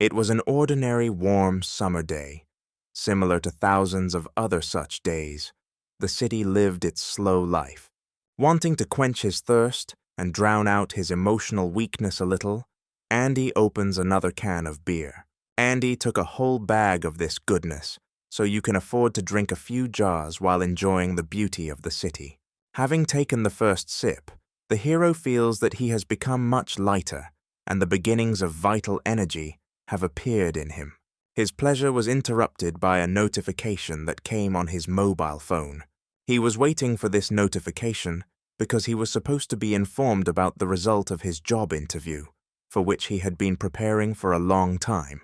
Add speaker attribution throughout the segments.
Speaker 1: It was an ordinary warm summer day. Similar to thousands of other such days, the city lived its slow life. Wanting to quench his thirst and drown out his emotional weakness a little, Andy opens another can of beer. Andy took a whole bag of this goodness, so you can afford to drink a few jars while enjoying the beauty of the city. Having taken the first sip, the hero feels that he has become much lighter, and the beginnings of vital energy have appeared in him. His pleasure was interrupted by a notification that came on his mobile phone. He was waiting for this notification because he was supposed to be informed about the result of his job interview, for which he had been preparing for a long time.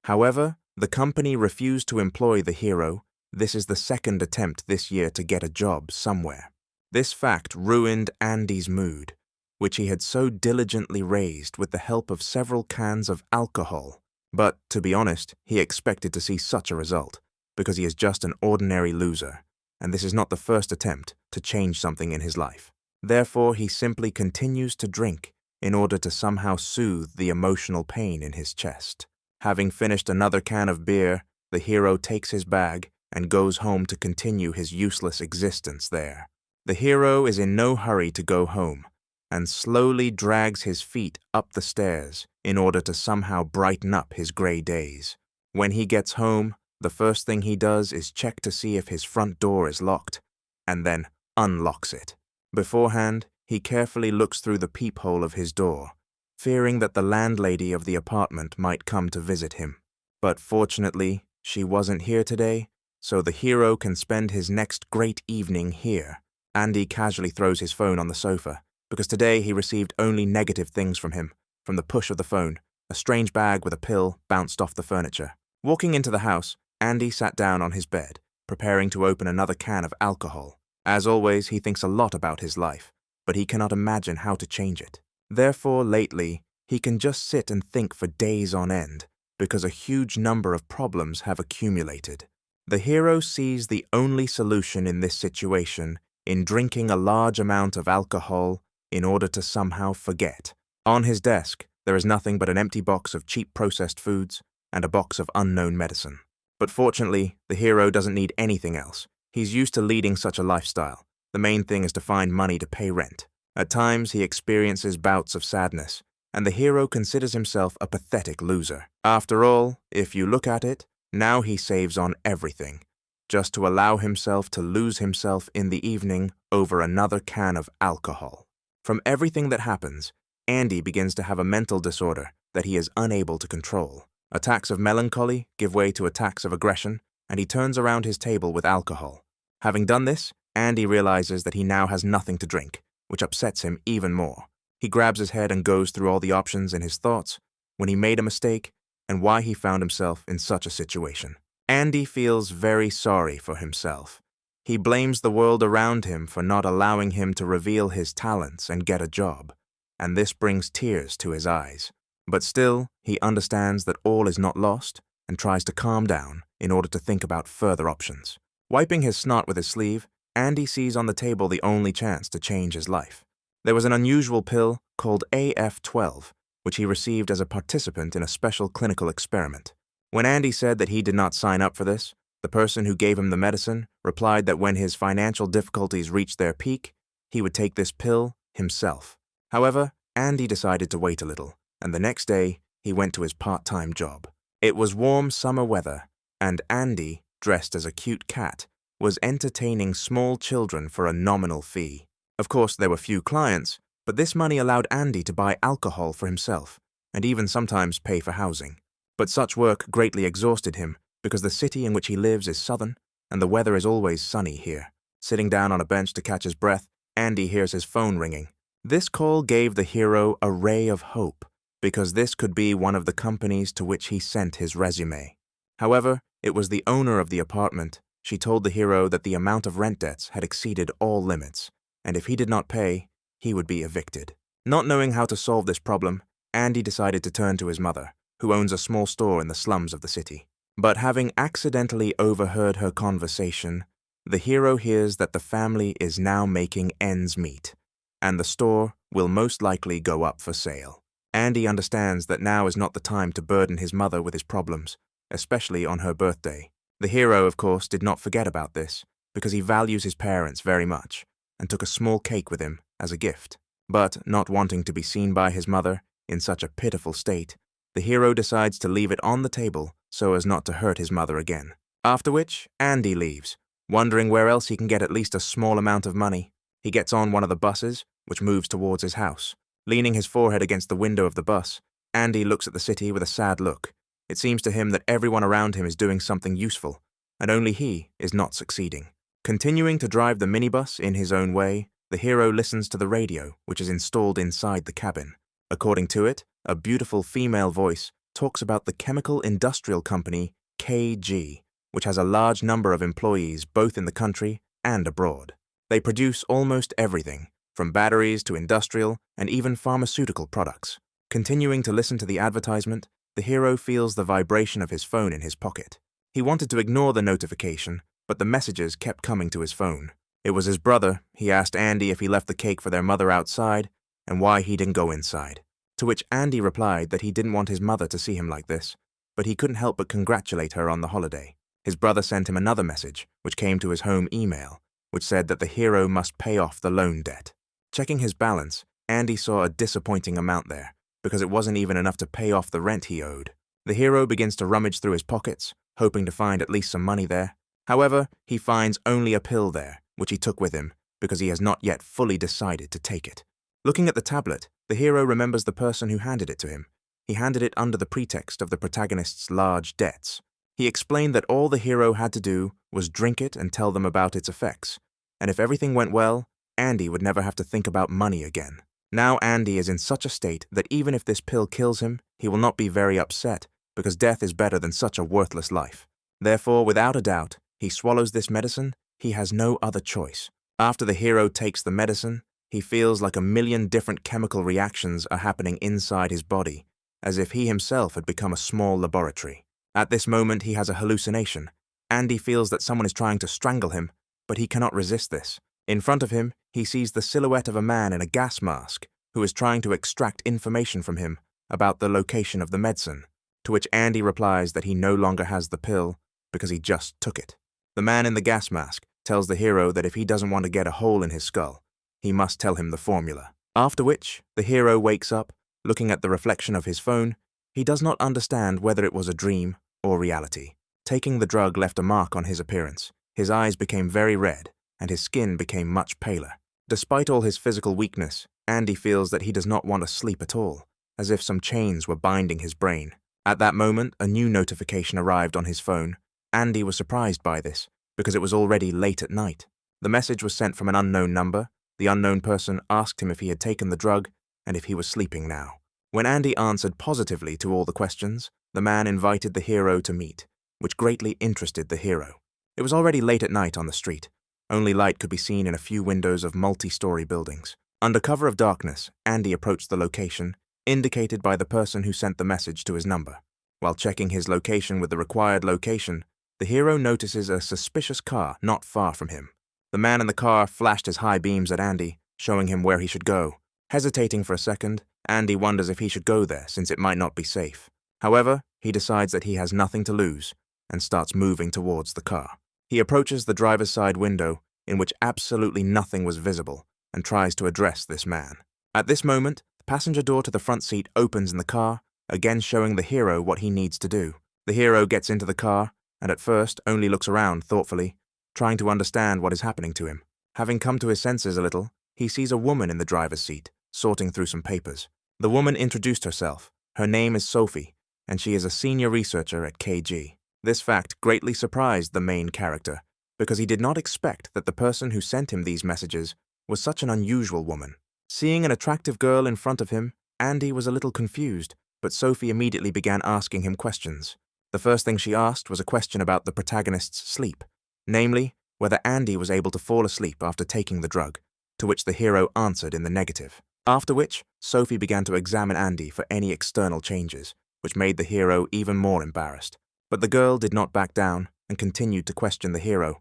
Speaker 1: However, the company refused to employ the hero. This is the second attempt this year to get a job somewhere. This fact ruined Andy's mood, which he had so diligently raised with the help of several cans of alcohol. But, to be honest, he expected to see such a result, because he is just an ordinary loser, and this is not the first attempt to change something in his life. Therefore, he simply continues to drink in order to somehow soothe the emotional pain in his chest. Having finished another can of beer, the hero takes his bag and goes home to continue his useless existence there. The hero is in no hurry to go home, and slowly drags his feet up the stairs in order to somehow brighten up his gray days. When he gets home, the first thing he does is check to see if his front door is locked, and then unlocks it. Beforehand, he carefully looks through the peephole of his door, fearing that the landlady of the apartment might come to visit him. But fortunately, she wasn't here today, so the hero can spend his next great evening here. Andy casually throws his phone on the sofa, because today he received only negative things from him. From the push of the phone, a strange bag with a pill bounced off the furniture. Walking into the house, Andy sat down on his bed, preparing to open another can of alcohol. As always, he thinks a lot about his life, but he cannot imagine how to change it. Therefore, lately, he can just sit and think for days on end, because a huge number of problems have accumulated. The hero sees the only solution in this situation in drinking a large amount of alcohol in order to somehow forget. On his desk, there is nothing but an empty box of cheap processed foods and a box of unknown medicine. But fortunately, the hero doesn't need anything else. He's used to leading such a lifestyle. The main thing is to find money to pay rent. At times, he experiences bouts of sadness, and the hero considers himself a pathetic loser. After all, if you look at it, now he saves on everything, just to allow himself to lose himself in the evening over another can of alcohol. From everything that happens, Andy begins to have a mental disorder that he is unable to control. Attacks of melancholy give way to attacks of aggression, and he turns around his table with alcohol. Having done this, Andy realizes that he now has nothing to drink, which upsets him even more. He grabs his head and goes through all the options in his thoughts, when he made a mistake, and why he found himself in such a situation. Andy feels very sorry for himself. He blames the world around him for not allowing him to reveal his talents and get a job, and this brings tears to his eyes. But still, he understands that all is not lost and tries to calm down in order to think about further options. Wiping his snot with his sleeve, Andy sees on the table the only chance to change his life. There was an unusual pill called AF12, which he received as a participant in a special clinical experiment. When Andy said that he did not sign up for this, the person who gave him the medicine replied that when his financial difficulties reached their peak, he would take this pill himself. However, Andy decided to wait a little, and the next day, he went to his part-time job. It was warm summer weather, and Andy, dressed as a cute cat, was entertaining small children for a nominal fee. Of course, there were few clients, but this money allowed Andy to buy alcohol for himself, and even sometimes pay for housing. But such work greatly exhausted him, because the city in which he lives is southern, and the weather is always sunny here. Sitting down on a bench to catch his breath, Andy hears his phone ringing. This call gave the hero a ray of hope, because this could be one of the companies to which he sent his resume. However, it was the owner of the apartment. She told the hero that the amount of rent debts had exceeded all limits, and if he did not pay, he would be evicted. Not knowing how to solve this problem, Andy decided to turn to his mother, who owns a small store in the slums of the city. But having accidentally overheard her conversation, the hero hears that the family is now making ends meet, and the store will most likely go up for sale. Andy understands that now is not the time to burden his mother with his problems, especially on her birthday. The hero, of course, did not forget about this, because he values his parents very much, and took a small cake with him as a gift. But, not wanting to be seen by his mother in such a pitiful state, the hero decides to leave it on the table so as not to hurt his mother again. After which, Andy leaves, wondering where else he can get at least a small amount of money. He gets on one of the buses, which moves towards his house. Leaning his forehead against the window of the bus, Andy looks at the city with a sad look. It seems to him that everyone around him is doing something useful, and only he is not succeeding. Continuing to drive the minibus in his own way, the hero listens to the radio, which is installed inside the cabin. According to it, a beautiful female voice talks about the chemical industrial company KG, which has a large number of employees both in the country and abroad. They produce almost everything, from batteries to industrial and even pharmaceutical products. Continuing to listen to the advertisement, the hero feels the vibration of his phone in his pocket. He wanted to ignore the notification, but the messages kept coming to his phone. It was his brother. He asked Andy if he left the cake for their mother outside and why he didn't go inside. To which Andy replied that he didn't want his mother to see him like this, but he couldn't help but congratulate her on the holiday. His brother sent him another message, which came to his home email, which said that the hero must pay off the loan debt. Checking his balance, Andy saw a disappointing amount there, because it wasn't even enough to pay off the rent he owed. The hero begins to rummage through his pockets, hoping to find at least some money there. However, he finds only a pill there, which he took with him, because he has not yet fully decided to take it. Looking at the tablet, the hero remembers the person who handed it to him. He handed it under the pretext of the protagonist's large debts. He explained that all the hero had to do was drink it and tell them about its effects, and if everything went well, Andy would never have to think about money again. Now Andy is in such a state that even if this pill kills him, he will not be very upset, because death is better than such a worthless life. Therefore, without a doubt, he swallows this medicine. He has no other choice. After the hero takes the medicine, he feels like 1,000,000 different chemical reactions are happening inside his body, as if he himself had become a small laboratory. At this moment, he has a hallucination. Andy feels that someone is trying to strangle him, but he cannot resist this. In front of him, he sees the silhouette of a man in a gas mask who is trying to extract information from him about the location of the medicine, to which Andy replies that he no longer has the pill because he just took it. The man in the gas mask tells the hero that if he doesn't want to get a hole in his skull, he must tell him the formula. After which, the hero wakes up, looking at the reflection of his phone. He does not understand whether it was a dream or reality. Taking the drug left a mark on his appearance. His eyes became very red, and his skin became much paler. Despite all his physical weakness, Andy feels that he does not want to sleep at all, as if some chains were binding his brain. At that moment, a new notification arrived on his phone. Andy was surprised by this, because it was already late at night. The message was sent from an unknown number. The unknown person asked him if he had taken the drug and if he was sleeping now. When Andy answered positively to all the questions, the man invited the hero to meet, which greatly interested the hero. It was already late at night on the street. Only light could be seen in a few windows of multi-story buildings. Under cover of darkness, Andy approached the location, indicated by the person who sent the message to his number. While checking his location with the required location, the hero notices a suspicious car not far from him. The man in the car flashed his high beams at Andy, showing him where he should go. Hesitating for a second, Andy wonders if he should go there since it might not be safe. However, he decides that he has nothing to lose and starts moving towards the car. He approaches the driver's side window, in which absolutely nothing was visible, and tries to address this man. At this moment, the passenger door to the front seat opens in the car, again showing the hero what he needs to do. The hero gets into the car, and at first only looks around thoughtfully, trying to understand what is happening to him. Having come to his senses a little, he sees a woman in the driver's seat, sorting through some papers. The woman introduced herself. Her name is Sophie, and she is a senior researcher at KG. This fact greatly surprised the main character, because he did not expect that the person who sent him these messages was such an unusual woman. Seeing an attractive girl in front of him, Andy was a little confused, but Sophie immediately began asking him questions. The first thing she asked was a question about the protagonist's sleep, namely, whether Andy was able to fall asleep after taking the drug, to which the hero answered in the negative. After which, Sophie began to examine Andy for any external changes, which made the hero even more embarrassed. But the girl did not back down and continued to question the hero.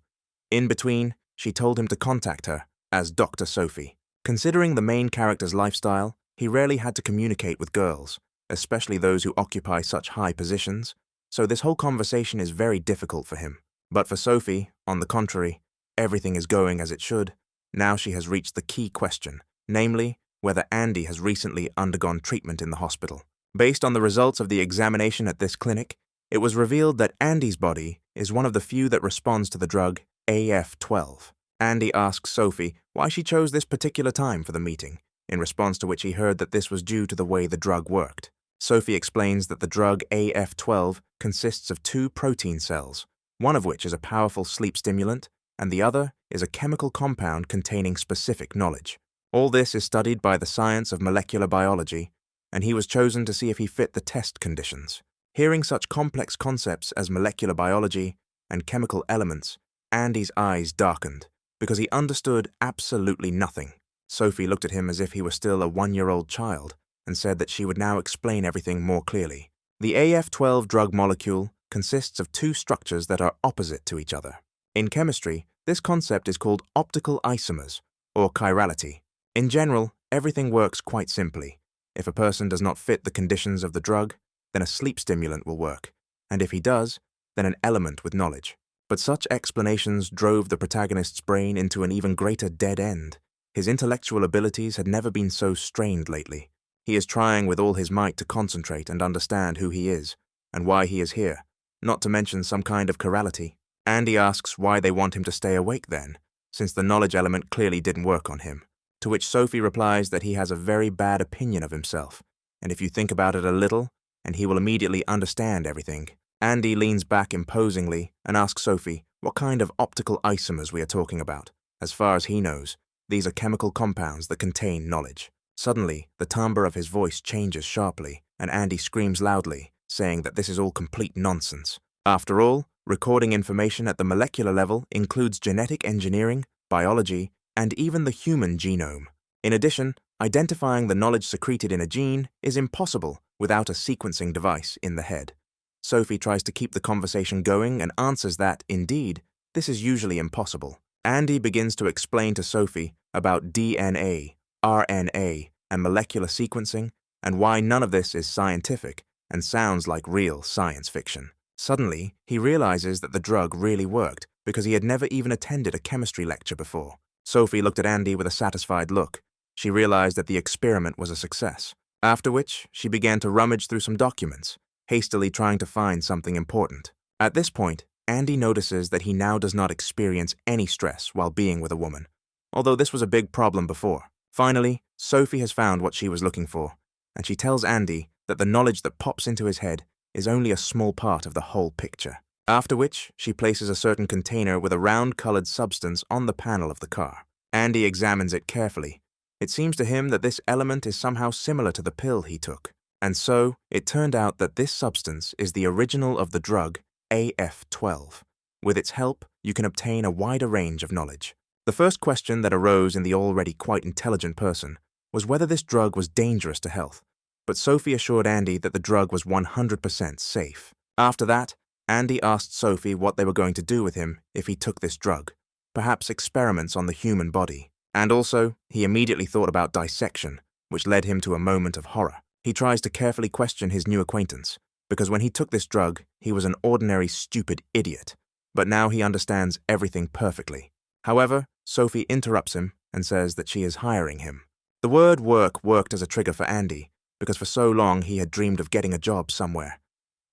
Speaker 1: In between, she told him to contact her as Dr. Sophie. Considering the main character's lifestyle, he rarely had to communicate with girls, especially those who occupy such high positions, so this whole conversation is very difficult for him. But for Sophie, on the contrary, everything is going as it should. Now she has reached the key question, namely, whether Andy has recently undergone treatment in the hospital. Based on the results of the examination at this clinic, it was revealed that Andy's body is one of the few that responds to the drug AF12. Andy asks Sophie why she chose this particular time for the meeting, in response to which he heard that this was due to the way the drug worked. Sophie explains that the drug AF12 consists of two protein cells, one of which is a powerful sleep stimulant, and the other is a chemical compound containing specific knowledge. All this is studied by the science of molecular biology, and he was chosen to see if he fit the test conditions. Hearing such complex concepts as molecular biology and chemical elements, Andy's eyes darkened, because he understood absolutely nothing. Sophie looked at him as if he were still a 1-year-old child, and said that she would now explain everything more clearly. The AF12 drug molecule consists of two structures that are opposite to each other. In chemistry, this concept is called optical isomers, or chirality. In general, everything works quite simply. If a person does not fit the conditions of the drug, then a sleep stimulant will work, and if he does, then an element with knowledge. But such explanations drove the protagonist's brain into an even greater dead end. His intellectual abilities had never been so strained lately. He is trying with all his might to concentrate and understand who he is, and why he is here, not to mention some kind of chirality. Andy asks why they want him to stay awake then, since the knowledge element clearly didn't work on him, to which Sophie replies that he has a very bad opinion of himself, and if you think about it a little, and he will immediately understand everything. Andy leans back imposingly and asks Sophie what kind of optical isomers we are talking about. As far as he knows, these are chemical compounds that contain knowledge. Suddenly, the timbre of his voice changes sharply, and Andy screams loudly, saying that this is all complete nonsense. After all, recording information at the molecular level includes genetic engineering, biology, and even the human genome. In addition, identifying the knowledge secreted in a gene is impossible without a sequencing device in the head. Sophie tries to keep the conversation going and answers that, indeed, this is usually impossible. Andy begins to explain to Sophie about DNA, RNA, and molecular sequencing, and why none of this is scientific and sounds like real science fiction. Suddenly, he realizes that the drug really worked because he had never even attended a chemistry lecture before. Sophie looked at Andy with a satisfied look. She realized that the experiment was a success, after which she began to rummage through some documents, hastily trying to find something important. At this point, Andy notices that he now does not experience any stress while being with a woman, although this was a big problem before. Finally, Sophie has found what she was looking for, and she tells Andy that the knowledge that pops into his head is only a small part of the whole picture. After which, she places a certain container with a round-colored substance on the panel of the car. Andy examines it carefully. It seems to him that this element is somehow similar to the pill he took. And so, it turned out that this substance is the original of the drug AF12. With its help, you can obtain a wider range of knowledge. The first question that arose in the already quite intelligent person was whether this drug was dangerous to health, but Sophie assured Andy that the drug was 100% safe. After that, Andy asked Sophie what they were going to do with him if he took this drug, perhaps experiments on the human body. And also, he immediately thought about dissection, which led him to a moment of horror. He tries to carefully question his new acquaintance, because when he took this drug, he was an ordinary stupid idiot, but now he understands everything perfectly. However, Sophie interrupts him and says that she is hiring him. The word work worked as a trigger for Andy, because for so long he had dreamed of getting a job somewhere,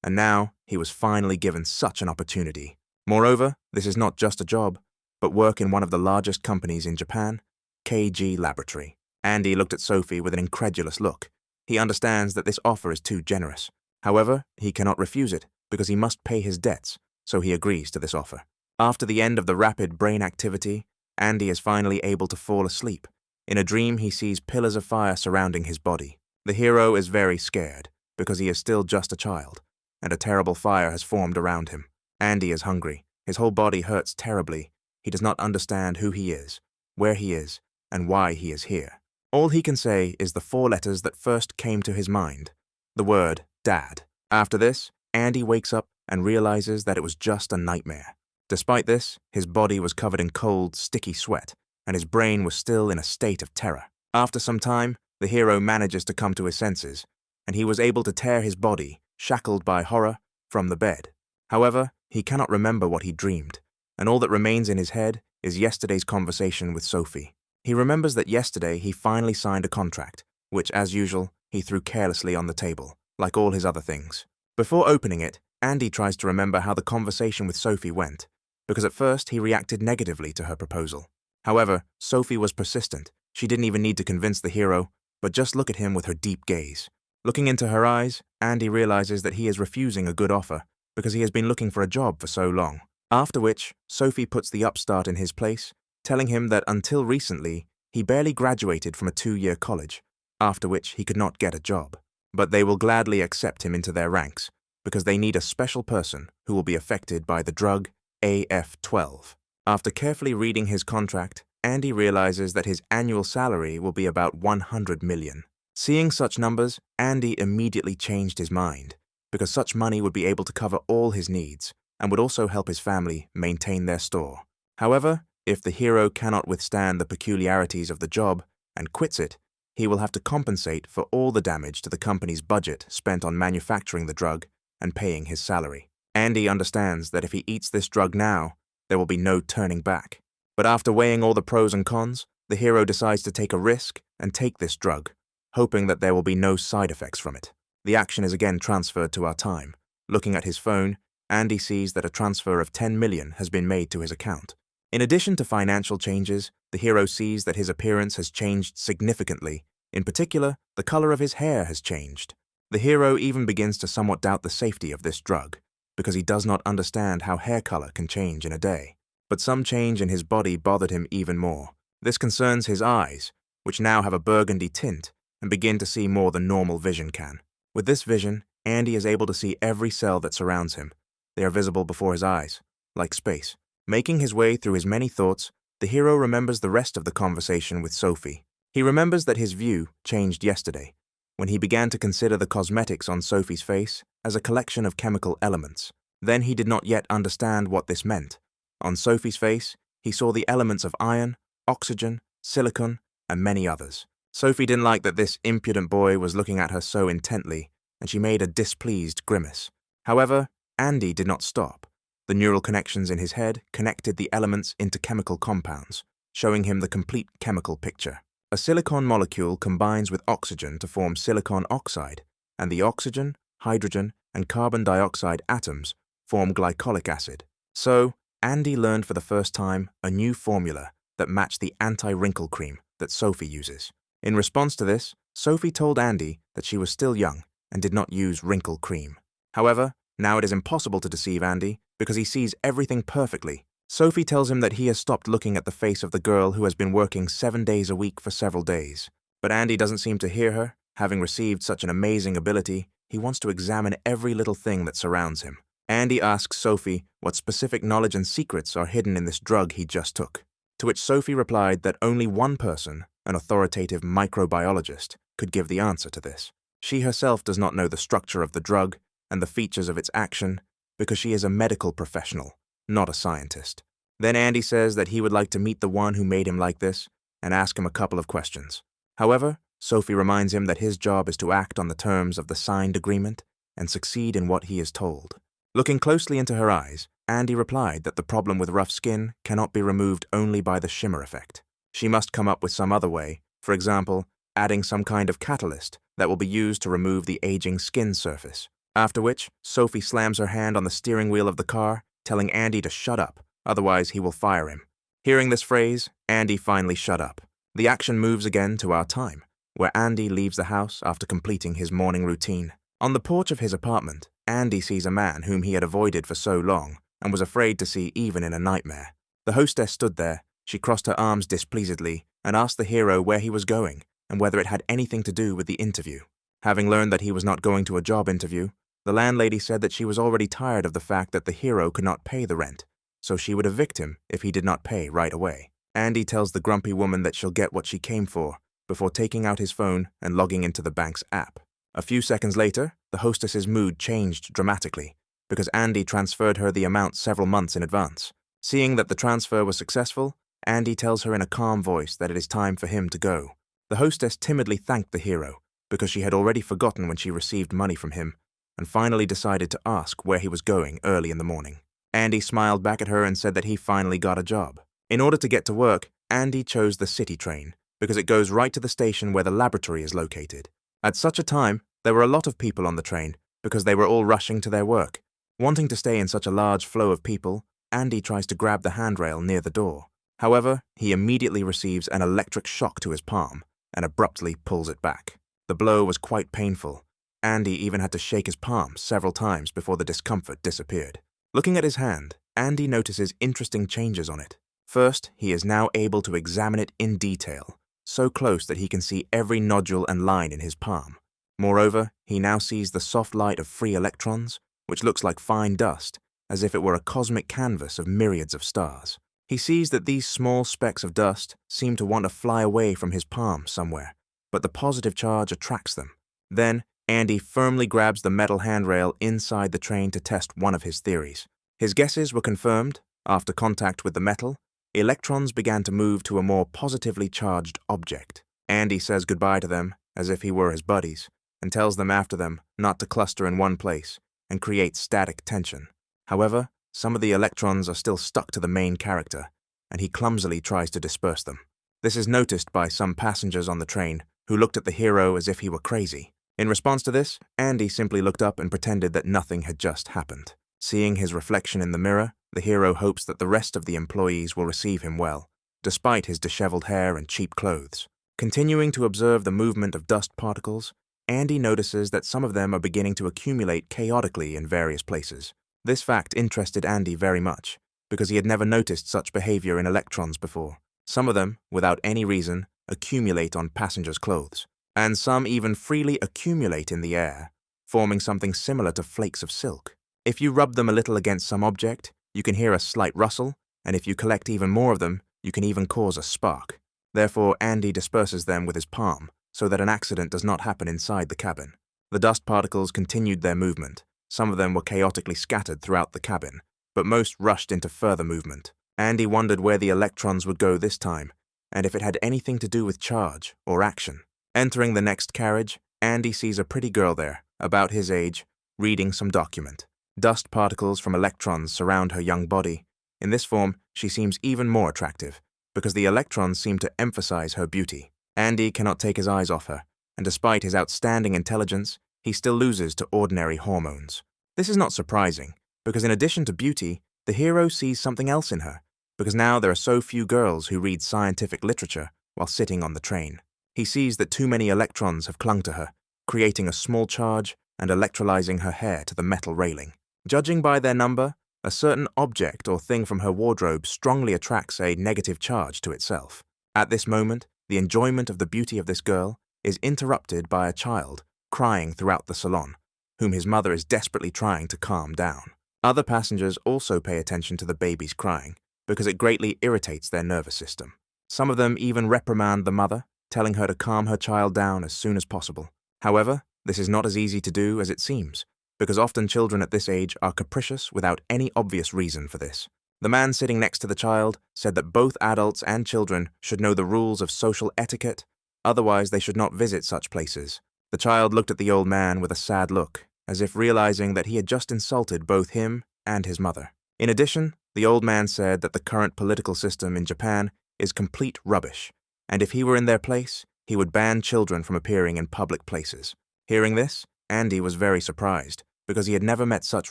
Speaker 1: and now he was finally given such an opportunity. Moreover, this is not just a job, but work in one of the largest companies in Japan, KG Laboratory. Andy looked at Sophie with an incredulous look. He understands that this offer is too generous. However, he cannot refuse it because he must pay his debts, so he agrees to this offer. After the end of the rapid brain activity, Andy is finally able to fall asleep. In a dream, he sees pillars of fire surrounding his body. The hero is very scared because he is still just a child, and a terrible fire has formed around him. Andy is hungry. His whole body hurts terribly. He does not understand who he is, where he is, and why he is here. All he can say is the 4 letters that first came to his mind, the word Dad. After this, Andy wakes up and realizes that it was just a nightmare. Despite this, his body was covered in cold, sticky sweat, and his brain was still in a state of terror. After some time, the hero manages to come to his senses, and he was able to tear his body, shackled by horror, from the bed. However, he cannot remember what he dreamed, and all that remains in his head is yesterday's conversation with Sophie. He remembers that yesterday he finally signed a contract, which, as usual, he threw carelessly on the table, like all his other things. Before opening it, Andy tries to remember how the conversation with Sophie went, because at first he reacted negatively to her proposal. However, Sophie was persistent. She didn't even need to convince the hero, but just look at him with her deep gaze. Looking into her eyes, Andy realizes that he is refusing a good offer because he has been looking for a job for so long. After which, Sophie puts the upstart in his place, telling him that until recently, he barely graduated from a 2-year college, after which he could not get a job. But they will gladly accept him into their ranks because they need a special person who will be affected by the drug AF12. After carefully reading his contract, Andy realizes that his annual salary will be about 100 million. Seeing such numbers, Andy immediately changed his mind, because such money would be able to cover all his needs and would also help his family maintain their store. However, if the hero cannot withstand the peculiarities of the job and quits it, he will have to compensate for all the damage to the company's budget spent on manufacturing the drug and paying his salary. Andy understands that if he eats this drug now, there will be no turning back. But after weighing all the pros and cons, the hero decides to take a risk and take this drug, hoping that there will be no side effects from it. The action is again transferred to our time. Looking at his phone, Andy sees that a transfer of 10 million has been made to his account. In addition to financial changes, the hero sees that his appearance has changed significantly. In particular, the color of his hair has changed. The hero even begins to somewhat doubt the safety of this drug, because he does not understand how hair color can change in a day. But some change in his body bothered him even more. This concerns his eyes, which now have a burgundy tint and begin to see more than normal vision can. With this vision, Andy is able to see every cell that surrounds him. They are visible before his eyes, like space. Making his way through his many thoughts, the hero remembers the rest of the conversation with Sophie. He remembers that his view changed yesterday, when he began to consider the cosmetics on Sophie's face as a collection of chemical elements. Then he did not yet understand what this meant. On Sophie's face, he saw the elements of iron, oxygen, silicon, and many others. Sophie didn't like that this impudent boy was looking at her so intently, and she made a displeased grimace. However, Andy did not stop. The neural connections in his head connected the elements into chemical compounds, showing him the complete chemical picture. A silicon molecule combines with oxygen to form silicon oxide, and the oxygen, hydrogen, and carbon dioxide atoms form glycolic acid. So, Andy learned for the first time a new formula that matched the anti-wrinkle cream that Sophie uses. In response to this, Sophie told Andy that she was still young and did not use wrinkle cream. However, now it is impossible to deceive Andy because he sees everything perfectly. Sophie tells him that he has stopped looking at the face of the girl who has been working 7 days a week for several days. But Andy doesn't seem to hear her. Having received such an amazing ability, he wants to examine every little thing that surrounds him. Andy asks Sophie what specific knowledge and secrets are hidden in this drug he just took, to which Sophie replied that only one person, an authoritative microbiologist, could give the answer to this. She herself does not know the structure of the drug and the features of its action because she is a medical professional, not a scientist. Then Andy says that he would like to meet the one who made him like this and ask him a couple of questions. However, Sophie reminds him that his job is to act on the terms of the signed agreement and succeed in what he is told. Looking closely into her eyes, Andy replied that the problem with rough skin cannot be removed only by the shimmer effect. She must come up with some other way, for example, adding some kind of catalyst that will be used to remove the aging skin surface. After which, Sophie slams her hand on the steering wheel of the car, telling Andy to shut up, otherwise he will fire him. Hearing this phrase, Andy finally shut up. The action moves again to our time, where Andy leaves the house after completing his morning routine. On the porch of his apartment, Andy sees a man whom he had avoided for so long and was afraid to see even in a nightmare. The hostess stood there. She crossed her arms displeasedly and asked the hero where he was going and whether it had anything to do with the interview. Having learned that he was not going to a job interview, the landlady said that she was already tired of the fact that the hero could not pay the rent, so she would evict him if he did not pay right away. Andy tells the grumpy woman that she'll get what she came for before taking out his phone and logging into the bank's app. A few seconds later, the hostess's mood changed dramatically because Andy transferred her the amount several months in advance. Seeing that the transfer was successful, Andy tells her in a calm voice that it is time for him to go. The hostess timidly thanked the hero, because she had already forgotten when she received money from him, and finally decided to ask where he was going early in the morning. Andy smiled back at her and said that he finally got a job. In order to get to work, Andy chose the city train, because it goes right to the station where the laboratory is located. At such a time, there were a lot of people on the train, because they were all rushing to their work. Wanting to stay in such a large flow of people, Andy tries to grab the handrail near the door. However, he immediately receives an electric shock to his palm, and abruptly pulls it back. The blow was quite painful. Andy even had to shake his palm several times before the discomfort disappeared. Looking at his hand, Andy notices interesting changes on it. First, he is now able to examine it in detail, so close that he can see every nodule and line in his palm. Moreover, he now sees the soft light of free electrons, which looks like fine dust, as if it were a cosmic canvas of myriads of stars. He sees that these small specks of dust seem to want to fly away from his palm somewhere, but the positive charge attracts them. Then, Andy firmly grabs the metal handrail inside the train to test one of his theories. His guesses were confirmed. After contact with the metal, electrons began to move to a more positively charged object. Andy says goodbye to them, as if he were his buddies, and tells them after them not to cluster in one place and create static tension. However, some of the electrons are still stuck to the main character, and he clumsily tries to disperse them. This is noticed by some passengers on the train, who looked at the hero as if he were crazy. In response to this, Andy simply looked up and pretended that nothing had just happened. Seeing his reflection in the mirror, the hero hopes that the rest of the employees will receive him well, despite his disheveled hair and cheap clothes. Continuing to observe the movement of dust particles, Andy notices that some of them are beginning to accumulate chaotically in various places. This fact interested Andy very much, because he had never noticed such behavior in electrons before. Some of them, without any reason, accumulate on passengers' clothes, and some even freely accumulate in the air, forming something similar to flakes of silk. If you rub them a little against some object, you can hear a slight rustle, and if you collect even more of them, you can even cause a spark. Therefore, Andy disperses them with his palm, so that an accident does not happen inside the cabin. The dust particles continued their movement. Some of them were chaotically scattered throughout the cabin, but most rushed into further movement. Andy wondered where the electrons would go this time, and if it had anything to do with charge or action. Entering the next carriage, Andy sees a pretty girl there, about his age, reading some document. Dust particles from electrons surround her young body. In this form, she seems even more attractive, because the electrons seem to emphasize her beauty. Andy cannot take his eyes off her, and despite his outstanding intelligence, he still loses to ordinary hormones. This is not surprising, because in addition to beauty, the hero sees something else in her, because now there are so few girls who read scientific literature while sitting on the train. He sees that too many electrons have clung to her, creating a small charge and electrolyzing her hair to the metal railing. Judging by their number, a certain object or thing from her wardrobe strongly attracts a negative charge to itself. At this moment, the enjoyment of the beauty of this girl is interrupted by a child crying throughout the salon, whom his mother is desperately trying to calm down. Other passengers also pay attention to the baby's crying, because it greatly irritates their nervous system. Some of them even reprimand the mother, telling her to calm her child down as soon as possible. However, this is not as easy to do as it seems, because often children at this age are capricious without any obvious reason for this. The man sitting next to the child said that both adults and children should know the rules of social etiquette, otherwise they should not visit such places. The child looked at the old man with a sad look, as if realizing that he had just insulted both him and his mother. In addition, the old man said that the current political system in Japan is complete rubbish, and if he were in their place, he would ban children from appearing in public places. Hearing this, Andy was very surprised, because he had never met such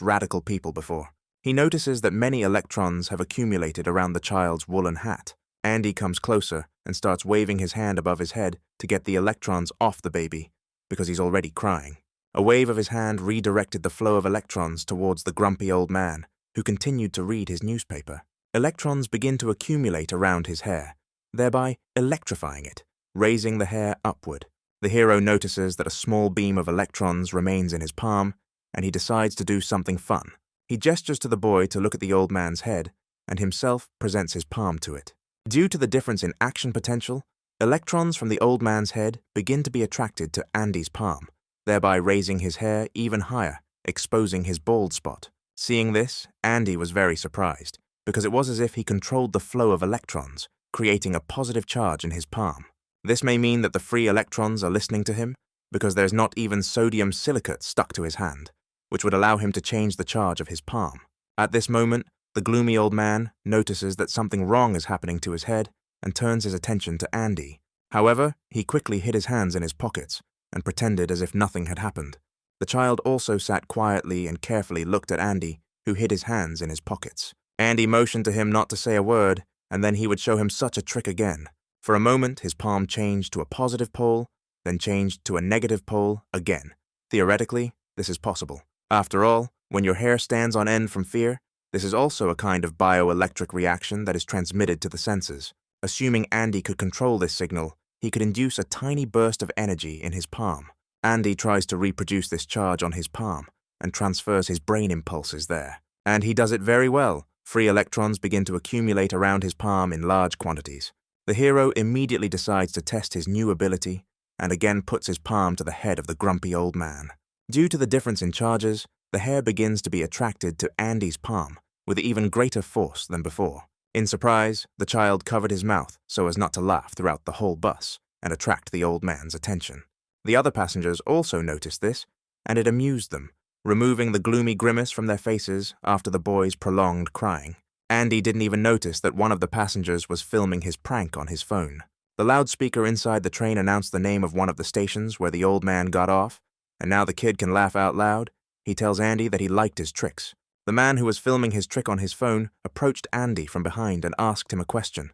Speaker 1: radical people before. He notices that many electrons have accumulated around the child's woolen hat. Andy comes closer and starts waving his hand above his head to get the electrons off the baby, because he's already crying. A wave of his hand redirected the flow of electrons towards the grumpy old man, who continued to read his newspaper. Electrons begin to accumulate around his hair, thereby electrifying it, raising the hair upward. The hero notices that a small beam of electrons remains in his palm, and he decides to do something fun. He gestures to the boy to look at the old man's head, and himself presents his palm to it. Due to the difference in action potential, electrons from the old man's head begin to be attracted to Andy's palm, thereby raising his hair even higher, exposing his bald spot. Seeing this, Andy was very surprised, because it was as if he controlled the flow of electrons, creating a positive charge in his palm. This may mean that the free electrons are listening to him, because there's not even sodium silicate stuck to his hand, which would allow him to change the charge of his palm. At this moment, the gloomy old man notices that something wrong is happening to his head and turns his attention to Andy. However, he quickly hid his hands in his pockets and pretended as if nothing had happened. The child also sat quietly and carefully looked at Andy, who hid his hands in his pockets. Andy motioned to him not to say a word, and then he would show him such a trick again. For a moment, his palm changed to a positive pole, then changed to a negative pole again. Theoretically, this is possible. After all, when your hair stands on end from fear, this is also a kind of bioelectric reaction that is transmitted to the senses. Assuming Andy could control this signal, he could induce a tiny burst of energy in his palm. Andy tries to reproduce this charge on his palm and transfers his brain impulses there. And he does it very well. Free electrons begin to accumulate around his palm in large quantities. The hero immediately decides to test his new ability and again puts his palm to the head of the grumpy old man. Due to the difference in charges, the hair begins to be attracted to Andy's palm with even greater force than before. In surprise, the child covered his mouth so as not to laugh throughout the whole bus and attract the old man's attention. The other passengers also noticed this, and it amused them, removing the gloomy grimace from their faces after the boy's prolonged crying. Andy didn't even notice that one of the passengers was filming his prank on his phone. The loudspeaker inside the train announced the name of one of the stations where the old man got off, and now the kid can laugh out loud. He tells Andy that he liked his tricks. The man who was filming his trick on his phone approached Andy from behind and asked him a question.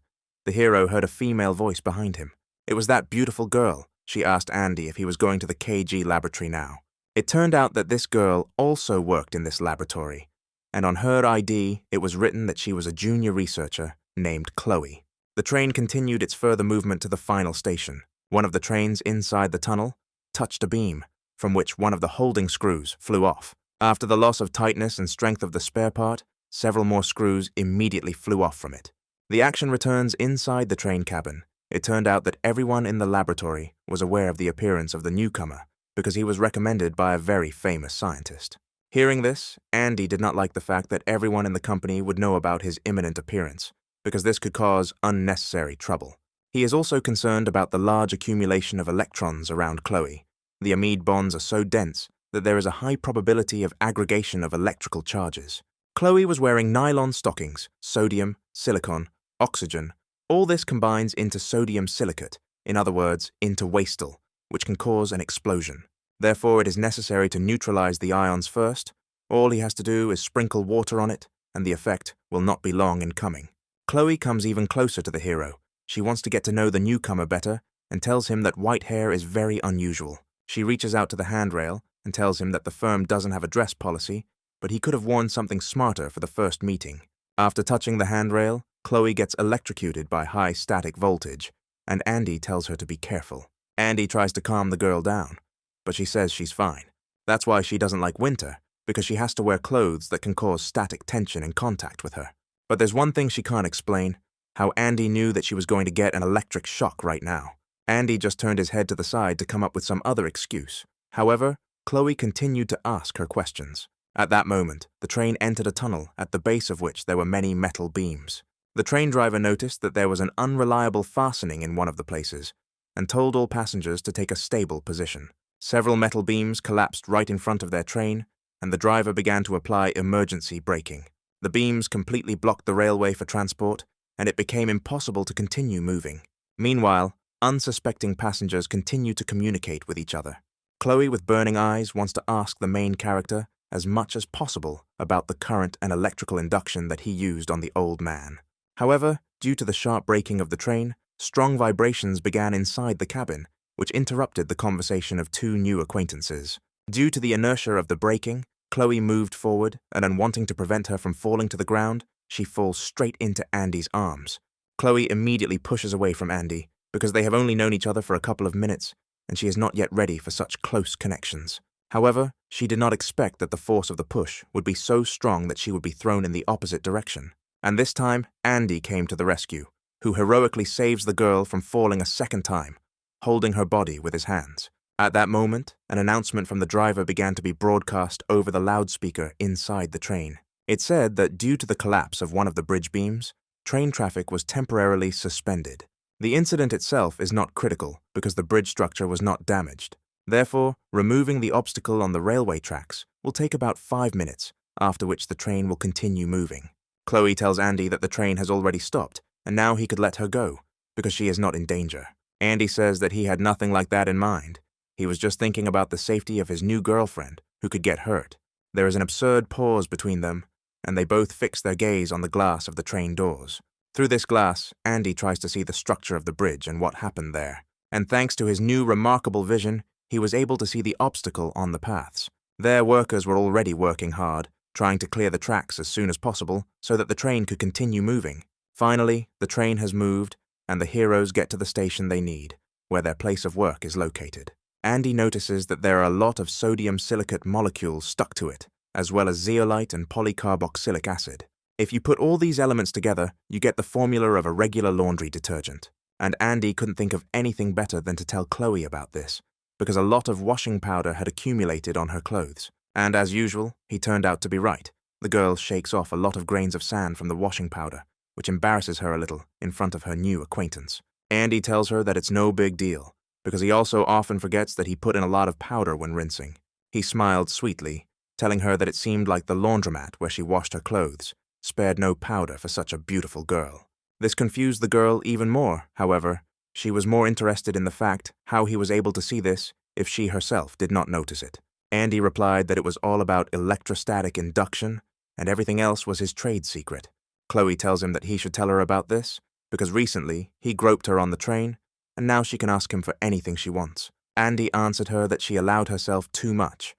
Speaker 1: The hero heard a female voice behind him. It was that beautiful girl. She asked Andy if he was going to the KG laboratory now. It turned out that this girl also worked in this laboratory, and on her ID it was written that she was a junior researcher named Chloe. The train continued its further movement to the final station. One of the trains inside the tunnel touched a beam, from which one of the holding screws flew off. After the loss of tightness and strength of the spare part, several more screws immediately flew off from it. The action returns inside the train cabin. It turned out that everyone in the laboratory was aware of the appearance of the newcomer because he was recommended by a very famous scientist. Hearing this, Andy did not like the fact that everyone in the company would know about his imminent appearance, because this could cause unnecessary trouble. He is also concerned about the large accumulation of electrons around Chloe. The amide bonds are so dense that there is a high probability of aggregation of electrical charges. Chloe was wearing nylon stockings, sodium, silicon, oxygen. All this combines into sodium silicate, in other words, into wastel, which can cause an explosion. Therefore, it is necessary to neutralize the ions first. All he has to do is sprinkle water on it, and the effect will not be long in coming. Chloe comes even closer to the hero. She wants to get to know the newcomer better and tells him that white hair is very unusual. She reaches out to the handrail and tells him that the firm doesn't have a dress policy, but he could have worn something smarter for the first meeting. After touching the handrail, Chloe gets electrocuted by high static voltage, and Andy tells her to be careful. Andy tries to calm the girl down, but she says she's fine. That's why she doesn't like winter, because she has to wear clothes that can cause static tension in contact with her. But there's one thing she can't explain, how Andy knew that she was going to get an electric shock right now. Andy just turned his head to the side to come up with some other excuse. However, Chloe continued to ask her questions. At that moment, the train entered a tunnel at the base of which there were many metal beams. The train driver noticed that there was an unreliable fastening in one of the places and told all passengers to take a stable position. Several metal beams collapsed right in front of their train, and the driver began to apply emergency braking. The beams completely blocked the railway for transport, and it became impossible to continue moving. Meanwhile, unsuspecting passengers continued to communicate with each other. Chloe, with burning eyes, wants to ask the main character as much as possible about the current and electrical induction that he used on the old man. However, due to the sharp braking of the train, strong vibrations began inside the cabin, which interrupted the conversation of two new acquaintances. Due to the inertia of the braking, Chloe moved forward, and wanting to prevent her from falling to the ground, she falls straight into Andy's arms. Chloe immediately pushes away from Andy, because they have only known each other for a couple of minutes, and she is not yet ready for such close connections. However, she did not expect that the force of the push would be so strong that she would be thrown in the opposite direction. And this time, Andy came to the rescue, who heroically saves the girl from falling a second time, holding her body with his hands. At that moment, an announcement from the driver began to be broadcast over the loudspeaker inside the train. It said that due to the collapse of one of the bridge beams, train traffic was temporarily suspended. The incident itself is not critical because the bridge structure was not damaged. Therefore, removing the obstacle on the railway tracks will take about 5 minutes, after which the train will continue moving. Chloe tells Andy that the train has already stopped, and now he could let her go, because she is not in danger. Andy says that he had nothing like that in mind. He was just thinking about the safety of his new girlfriend, who could get hurt. There is an absurd pause between them, and they both fix their gaze on the glass of the train doors. Through this glass, Andy tries to see the structure of the bridge and what happened there. And thanks to his new remarkable vision, he was able to see the obstacle on the paths. Their workers were already working hard, trying to clear the tracks as soon as possible so that the train could continue moving. Finally, the train has moved, and the heroes get to the station they need, where their place of work is located. Andy notices that there are a lot of sodium silicate molecules stuck to it, as well as zeolite and polycarboxylic acid. If you put all these elements together, you get the formula of a regular laundry detergent. And Andy couldn't think of anything better than to tell Chloe about this, because a lot of washing powder had accumulated on her clothes. And as usual, he turned out to be right. The girl shakes off a lot of grains of sand from the washing powder, which embarrasses her a little in front of her new acquaintance. Andy tells her that it's no big deal, because he also often forgets that he put in a lot of powder when rinsing. He smiled sweetly, telling her that it seemed like the laundromat where she washed her clothes spared no powder for such a beautiful girl. This confused the girl even more, however. She was more interested in the fact how he was able to see this if she herself did not notice it. Andy replied that it was all about electrostatic induction, and everything else was his trade secret. Chloe tells him that he should tell her about this, because recently he groped her on the train, and now she can ask him for anything she wants. Andy answered her that she allowed herself too much.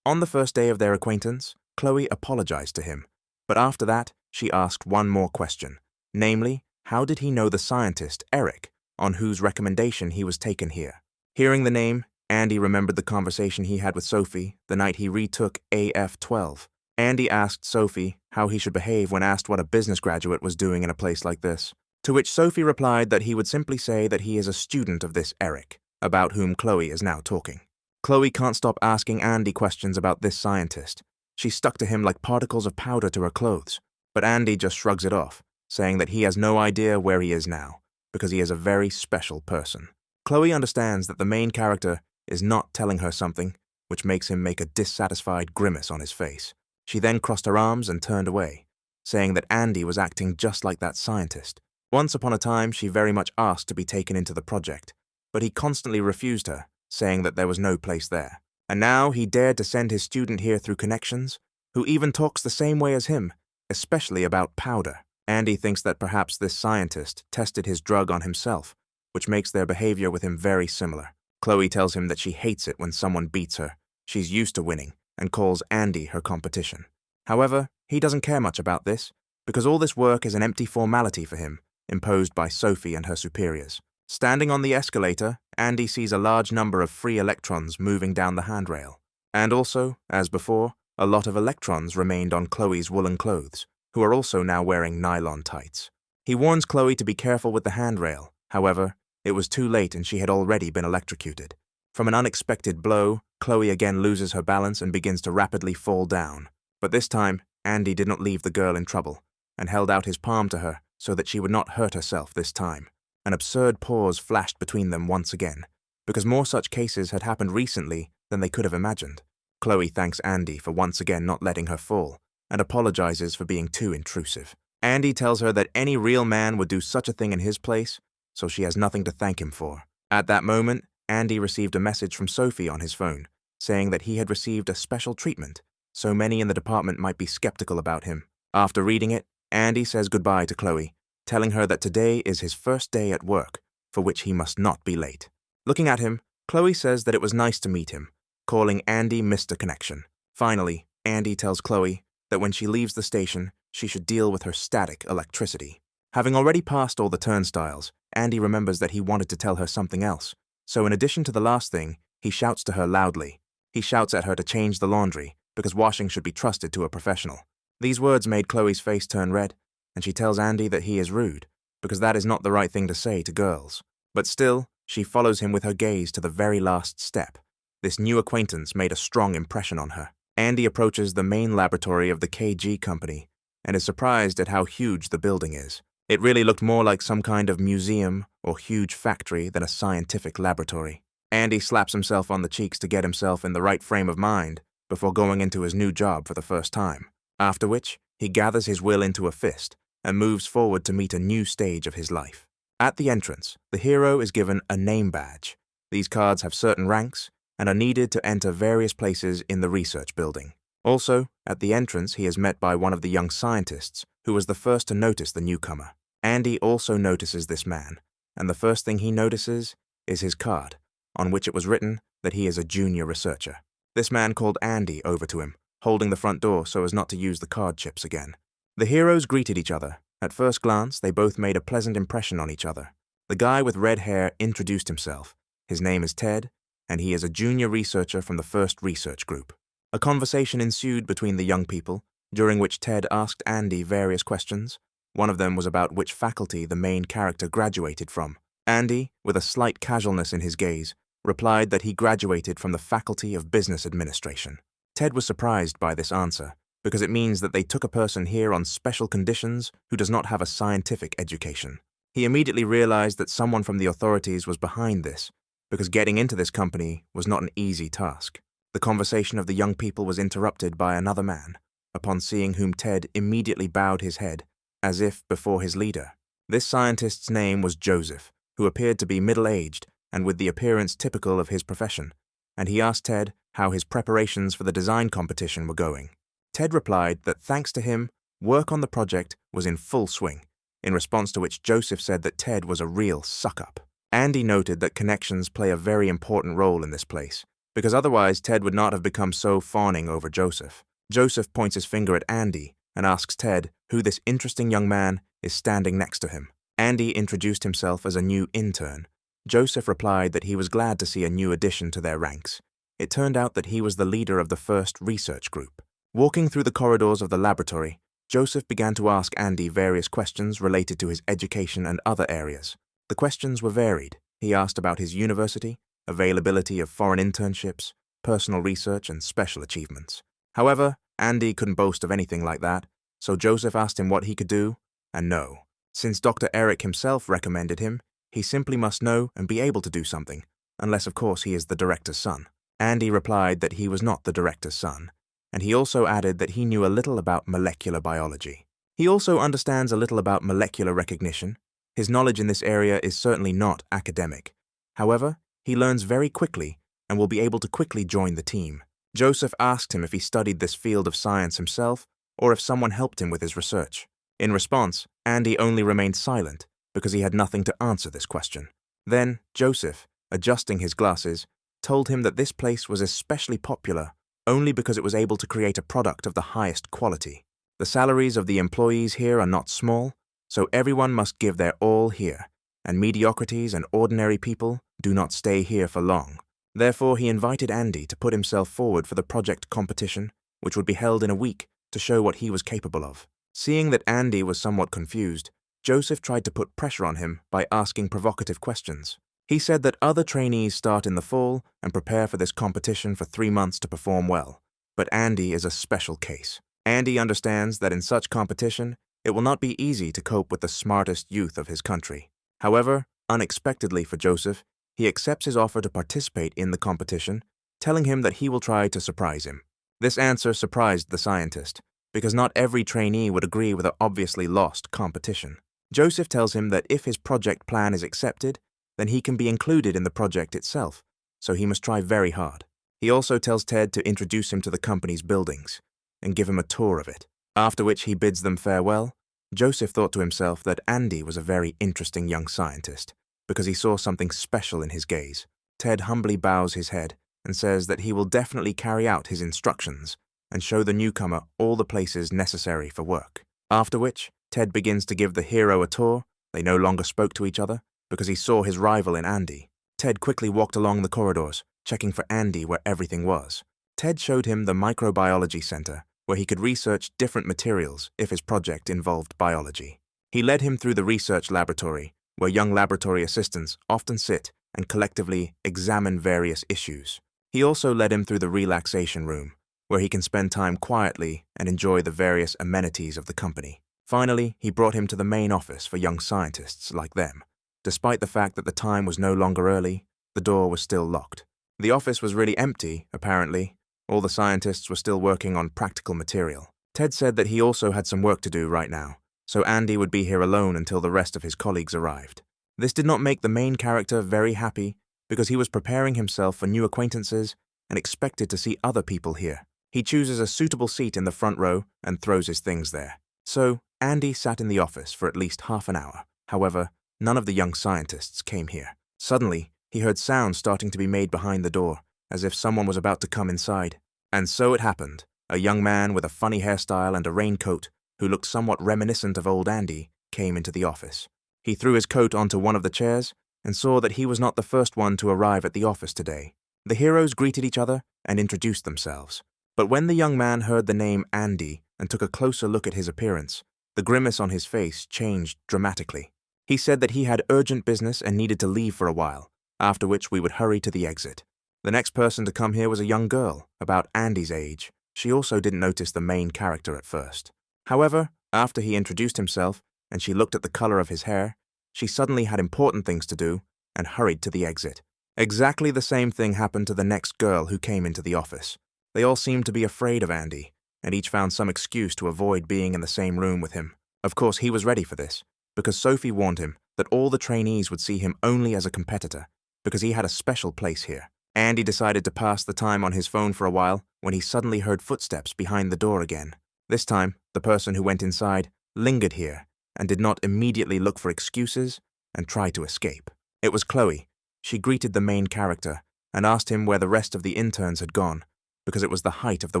Speaker 1: On the first day of their acquaintance, Chloe apologized to him, but after that, she asked one more question, namely, how did he know the scientist, Eric, on whose recommendation he was taken here? Hearing the name, Andy remembered the conversation he had with Sophie the night he retook AF-12. Andy asked Sophie how he should behave when asked what a business graduate was doing in a place like this, to which Sophie replied that he would simply say that he is a student of this Eric, about whom Chloe is now talking. Chloe can't stop asking Andy questions about this scientist. She stuck to him like particles of powder to her clothes, but Andy just shrugs it off, saying that he has no idea where he is now, because he is a very special person. Chloe understands that the main character is not telling her something, which makes him make a dissatisfied grimace on his face. She then crossed her arms and turned away, saying that Andy was acting just like that scientist. Once upon a time, she very much asked to be taken into the project, but he constantly refused her, saying that there was no place there. And now he dared to send his student here through connections, who even talks the same way as him, especially about powder. Andy thinks that perhaps this scientist tested his drug on himself, which makes their behavior with him very similar. Chloe tells him that she hates it when someone beats her. She's used to winning, and calls Andy her competition. However, he doesn't care much about this, because all this work is an empty formality for him, imposed by Sophie and her superiors. Standing on the escalator, Andy sees a large number of free electrons moving down the handrail. And also, as before, a lot of electrons remained on Chloe's woolen clothes, who are also now wearing nylon tights. He warns Chloe to be careful with the handrail. However, it was too late and she had already been electrocuted. From an unexpected blow, Chloe again loses her balance and begins to rapidly fall down. But this time, Andy did not leave the girl in trouble, and held out his palm to her so that she would not hurt herself this time. An absurd pause flashed between them once again, because more such cases had happened recently than they could have imagined. Chloe thanks Andy for once again not letting her fall, and apologizes for being too intrusive. Andy tells her that any real man would do such a thing in his place, so she has nothing to thank him for. At that moment, Andy received a message from Sophie on his phone, saying that he had received a special treatment, so many in the department might be skeptical about him. After reading it, Andy says goodbye to Chloe, telling her that today is his first day at work, for which he must not be late. Looking at him, Chloe says that it was nice to meet him, calling Andy Mr. Connection. Finally, Andy tells Chloe that when she leaves the station, she should deal with her static electricity. Having already passed all the turnstiles, Andy remembers that he wanted to tell her something else, so in addition to the last thing, he shouts to her loudly. He shouts at her to change the laundry, because washing should be trusted to a professional. These words made Chloe's face turn red, and she tells Andy that he is rude, because that is not the right thing to say to girls. But still, she follows him with her gaze to the very last step. This new acquaintance made a strong impression on her. Andy approaches the main laboratory of the KG company, and is surprised at how huge the building is. It really looked more like some kind of museum or huge factory than a scientific laboratory. Andy slaps himself on the cheeks to get himself in the right frame of mind before going into his new job for the first time, after which he gathers his will into a fist and moves forward to meet a new stage of his life. At the entrance, the hero is given a name badge. These cards have certain ranks and are needed to enter various places in the research building. Also, at the entrance, he is met by one of the young scientists, who was the first to notice the newcomer. Andy also notices this man, and the first thing he notices is his card, on which it was written that he is a junior researcher. This man called Andy over to him, holding the front door so as not to use the card chips again. The heroes greeted each other. At first glance, they both made a pleasant impression on each other. The guy with red hair introduced himself. His name is Ted, and he is a junior researcher from the first research group. A conversation ensued between the young people, during which Ted asked Andy various questions. One of them was about which faculty the main character graduated from. Andy, with a slight casualness in his gaze, replied that he graduated from the Faculty of Business Administration. Ted was surprised by this answer, because it means that they took a person here on special conditions who does not have a scientific education. He immediately realized that someone from the authorities was behind this, because getting into this company was not an easy task. The conversation of the young people was interrupted by another man, upon seeing whom Ted immediately bowed his head, as if before his leader. This scientist's name was Joseph, who appeared to be middle-aged and with the appearance typical of his profession, and he asked Ted how his preparations for the design competition were going. Ted replied that thanks to him, work on the project was in full swing, in response to which Joseph said that Ted was a real suck-up. Andy noted that connections play a very important role in this place, because otherwise Ted would not have become so fawning over Joseph. Joseph points his finger at Andy and asks Ted who this interesting young man is standing next to him. Andy introduced himself as a new intern. Joseph replied that he was glad to see a new addition to their ranks. It turned out that he was the leader of the first research group. Walking through the corridors of the laboratory, Joseph began to ask Andy various questions related to his education and other areas. The questions were varied. He asked about his university, availability of foreign internships, personal research, and special achievements. However, Andy couldn't boast of anything like that, so Joseph asked him what he could do, and no. Since Dr. Eric himself recommended him, he simply must know and be able to do something, unless of course he is the director's son. Andy replied that he was not the director's son, and he also added that he knew a little about molecular biology. He also understands a little about molecular recognition. His knowledge in this area is certainly not academic. However, he learns very quickly and will be able to quickly join the team. Joseph asked him if he studied this field of science himself or if someone helped him with his research. In response, Andy only remained silent because he had nothing to answer this question. Then, Joseph, adjusting his glasses, told him that this place was especially popular only because it was able to create a product of the highest quality. The salaries of the employees here are not small, so everyone must give their all here, and mediocrities and ordinary people do not stay here for long. Therefore, he invited Andy to put himself forward for the project competition, which would be held in a week, to show what he was capable of. Seeing that Andy was somewhat confused, Joseph tried to put pressure on him by asking provocative questions. He said that other trainees start in the fall and prepare for this competition for 3 months to perform well, but Andy is a special case. Andy understands that in such competition, it will not be easy to cope with the smartest youth of his country. However, unexpectedly for Joseph, he accepts his offer to participate in the competition, telling him that he will try to surprise him. This answer surprised the scientist, because not every trainee would agree with an obviously lost competition. Joseph tells him that if his project plan is accepted, then he can be included in the project itself, so he must try very hard. He also tells Ted to introduce him to the company's buildings and give him a tour of it. After which he bids them farewell. Joseph thought to himself that Andy was a very interesting young scientist, because he saw something special in his gaze. Ted humbly bows his head and says that he will definitely carry out his instructions and show the newcomer all the places necessary for work. After which, Ted begins to give the hero a tour. They no longer spoke to each other, because he saw his rival in Andy. Ted quickly walked along the corridors, checking for Andy where everything was. Ted showed him the microbiology center, where he could research different materials if his project involved biology. He led him through the research laboratory, where young laboratory assistants often sit and collectively examine various issues. He also led him through the relaxation room, where he can spend time quietly and enjoy the various amenities of the company. Finally, he brought him to the main office for young scientists like them, Despite the fact that the time was no longer early, the door was still locked. The office was really empty, apparently. All the scientists were still working on practical material. Ted said that he also had some work to do right now, so Andy would be here alone until the rest of his colleagues arrived. This did not make the main character very happy because he was preparing himself for new acquaintances and expected to see other people here. He chooses a suitable seat in the front row and throws his things there. So, Andy sat in the office for at least half an hour. However, none of the young scientists came here. Suddenly, he heard sounds starting to be made behind the door, as if someone was about to come inside. And so it happened. A young man with a funny hairstyle and a raincoat, who looked somewhat reminiscent of old Andy, came into the office. He threw his coat onto one of the chairs and saw that he was not the first one to arrive at the office today. The heroes greeted each other and introduced themselves. But when the young man heard the name Andy and took a closer look at his appearance, the grimace on his face changed dramatically. He said that he had urgent business and needed to leave for a while, after which we would hurry to the exit. The next person to come here was a young girl, about Andy's age. She also didn't notice the main character at first. However, after he introduced himself and she looked at the color of his hair, she suddenly had important things to do and hurried to the exit. Exactly the same thing happened to the next girl who came into the office. They all seemed to be afraid of Andy, and each found some excuse to avoid being in the same room with him. Of course, he was ready for this, because Sophie warned him that all the trainees would see him only as a competitor, because he had a special place here. Andy decided to pass the time on his phone for a while when he suddenly heard footsteps behind the door again. This time, the person who went inside lingered here and did not immediately look for excuses and try to escape. It was Chloe. She greeted the main character and asked him where the rest of the interns had gone, because it was the height of the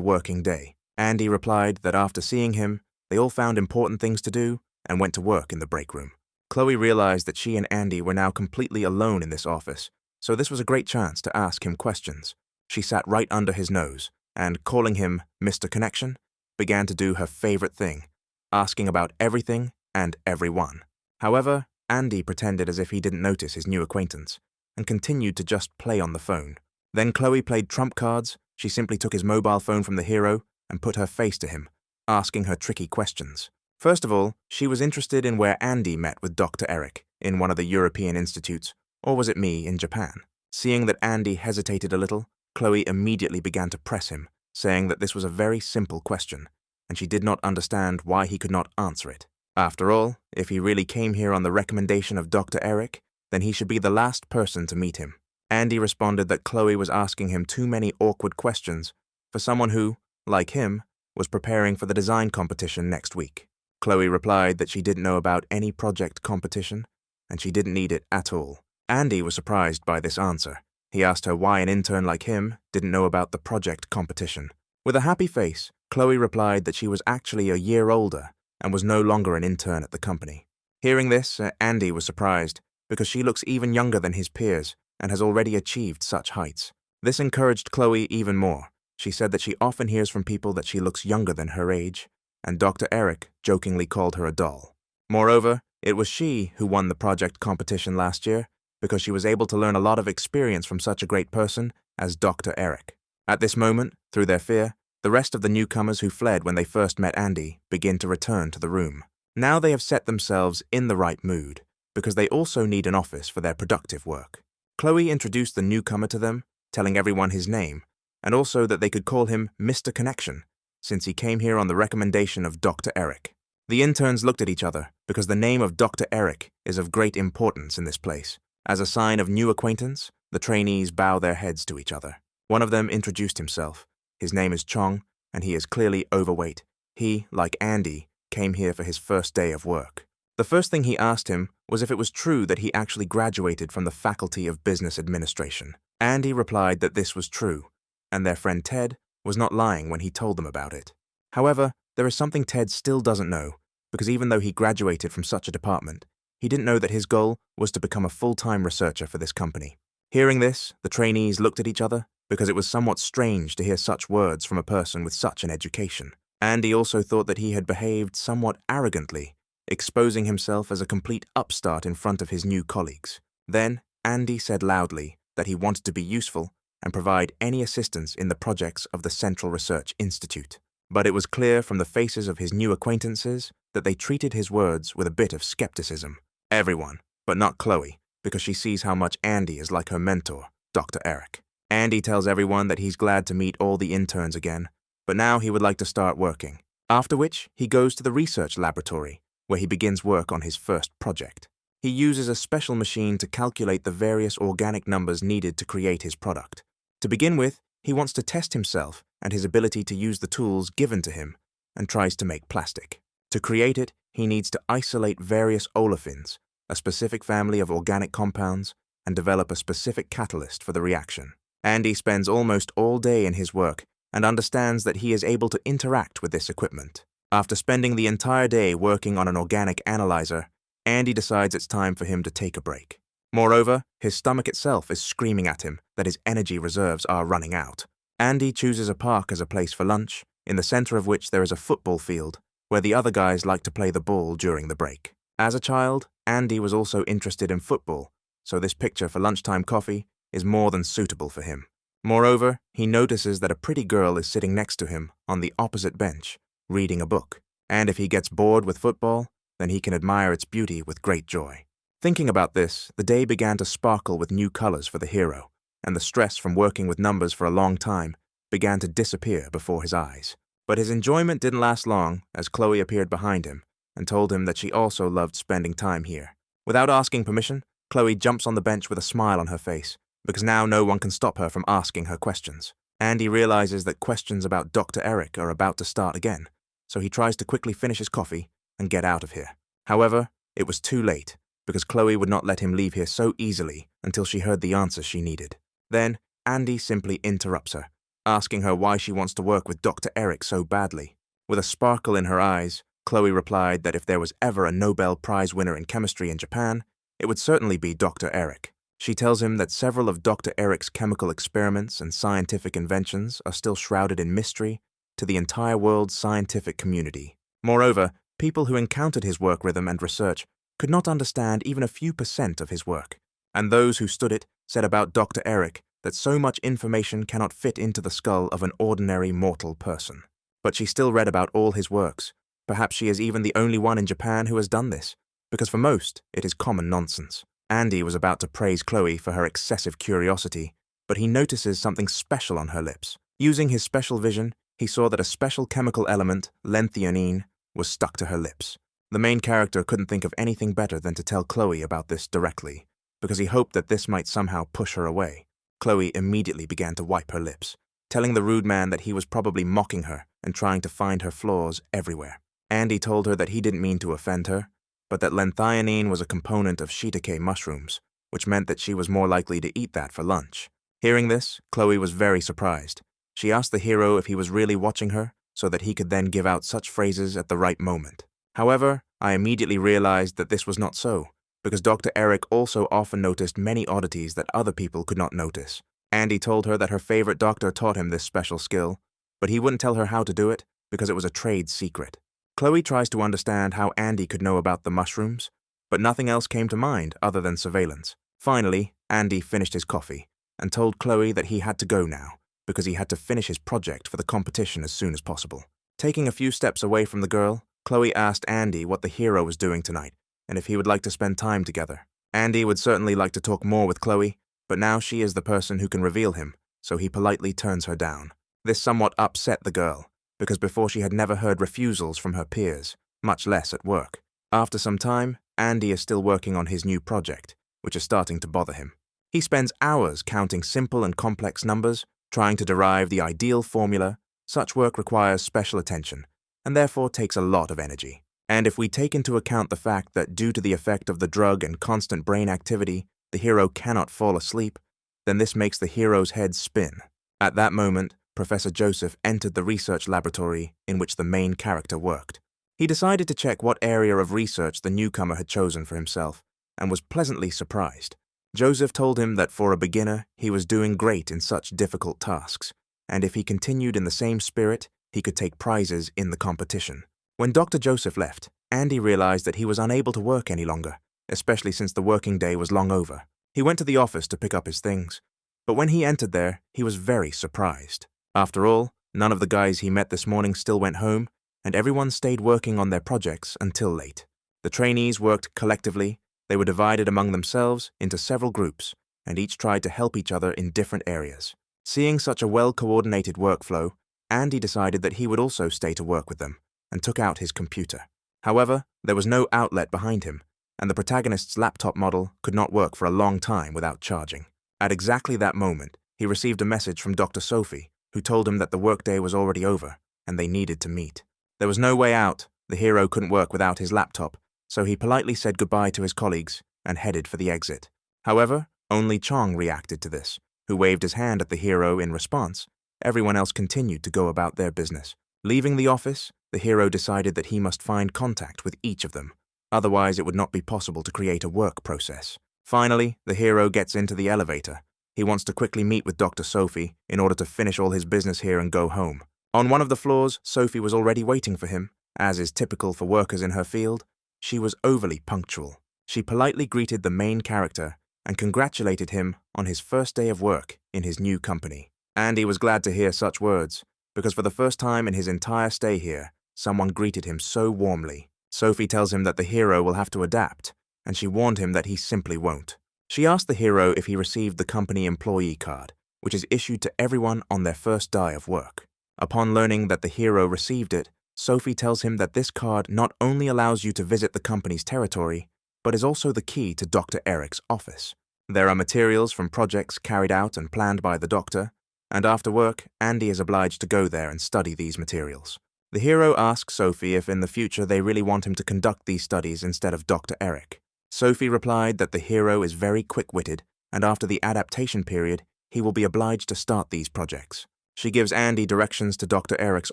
Speaker 1: working day. Andy replied that after seeing him, they all found important things to do and went to work in the break room. Chloe realized that she and Andy were now completely alone in this office, so this was a great chance to ask him questions. She sat right under his nose and, calling him Mr. Connection, began to do her favorite thing, asking about everything and everyone. However, Andy pretended as if he didn't notice his new acquaintance and continued to just play on the phone. Then Chloe played trump cards. She simply took his mobile phone from the hero and put her face to him, asking her tricky questions. First of all, she was interested in where Andy met with Dr. Eric, in one of the European institutes, or was it me in Japan? Seeing that Andy hesitated a little, Chloe immediately began to press him, saying that this was a very simple question, and she did not understand why he could not answer it. After all, if he really came here on the recommendation of Dr. Eric, then he should be the last person to meet him. Andy responded that Chloe was asking him too many awkward questions for someone who, like him, was preparing for the design competition next week. Chloe replied that she didn't know about any project competition, and she didn't need it at all. Andy was surprised by this answer. He asked her why an intern like him didn't know about the project competition. With a happy face, Chloe replied that she was actually a year older and was no longer an intern at the company. Hearing this, Andy was surprised because she looks even younger than his peers and has already achieved such heights. This encouraged Chloe even more. She said that she often hears from people that she looks younger than her age, and Dr. Eric jokingly called her a doll. Moreover, it was she who won the project competition last year because she was able to learn a lot of experience from such a great person as Dr. Eric. At this moment, through their fear, the rest of the newcomers who fled when they first met Andy begin to return to the room. Now they have set themselves in the right mood because they also need an office for their productive work. Chloe introduced the newcomer to them, telling everyone his name, and also that they could call him Mr. Connection, since he came here on the recommendation of Dr. Eric. The interns looked at each other because the name of Dr. Eric is of great importance in this place. As a sign of new acquaintance, the trainees bow their heads to each other. One of them introduced himself. His name is Chong, and he is clearly overweight. He, like Andy, came here for his first day of work. The first thing he asked him was if it was true that he actually graduated from the Faculty of Business Administration. Andy replied that this was true, and their friend Ted was not lying when he told them about it. However, there is something Ted still doesn't know, because even though he graduated from such a department, he didn't know that his goal was to become a full-time researcher for this company. Hearing this, the trainees looked at each other because it was somewhat strange to hear such words from a person with such an education. Andy also thought that he had behaved somewhat arrogantly, exposing himself as a complete upstart in front of his new colleagues. Then, Andy said loudly that he wanted to be useful and provide any assistance in the projects of the Central Research Institute. But it was clear from the faces of his new acquaintances that they treated his words with a bit of skepticism. Everyone, but not Chloe, because she sees how much Andy is like her mentor, Dr. Eric. Andy tells everyone that he's glad to meet all the interns again, but now he would like to start working. After which, he goes to the research laboratory, where he begins work on his first project. He uses a special machine to calculate the various organic numbers needed to create his product. To begin with, he wants to test himself and his ability to use the tools given to him, and tries to make plastic. To create it, he needs to isolate various olefins, a specific family of organic compounds, and develop a specific catalyst for the reaction. Andy spends almost all day in his work and understands that he is able to interact with this equipment. After spending the entire day working on an organic analyzer, Andy decides it's time for him to take a break. Moreover, his stomach itself is screaming at him that his energy reserves are running out. Andy chooses a park as a place for lunch, in the center of which there is a football field, where the other guys like to play the ball during the break. As a child, Andy was also interested in football, so this picture for lunchtime coffee is more than suitable for him. Moreover, he notices that a pretty girl is sitting next to him on the opposite bench, reading a book, and if he gets bored with football, then he can admire its beauty with great joy. Thinking about this, the day began to sparkle with new colors for the hero, and the stress from working with numbers for a long time began to disappear before his eyes. But his enjoyment didn't last long, as Chloe appeared behind him and told him that she also loved spending time here. Without asking permission, Chloe jumps on the bench with a smile on her face, because now no one can stop her from asking her questions. Andy realizes that questions about Dr. Eric are about to start again, so he tries to quickly finish his coffee and get out of here. However, it was too late, because Chloe would not let him leave here so easily until she heard the answer she needed. Then, Andy simply interrupts her, asking her why she wants to work with Dr. Eric so badly. With a sparkle in her eyes, Chloe replied that if there was ever a Nobel Prize winner in chemistry in Japan, it would certainly be Dr. Eric. She tells him that several of Dr. Eric's chemical experiments and scientific inventions are still shrouded in mystery to the entire world's scientific community. Moreover, people who encountered his work rhythm and research could not understand even a few % of his work, and those who stood it said about Dr. Eric that so much information cannot fit into the skull of an ordinary mortal person. But she still read about all his works. Perhaps she is even the only one in Japan who has done this, because for most, it is common nonsense. Andy was about to praise Chloe for her excessive curiosity, but he notices something special on her lips. Using his special vision, he saw that a special chemical element, lenthionine, was stuck to her lips. The main character couldn't think of anything better than to tell Chloe about this directly, because he hoped that this might somehow push her away. Chloe immediately began to wipe her lips, telling the rude man that he was probably mocking her and trying to find her flaws everywhere. Andy told her that he didn't mean to offend her, but that lenthionine was a component of shiitake mushrooms, which meant that she was more likely to eat that for lunch. Hearing this, Chloe was very surprised. She asked the hero if he was really watching her, so that he could then give out such phrases at the right moment. However, I immediately realized that this was not so, because Dr. Eric also often noticed many oddities that other people could not notice. Andy told her that her favorite doctor taught him this special skill, but he wouldn't tell her how to do it because it was a trade secret. Chloe tries to understand how Andy could know about the mushrooms, but nothing else came to mind other than surveillance. Finally, Andy finished his coffee and told Chloe that he had to go now because he had to finish his project for the competition as soon as possible. Taking a few steps away from the girl, Chloe asked Andy what the hero was doing tonight and if he would like to spend time together. Andy would certainly like to talk more with Chloe, but now she is the person who can reveal him, so he politely turns her down. This somewhat upset the girl, because before she had never heard refusals from her peers, much less at work. After some time, Andy is still working on his new project, which is starting to bother him. He spends hours counting simple and complex numbers, trying to derive the ideal formula. Such work requires special attention, and therefore takes a lot of energy. And if we take into account the fact that due to the effect of the drug and constant brain activity, the hero cannot fall asleep, then this makes the hero's head spin. At that moment, Professor Joseph entered the research laboratory in which the main character worked. He decided to check what area of research the newcomer had chosen for himself, and was pleasantly surprised. Joseph told him that for a beginner, he was doing great in such difficult tasks, and if he continued in the same spirit, he could take prizes in the competition. When Dr. Joseph left, Andy realized that he was unable to work any longer, especially since the working day was long over. He went to the office to pick up his things, but when he entered there, he was very surprised. After all, none of the guys he met this morning still went home, and everyone stayed working on their projects until late. The trainees worked collectively, They were divided among themselves into several groups, and each tried to help each other in different areas. Seeing such a well-coordinated workflow, Andy decided that he would also stay to work with them, and took out his computer. However, there was no outlet behind him, and the protagonist's laptop model could not work for a long time without charging. At exactly that moment, he received a message from Dr. Sophie, who told him that the workday was already over, and they needed to meet. There was no way out. The hero couldn't work without his laptop, so he politely said goodbye to his colleagues and headed for the exit. However, only Chong reacted to this, who waved his hand at the hero in response. Everyone else continued to go about their business. Leaving the office, the hero decided that he must find contact with each of them. Otherwise, it would not be possible to create a work process. Finally, the hero gets into the elevator. He wants to quickly meet with Dr. Sophie in order to finish all his business here and go home. On one of the floors, Sophie was already waiting for him. As is typical for workers in her field, she was overly punctual. She politely greeted the main character and congratulated him on his first day of work in his new company. Andy was glad to hear such words, because for the first time in his entire stay here, someone greeted him so warmly. Sophie tells him that the hero will have to adapt, and she warned him that he simply won't. She asked the hero if he received the company employee card, which is issued to everyone on their first day of work. Upon learning that the hero received it, Sophie tells him that this card not only allows you to visit the company's territory, but is also the key to Dr. Eric's office. There are materials from projects carried out and planned by the doctor, and after work, Andy is obliged to go there and study these materials. The hero asks Sophie if in the future they really want him to conduct these studies instead of Dr. Eric. Sophie replied that the hero is very quick-witted, and after the adaptation period, he will be obliged to start these projects. She gives Andy directions to Dr. Eric's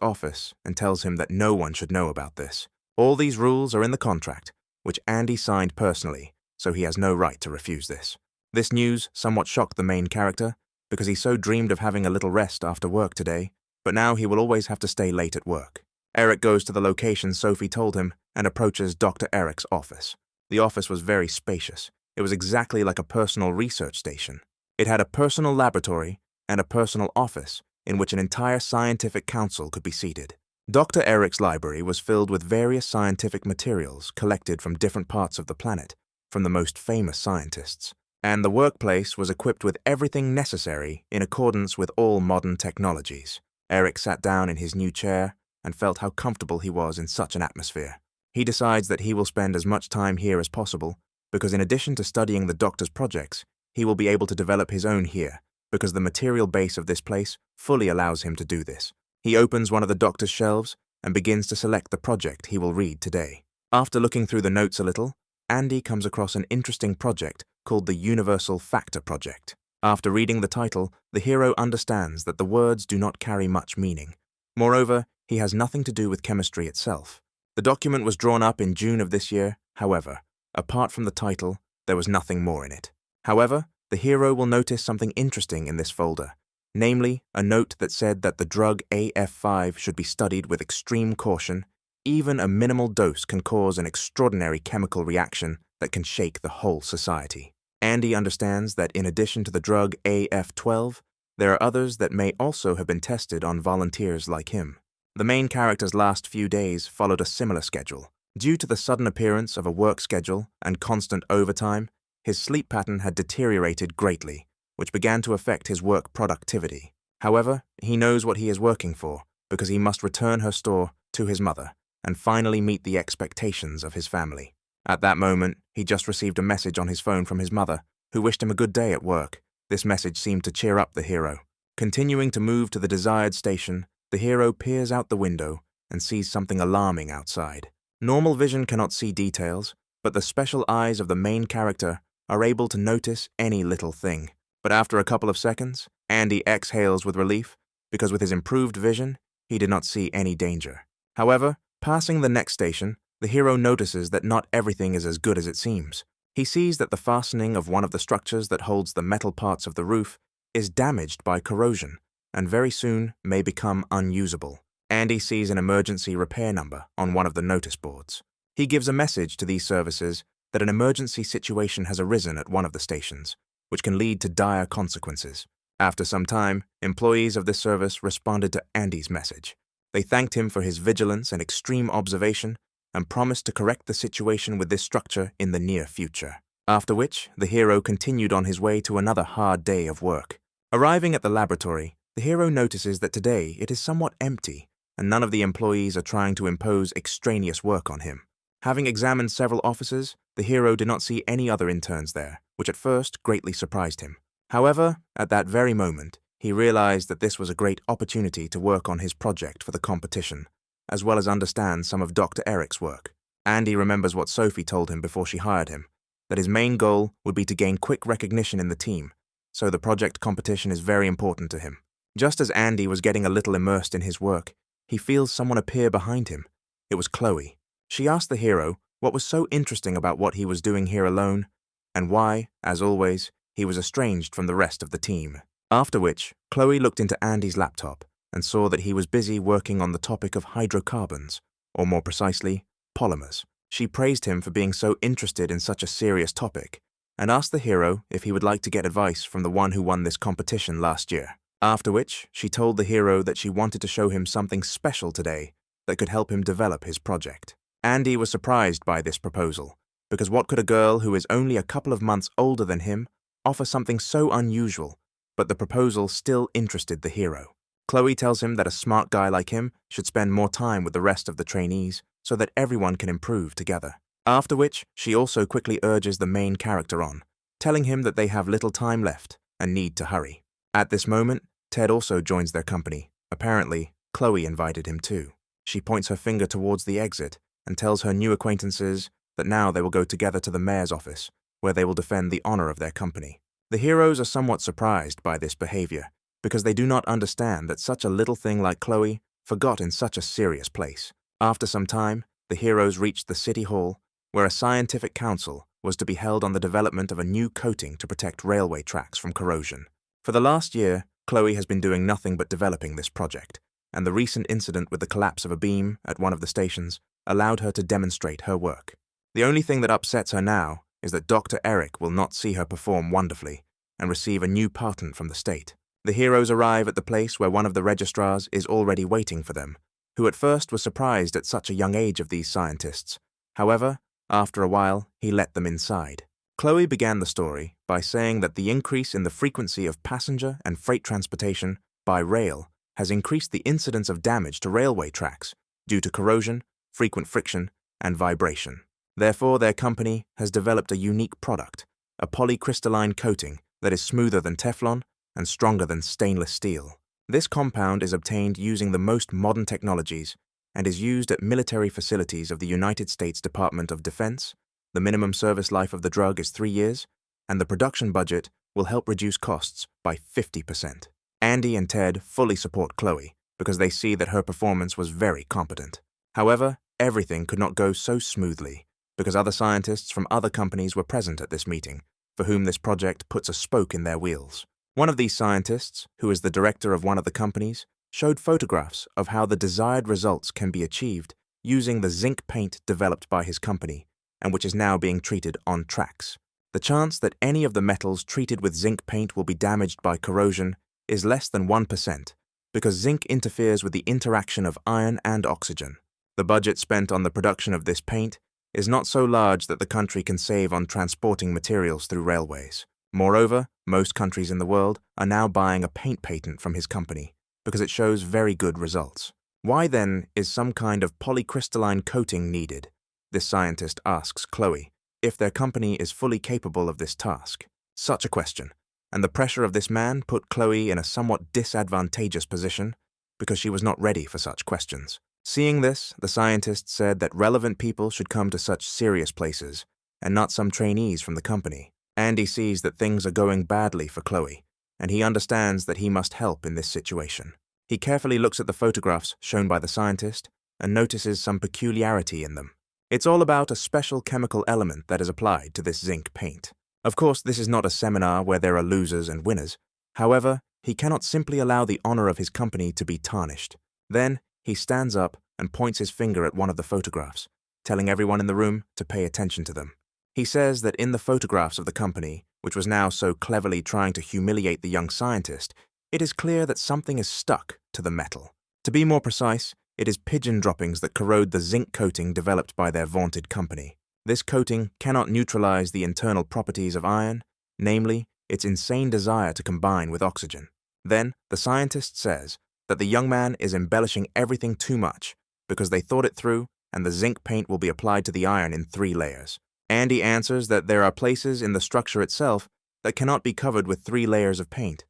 Speaker 1: office and tells him that no one should know about this. All these rules are in the contract, which Andy signed personally, so he has no right to refuse this. This news somewhat shocked the main character, because he so dreamed of having a little rest after work today, but now he will always have to stay late at work. Eric goes to the location Sophie told him and approaches Dr. Eric's office. The office was very spacious. It was exactly like a personal research station. It had a personal laboratory and a personal office in which an entire scientific council could be seated. Dr. Eric's library was filled with various scientific materials collected from different parts of the planet, from the most famous scientists. And the workplace was equipped with everything necessary in accordance with all modern technologies. Eric sat down in his new chair and felt how comfortable he was in such an atmosphere. He decides that he will spend as much time here as possible, because in addition to studying the doctor's projects, he will be able to develop his own here, because the material base of this place fully allows him to do this. He opens one of the doctor's shelves and begins to select the project he will read today. After looking through the notes a little, Andy comes across an interesting project called the Universal Factor Project. After reading the title, the hero understands that the words do not carry much meaning. Moreover, he has nothing to do with chemistry itself. The document was drawn up in June of this year. However, apart from the title, there was nothing more in it. However, the hero will notice something interesting in this folder, namely a note that said that the drug AF5 should be studied with extreme caution. Even a minimal dose can cause an extraordinary chemical reaction that can shake the whole society. Andy understands that in addition to the drug AF12, there are others that may also have been tested on volunteers like him. The main character's last few days followed a similar schedule. Due to the sudden appearance of a work schedule and constant overtime, his sleep pattern had deteriorated greatly, which began to affect his work productivity. However, he knows what he is working for, because he must return her store to his mother and finally meet the expectations of his family. At that moment, he just received a message on his phone from his mother, who wished him a good day at work. This message seemed to cheer up the hero. Continuing to move to the desired station, the hero peers out the window and sees something alarming outside. Normal vision cannot see details, but the special eyes of the main character are able to notice any little thing. But after a couple of seconds, Andy exhales with relief, because with his improved vision, he did not see any danger. However, passing the next station, the hero notices that not everything is as good as it seems. He sees that the fastening of one of the structures that holds the metal parts of the roof is damaged by corrosion, and very soon may become unusable. Andy sees an emergency repair number on one of the notice boards. He gives a message to these services that an emergency situation has arisen at one of the stations, which can lead to dire consequences. After some time, employees of this service responded to Andy's message. They thanked him for his vigilance and extreme observation and promised to correct the situation with this structure in the near future. After which, the hero continued on his way to another hard day of work. Arriving at the laboratory, the hero notices that today it is somewhat empty, and none of the employees are trying to impose extraneous work on him. Having examined several offices, the hero did not see any other interns there, which at first greatly surprised him. However, at that very moment, he realized that this was a great opportunity to work on his project for the competition, as well as understand some of Dr. Eric's work. Andy remembers what Sophie told him before she hired him, that his main goal would be to gain quick recognition in the team, so the project competition is very important to him. Just as Andy was getting a little immersed in his work, he feels someone appear behind him. It was Chloe. She asked the hero what was so interesting about what he was doing here alone, and why, as always, he was estranged from the rest of the team. After which, Chloe looked into Andy's laptop and saw that he was busy working on the topic of hydrocarbons, or more precisely, polymers. She praised him for being so interested in such a serious topic, and asked the hero if he would like to get advice from the one who won this competition last year. After which, she told the hero that she wanted to show him something special today that could help him develop his project. Andy was surprised by this proposal, because what could a girl who is only a couple of months older than him offer something so unusual? But the proposal still interested the hero. Chloe tells him that a smart guy like him should spend more time with the rest of the trainees so that everyone can improve together. After which, she also quickly urges the main character on, telling him that they have little time left and need to hurry. At this moment, Ted also joins their company. Apparently, Chloe invited him too. She points her finger towards the exit and tells her new acquaintances that now they will go together to the mayor's office, where they will defend the honor of their company. The heroes are somewhat surprised by this behavior, because they do not understand that such a little thing like Chloe forgot in such a serious place. After some time, the heroes reached the city hall, where a scientific council was to be held on the development of a new coating to protect railway tracks from corrosion. For the last year, Chloe has been doing nothing but developing this project, and the recent incident with the collapse of a beam at one of the stations allowed her to demonstrate her work. The only thing that upsets her now is that Dr. Eric will not see her perform wonderfully and receive a new patent from the state. The heroes arrive at the place where one of the registrars is already waiting for them, who at first was surprised at such a young age of these scientists. However, after a while, he let them inside. Chloe began the story by saying that the increase in the frequency of passenger and freight transportation by rail has increased the incidence of damage to railway tracks due to corrosion, frequent friction, and vibration. Therefore, their company has developed a unique product, a polycrystalline coating that is smoother than Teflon and stronger than stainless steel. This compound is obtained using the most modern technologies and is used at military facilities of the United States Department of Defense. The minimum service life of the drug is 3 years, and the production budget will help reduce costs by 50%. Andy and Ted fully support Chloe because they see that her performance was very competent. However, everything could not go so smoothly because other scientists from other companies were present at this meeting, for whom this project puts a spoke in their wheels. One of these scientists, who is the director of one of the companies, showed photographs of how the desired results can be achieved using the zinc paint developed by his company, and which is now being treated on tracks. The chance that any of the metals treated with zinc paint will be damaged by corrosion is less than 1%, because zinc interferes with the interaction of iron and oxygen. The budget spent on the production of this paint is not so large that the country can save on transporting materials through railways. Moreover, most countries in the world are now buying a paint patent from his company because it shows very good results. Why then is some kind of polycrystalline coating needed? This scientist asks Chloe if their company is fully capable of this task. Such a question, and the pressure of this man put Chloe in a somewhat disadvantageous position because she was not ready for such questions. Seeing this, the scientist said that relevant people should come to such serious places and not some trainees from the company. Andy sees that things are going badly for Chloe, and he understands that he must help in this situation. He carefully looks at the photographs shown by the scientist and notices some peculiarity in them. It's all about a special chemical element that is applied to this zinc paint. Of course, this is not a seminar where there are losers and winners. However, he cannot simply allow the honor of his company to be tarnished. Then, he stands up and points his finger at one of the photographs, telling everyone in the room to pay attention to them. He says that in the photographs of the company, which was now so cleverly trying to humiliate the young scientist, it is clear that something is stuck to the metal. To be more precise, it is pigeon droppings that corrode the zinc coating developed by their vaunted company. This coating cannot neutralize the internal properties of iron, namely, its insane desire to combine with oxygen. Then, the scientist says that the young man is embellishing everything too much because they thought it through and the zinc paint will be applied to the iron in 3 layers. Andy answers that there are places in the structure itself that cannot be covered with 3 layers of paint.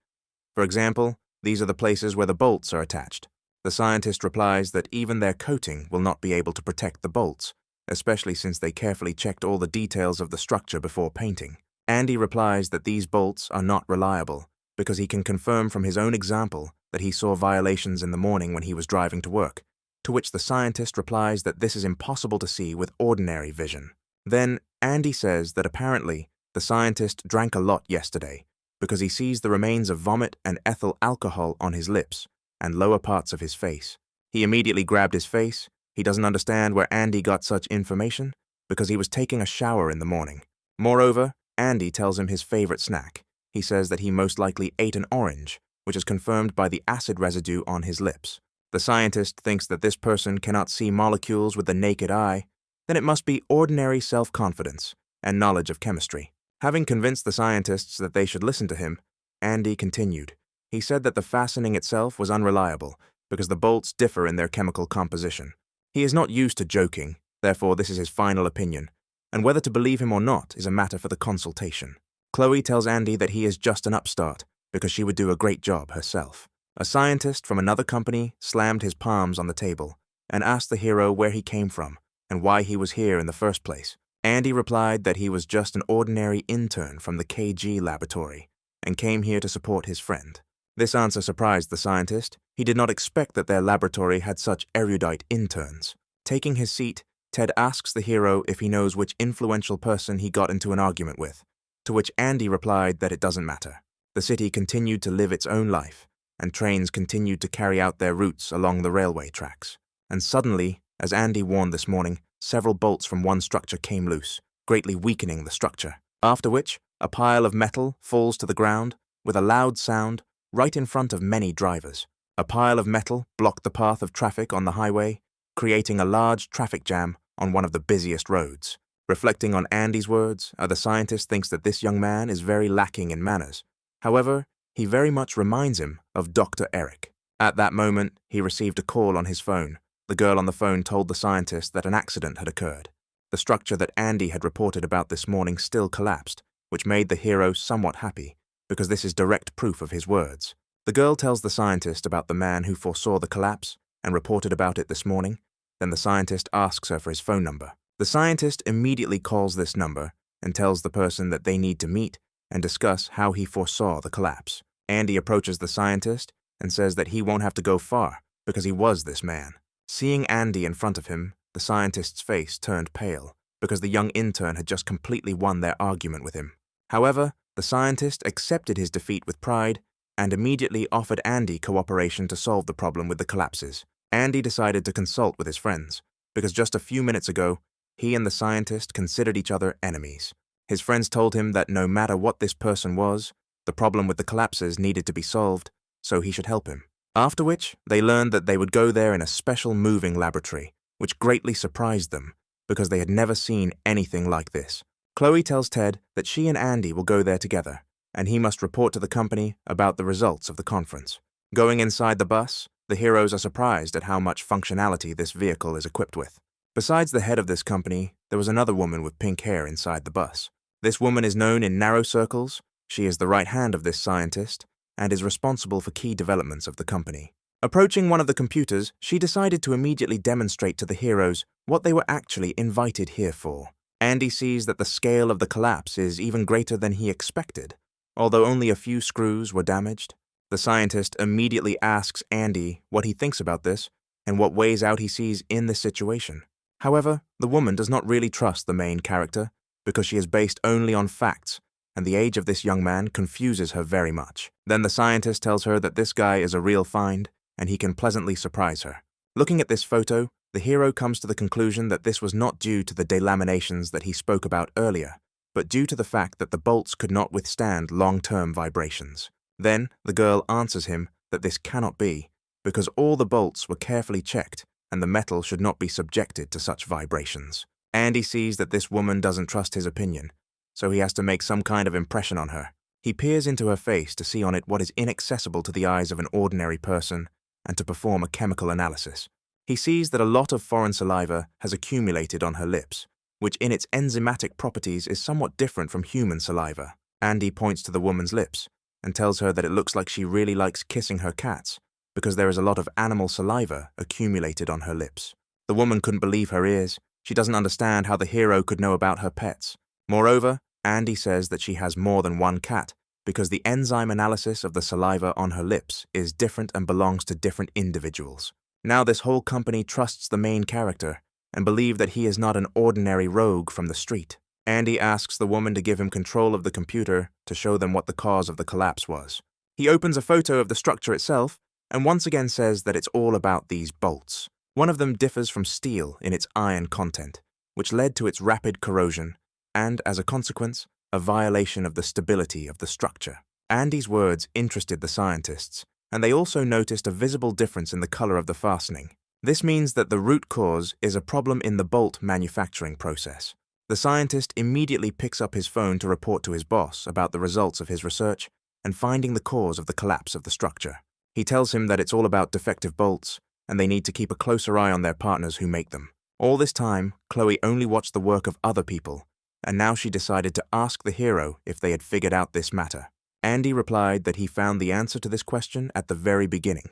Speaker 1: For example, these are the places where the bolts are attached. The scientist replies that even their coating will not be able to protect the bolts, especially since they carefully checked all the details of the structure before painting. Andy replies that these bolts are not reliable because he can confirm from his own example that he saw violations in the morning when he was driving to work, to which the scientist replies that this is impossible to see with ordinary vision. Then, Andy says that apparently the scientist drank a lot yesterday because he sees the remains of vomit and ethyl alcohol on his lips and lower parts of his face. He immediately grabbed his face. He doesn't understand where Andy got such information because he was taking a shower in the morning. Moreover, Andy tells him his favorite snack. He says that he most likely ate an orange, which is confirmed by the acid residue on his lips. The scientist thinks that this person cannot see molecules with the naked eye, then it must be ordinary self-confidence and knowledge of chemistry. Having convinced the scientists that they should listen to him, Andy continued. He said that the fastening itself was unreliable because the bolts differ in their chemical composition. He is not used to joking, therefore this is his final opinion, and whether to believe him or not is a matter for the consultation. Chloe tells Andy that he is just an upstart because she would do a great job herself. A scientist from another company slammed his palms on the table and asked the hero where he came from and why he was here in the first place. Andy replied that he was just an ordinary intern from the KG laboratory and came here to support his friend. This answer surprised the scientist. He did not expect that their laboratory had such erudite interns. Taking his seat, Ted asks the hero if he knows which influential person he got into an argument with, to which Andy replied that it doesn't matter. The city continued to live its own life, and trains continued to carry out their routes along the railway tracks. And suddenly, as Andy warned this morning, several bolts from one structure came loose, greatly weakening the structure. After which, a pile of metal falls to the ground with a loud sound right in front of many drivers. A pile of metal blocked the path of traffic on the highway, creating a large traffic jam on one of the busiest roads. Reflecting on Andy's words, the scientist thinks that this young man is very lacking in manners. However, he very much reminds him of Dr. Eric. At that moment, he received a call on his phone. The girl on the phone told the scientist that an accident had occurred. The structure that Andy had reported about this morning still collapsed, which made the hero somewhat happy, because this is direct proof of his words. The girl tells the scientist about the man who foresaw the collapse and reported about it this morning. Then the scientist asks her for his phone number. The scientist immediately calls this number and tells the person that they need to meet and discuss how he foresaw the collapse. Andy approaches the scientist and says that he won't have to go far because he was this man. Seeing Andy in front of him, the scientist's face turned pale because the young intern had just completely won their argument with him. However, the scientist accepted his defeat with pride and immediately offered Andy cooperation to solve the problem with the collapses. Andy decided to consult with his friends because just a few minutes ago, he and the scientist considered each other enemies. His friends told him that no matter what this person was, the problem with the collapses needed to be solved, so he should help him. After which, they learned that they would go there in a special moving laboratory, which greatly surprised them because they had never seen anything like this. Chloe tells Ted that she and Andy will go there together, and he must report to the company about the results of the conference. Going inside the bus, the heroes are surprised at how much functionality this vehicle is equipped with. Besides the head of this company, there was another woman with pink hair inside the bus. This woman is known in narrow circles. She is the right hand of this scientist and is responsible for key developments of the company. Approaching one of the computers, she decided to immediately demonstrate to the heroes what they were actually invited here for. Andy sees that the scale of the collapse is even greater than he expected, although only a few screws were damaged. The scientist immediately asks Andy what he thinks about this and what ways out he sees in this situation. However, the woman does not really trust the main character because she is based only on facts, and the age of this young man confuses her very much. Then the scientist tells her that this guy is a real find and he can pleasantly surprise her. Looking at this photo, the hero comes to the conclusion that this was not due to the delaminations that he spoke about earlier, but due to the fact that the bolts could not withstand long-term vibrations. Then the girl answers him that this cannot be, because all the bolts were carefully checked and the metal should not be subjected to such vibrations. Andy sees that this woman doesn't trust his opinion, so he has to make some kind of impression on her. He peers into her face to see on it what is inaccessible to the eyes of an ordinary person and to perform a chemical analysis. He sees that a lot of foreign saliva has accumulated on her lips, which in its enzymatic properties is somewhat different from human saliva. Andy points to the woman's lips and tells her that it looks like she really likes kissing her cats because there is a lot of animal saliva accumulated on her lips. The woman couldn't believe her ears. She doesn't understand how the hero could know about her pets. Moreover, Andy says that she has more than one cat because the enzyme analysis of the saliva on her lips is different and belongs to different individuals. Now this whole company trusts the main character and believe that he is not an ordinary rogue from the street. Andy asks the woman to give him control of the computer to show them what the cause of the collapse was. He opens a photo of the structure itself and once again says that it's all about these bolts. One of them differs from steel in its iron content, which led to its rapid corrosion and, as a consequence, a violation of the stability of the structure. Andy's words interested the scientists, and they also noticed a visible difference in the color of the fastening. This means that the root cause is a problem in the bolt manufacturing process. The scientist immediately picks up his phone to report to his boss about the results of his research and finding the cause of the collapse of the structure. He tells him that it's all about defective bolts, and they need to keep a closer eye on their partners who make them. All this time, Chloe only watched the work of other people, and now she decided to ask the hero if they had figured out this matter. Andy replied that he found the answer to this question at the very beginning.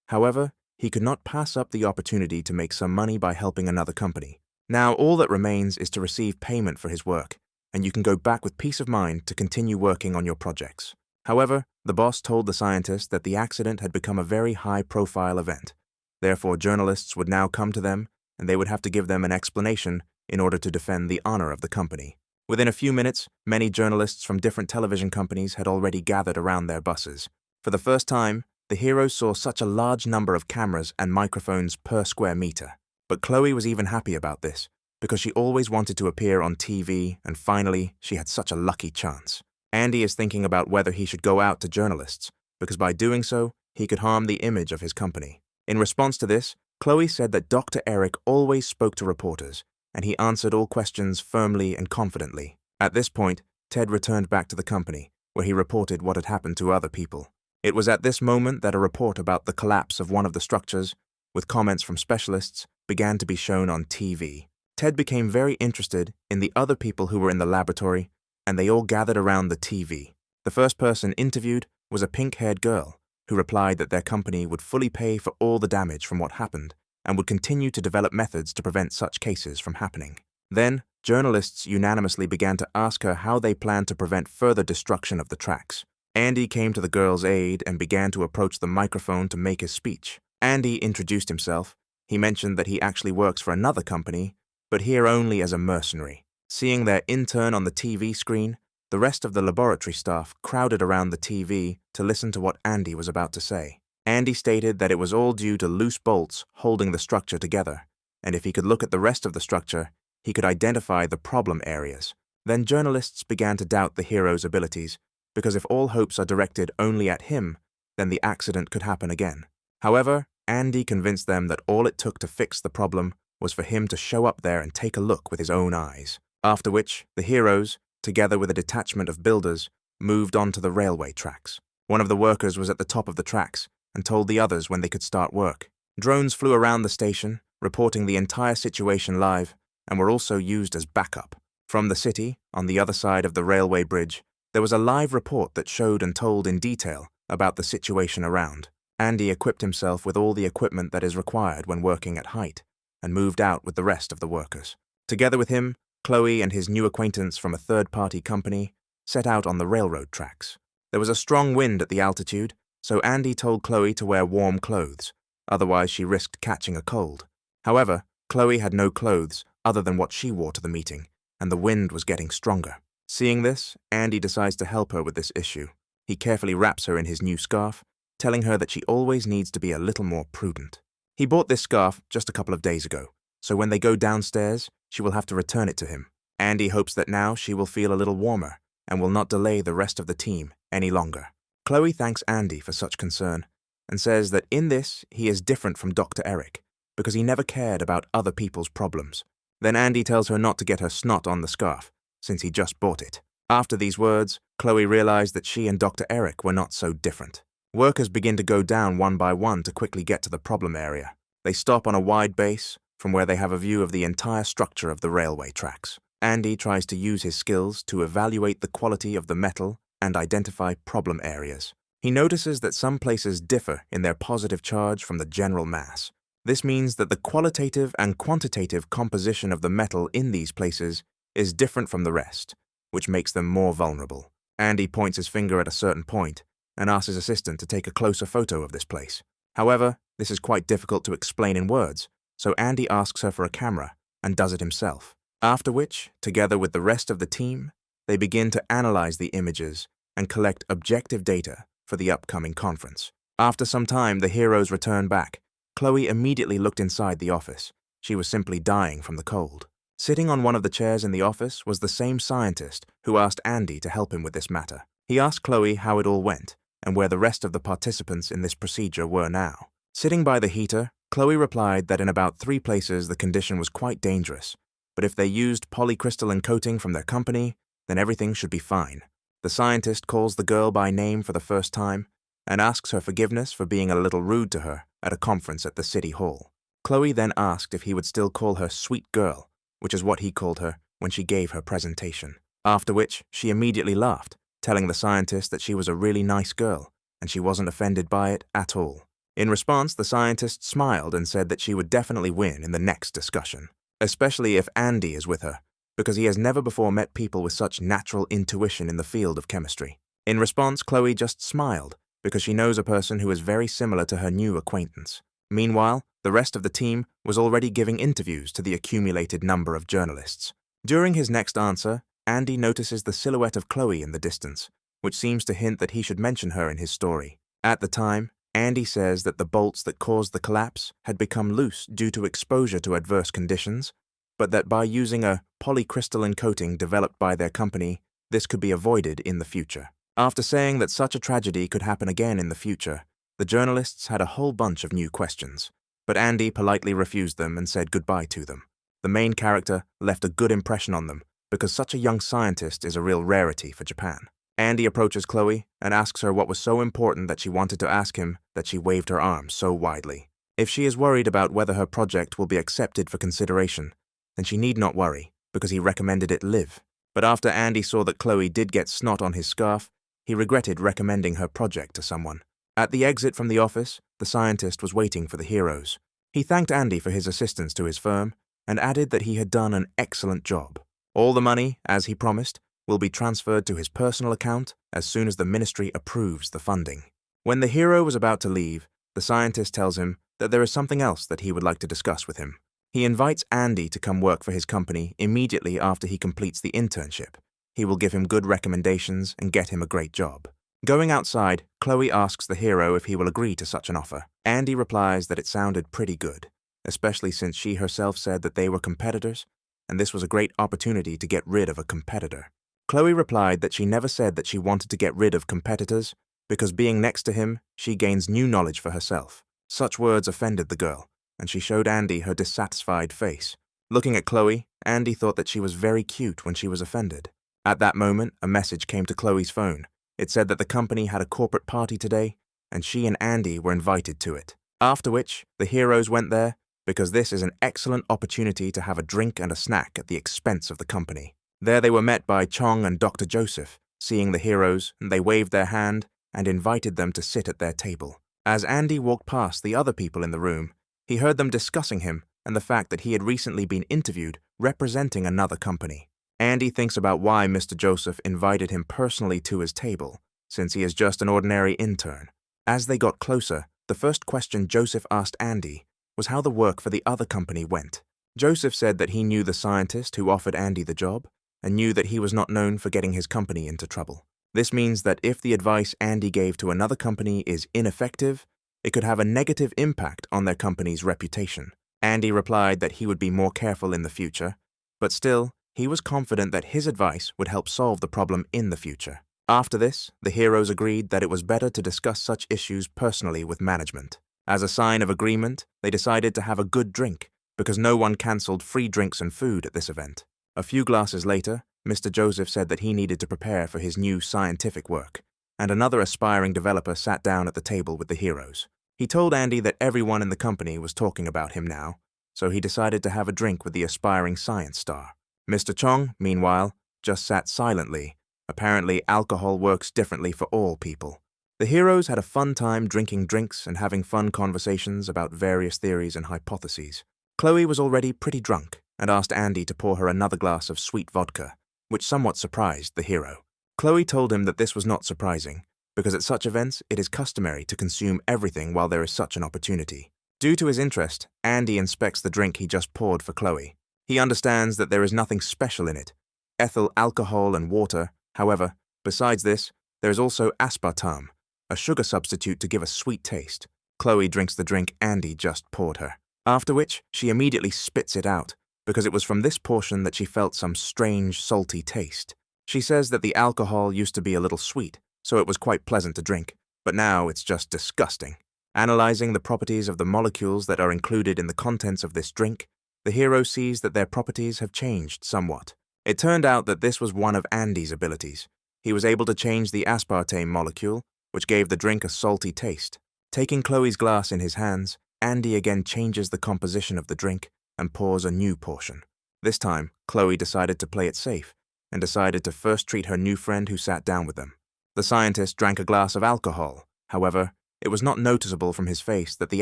Speaker 1: However, he could not pass up the opportunity to make some money by helping another company. Now all that remains is to receive payment for his work, and you can go back with peace of mind to continue working on your projects. However, the boss told the scientist that the accident had become a very high-profile event. Therefore, journalists would now come to them, and they would have to give them an explanation in order to defend the honor of the company. Within a few minutes, many journalists from different television companies had already gathered around their buses. For the first time, the heroes saw such a large number of cameras and microphones per square meter. But Chloe was even happy about this, because she always wanted to appear on TV, and finally, she had such a lucky chance. Andy is thinking about whether he should go out to journalists, because by doing so, he could harm the image of his company. In response to this, Chloe said that Dr. Eric always spoke to reporters, and he answered all questions firmly and confidently. At this point, Ted returned back to the company, where he reported what had happened to other people. It was at this moment that a report about the collapse of one of the structures, with comments from specialists, began to be shown on TV. Ted became very interested in the other people who were in the laboratory, and they all gathered around the TV. The first person interviewed was a pink-haired girl, who replied that their company would fully pay for all the damage from what happened, and would continue to develop methods to prevent such cases from happening. Then, journalists unanimously began to ask her how they planned to prevent further destruction of the tracks. Andy came to the girl's aid and began to approach the microphone to make his speech. Andy introduced himself. He mentioned that he actually works for another company, but here only as a mercenary. Seeing their intern on the TV screen, the rest of the laboratory staff crowded around the TV to listen to what Andy was about to say. Andy stated that it was all due to loose bolts holding the structure together, and if he could look at the rest of the structure, he could identify the problem areas. Then journalists began to doubt the hero's abilities, because if all hopes are directed only at him, then the accident could happen again. However, Andy convinced them that all it took to fix the problem was for him to show up there and take a look with his own eyes. After which, the heroes, together with a detachment of builders, moved on to the railway tracks. One of the workers was at the top of the tracks and told the others when they could start work. Drones flew around the station, reporting the entire situation live, and were also used as backup. From the city, on the other side of the railway bridge, there was a live report that showed and told in detail about the situation around. Andy equipped himself with all the equipment that is required when working at height, and moved out with the rest of the workers. Together with him, Chloe and his new acquaintance from a third-party company set out on the railroad tracks. There was a strong wind at the altitude, so Andy told Chloe to wear warm clothes, otherwise she risked catching a cold. However, Chloe had no clothes other than what she wore to the meeting, and the wind was getting stronger. Seeing this, Andy decides to help her with this issue. He carefully wraps her in his new scarf, telling her that she always needs to be a little more prudent. He bought this scarf just a couple of days ago, so when they go downstairs, she will have to return it to him. Andy hopes that now she will feel a little warmer and will not delay the rest of the team any longer. Chloe thanks Andy for such concern and says that in this he is different from Dr. Eric because he never cared about other people's problems. Then Andy tells her not to get her snot on the scarf, since he just bought it. After these words, Chloe realized that she and Dr. Eric were not so different. Workers begin to go down one by one to quickly get to the problem area. They stop on a wide base, from where they have a view of the entire structure of the railway tracks. Andy tries to use his skills to evaluate the quality of the metal and identify problem areas. He notices that some places differ in their positive charge from the general mass. This means that the qualitative and quantitative composition of the metal in these places is different from the rest, which makes them more vulnerable. Andy points his finger at a certain point and asks his assistant to take a closer photo of this place. However, this is quite difficult to explain in words, so Andy asks her for a camera and does it himself. After which, together with the rest of the team, they begin to analyze the images and collect objective data for the upcoming conference. After some time, the heroes return back. Chloe immediately looked inside the office. She was simply dying from the cold. Sitting on one of the chairs in the office was the same scientist who asked Andy to help him with this matter. He asked Chloe how it all went and where the rest of the participants in this procedure were now. Sitting by the heater, Chloe replied that in about 3 places the condition was quite dangerous, but if they used polycrystalline coating from their company, then everything should be fine. The scientist calls the girl by name for the first time and asks her forgiveness for being a little rude to her at a conference at the city hall. Chloe then asked if he would still call her sweet girl, which is what he called her when she gave her presentation. After which, she immediately laughed, telling the scientist that she was a really nice girl and she wasn't offended by it at all. In response, the scientist smiled and said that she would definitely win in the next discussion, especially if Andy is with her, because he has never before met people with such natural intuition in the field of chemistry. In response, Chloe just smiled, because she knows a person who is very similar to her new acquaintance. Meanwhile, the rest of the team was already giving interviews to the accumulated number of journalists. During his next answer, Andy notices the silhouette of Chloe in the distance, which seems to hint that he should mention her in his story. At the time, Andy says that the bolts that caused the collapse had become loose due to exposure to adverse conditions, but that by using a polycrystalline coating developed by their company, this could be avoided in the future. After saying that such a tragedy could happen again in the future, the journalists had a whole bunch of new questions, but Andy politely refused them and said goodbye to them. The main character left a good impression on them because such a young scientist is a real rarity for Japan. Andy approaches Chloe and asks her what was so important that she wanted to ask him that she waved her arms so widely. If she is worried about whether her project will be accepted for consideration, then she need not worry because he recommended it live. But after Andy saw that Chloe did get snot on his scarf, he regretted recommending her project to someone. At the exit from the office, the scientist was waiting for the heroes. He thanked Andy for his assistance to his firm and added that he had done an excellent job. All the money, as he promised, will be transferred to his personal account as soon as the ministry approves the funding. When the hero was about to leave, the scientist tells him that there is something else that he would like to discuss with him. He invites Andy to come work for his company immediately after he completes the internship. He will give him good recommendations and get him a great job. Going outside, Chloe asks the hero if he will agree to such an offer. Andy replies that it sounded pretty good, especially since she herself said that they were competitors, and this was a great opportunity to get rid of a competitor. Chloe replied that she never said that she wanted to get rid of competitors, because being next to him, she gains new knowledge for herself. Such words offended the girl, and she showed Andy her dissatisfied face. Looking at Chloe, Andy thought that she was very cute when she was offended. At that moment, a message came to Chloe's phone. It said that the company had a corporate party today, and she and Andy were invited to it. After which, the heroes went there, because this is an excellent opportunity to have a drink and a snack at the expense of the company. There they were met by Chong and Dr. Joseph. Seeing the heroes, they waved their hand and invited them to sit at their table. As Andy walked past the other people in the room, he heard them discussing him and the fact that he had recently been interviewed representing another company. Andy thinks about why Mr. Joseph invited him personally to his table, since he is just an ordinary intern. As they got closer, the first question Joseph asked Andy was how the work for the other company went. Joseph said that he knew the scientist who offered Andy the job, and knew that he was not known for getting his company into trouble. This means that if the advice Andy gave to another company is ineffective, it could have a negative impact on their company's reputation. Andy replied that he would be more careful in the future, but still, he was confident that his advice would help solve the problem in the future. After this, the heroes agreed that it was better to discuss such issues personally with management. As a sign of agreement, they decided to have a good drink, because no one cancelled free drinks and food at this event. A few glasses later, Mr. Joseph said that he needed to prepare for his new scientific work, and another aspiring developer sat down at the table with the heroes. He told Andy that everyone in the company was talking about him now, so he decided to have a drink with the aspiring science star. Mr. Chong, meanwhile, just sat silently. Apparently, alcohol works differently for all people. The heroes had a fun time drinking drinks and having fun conversations about various theories and hypotheses. Chloe was already pretty drunk and asked Andy to pour her another glass of sweet vodka, which somewhat surprised the hero. Chloe told him that this was not surprising, because at such events it is customary to consume everything while there is such an opportunity. Due to his interest, Andy inspects the drink he just poured for Chloe. He understands that there is nothing special in it. Ethyl alcohol and water, however, besides this, there is also aspartame, a sugar substitute to give a sweet taste. Chloe drinks the drink Andy just poured her, after which she immediately spits it out, because it was from this portion that she felt some strange, salty taste. She says that the alcohol used to be a little sweet, so it was quite pleasant to drink, but now it's just disgusting. Analyzing the properties of the molecules that are included in the contents of this drink, the hero sees that their properties have changed somewhat. It turned out that this was one of Andy's abilities. He was able to change the aspartame molecule, which gave the drink a salty taste. Taking Chloe's glass in his hands, Andy again changes the composition of the drink and pours a new portion. This time, Chloe decided to play it safe and decided to first treat her new friend who sat down with them. The scientist drank a glass of alcohol. However, it was not noticeable from his face that the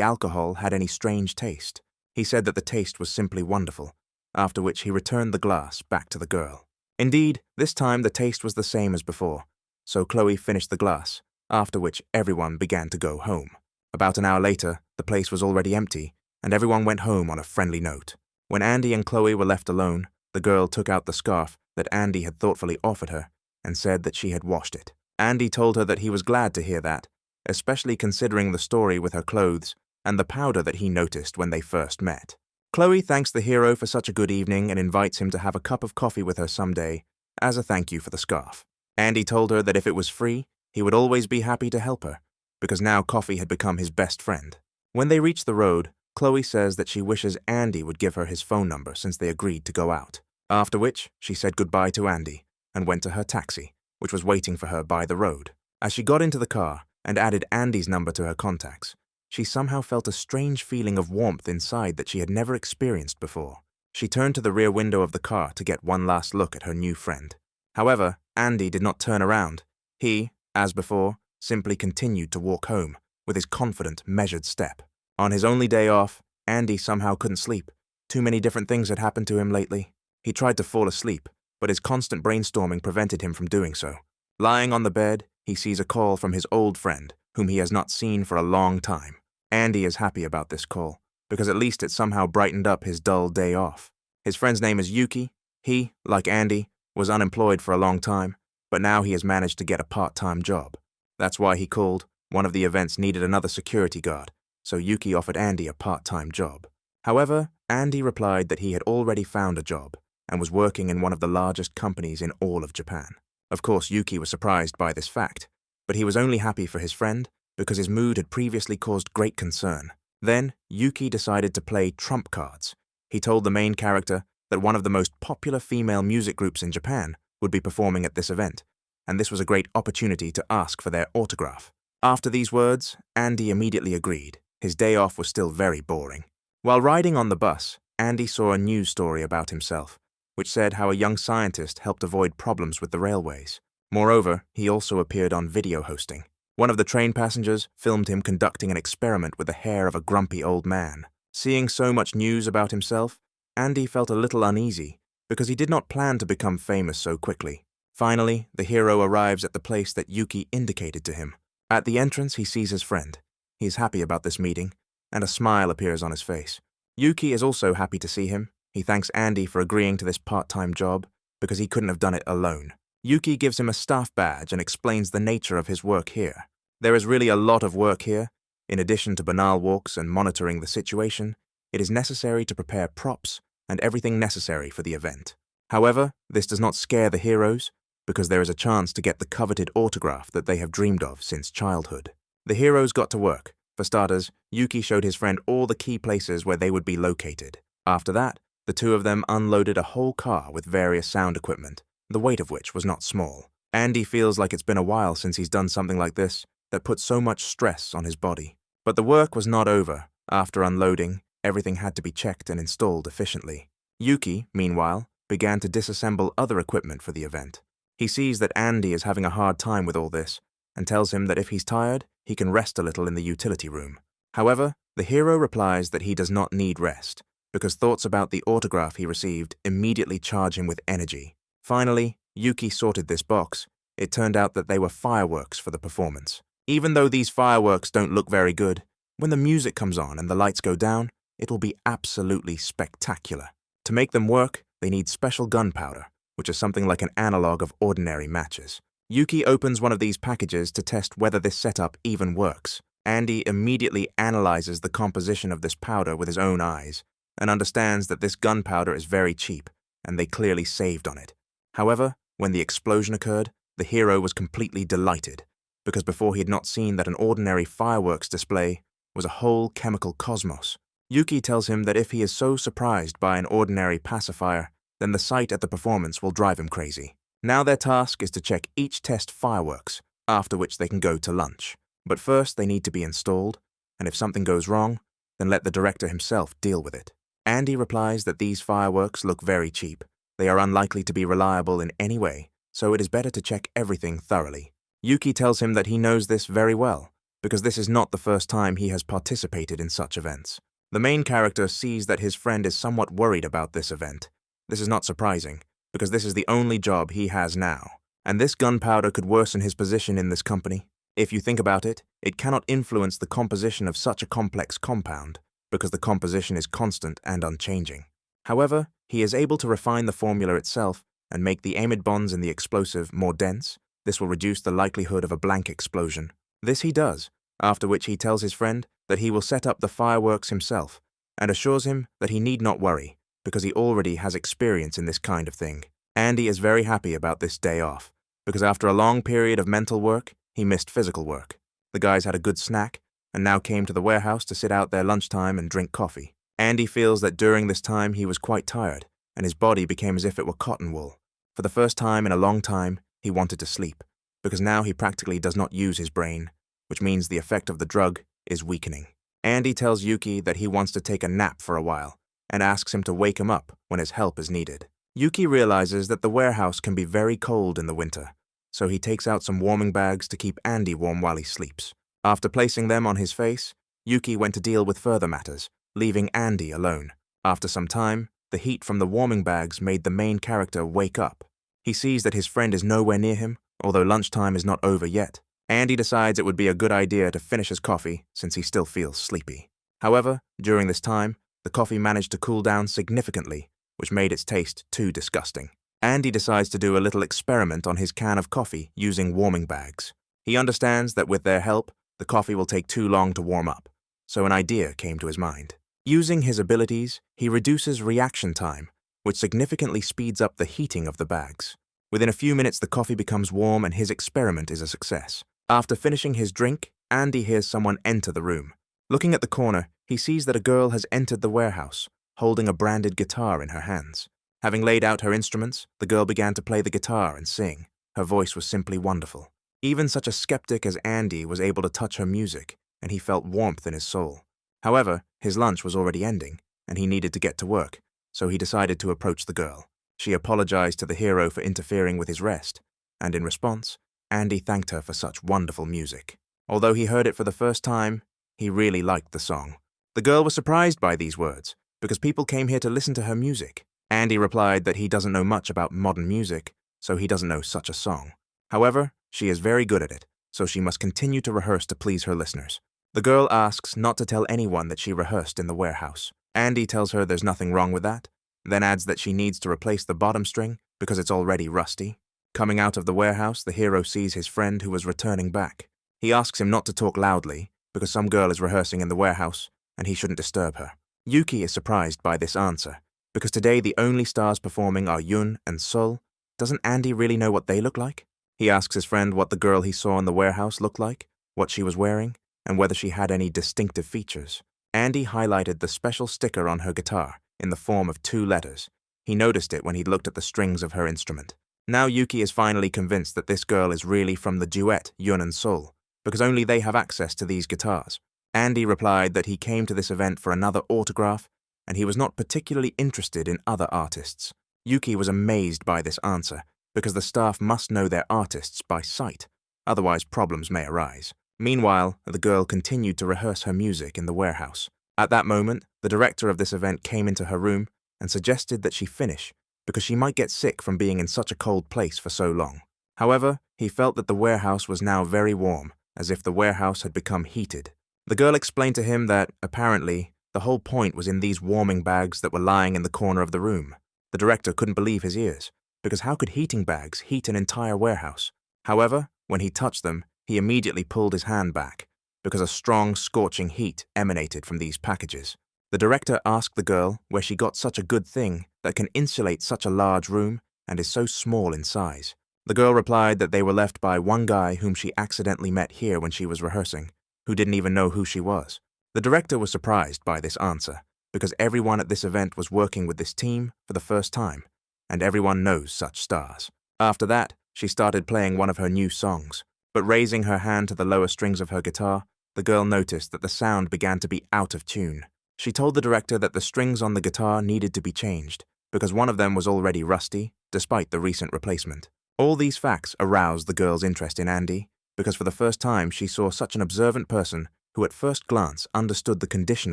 Speaker 1: alcohol had any strange taste. He said that the taste was simply wonderful, after which he returned the glass back to the girl. Indeed, this time the taste was the same as before, so Chloe finished the glass, after which everyone began to go home. About an hour later, the place was already empty, and everyone went home on a friendly note. When Andy and Chloe were left alone, the girl took out the scarf that Andy had thoughtfully offered her and said that she had washed it. Andy told her that he was glad to hear that, especially considering the story with her clothes and the powder that he noticed when they first met. Chloe thanks the hero for such a good evening and invites him to have a cup of coffee with her someday as a thank you for the scarf. Andy told her that if it was free, he would always be happy to help her, because now coffee had become his best friend. When they reach the road, Chloe says that she wishes Andy would give her his phone number since they agreed to go out. After which, she said goodbye to Andy and went to her taxi, which was waiting for her by the road. As she got into the car and added Andy's number to her contacts, she somehow felt a strange feeling of warmth inside that she had never experienced before. She turned to the rear window of the car to get one last look at her new friend. However, Andy did not turn around. He, as before, simply continued to walk home with his confident, measured step. On his only day off, Andy somehow couldn't sleep. Too many different things had happened to him lately. He tried to fall asleep, but his constant brainstorming prevented him from doing so. Lying on the bed, he sees a call from his old friend, whom he has not seen for a long time. Andy is happy about this call, because at least it somehow brightened up his dull day off. His friend's name is Yuki. He, like Andy, was unemployed for a long time, but now he has managed to get a part-time job. That's why he called. One of the events needed another security guard, so Yuki offered Andy a part-time job. However, Andy replied that he had already found a job and was working in one of the largest companies in all of Japan. Of course, Yuki was surprised by this fact, but he was only happy for his friend because his mood had previously caused great concern. Then, Yuki decided to play trump cards. He told the main character that one of the most popular female music groups in Japan would be performing at this event, and this was a great opportunity to ask for their autograph. After these words, Andy immediately agreed. His day off was still very boring. While riding on the bus, Andy saw a news story about himself, which said how a young scientist helped avoid problems with the railways. Moreover, he also appeared on video hosting. One of the train passengers filmed him conducting an experiment with the hair of a grumpy old man. Seeing so much news about himself, Andy felt a little uneasy because he did not plan to become famous so quickly. Finally, the hero arrives at the place that Yuki indicated to him. At the entrance, he sees his friend. He is happy about this meeting, and a smile appears on his face. Yuki is also happy to see him. He thanks Andy for agreeing to this part-time job because he couldn't have done it alone. Yuki gives him a staff badge and explains the nature of his work here. There is really a lot of work here. In addition to banal walks and monitoring the situation, it is necessary to prepare props and everything necessary for the event. However, this does not scare the heroes because there is a chance to get the coveted autograph that they have dreamed of since childhood. The heroes got to work. For starters, Yuki showed his friend all the key places where they would be located. After that, the two of them unloaded a whole car with various sound equipment, the weight of which was not small. Andy feels like it's been a while since he's done something like this that put so much stress on his body. But the work was not over. After unloading, everything had to be checked and installed efficiently. Yuki, meanwhile, began to disassemble other equipment for the event. He sees that Andy is having a hard time with all this and tells him that if he's tired, he can rest a little in the utility room. However, the hero replies that he does not need rest, because thoughts about the autograph he received immediately charge him with energy. Finally, Yuki sorted this box. It turned out that they were fireworks for the performance. Even though these fireworks don't look very good, when the music comes on and the lights go down, it will be absolutely spectacular. To make them work, they need special gunpowder, which is something like an analog of ordinary matches. Yuki opens one of these packages to test whether this setup even works. Andy immediately analyzes the composition of this powder with his own eyes and understands that this gunpowder is very cheap, and they clearly saved on it. However, when the explosion occurred, the hero was completely delighted, because before he had not seen that an ordinary fireworks display was a whole chemical cosmos. Yuki tells him that if he is so surprised by an ordinary pacifier, then the sight at the performance will drive him crazy. Now their task is to check each test fireworks, after which they can go to lunch. But first they need to be installed, and if something goes wrong, then let the director himself deal with it. Andy replies that these fireworks look very cheap. They are unlikely to be reliable in any way, so it is better to check everything thoroughly. Yuki tells him that he knows this very well, because this is not the first time he has participated in such events. The main character sees that his friend is somewhat worried about this event. This is not surprising, because this is the only job he has now, and this gunpowder could worsen his position in this company. If you think about it, it cannot influence the composition of such a complex compound, because the composition is constant and unchanging. However, he is able to refine the formula itself and make the amide bonds in the explosive more dense. This will reduce the likelihood of a blank explosion. This he does, after which he tells his friend that he will set up the fireworks himself and assures him that he need not worry, because he already has experience in this kind of thing. Andy is very happy about this day off, because after a long period of mental work, he missed physical work. The guys had a good snack and now came to the warehouse to sit out their lunchtime and drink coffee. Andy feels that during this time he was quite tired, and his body became as if it were cotton wool. For the first time in a long time, he wanted to sleep, because now he practically does not use his brain, which means the effect of the drug is weakening. Andy tells Yuki that he wants to take a nap for a while, and asks him to wake him up when his help is needed. Yuki realizes that the warehouse can be very cold in the winter, so he takes out some warming bags to keep Andy warm while he sleeps. After placing them on his face, Yuki went to deal with further matters, leaving Andy alone. After some time, the heat from the warming bags made the main character wake up. He sees that his friend is nowhere near him, although lunchtime is not over yet. Andy decides it would be a good idea to finish his coffee since he still feels sleepy. However, during this time, the coffee managed to cool down significantly, which made its taste too disgusting. Andy decides to do a little experiment on his can of coffee using warming bags. He understands that with their help, the coffee will take too long to warm up, so an idea came to his mind. Using his abilities, he reduces reaction time, which significantly speeds up the heating of the bags. Within a few minutes, the coffee becomes warm and his experiment is a success. After finishing his drink, Andy hears someone enter the room. Looking at the corner, he sees that a girl has entered the warehouse, holding a branded guitar in her hands. Having laid out her instruments, the girl began to play the guitar and sing. Her voice was simply wonderful. Even such a skeptic as Andy was able to touch her music, and he felt warmth in his soul. However, his lunch was already ending, and he needed to get to work, so he decided to approach the girl. She apologized to the hero for interfering with his rest, and in response, Andy thanked her for such wonderful music. Although he heard it for the first time, he really liked the song. The girl was surprised by these words, because people came here to listen to her music. Andy replied that he doesn't know much about modern music, so he doesn't know such a song. However, she is very good at it, so she must continue to rehearse to please her listeners. The girl asks not to tell anyone that she rehearsed in the warehouse. Andy tells her there's nothing wrong with that, then adds that she needs to replace the bottom string because it's already rusty. Coming out of the warehouse, the hero sees his friend who was returning back. He asks him not to talk loudly because some girl is rehearsing in the warehouse and he shouldn't disturb her. Yuki is surprised by this answer because today the only stars performing are Yun and Sol. Doesn't Andy really know what they look like? He asks his friend what the girl he saw in the warehouse looked like, what she was wearing, and whether she had any distinctive features. Andy highlighted the special sticker on her guitar in the form of 2 letters. He noticed it when he looked at the strings of her instrument. Now Yuki is finally convinced that this girl is really from the duet Yun and Sol, because only they have access to these guitars. Andy replied that he came to this event for another autograph, and he was not particularly interested in other artists. Yuki was amazed by this answer, because the staff must know their artists by sight, otherwise problems may arise. Meanwhile, the girl continued to rehearse her music in the warehouse. At that moment, the director of this event came into her room and suggested that she finish, because she might get sick from being in such a cold place for so long. However, he felt that the warehouse was now very warm, as if the warehouse had become heated. The girl explained to him that, apparently, the whole point was in these warming bags that were lying in the corner of the room. The director couldn't believe his ears, because how could heating bags heat an entire warehouse? However, when he touched them, he immediately pulled his hand back, because a strong, scorching heat emanated from these packages. The director asked the girl where she got such a good thing that can insulate such a large room and is so small in size. The girl replied that they were left by one guy whom she accidentally met here when she was rehearsing, who didn't even know who she was. The director was surprised by this answer, because everyone at this event was working with this team for the first time, and everyone knows such stars. After that, she started playing one of her new songs, but raising her hand to the lower strings of her guitar, the girl noticed that the sound began to be out of tune. She told the director that the strings on the guitar needed to be changed, because one of them was already rusty, despite the recent replacement. All these facts aroused the girl's interest in Andy, because for the first time she saw such an observant person who at first glance understood the condition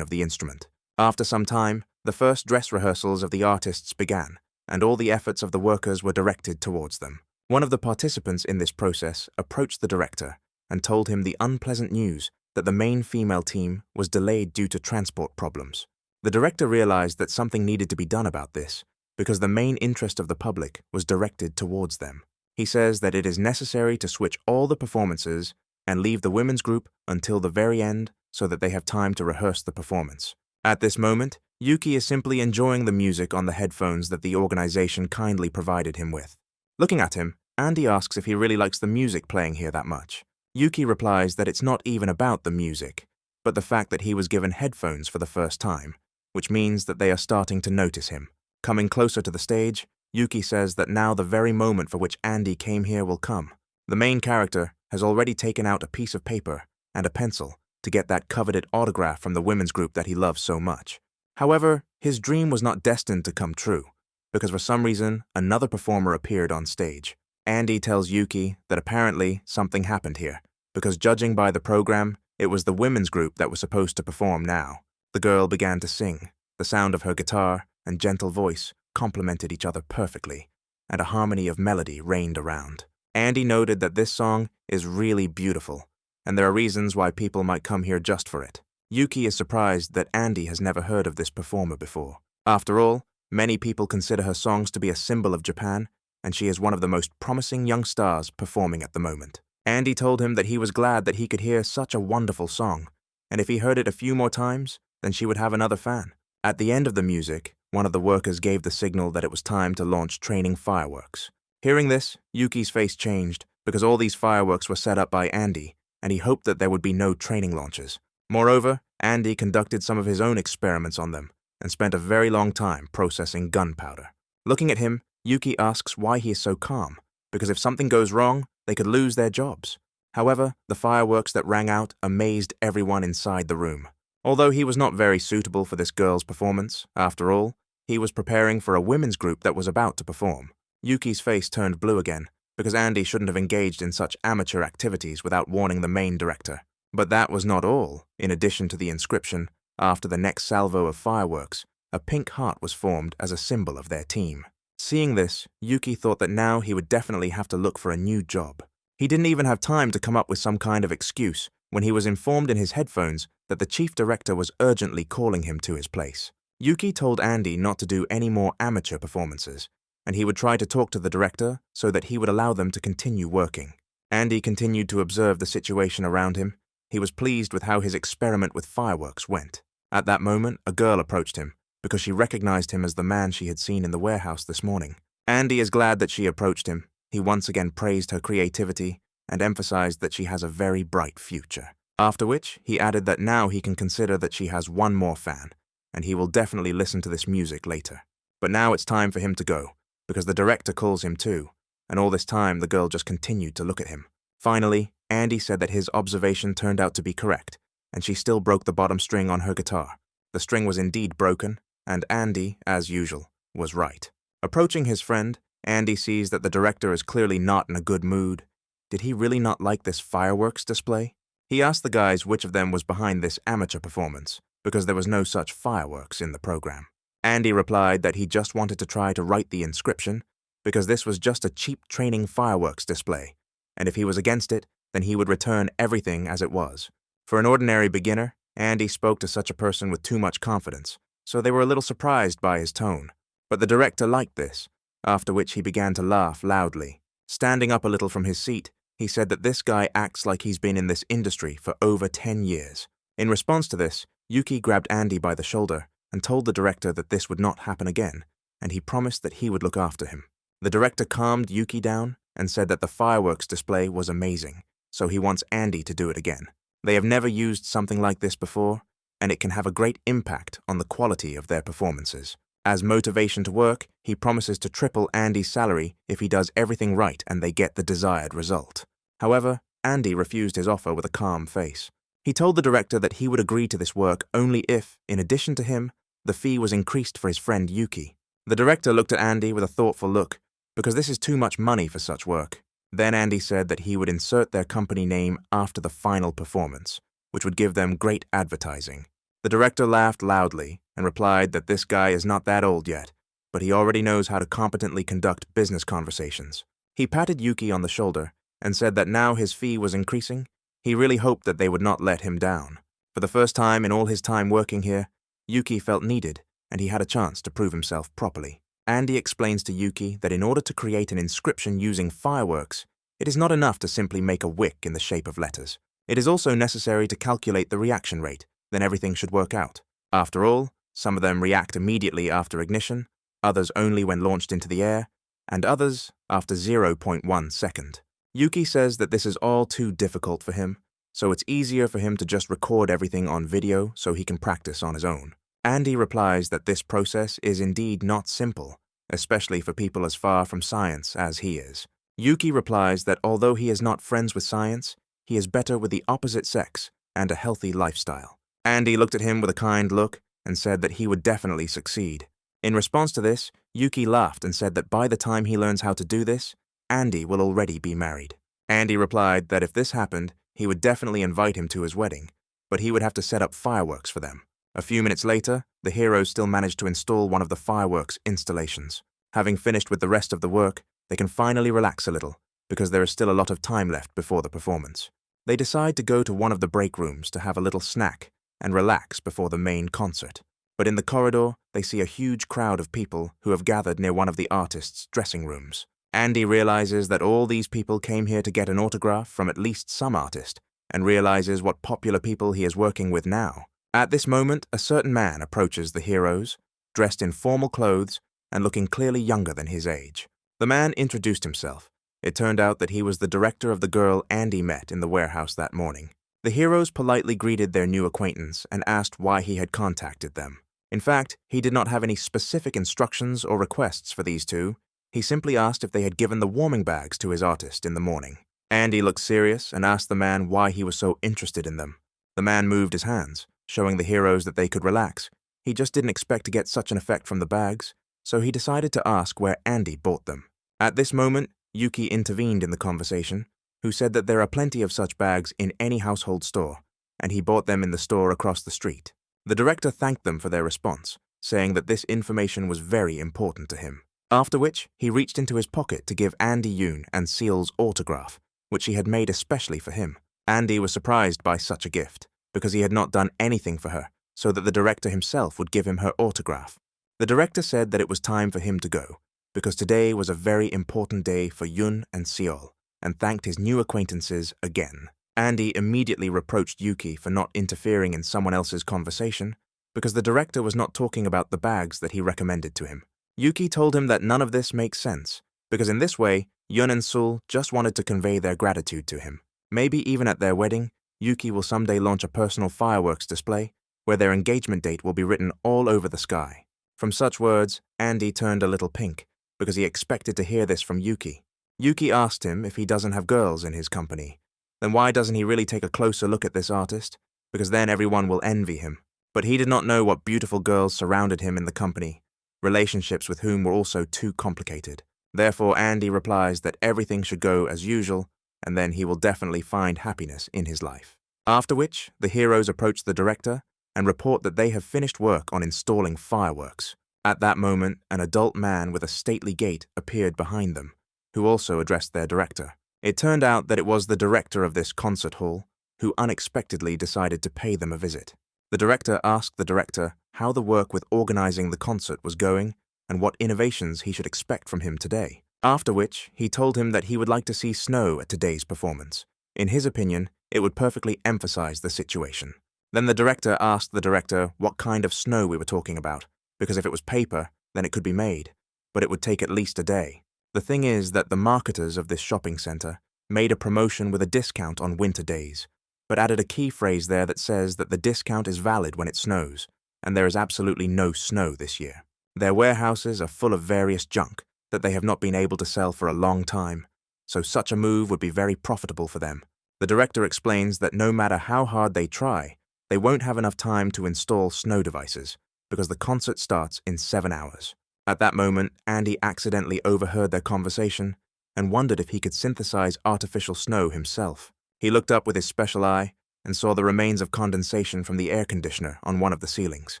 Speaker 1: of the instrument. After some time, the first dress rehearsals of the artists began, and all the efforts of the workers were directed towards them. One of the participants in this process approached the director and told him the unpleasant news that the main female team was delayed due to transport problems. The director realized that something needed to be done about this, because the main interest of the public was directed towards them. He says that it is necessary to switch all the performances and leave the women's group until the very end so that they have time to rehearse the performance. At this moment, Yuki is simply enjoying the music on the headphones that the organization kindly provided him with. Looking at him, Andy asks if he really likes the music playing here that much. Yuki replies that it's not even about the music, but the fact that he was given headphones for the first time, which means that they are starting to notice him. Coming closer to the stage, Yuki says that now the very moment for which Andy came here will come. The main character has already taken out a piece of paper and a pencil to get that coveted autograph from the women's group that he loves so much. However, his dream was not destined to come true, because for some reason, another performer appeared on stage. Andy tells Yuki that apparently something happened here, because judging by the program, it was the women's group that was supposed to perform now. The girl began to sing. The sound of her guitar and gentle voice complemented each other perfectly, and a harmony of melody reigned around. Andy noted that this song is really beautiful, and there are reasons why people might come here just for it. Yuki is surprised that Andy has never heard of this performer before. After all, many people consider her songs to be a symbol of Japan, and she is one of the most promising young stars performing at the moment. Andy told him that he was glad that he could hear such a wonderful song, and if he heard it a few more times, then she would have another fan. At the end of the music, one of the workers gave the signal that it was time to launch training fireworks. Hearing this, Yuki's face changed, because all these fireworks were set up by Andy, and he hoped that there would be no training launches. Moreover, Andy conducted some of his own experiments on them, and spent a very long time processing gunpowder. Looking at him, Yuki asks why he is so calm, because if something goes wrong, they could lose their jobs. However, the fireworks that rang out amazed everyone inside the room. Although he was not very suitable for this girl's performance, after all, he was preparing for a women's group that was about to perform. Yuki's face turned blue again, because Andy shouldn't have engaged in such amateur activities without warning the main director. But that was not all. In addition to the inscription, after the next salvo of fireworks, a pink heart was formed as a symbol of their team. Seeing this, Yuki thought that now he would definitely have to look for a new job. He didn't even have time to come up with some kind of excuse when he was informed in his headphones that the chief director was urgently calling him to his place. Yuki told Andy not to do any more amateur performances, and he would try to talk to the director so that he would allow them to continue working. Andy continued to observe the situation around him. He was pleased with how his experiment with fireworks went. At that moment, a girl approached him, because she recognized him as the man she had seen in the warehouse this morning. Andy is glad that she approached him. He once again praised her creativity and emphasized that she has a very bright future. After which, he added that now he can consider that she has one more fan, and he will definitely listen to this music later. But now it's time for him to go, because the director calls him too, and all this time the girl just continued to look at him. Finally, Andy said that his observation turned out to be correct, and she still broke the bottom string on her guitar. The string was indeed broken, and Andy, as usual, was right. Approaching his friend, Andy sees that the director is clearly not in a good mood. Did he really not like this fireworks display? He asked the guys which of them was behind this amateur performance, because there was no such fireworks in the program. Andy replied that he just wanted to try to write the inscription, because this was just a cheap training fireworks display, and if he was against it, then he would return everything as it was. For an ordinary beginner, Andy spoke to such a person with too much confidence, so they were a little surprised by his tone. But the director liked this, after which he began to laugh loudly. Standing up a little from his seat, he said that this guy acts like he's been in this industry for over 10 years. In response to this, Yuki grabbed Andy by the shoulder and told the director that this would not happen again, and he promised that he would look after him. The director calmed Yuki down and said that the fireworks display was amazing, so he wants Andy to do it again. They have never used something like this before, and it can have a great impact on the quality of their performances. As motivation to work, he promises to triple Andy's salary if he does everything right and they get the desired result. However, Andy refused his offer with a calm face. He told the director that he would agree to this work only if, in addition to him, the fee was increased for his friend Yuki. The director looked at Andy with a thoughtful look, because this is too much money for such work. Then Andy said that he would insert their company name after the final performance, which would give them great advertising. The director laughed loudly and replied that this guy is not that old yet, but he already knows how to competently conduct business conversations. He patted Yuki on the shoulder and said that now his fee was increasing, he really hoped that they would not let him down. For the first time in all his time working here, Yuki felt needed, and he had a chance to prove himself properly. Andy explains to Yuki that in order to create an inscription using fireworks, it is not enough to simply make a wick in the shape of letters. It is also necessary to calculate the reaction rate, then everything should work out. After all, some of them react immediately after ignition, others only when launched into the air, and others after 0.1 second. Yuki says that this is all too difficult for him, so it's easier for him to just record everything on video so he can practice on his own. Andy replies that this process is indeed not simple, especially for people as far from science as he is. Yuki replies that although he is not friends with science, he is better with the opposite sex and a healthy lifestyle. Andy looked at him with a kind look and said that he would definitely succeed. In response to this, Yuki laughed and said that by the time he learns how to do this, Andy will already be married. Andy replied that if this happened, he would definitely invite him to his wedding, but he would have to set up fireworks for them. A few minutes later, the heroes still managed to install one of the fireworks installations. Having finished with the rest of the work, they can finally relax a little, because there is still a lot of time left before the performance. They decide to go to one of the break rooms to have a little snack and relax before the main concert. But in the corridor, they see a huge crowd of people who have gathered near one of the artists' dressing rooms. Andy realizes that all these people came here to get an autograph from at least some artist, and realizes what popular people he is working with now. At this moment, a certain man approaches the heroes, dressed in formal clothes and looking clearly younger than his age. The man introduced himself. It turned out that he was the director of the girl Andy met in the warehouse that morning. The heroes politely greeted their new acquaintance and asked why he had contacted them. In fact, he did not have any specific instructions or requests for these two. He simply asked if they had given the warming bags to his artist in the morning. Andy looked serious and asked the man why he was so interested in them. The man moved his hands, showing the heroes that they could relax. He just didn't expect to get such an effect from the bags, so he decided to ask where Andy bought them. At this moment, Yuki intervened in the conversation, who said that there are plenty of such bags in any household store, and he bought them in the store across the street. The director thanked them for their response, saying that this information was very important to him. After which, he reached into his pocket to give Andy Yoon and Seal's autograph, which he had made especially for him. Andy was surprised by such a gift, because he had not done anything for her, so that the director himself would give him her autograph. The director said that it was time for him to go, because today was a very important day for Yoon and Seol, and thanked his new acquaintances again. Andy immediately reproached Yuki for not interfering in someone else's conversation, because the director was not talking about the bags that he recommended to him. Yuki told him that none of this makes sense, because in this way, Yoon and Seol just wanted to convey their gratitude to him. Maybe even at their wedding, Yuki will someday launch a personal fireworks display, where their engagement date will be written all over the sky. From such words, Andy turned a little pink, because he expected to hear this from Yuki. Yuki asked him if he doesn't have girls in his company. Then why doesn't he really take a closer look at this artist? Because then everyone will envy him. But he did not know what beautiful girls surrounded him in the company, relationships with whom were also too complicated. Therefore, Andy replies that everything should go as usual, and then he will definitely find happiness in his life. After which, the heroes approach the director and report that they have finished work on installing fireworks. At that moment, an adult man with a stately gait appeared behind them, who also addressed their director. It turned out that it was the director of this concert hall, who unexpectedly decided to pay them a visit. The director asked the director how the work with organizing the concert was going and what innovations he should expect from him today. After which, he told him that he would like to see snow at today's performance. In his opinion, it would perfectly emphasize the situation. Then the director asked the director what kind of snow we were talking about, because if it was paper, then it could be made, but it would take at least a day. The thing is that the marketers of this shopping center made a promotion with a discount on winter days, but added a key phrase there that says that the discount is valid when it snows, and there is absolutely no snow this year. Their warehouses are full of various junk that they have not been able to sll for a long time, so such a move would be very profitable for them. The director explains that no matter how hard they try, they won't have enough time to install snow devices, because the concert starts in 7 hours. At that moment, Andy accidentally overheard their conversation and wondered if he could synthesize artificial snow himself. He looked up with his special eye and saw the remains of condensation from the air conditioner on one of the ceilings.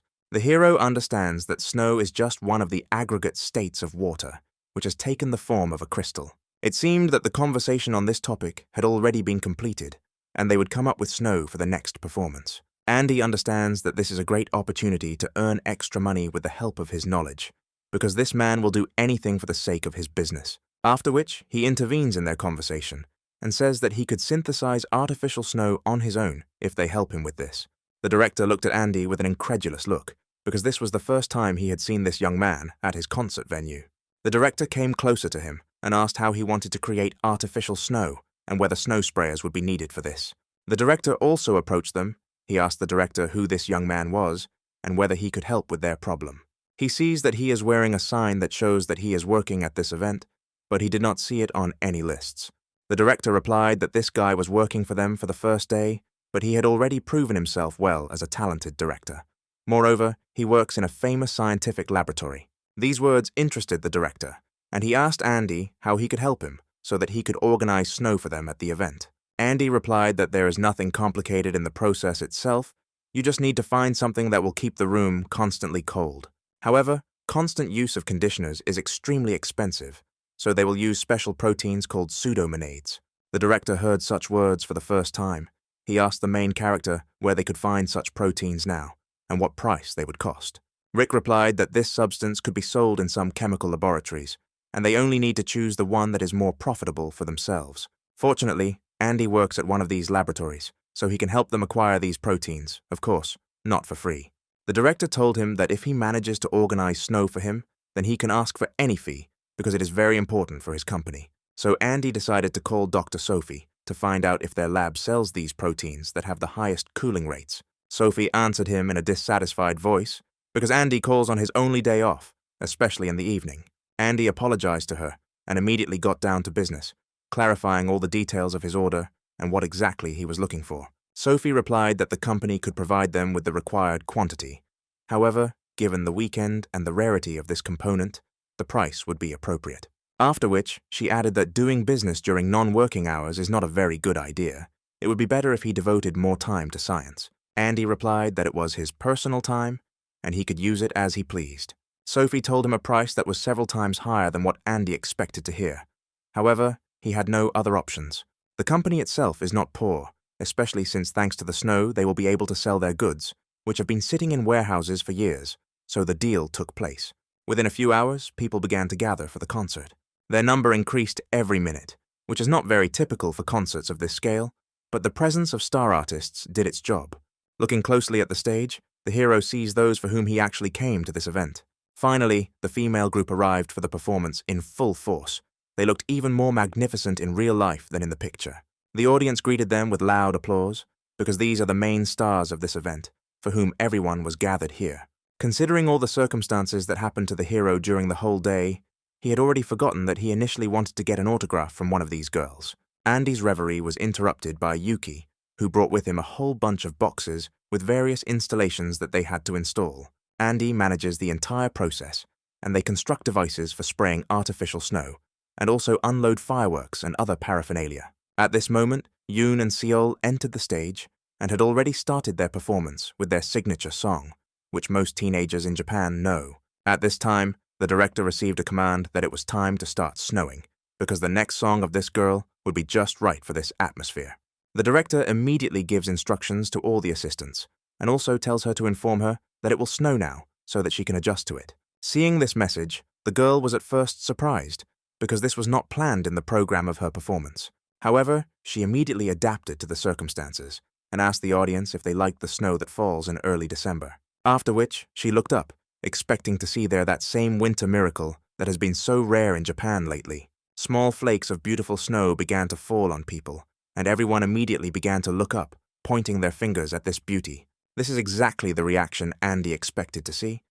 Speaker 1: The hero understands that snow is just one of the aggregate states of water, which has taken the form of a crystal. It seemed that the conversation on this topic had already been completed, and they would come up with snow for the next performance. Andy understands that this is a great opportunity to earn extra money with the help of his knowledge, because this man will do anything for the sake of his business. After which, he intervenes in their conversation and says that he could synthesize artificial snow on his own if they help him with this. The director looked at Andy with an incredulous look, because this was the first time he had seen this young man at his concert venue. The director came closer to him and asked how he wanted to create artificial snow and whether snow sprayers would be needed for this. The director also approached them. He asked the director who this young man was and whether he could help with their problem. He sees that he is wearing a sign that shows that he is working at this event, but he did not see it on any lists. The director replied that this guy was working for them for the first day, but he had already proven himself well as a talented director. Moreover, he works in a famous scientific laboratory. These words interested the director, and he asked Andy how he could help him so that he could organize snow for them at the event. Andy replied that there is nothing complicated in the process itself, you just need to find something that will keep the room constantly cold. However, constant use of conditioners is extremely expensive, so they will use special proteins called pseudomonades. The director heard such words for the first time. He asked the main character where they could find such proteins now, and what price they would cost. Rick replied that this substance could be sold in some chemical laboratories, and they only need to choose the one that is more profitable for themselves. Fortunately, Andy works at one of these laboratories, so he can help them acquire these proteins, of course, not for free. The director told him that if he manages to organize snow for him, then he can ask for any fee, because it is very important for his company. So Andy decided to call Dr. Sophie to find out if their lab sells these proteins that have the highest cooling rates. Sophie answered him in a dissatisfied voice, because Andy calls on his only day off, especially in the evening. Andy apologized to her and immediately got down to business, clarifying all the details of his order and what exactly he was looking for. Sophie replied that the company could provide them with the required quantity. However, given the weekend and the rarity of this component, the price would be appropriate. After which, she added that doing business during non-working hours is not a very good idea. It would be better if he devoted more time to science. Andy replied that it was his personal time, and he could use it as he pleased. Sophie told him a price that was several times higher than what Andy expected to hear. However, he had no other options. The company itself is not poor, especially since thanks to the snow they will be able to sell their goods, which have been sitting in warehouses for years, so the deal took place. Within a few hours, people began to gather for the concert. Their number increased every minute, which is not very typical for concerts of this scale, but the presence of star artists did its job. Looking closely at the stage, the hero sees those for whom he actually came to this event. Finally, the female group arrived for the performance in full force. They looked even more magnificent in real life than in the picture. The audience greeted them with loud applause, because these are the main stars of this event, for whom everyone was gathered here. Considering all the circumstances that happened to the hero during the whole day, he had already forgotten that he initially wanted to get an autograph from one of these girls. Andy's reverie was interrupted by Yuki, who brought with him a whole bunch of boxes with various installations that they had to install. Andy manages the entire process, and they construct devices for spraying artificial snow, and also unload fireworks and other paraphernalia. At this moment, Yoon and Seol entered the stage and had already started their performance with their signature song, which most teenagers in Japan know. At this time, the director received a command that it was time to start snowing, because the next song of this girl would be just right for this atmosphere. The director immediately gives instructions to all the assistants, and also tells her to inform her that it will snow now, so that she can adjust to it. Seeing this message, the girl was at first surprised, because this was not planned in the program of her performance. However, she immediately adapted to the circumstances, and asked the audience if they liked the snow that falls in early December. After which, she looked up, expecting to see there that same winter miracle that has been so rare in Japan lately. Small flakes of beautiful snow began to fall on people, and everyone immediately began to look up, pointing their fingers at this beauty. This is exactly the reaction Andy expected to see.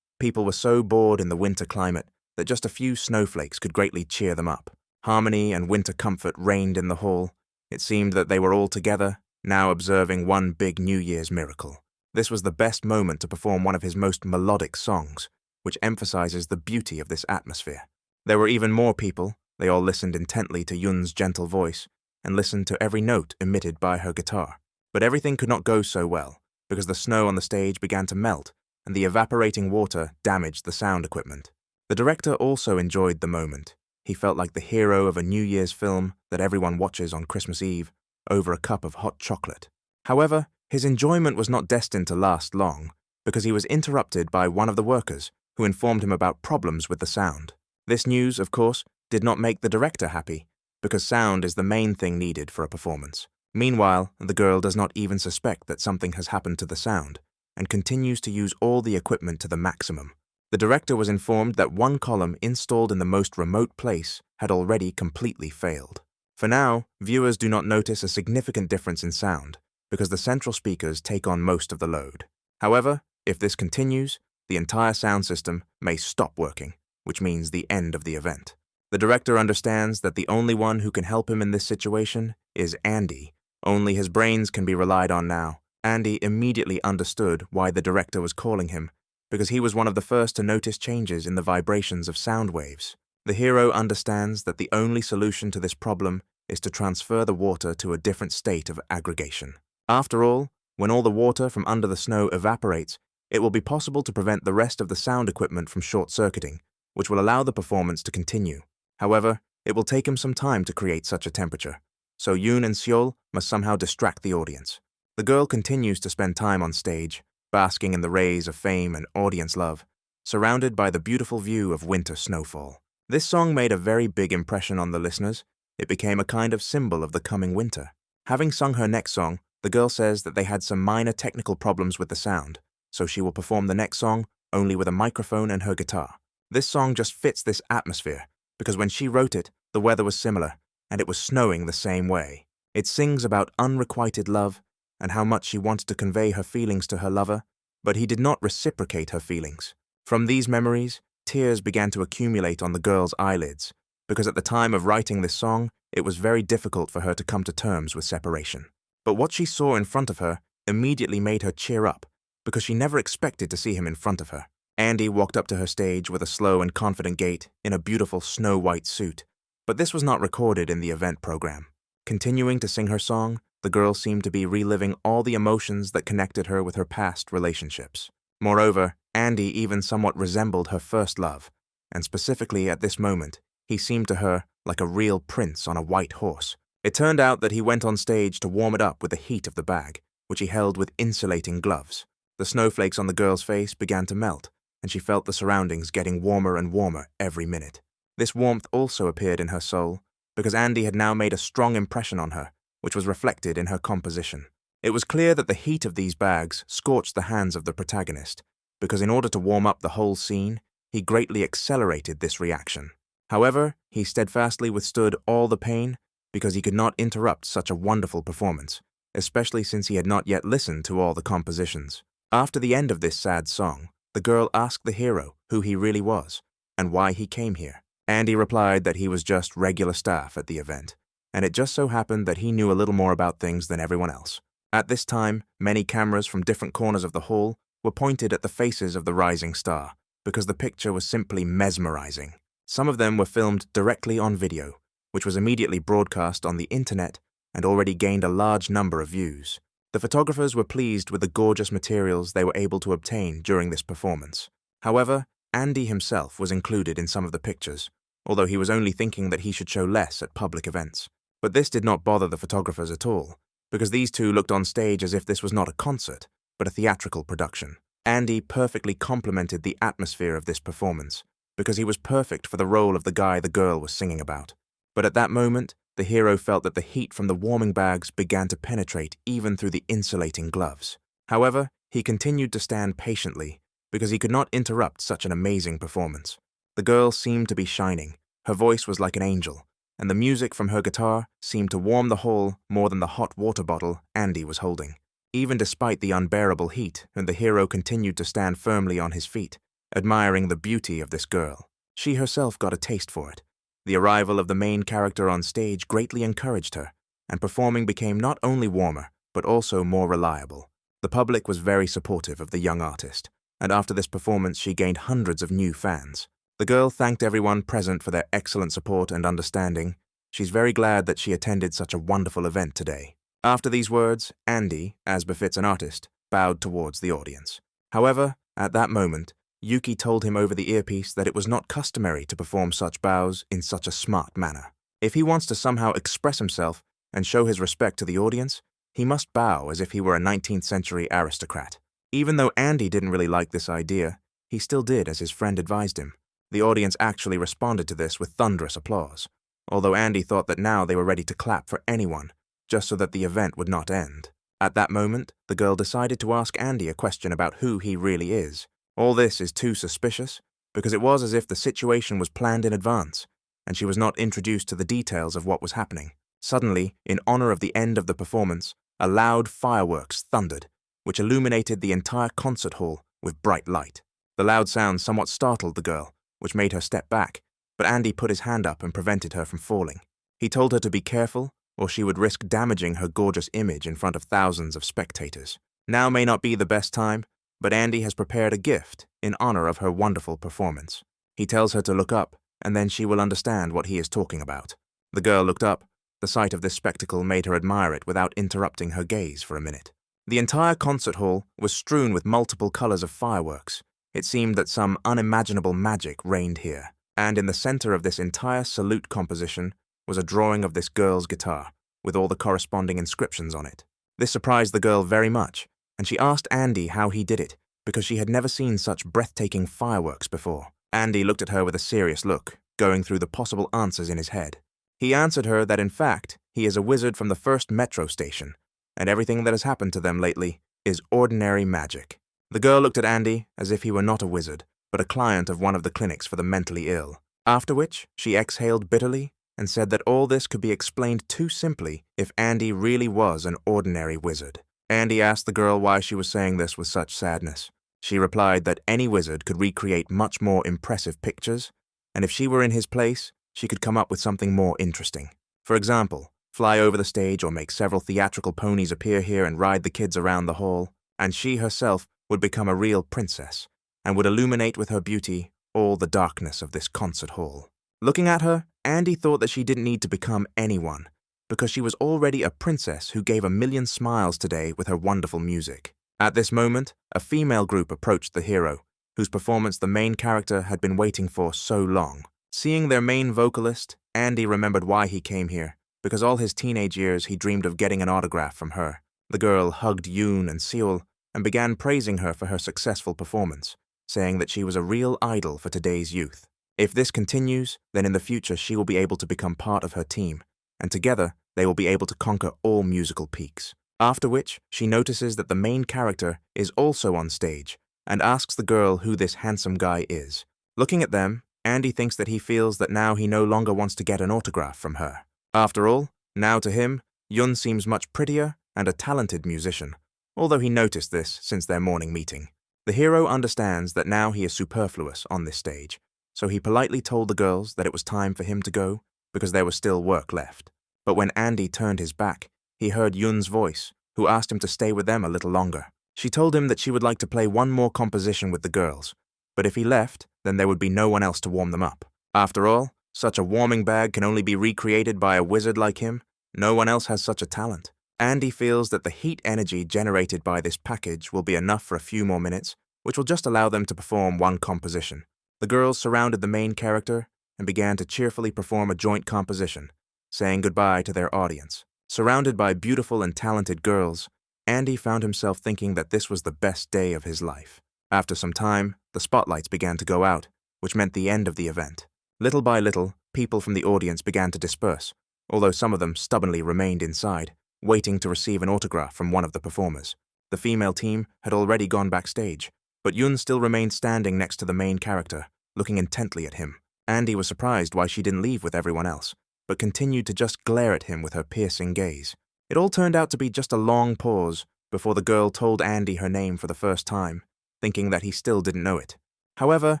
Speaker 1: People were so bored in the winter climate that just a few snowflakes could greatly cheer them up. Harmony and winter comfort reigned in the hall. It seemed that they were all together, now observing one big New Year's miracle. This was the best moment to perform one of his most melodic songs, which emphasizes the beauty of this atmosphere. There were even more people. They all listened intently to Yoon's gentle voice, and listened to every note emitted by her guitar. But everything could not go so well, because the snow on the stage began to melt, and the evaporating water damaged the sound equipment. The director also enjoyed the moment. He felt like the hero of a New Year's film that everyone watches on Christmas Eve over a cup of hot chocolate. However, his enjoyment was not destined to last long, because he was interrupted by one of the workers, who informed him about problems with the sound. This news, of course, did not make the director happy, because sound is the main thing needed for a performance. Meanwhile, the girl does not even suspect that something has happened to the sound, and continues to use all the equipment to the maximum. The director was informed that one column installed in the most remote place had already completely failed. For now, viewers do not notice a significant difference in sound, because the central speakers take on most of the load. However, if this continues, the entire sound system may stop working, which means the end of the event. The director understands that the only one who can help him in this situation is Andy. Only his brains can be relied on now. Andy immediately understood why the director was calling him, because he was one of the first to notice changes in the vibrations of sound waves. The hero understands that the only solution to this problem is to transfer the water to a different state of aggregation. After all, when all the water from under the snow evaporates, it will be possible to prevent the rest of the sound equipment from short-circuiting, which will allow the performance to continue. However, it will take him some time to create such a temperature, so Yoon and Seol must somehow distract the audience. The girl continues to spend time on stage, basking in the rays of fame and audience love, surrounded by the beautiful view of winter snowfall. This song made a very big impression on the listeners. It became a kind of symbol of the coming winter. Having sung her next song, the girl says that they had some minor technical problems with the sound, so she will perform the next song only with a microphone and her guitar. This song just fits this atmosphere, because when she wrote it, the weather was similar, and it was snowing the same way. It sings about unrequited love, and how much she wanted to convey her feelings to her lover, but he did not reciprocate her feelings. From these memories, tears began to accumulate on the girl's eyelids, because at the time of writing this song, it was very difficult for her to come to terms with separation. But what she saw in front of her immediately made her cheer up, because she never expected to see him in front of her. Andy walked up to her stage with a slow and confident gait in a beautiful snow-white suit, but this was not recorded in the event program. Continuing to sing her song, the girl seemed to be reliving all the emotions that connected her with her past relationships. Moreover, Andy even somewhat resembled her first love, and specifically at this moment, he seemed to her like a real prince on a white horse. It turned out that he went on stage to warm it up with the heat of the bag, which he held with insulating gloves. The snowflakes on the girl's face began to melt, and she felt the surroundings getting warmer and warmer every minute. This warmth also appeared in her soul, because Andy had now made a strong impression on her, which was reflected in her composition. It was clear that the heat of these bags scorched the hands of the protagonist, because in order to warm up the whole scene, he greatly accelerated this reaction. However, he steadfastly withstood all the pain, because he could not interrupt such a wonderful performance, especially since he had not yet listened to all the compositions. After the end of this sad song, the girl asked the hero who he really was and why he came here. Andy replied that he was just regular staff at the event, and it just so happened that he knew a little more about things than everyone else. At this time, many cameras from different corners of the hall were pointed at the faces of the rising star, because the picture was simply mesmerizing. Some of them were filmed directly on video, which was immediately broadcast on the internet and already gained a large number of views. The photographers were pleased with the gorgeous materials they were able to obtain during this performance. However, Andy himself was included in some of the pictures, although he was only thinking that he should show less at public events. But this did not bother the photographers at all, because these two looked on stage as if this was not a concert, but a theatrical production. Andy perfectly complemented the atmosphere of this performance, because he was perfect for the role of the guy the girl was singing about. But at that moment, the hero felt that the heat from the warming bags began to penetrate even through the insulating gloves. However, he continued to stand patiently, because he could not interrupt such an amazing performance. The girl seemed to be shining, her voice was like an angel, and the music from her guitar seemed to warm the hall more than the hot water bottle Andy was holding. Even despite the unbearable heat, the hero continued to stand firmly on his feet, admiring the beauty of this girl. She herself got a taste for it. The arrival of the main character on stage greatly encouraged her, and performing became not only warmer, but also more reliable. The public was very supportive of the young artist, and after this performance she gained hundreds of new fans. The girl thanked everyone present for their excellent support and understanding. She's very glad that she attended such a wonderful event today. After these words, Andy, as befits an artist, bowed towards the audience. However, at that moment, Yuki told him over the earpiece that it was not customary to perform such bows in such a smart manner. If he wants to somehow express himself and show his respect to the audience, he must bow as if he were a 19th century aristocrat. Even though Andy didn't really like this idea, he still did as his friend advised him. The audience actually responded to this with thunderous applause, although Andy thought that now they were ready to clap for anyone, just so that the event would not end. At that moment, the girl decided to ask Andy a question about who he really is. All this is too suspicious, because it was as if the situation was planned in advance, and she was not introduced to the details of what was happening. Suddenly, in honor of the end of the performance, a loud fireworks thundered, which illuminated the entire concert hall with bright light. The loud sound somewhat startled the girl, which made her step back, but Andy put his hand up and prevented her from falling. He told her to be careful, or she would risk damaging her gorgeous image in front of thousands of spectators. Now may not be the best time, but Andy has prepared a gift in honor of her wonderful performance. He tells her to look up, and then she will understand what he is talking about. The girl looked up. The sight of this spectacle made her admire it without interrupting her gaze for a minute. The entire concert hall was strewn with multiple colors of fireworks. It seemed that some unimaginable magic reigned here, and in the center of this entire salute composition was a drawing of this girl's guitar, with all the corresponding inscriptions on it. This surprised the girl very much, and she asked Andy how he did it, because she had never seen such breathtaking fireworks before. Andy looked at her with a serious look, going through the possible answers in his head. He answered her that in fact, he is a wizard from the first metro station, and everything that has happened to them lately is ordinary magic. The girl looked at Andy as if he were not a wizard, but a client of one of the clinics for the mentally ill, after which she exhaled bitterly and said that all this could be explained too simply if Andy really was an ordinary wizard. Andy asked the girl why she was saying this with such sadness. She replied that any wizard could recreate much more impressive pictures, and if she were in his place, she could come up with something more interesting. For example, fly over the stage or make several theatrical ponies appear here and ride the kids around the hall, and she herself would become a real princess, and would illuminate with her beauty all the darkness of this concert hall. Looking at her, Andy thought that she didn't need to become anyone, because she was already a princess who gave a million smiles today with her wonderful music. At this moment, a female group approached the hero, whose performance the main character had been waiting for so long. Seeing their main vocalist, Andy remembered why he came here, because all his teenage years he dreamed of getting an autograph from her. The girl hugged Yoon and Seol and began praising her for her successful performance, saying that she was a real idol for today's youth. If this continues, then in the future she will be able to become part of her team, and together they will be able to conquer all musical peaks. After which, she notices that the main character is also on stage and asks the girl who this handsome guy is. Looking at them, Andy thinks that he feels that now he no longer wants to get an autograph from her. After all, now to him, Yun seems much prettier and a talented musician, although he noticed this since their morning meeting. The hero understands that now he is superfluous on this stage, so he politely told the girls that it was time for him to go because there was still work left. But when Andy turned his back, he heard Yun's voice, who asked him to stay with them a little longer. She told him that she would like to play one more composition with the girls, but if he left, then there would be no one else to warm them up. After all, such a warming bag can only be recreated by a wizard like him. No one else has such a talent. Andy feels that the heat energy generated by this package will be enough for a few more minutes, which will just allow them to perform one composition. The girls surrounded the main character and began to cheerfully perform a joint composition, saying goodbye to their audience. Surrounded by beautiful and talented girls, Andy found himself thinking that this was the best day of his life. After some time, the spotlights began to go out, which meant the end of the event. Little by little, people from the audience began to disperse, although some of them stubbornly remained inside, waiting to receive an autograph from one of the performers. The female team had already gone backstage, but Yun still remained standing next to the main character, looking intently at him. Andy was surprised why she didn't leave with everyone else, but continued to just glare at him with her piercing gaze. It all turned out to be just a long pause before the girl told Andy her name for the first time, thinking that he still didn't know it. However,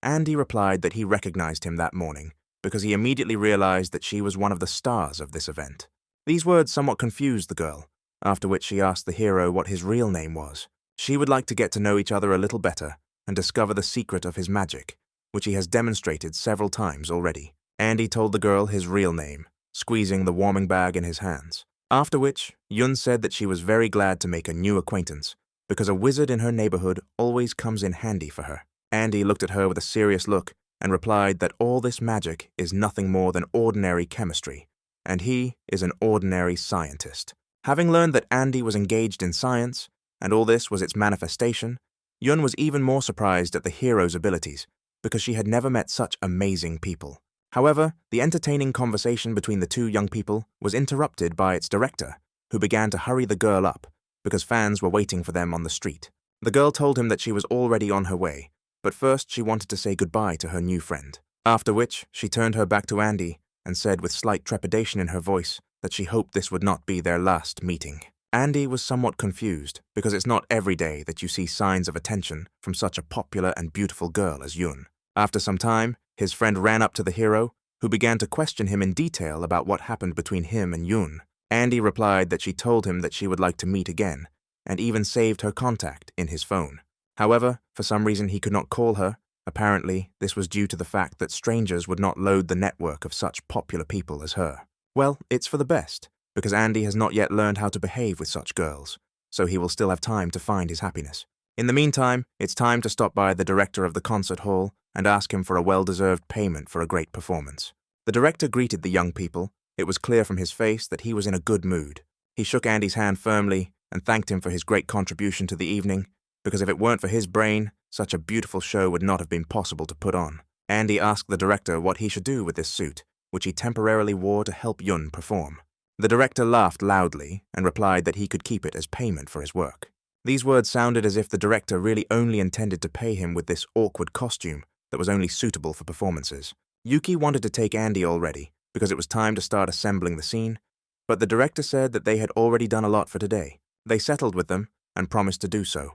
Speaker 1: Andy replied that he recognized him that morning because he immediately realized that she was one of the stars of this event. These words somewhat confused the girl, after which she asked the hero what his real name was. She would like to get to know each other a little better and discover the secret of his magic, which he has demonstrated several times already. Andy told the girl his real name, squeezing the warming bag in his hands. After which, Yun said that she was very glad to make a new acquaintance, because a wizard in her neighborhood always comes in handy for her. Andy looked at her with a serious look and replied that all this magic is nothing more than ordinary chemistry, and he is an ordinary scientist. Having learned that Andy was engaged in science, and all this was its manifestation, Yun was even more surprised at the hero's abilities, because she had never met such amazing people. However, the entertaining conversation between the two young people was interrupted by its director, who began to hurry the girl up, because fans were waiting for them on the street. The girl told him that she was already on her way, but first she wanted to say goodbye to her new friend. After which, she turned her back to Andy and said with slight trepidation in her voice that she hoped this would not be their last meeting. Andy was somewhat confused, because it's not every day that you see signs of attention from such a popular and beautiful girl as Yun. After some time, his friend ran up to the hero, who began to question him in detail about what happened between him and Yun. Andy replied that she told him that she would like to meet again, and even saved her contact in his phone. However, for some reason he could not call her. Apparently, this was due to the fact that strangers would not load the network of such popular people as her. Well, it's for the best, because Andy has not yet learned how to behave with such girls, so he will still have time to find his happiness. In the meantime, it's time to stop by the director of the concert hall and ask him for a well-deserved payment for a great performance. The director greeted the young people. It was clear from his face that he was in a good mood. He shook Andy's hand firmly and thanked him for his great contribution to the evening, because if it weren't for his brain, such a beautiful show would not have been possible to put on. Andy asked the director what he should do with this suit, which he temporarily wore to help Yun perform. The director laughed loudly and replied that he could keep it as payment for his work. These words sounded as if the director really only intended to pay him with this awkward costume that was only suitable for performances. Yuki wanted to take Andy already, because it was time to start assembling the scene, but the director said that they had already done a lot for today. They settled with them and promised to do so,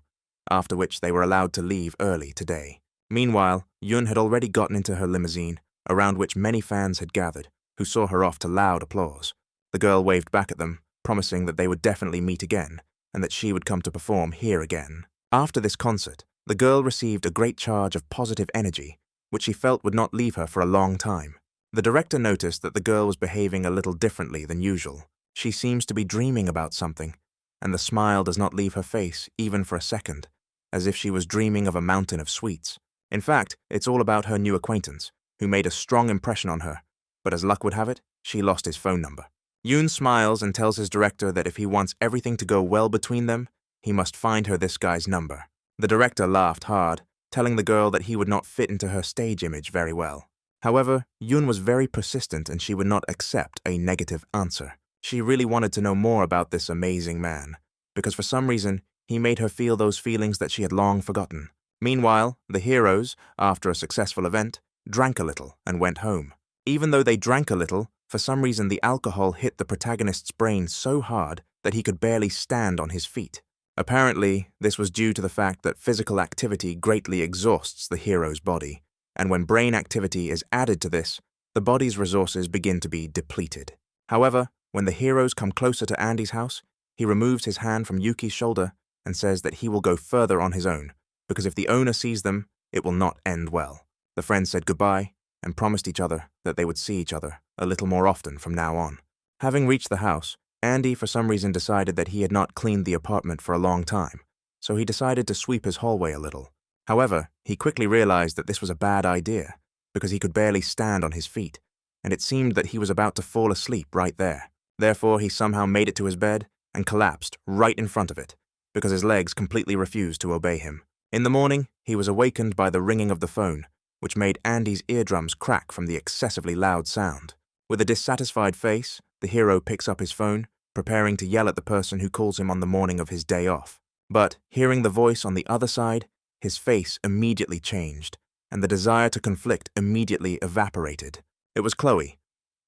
Speaker 1: after which they were allowed to leave early today. Meanwhile, Yun had already gotten into her limousine, around which many fans had gathered, who saw her off to loud applause. The girl waved back at them, promising that they would definitely meet again, and that she would come to perform here again. After this concert, the girl received a great charge of positive energy, which she felt would not leave her for a long time. The director noticed that the girl was behaving a little differently than usual. She seems to be dreaming about something, and the smile does not leave her face even for a second, as if she was dreaming of a mountain of sweets. In fact, it's all about her new acquaintance, who made a strong impression on her, but as luck would have it, she lost his phone number. Yoon smiles and tells his director that if he wants everything to go well between them, he must find her this guy's number. The director laughed hard, telling the girl that he would not fit into her stage image very well. However, Yoon was very persistent and she would not accept a negative answer. She really wanted to know more about this amazing man, because for some reason, he made her feel those feelings that she had long forgotten. Meanwhile, the heroes, after a successful event, drank a little and went home. Even though they drank a little, for some reason the alcohol hit the protagonist's brain so hard that he could barely stand on his feet. Apparently, this was due to the fact that physical activity greatly exhausts the hero's body, and when brain activity is added to this, the body's resources begin to be depleted. However, when the heroes come closer to Andy's house, he removes his hand from Yuki's shoulder and says that he will go further on his own, because if the owner sees them, it will not end well. The friends said goodbye and promised each other that they would see each other a little more often from now on. Having reached the house, Andy for some reason decided that he had not cleaned the apartment for a long time, so he decided to sweep his hallway a little. However, he quickly realized that this was a bad idea, because he could barely stand on his feet, and it seemed that he was about to fall asleep right there. Therefore, he somehow made it to his bed and collapsed right in front of it, because his legs completely refused to obey him. In the morning, he was awakened by the ringing of the phone, which made Andy's eardrums crack from the excessively loud sound. With a dissatisfied face, the hero picks up his phone, preparing to yell at the person who calls him on the morning of his day off. But, hearing the voice on the other side, his face immediately changed, and the desire to conflict immediately evaporated. It was Chloe.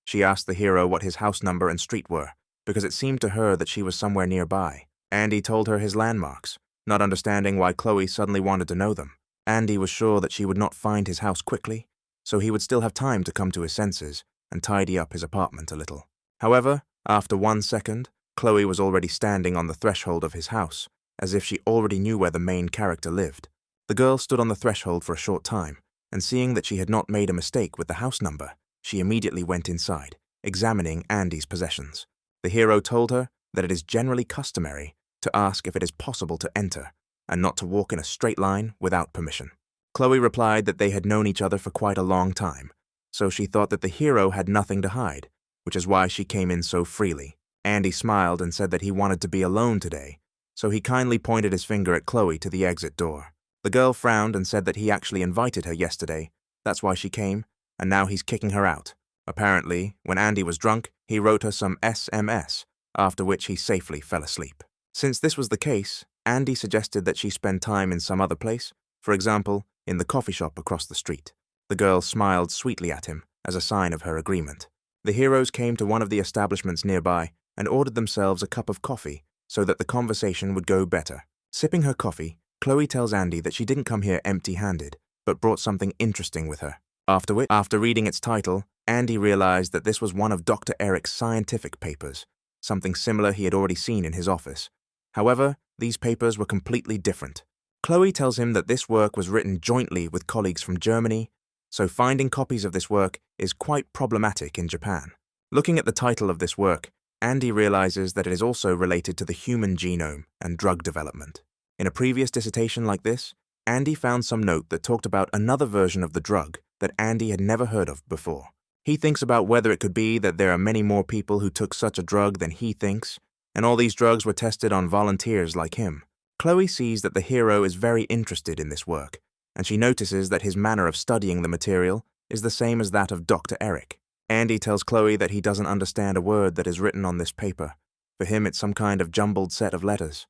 Speaker 1: She asked the hero what his house number and street were, because it seemed to her that she was somewhere nearby. Andy told her his landmarks, not understanding why Chloe suddenly wanted to know them. Andy was sure that she would not find his house quickly, so he would still have time to come to his senses and tidy up his apartment a little. However, after 1 second, Chloe was already standing on the threshold of his house, as if she already knew where the main character lived. The girl stood on the threshold for a short time, and seeing that she had not made a mistake with the house number, she immediately went inside, examining Andy's possessions. The hero told her that it is generally customary to ask if it is possible to enter, and not to walk in a straight line without permission. Chloe replied that they had known each other for quite a long time, so she thought that the hero had nothing to hide, which is why she came in so freely. Andy smiled and said that he wanted to be alone today, so he kindly pointed his finger at Chloe to the exit door. The girl frowned and said that he actually invited her yesterday, that's why she came, and now he's kicking her out. Apparently, when Andy was drunk, he wrote her some SMS, after which he safely fell asleep. Since this was the case, Andy suggested that she spend time in some other place, for example, in the coffee shop across the street. The girl smiled sweetly at him as a sign of her agreement. The heroes came to one of the establishments nearby and ordered themselves a cup of coffee so that the conversation would go better. Sipping her coffee, Chloe tells Andy that she didn't come here empty-handed, but brought something interesting with her. After reading its title, Andy realized that this was one of Dr. Eric's scientific papers, something similar he had already seen in his office. However, these papers were completely different. Chloe tells him that this work was written jointly with colleagues from Germany, so finding copies of this work is quite problematic in Japan. Looking at the title of this work, Andy realizes that it is also related to the human genome and drug development. In a previous dissertation like this, Andy found some note that talked about another version of the drug that Andy had never heard of before. He thinks about whether it could be that there are many more people who took such a drug than he thinks, and all these drugs were tested on volunteers like him. Chloe sees that the hero is very interested in this work, and she notices that his manner of studying the material is the same as that of Dr. Eric. Andy tells Chloe that he doesn't understand a word that is written on this paper. For him, it's some kind of jumbled set of letters.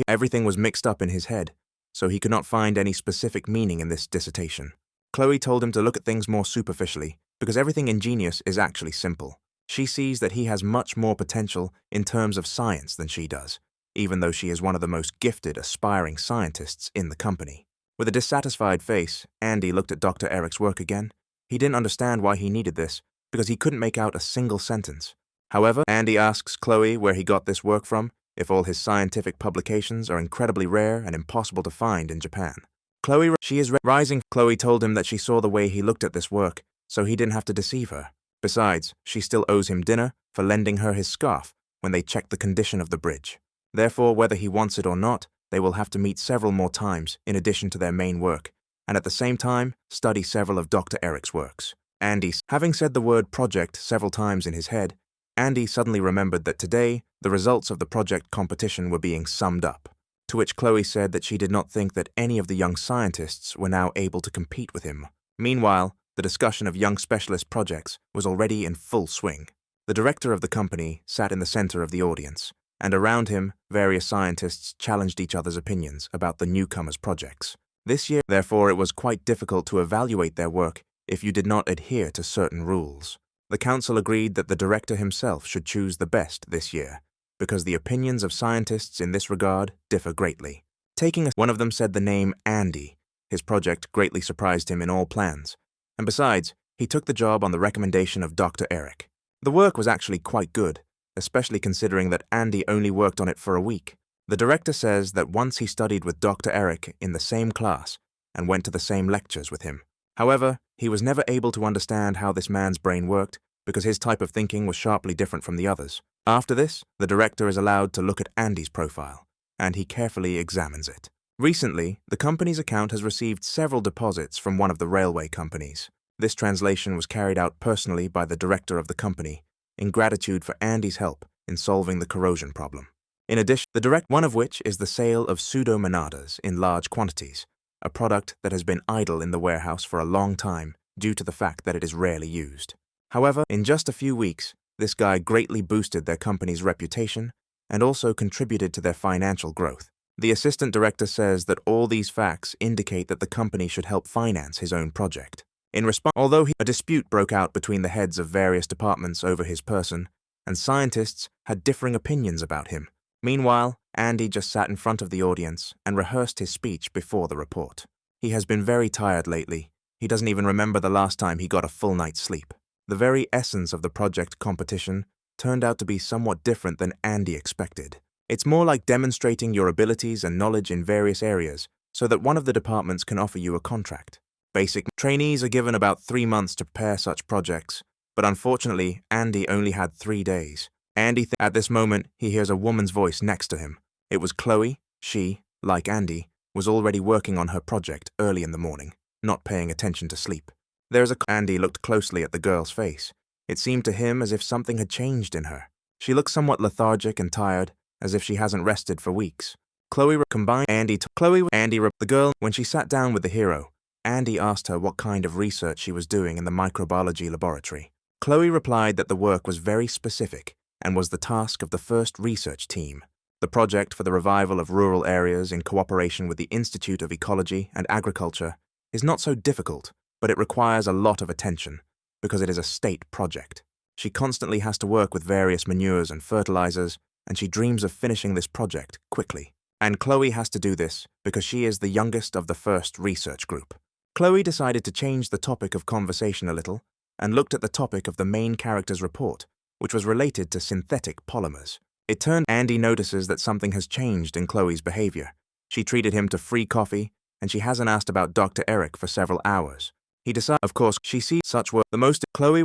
Speaker 1: Everything was mixed up in his head, so he could not find any specific meaning in this dissertation. Chloe told him to look at things more superficially, because everything in Genius is actually simple. She sees that he has much more potential in terms of science than she does, even though she is one of the most gifted, aspiring scientists in the company. With a dissatisfied face, Andy looked at Dr. Eric's work again. He didn't understand why he needed this, because he couldn't make out a single sentence. However, Andy asks Chloe where he got this work from, if all his scientific publications are incredibly rare and impossible to find in Japan. Chloe told him that she saw the way he looked at this work, so he didn't have to deceive her. Besides, she still owes him dinner for lending her his scarf when they checked the condition of the bridge. Therefore, whether he wants it or not, they will have to meet several more times in addition to their main work, and at the same time, study several of Dr. Eric's works. Having said the word project several times in his head, Andy suddenly remembered that today, the results of the project competition were being summed up, to which Chloe said that she did not think that any of the young scientists were now able to compete with him. Meanwhile, the discussion of young specialist projects was already in full swing. The director of the company sat in the center of the audience, and around him, various scientists challenged each other's opinions about the newcomers' projects. This year, therefore, it was quite difficult to evaluate their work if you did not adhere to certain rules. The council agreed that the director himself should choose the best this year, because the opinions of scientists in this regard differ greatly. One of them said the name Andy. His project greatly surprised him in all plans, and besides, he took the job on the recommendation of Dr. Eric. The work was actually quite good, especially considering that Andy only worked on it for a week. The director says that once he studied with Dr. Eric in the same class and went to the same lectures with him. However, he was never able to understand how this man's brain worked because his type of thinking was sharply different from the others. After this, the director is allowed to look at Andy's profile, and he carefully examines it. Recently, the company's account has received several deposits from one of the railway companies. This translation was carried out personally by the director of the company, in gratitude for Andy's help in solving the corrosion problem. In addition, one of which is the sale of pseudomonadas in large quantities, a product that has been idle in the warehouse for a long time due to the fact that it is rarely used. However, in just a few weeks, this guy greatly boosted their company's reputation and also contributed to their financial growth. The assistant director says that all these facts indicate that the company should help finance his own project. In response, a dispute broke out between the heads of various departments over his person, and scientists had differing opinions about him. Meanwhile, Andy just sat in front of the audience and rehearsed his speech before the report. He has been very tired lately. He doesn't even remember the last time he got a full night's sleep. The very essence of the project competition turned out to be somewhat different than Andy expected. It's more like demonstrating your abilities and knowledge in various areas so that one of the departments can offer you a contract. Basic trainees are given about 3 months to prepare such projects, but unfortunately, Andy only had 3 days. At this moment, he hears a woman's voice next to him. It was Chloe. She, like Andy, was already working on her project early in the morning, not paying attention to sleep. Andy looked closely at the girl's face. It seemed to him as if something had changed in her. She looked somewhat lethargic and tired, as if she hasn't rested for weeks. The girl, when she sat down with the hero, Andy asked her what kind of research she was doing in the microbiology laboratory. Chloe replied that the work was very specific and was the task of the first research team. The project for the revival of rural areas in cooperation with the Institute of Ecology and Agriculture is not so difficult, but it requires a lot of attention because it is a state project. She constantly has to work with various manures and fertilizers, and she dreams of finishing this project quickly. And Chloe has to do this because she is the youngest of the first research group. Chloe decided to change the topic of conversation a little and looked at the topic of the main character's report, which was related to synthetic polymers. Andy notices that something has changed in Chloe's behavior. She treated him to free coffee, and she hasn't asked about Dr. Eric for several hours. He decides, of course, she sees such work the most. Chloe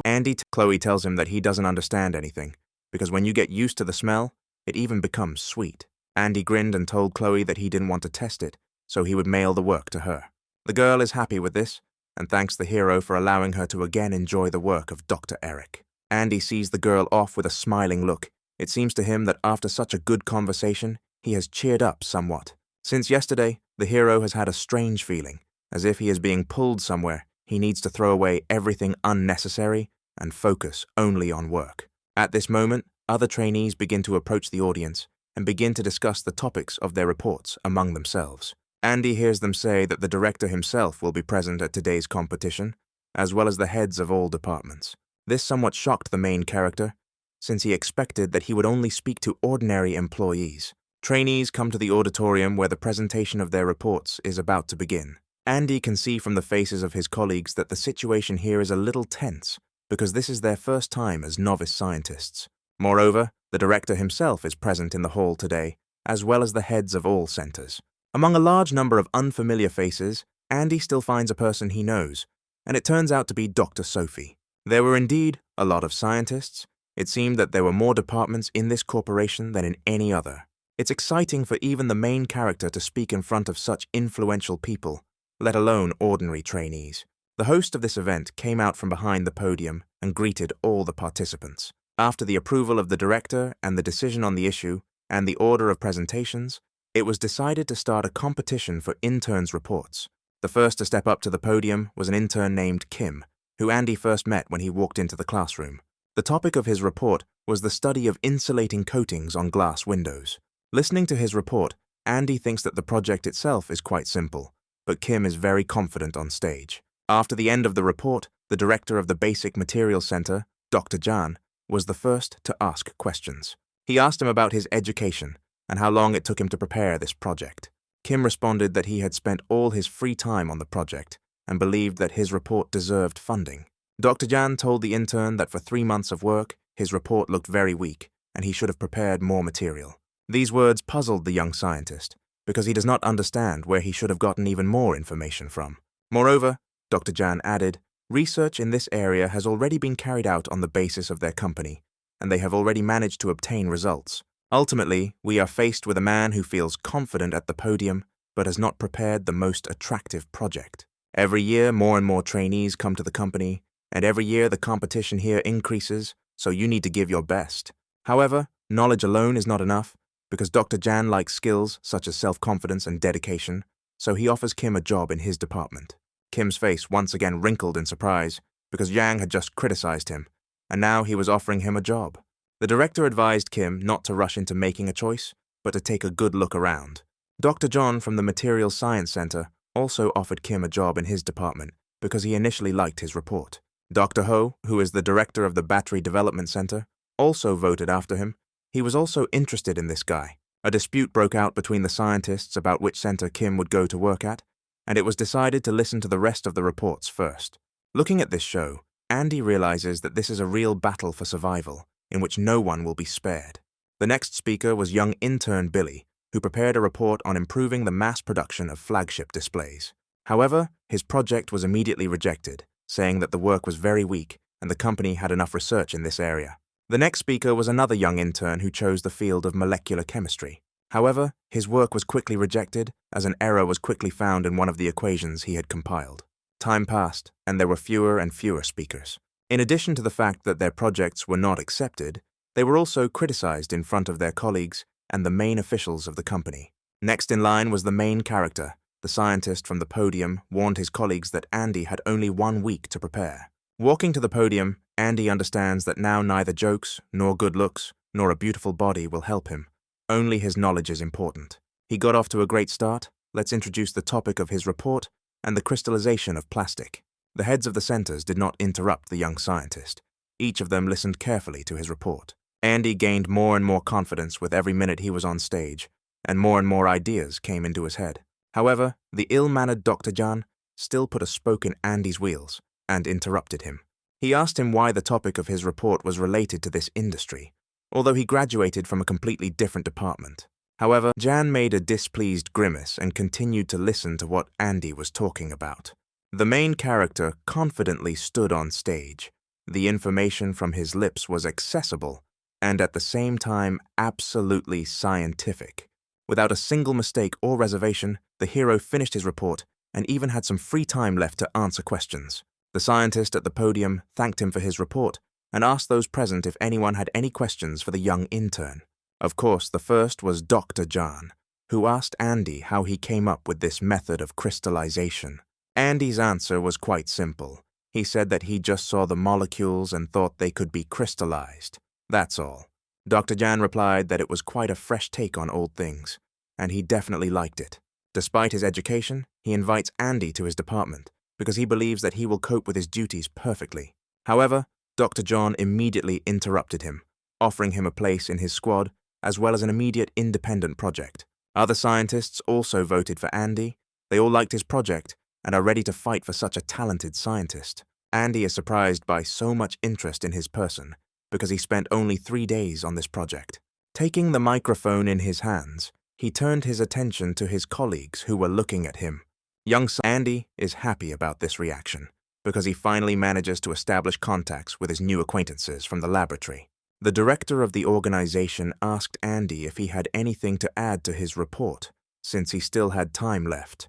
Speaker 1: tells him that he doesn't understand anything, because when you get used to the smell, it even becomes sweet. Andy grinned and told Chloe that he didn't want to test it, so he would mail the work to her. The girl is happy with this, and thanks the hero for allowing her to again enjoy the work of Dr. Eric. Andy sees the girl off with a smiling look. It seems to him that after such a good conversation, he has cheered up somewhat. Since yesterday, the hero has had a strange feeling, as if he is being pulled somewhere. He needs to throw away everything unnecessary and focus only on work. At this moment, other trainees begin to approach the audience and begin to discuss the topics of their reports among themselves. Andy hears them say that the director himself will be present at today's competition, as well as the heads of all departments. This somewhat shocked the main character, since he expected that he would only speak to ordinary employees. Trainees come to the auditorium where the presentation of their reports is about to begin. Andy can see from the faces of his colleagues that the situation here is a little tense, because this is their first time as novice scientists. Moreover, the director himself is present in the hall today, as well as the heads of all centers. Among a large number of unfamiliar faces, Andy still finds a person he knows, and it turns out to be Dr. Sophie. There were indeed a lot of scientists. It seemed that there were more departments in this corporation than in any other. It's exciting for even the main character to speak in front of such influential people, let alone ordinary trainees. The host of this event came out from behind the podium and greeted all the participants. After the approval of the director and the decision on the issue and the order of presentations, it was decided to start a competition for interns' reports. The first to step up to the podium was an intern named Kim, who Andy first met when he walked into the classroom. The topic of his report was the study of insulating coatings on glass windows. Listening to his report, Andy thinks that the project itself is quite simple, but Kim is very confident on stage. After the end of the report, the director of the Basic Materials Center, Dr. Jan, was the first to ask questions. He asked him about his education and how long it took him to prepare this project. Kim responded that he had spent all his free time on the project and believed that his report deserved funding. Dr. Jan told the intern that for 3 months of work, his report looked very weak and he should have prepared more material. These words puzzled the young scientist because he does not understand where he should have gotten even more information from. Moreover, Dr. Jan added, research in this area has already been carried out on the basis of their company, and they have already managed to obtain results. Ultimately, we are faced with a man who feels confident at the podium but has not prepared the most attractive project. Every year, more and more trainees come to the company, and every year the competition here increases, so you need to give your best. However, knowledge alone is not enough, because Dr. Jan likes skills such as self-confidence and dedication, so he offers Kim a job in his department. Kim's face once again wrinkled in surprise, because Yang had just criticized him, and now he was offering him a job. The director advised Kim not to rush into making a choice, but to take a good look around. Dr. John from the Material Science Center also offered Kim a job in his department because he initially liked his report. Dr. Ho, who is the director of the Battery Development Center, also voted after him. He was also interested in this guy. A dispute broke out between the scientists about which center Kim would go to work at, and it was decided to listen to the rest of the reports first. Looking at this show, Andy realizes that this is a real battle for survival, in which no one will be spared. The next speaker was young intern Billy, who prepared a report on improving the mass production of flagship displays. However, his project was immediately rejected, saying that the work was very weak and the company had enough research in this area. The next speaker was another young intern who chose the field of molecular chemistry. However, his work was quickly rejected as an error was quickly found in one of the equations he had compiled. Time passed, and there were fewer and fewer speakers. In addition to the fact that their projects were not accepted, they were also criticized in front of their colleagues and the main officials of the company. Next in line was the main character. The scientist from the podium warned his colleagues that Andy had only 1 week to prepare. Walking to the podium, Andy understands that now neither jokes, nor good looks, nor a beautiful body will help him. Only his knowledge is important. He got off to a great start. Let's introduce the topic of his report and the crystallization of plastic. The heads of the centers did not interrupt the young scientist. Each of them listened carefully to his report. Andy gained more and more confidence with every minute he was on stage, and more ideas came into his head. However, the ill-mannered Dr. Jan still put a spoke in Andy's wheels and interrupted him. He asked him why the topic of his report was related to this industry, although he graduated from a completely different department. However, Jan made a displeased grimace and continued to listen to what Andy was talking about. The main character confidently stood on stage. The information from his lips was accessible and at the same time absolutely scientific. Without a single mistake or reservation, the hero finished his report and even had some free time left to answer questions. The scientist at the podium thanked him for his report and asked those present if anyone had any questions for the young intern. Of course, the first was Dr. Jan, who asked Andy how he came up with this method of crystallization. Andy's answer was quite simple. He said that he just saw the molecules and thought they could be crystallized. That's all. Dr. Jan replied that it was quite a fresh take on old things, and he definitely liked it. Despite his education, he invites Andy to his department because he believes that he will cope with his duties perfectly. However, Dr. John immediately interrupted him, offering him a place in his squad as well as an immediate independent project. Other scientists also voted for Andy. They all liked his project and are ready to fight for such a talented scientist. Andy is surprised by so much interest in his person because he spent only 3 days on this project. Taking the microphone in his hands, he turned his attention to his colleagues who were looking at him. Young Andy is happy about this reaction because he finally manages to establish contacts with his new acquaintances from the laboratory. The director of the organization asked Andy if he had anything to add to his report, since he still had time left.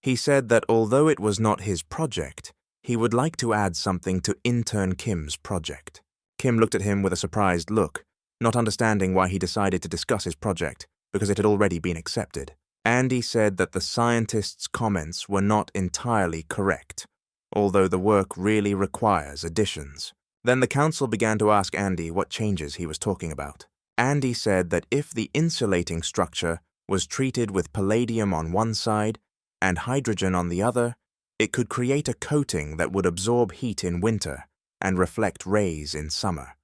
Speaker 1: He said that although it was not his project, he would like to add something to intern Kim's project. Kim looked at him with a surprised look, not understanding why he decided to discuss his project because it had already been accepted. Andy said that the scientist's comments were not entirely correct, although the work really requires additions. Then the council began to ask Andy what changes he was talking about. Andy said that if the insulating structure was treated with palladium on one side and hydrogen on the other, it could create a coating that would absorb heat in winter and reflect rays in summer.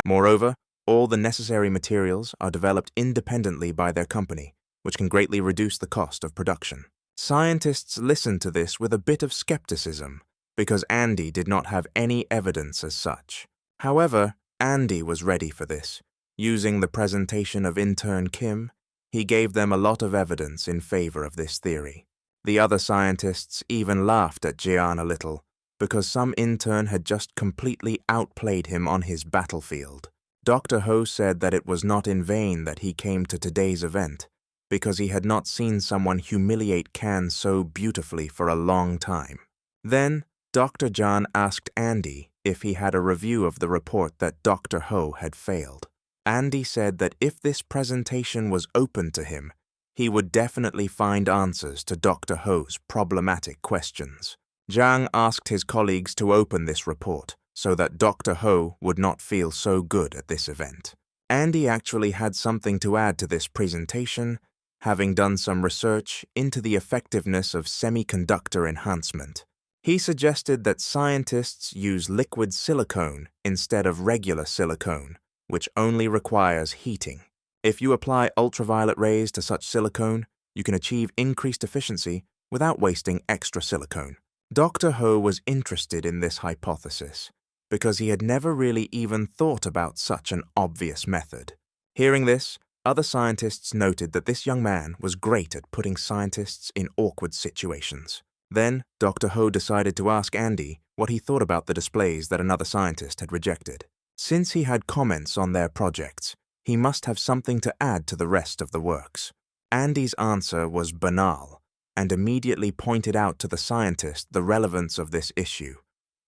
Speaker 1: Moreover, All the necessary materials are developed independently by their company, which can greatly reduce the cost of production. Scientists listened to this with a bit of skepticism, because Andy did not have any evidence as such. However, Andy was ready for this. Using the presentation of intern Kim, he gave them a lot of evidence in favor of this theory. The other scientists even laughed at Jian a little, because some intern had just completely outplayed him on his battlefield. Dr. Ho said that it was not in vain that he came to today's event, because he had not seen someone humiliate Can so beautifully for a long time. Then, Dr. John asked Andy if he had a review of the report that Dr. Ho had failed. Andy said that if this presentation was open to him, he would definitely find answers to Dr. Ho's problematic questions. Zhang asked his colleagues to open this report so that Dr. Ho would not feel so good at this event. Andy actually had something to add to this presentation, having done some research into the effectiveness of semiconductor enhancement. He suggested that scientists use liquid silicone instead of regular silicone, which only requires heating. If you apply ultraviolet rays to such silicone, you can achieve increased efficiency without wasting extra silicone. Dr. Ho was interested in this hypothesis because he had never really even thought about such an obvious method. Hearing this, other scientists noted that this young man was great at putting scientists in awkward situations. Then, Dr. Ho decided to ask Andy what he thought about the displays that another scientist had rejected. Since he had comments on their projects, he must have something to add to the rest of the works. Andy's answer was banal, and immediately pointed out to the scientist the relevance of this issue,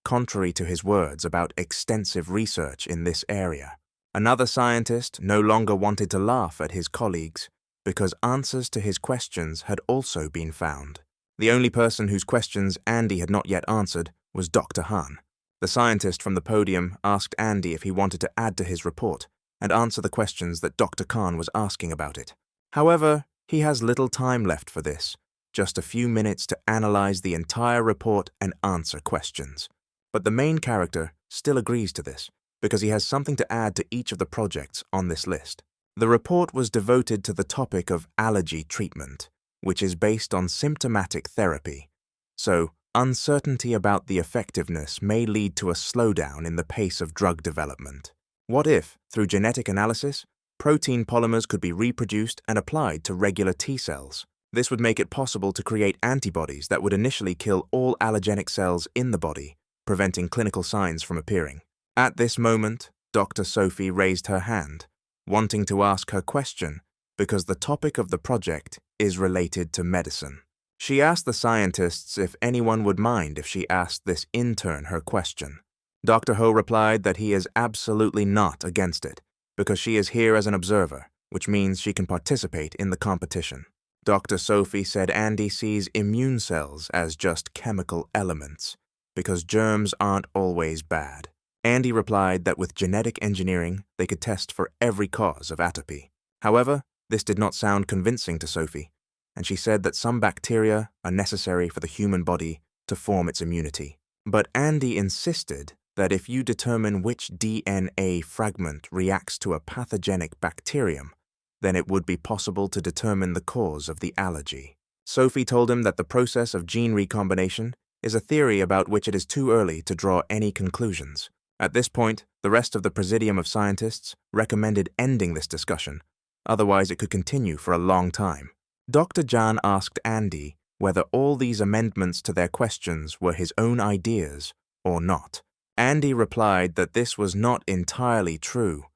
Speaker 1: contrary to his words about extensive research in this area. Another scientist no longer wanted to laugh at his colleagues because answers to his questions had also been found. The only person whose questions Andy had not yet answered was Dr. Han. The scientist from the podium asked Andy if he wanted to add to his report and answer the questions that Dr. Khan was asking about it. However, he has little time left for this, just a few minutes to analyze the entire report and answer questions. But the main character still agrees to this, because he has something to add to each of the projects on this list. The report was devoted to the topic of allergy treatment, which is based on symptomatic therapy. So, uncertainty about the effectiveness may lead to a slowdown in the pace of drug development. What if, through genetic analysis, protein polymers could be reproduced and applied to regular T cells? This would make it possible to create antibodies that would initially kill all allergenic cells in the body, preventing clinical signs from appearing. At this moment, Dr. Sophie raised her hand, wanting to ask her question because the topic of the project is related to medicine. She asked the scientists if anyone would mind if she asked this intern her question. Dr. Ho replied that he is absolutely not against it, because she is here as an observer, which means she can participate in the competition. Dr. Sophie said Andy sees immune cells as just chemical elements, because germs aren't always bad. Andy replied that with genetic engineering, they could test for every cause of atopy. However, this did not sound convincing to Sophie, and she said that some bacteria are necessary for the human body to form its immunity. But Andy insisted that if you determine which DNA fragment reacts to a pathogenic bacterium, then it would be possible to determine the cause of the allergy. Sophie told him that the process of gene recombination is a theory about which it is too early to draw any conclusions. At this point, the rest of the Presidium of Scientists recommended ending this discussion, otherwise it could continue for a long time. Dr. Jan asked Andy whether all these amendments to their questions were his own ideas or not. Andy replied that this was not entirely true.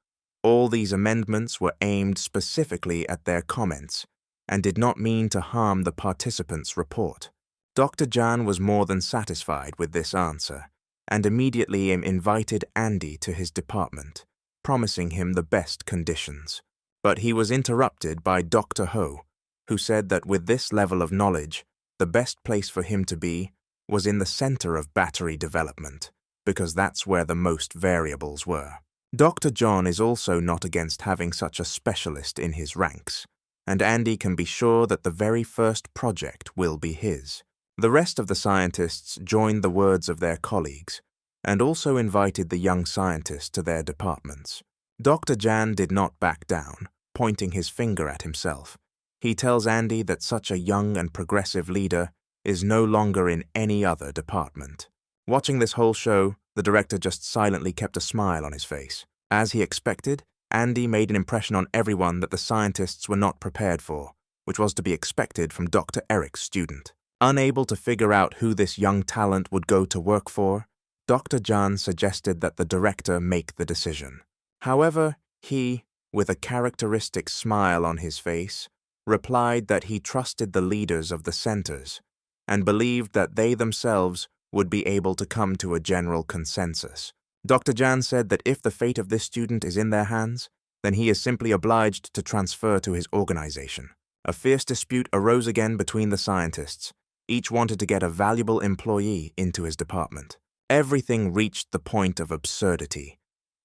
Speaker 1: All these amendments were aimed specifically at their comments and did not mean to harm the participants' report. Dr. Jan was more than satisfied with this answer and immediately invited Andy to his department, promising him the best conditions. But he was interrupted by Dr. Ho, who said that with this level of knowledge, the best place for him to be was in the center of battery development, because that's where the most variables were. Dr. John is also not against having such a specialist in his ranks, and Andy can be sure that the very first project will be his. The rest of the scientists joined the words of their colleagues, and also invited the young scientist to their departments. Dr. Jan did not back down, pointing his finger at himself. He tells Andy that such a young and progressive leader is no longer in any other department. Watching this whole show, the director just silently kept a smile on his face. As he expected, Andy made an impression on everyone that the scientists were not prepared for, which was to be expected from Dr. Eric's student. Unable to figure out who this young talent would go to work for, Dr. Jan suggested that the director make the decision. However, he, with a characteristic smile on his face, replied that he trusted the leaders of the centers and believed that they themselves would be able to come to a general consensus. Dr. Jan said that if the fate of this student is in their hands, then he is simply obliged to transfer to his organization. A fierce dispute arose again between the scientists. Each wanted to get a valuable employee into his department. Everything reached the point of absurdity.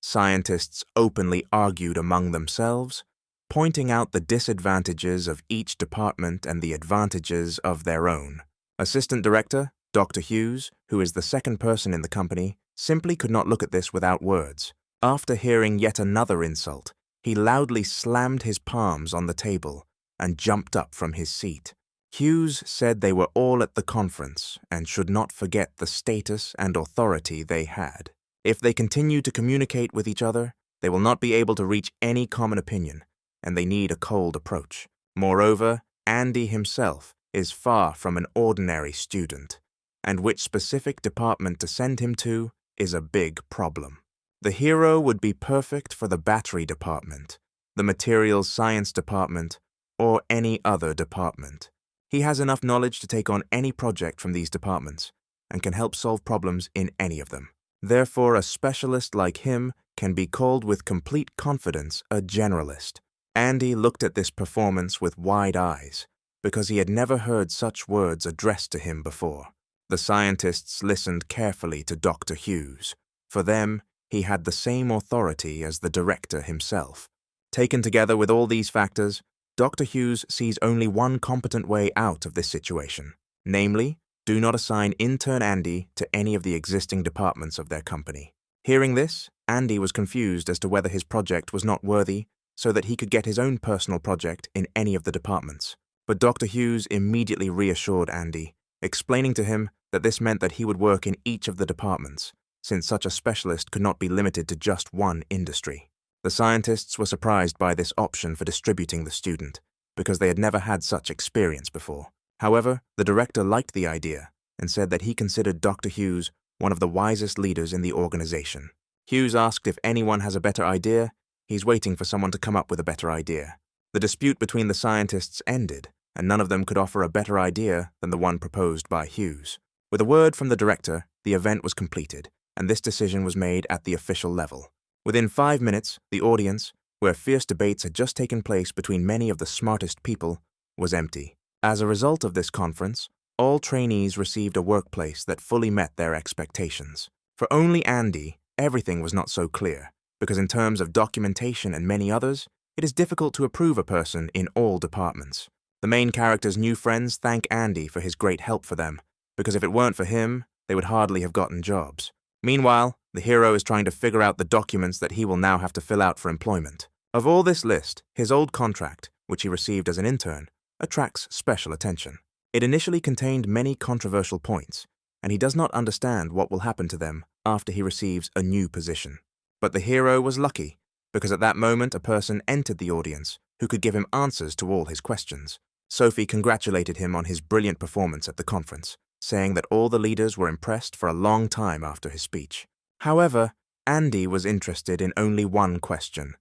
Speaker 1: Scientists openly argued among themselves, pointing out the disadvantages of each department and the advantages of their own. Assistant Director, Dr. Hughes, who is the second person in the company, simply could not look at this without words. After hearing yet another insult, he loudly slammed his palms on the table and jumped up from his seat. Hughes said they were all at the conference and should not forget the status and authority they had. If they continue to communicate with each other, they will not be able to reach any common opinion, and they need a cold approach. Moreover, Andy himself is far from an ordinary student, and which specific department to send him to is a big problem. The hero would be perfect for the battery department, the materials science department, or any other department. He has enough knowledge to take on any project from these departments and can help solve problems in any of them. Therefore, a specialist like him can be called with complete confidence a generalist. Andy looked at this performance with wide eyes because he had never heard such words addressed to him before. The scientists listened carefully to Dr. Hughes. For them, he had the same authority as the director himself. Taken together with all these factors, Dr. Hughes sees only one competent way out of this situation, namely, do not assign intern Andy to any of the existing departments of their company. Hearing this, Andy was confused as to whether his project was not worthy so that he could get his own personal project in any of the departments. But Dr. Hughes immediately reassured Andy, explaining to him that this meant that he would work in each of the departments, since such a specialist could not be limited to just one industry. The scientists were surprised by this option for distributing the student, because they had never had such experience before. However, the director liked the idea and said that he considered Dr. Hughes one of the wisest leaders in the organization. Hughes asked if anyone has a better idea. He's waiting for someone to come up with a better idea. The dispute between the scientists ended, and none of them could offer a better idea than the one proposed by Hughes. With a word from the director, the event was completed, and this decision was made at the official level. Within 5 minutes, the audience, where fierce debates had just taken place between many of the smartest people, was empty. As a result of this conference, all trainees received a workplace that fully met their expectations. For only Andy, everything was not so clear, because in terms of documentation and many others, it is difficult to approve a person in all departments. The main character's new friends thank Andy for his great help for them, because if it weren't for him, they would hardly have gotten jobs. Meanwhile, the hero is trying to figure out the documents that he will now have to fill out for employment. Of all this list, his old contract, which he received as an intern, attracts special attention. It initially contained many controversial points, and he does not understand what will happen to them after he receives a new position. But the hero was lucky, because at that moment a person entered the audience who could give him answers to all his questions. Sophie congratulated him on his brilliant performance at the conference, saying that all the leaders were impressed for a long time after his speech. However, Andy was interested in only one question,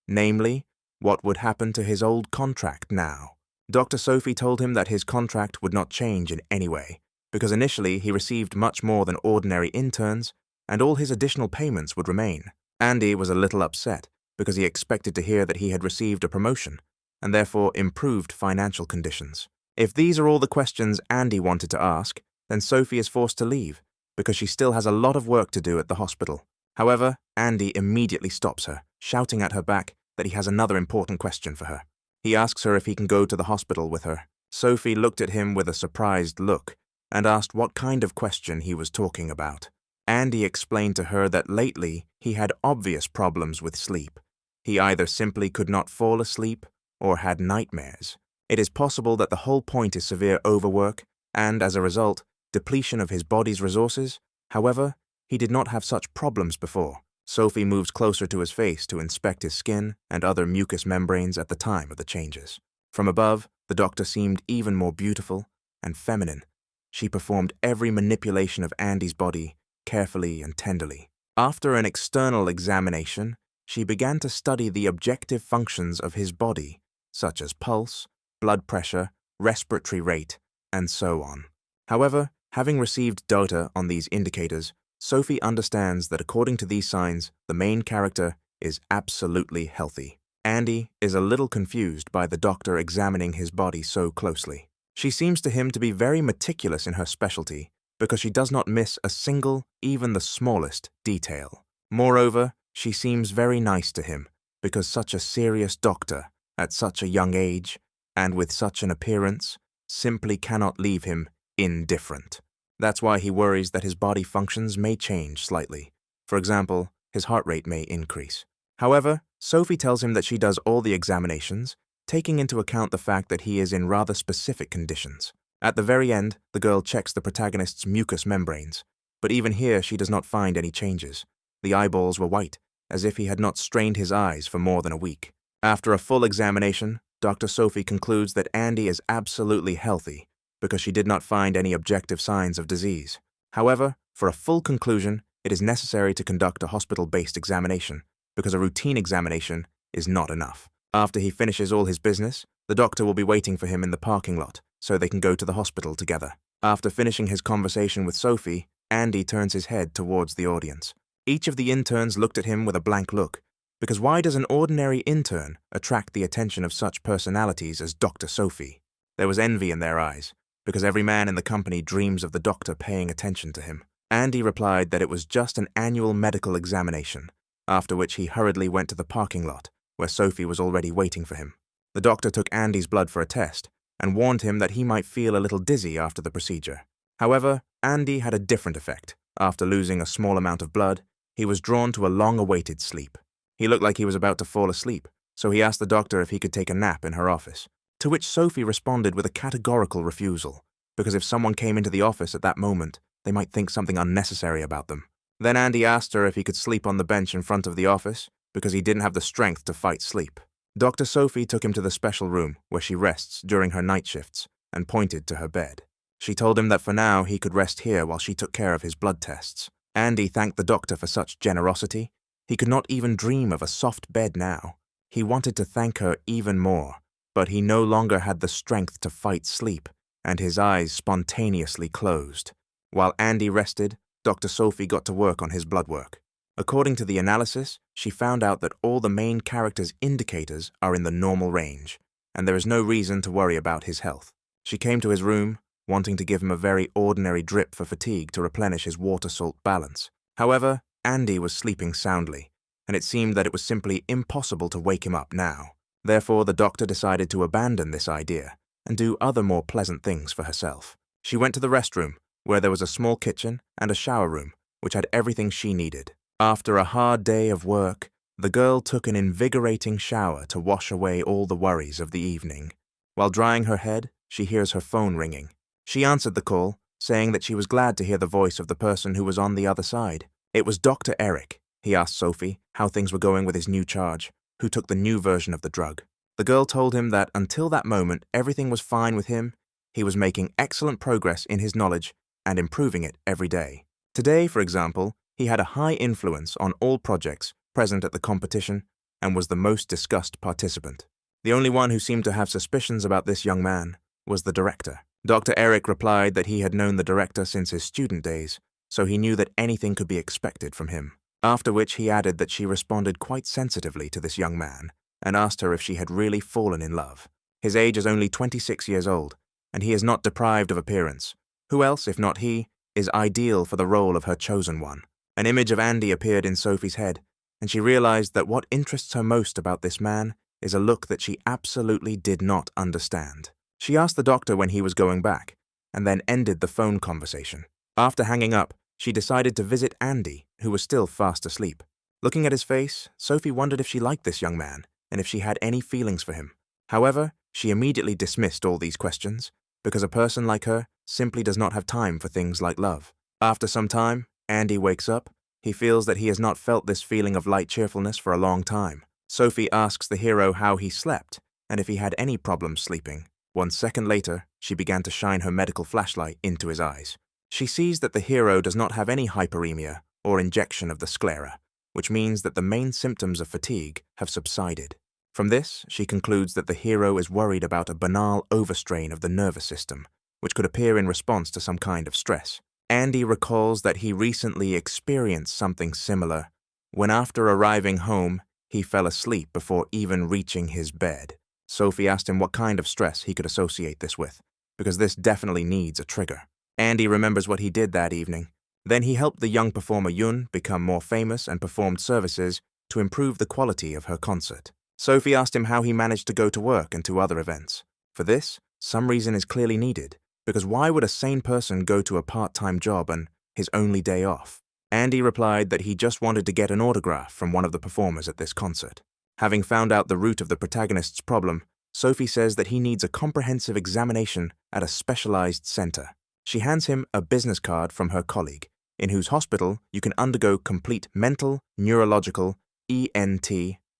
Speaker 1: namely, what would happen to his old contract now? Dr. Sophie told him that his contract would not change in any way, because initially he received much more than ordinary interns, and all his additional payments would remain. Andy was a little upset, because he expected to hear that he had received a promotion, and therefore improved financial conditions. If these are all the questions Andy wanted to ask, then Sophie is forced to leave, because she still has a lot of work to do at the hospital. However, Andy immediately stops her, shouting at her back that he has another important question for her. He asks her if he can go to the hospital with her. Sophie looked at him with a surprised look and asked what kind of question he was talking about. Andy explained to her that lately he had obvious problems with sleep, He either simply could not fall asleep or had nightmares. It is possible that the whole point is severe overwork and, as a result, depletion of his body's resources. However, he did not have such problems before. Sophie moved closer to his face to inspect his skin and other mucous membranes at the time of the changes. From above, the doctor seemed even more beautiful and feminine. She performed every manipulation of Andy's body carefully and tenderly. After an external examination, she began to study the objective functions of his body, such as pulse, blood pressure, respiratory rate, and so on. However, having received data on these indicators, Sophie understands that according to these signs, the main character is absolutely healthy. Andy is a little confused by the doctor examining his body so closely. She seems to him to be very meticulous in her specialty because she does not miss a single, even the smallest, detail. Moreover, she seems very nice to him because such a serious doctor, at such a young age, and with such an appearance, simply cannot leave him indifferent. That's why he worries that his body functions may change slightly. For example, his heart rate may increase. However, Sophie tells him that she does all the examinations, taking into account the fact that he is in rather specific conditions. At the very end, the girl checks the protagonist's mucous membranes, but even here she does not find any changes. The eyeballs were white, as if he had not strained his eyes for more than a week. After a full examination, Dr. Sophie concludes that Andy is absolutely healthy because she did not find any objective signs of disease. However, for a full conclusion, it is necessary to conduct a hospital-based examination because a routine examination is not enough. After he finishes all his business, the doctor will be waiting for him in the parking lot so they can go to the hospital together. After finishing his conversation with Sophie, Andy turns his head towards the audience. Each of the interns looked at him with a blank look, because why does an ordinary intern attract the attention of such personalities as Dr. Sophie? There was envy in their eyes, because every man in the company dreams of the doctor paying attention to him. Andy replied that it was just an annual medical examination, after which he hurriedly went to the parking lot, where Sophie was already waiting for him. The doctor took Andy's blood for a test, and warned him that he might feel a little dizzy after the procedure. However, Andy had a different effect. After losing a small amount of blood, he was drawn to a long-awaited sleep. He looked like he was about to fall asleep, so he asked the doctor if he could take a nap in her office, to which Sophie responded with a categorical refusal, because if someone came into the office at that moment, they might think something unnecessary about them. Then Andy asked her if he could sleep on the bench in front of the office, because he didn't have the strength to fight sleep. Dr. Sophie took him to the special room where she rests during her night shifts and pointed to her bed. She told him that for now he could rest here while she took care of his blood tests. Andy thanked the doctor for such generosity. He could not even dream of a soft bed now. He wanted to thank her even more, but he no longer had the strength to fight sleep, and his eyes spontaneously closed. While Andy rested, Dr. Sophie got to work on his blood work. According to the analysis, she found out that all the main character's indicators are in the normal range, and there is no reason to worry about his health. She came to his room, wanting to give him a very ordinary drip for fatigue to replenish his water-salt balance. However, Andy was sleeping soundly, and it seemed that it was simply impossible to wake him up now. Therefore, the doctor decided to abandon this idea and do other more pleasant things for herself. She went to the restroom, where there was a small kitchen and a shower room, which had everything she needed. After a hard day of work, the girl took an invigorating shower to wash away all the worries of the evening. While drying her head, she hears her phone ringing. She answered the call, saying that she was glad to hear the voice of the person who was on the other side. It was Dr. Eric. He asked Sophie how things were going with his new charge, who took the new version of the drug. The girl told him that until that moment everything was fine with him. He was making excellent progress in his knowledge and improving it every day. Today, for example, he had a high influence on all projects present at the competition and was the most discussed participant. The only one who seemed to have suspicions about this young man was the director. Dr. Eric replied that he had known the director since his student days, so he knew that anything could be expected from him. After which he added that she responded quite sensitively to this young man and asked her if she had really fallen in love. His age is only 26 years old, and he is not deprived of appearance. Who else, if not he, is ideal for the role of her chosen one? An image of Andy appeared in Sophie's head, and she realized that what interests her most about this man is a look that she absolutely did not understand. She asked the doctor when he was going back, and then ended the phone conversation. After hanging up, she decided to visit Andy, who was still fast asleep. Looking at his face, Sophie wondered if she liked this young man and if she had any feelings for him. However, she immediately dismissed all these questions because a person like her simply does not have time for things like love. After some time, Andy wakes up. He feels that he has not felt this feeling of light cheerfulness for a long time. Sophie asks the hero how he slept and if he had any problems sleeping. 1 second later, she began to shine her medical flashlight into his eyes. She sees that the hero does not have any hyperemia or injection of the sclera, which means that the main symptoms of fatigue have subsided. From this, she concludes that the hero is worried about a banal overstrain of the nervous system, which could appear in response to some kind of stress. Andy recalls that he recently experienced something similar when, after arriving home, he fell asleep before even reaching his bed. Sophie asked him what kind of stress he could associate this with, because this definitely needs a trigger. Andy remembers what he did that evening. Then he helped the young performer Yun become more famous and performed services to improve the quality of her concert. Sophie asked him how he managed to go to work and to other events. For this, some reason is clearly needed, because why would a sane person go to a part-time job on his only day off? Andy replied that he just wanted to get an autograph from one of the performers at this concert. Having found out the root of the protagonist's problem, Sophie says that he needs a comprehensive examination at a specialized center. She hands him a business card from her colleague, in whose hospital you can undergo complete mental, neurological, ENT,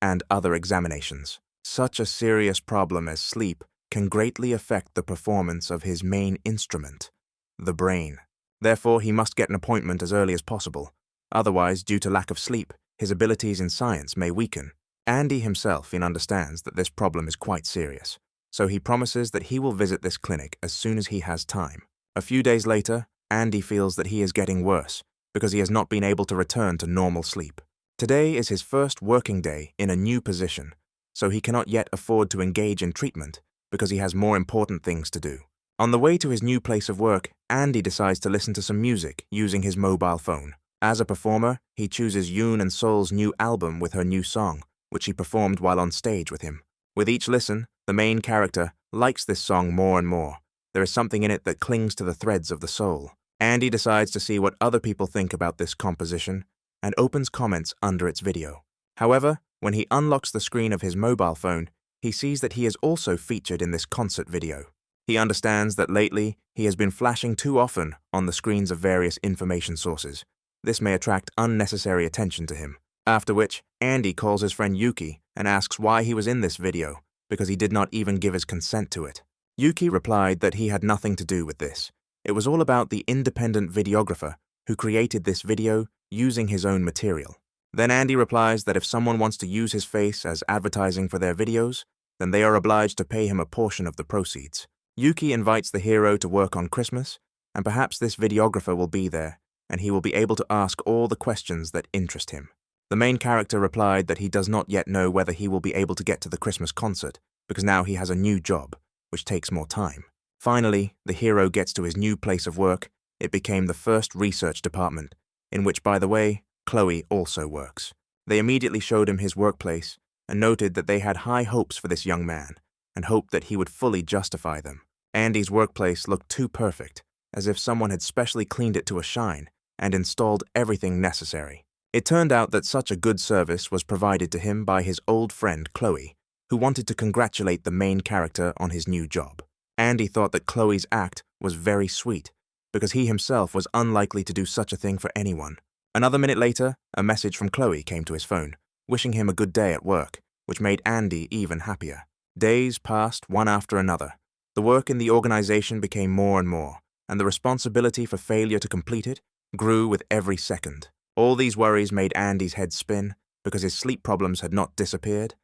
Speaker 1: and other examinations. Such a serious problem as sleep can greatly affect the performance of his main instrument, the brain. Therefore, he must get an appointment as early as possible. Otherwise, due to lack of sleep, his abilities in science may weaken. Andy himself understands that this problem is quite serious, so he promises that he will visit this clinic as soon as he has time. A few days later, Andy feels that he is getting worse because he has not been able to return to normal sleep. Today is his first working day in a new position, so he cannot yet afford to engage in treatment because he has more important things to do. On the way to his new place of work, Andy decides to listen to some music using his mobile phone. As a performer, he chooses Yoon and Seol's new album with her new song, which she performed while on stage with him. With each listen, the main character likes this song more and more. There is something in it that clings to the threads of the soul. Andy decides to see what other people think about this composition and opens comments under its video. However, when he unlocks the screen of his mobile phone, he sees that he is also featured in this concert video. He understands that lately he has been flashing too often on the screens of various information sources. This may attract unnecessary attention to him. After which, Andy calls his friend Yuki and asks why he was in this video, because he did not even give his consent to it. Yuki replied that he had nothing to do with this. It was all about the independent videographer who created this video using his own material. Then Andy replies that if someone wants to use his face as advertising for their videos, then they are obliged to pay him a portion of the proceeds. Yuki invites the hero to work on Christmas, and perhaps this videographer will be there, and he will be able to ask all the questions that interest him. The main character replied that he does not yet know whether he will be able to get to the Christmas concert, because now he has a new job, which takes more time. Finally, the hero gets to his new place of work. It became the first research department, in which, by the way, Chloe also works. They immediately showed him his workplace and noted that they had high hopes for this young man and hoped that he would fully justify them. Andy's workplace looked too perfect, as if someone had specially cleaned it to a shine and installed everything necessary. It turned out that such a good service was provided to him by his old friend Chloe, who wanted to congratulate the main character on his new job. Andy thought that Chloe's act was very sweet, because he himself was unlikely to do such a thing for anyone. Another minute later, a message from Chloe came to his phone, wishing him a good day at work, which made Andy even happier. Days passed one after another. The work in the organization became more and more, and the responsibility for failure to complete it grew with every second. All these worries made Andy's head spin because his sleep problems had not disappeared,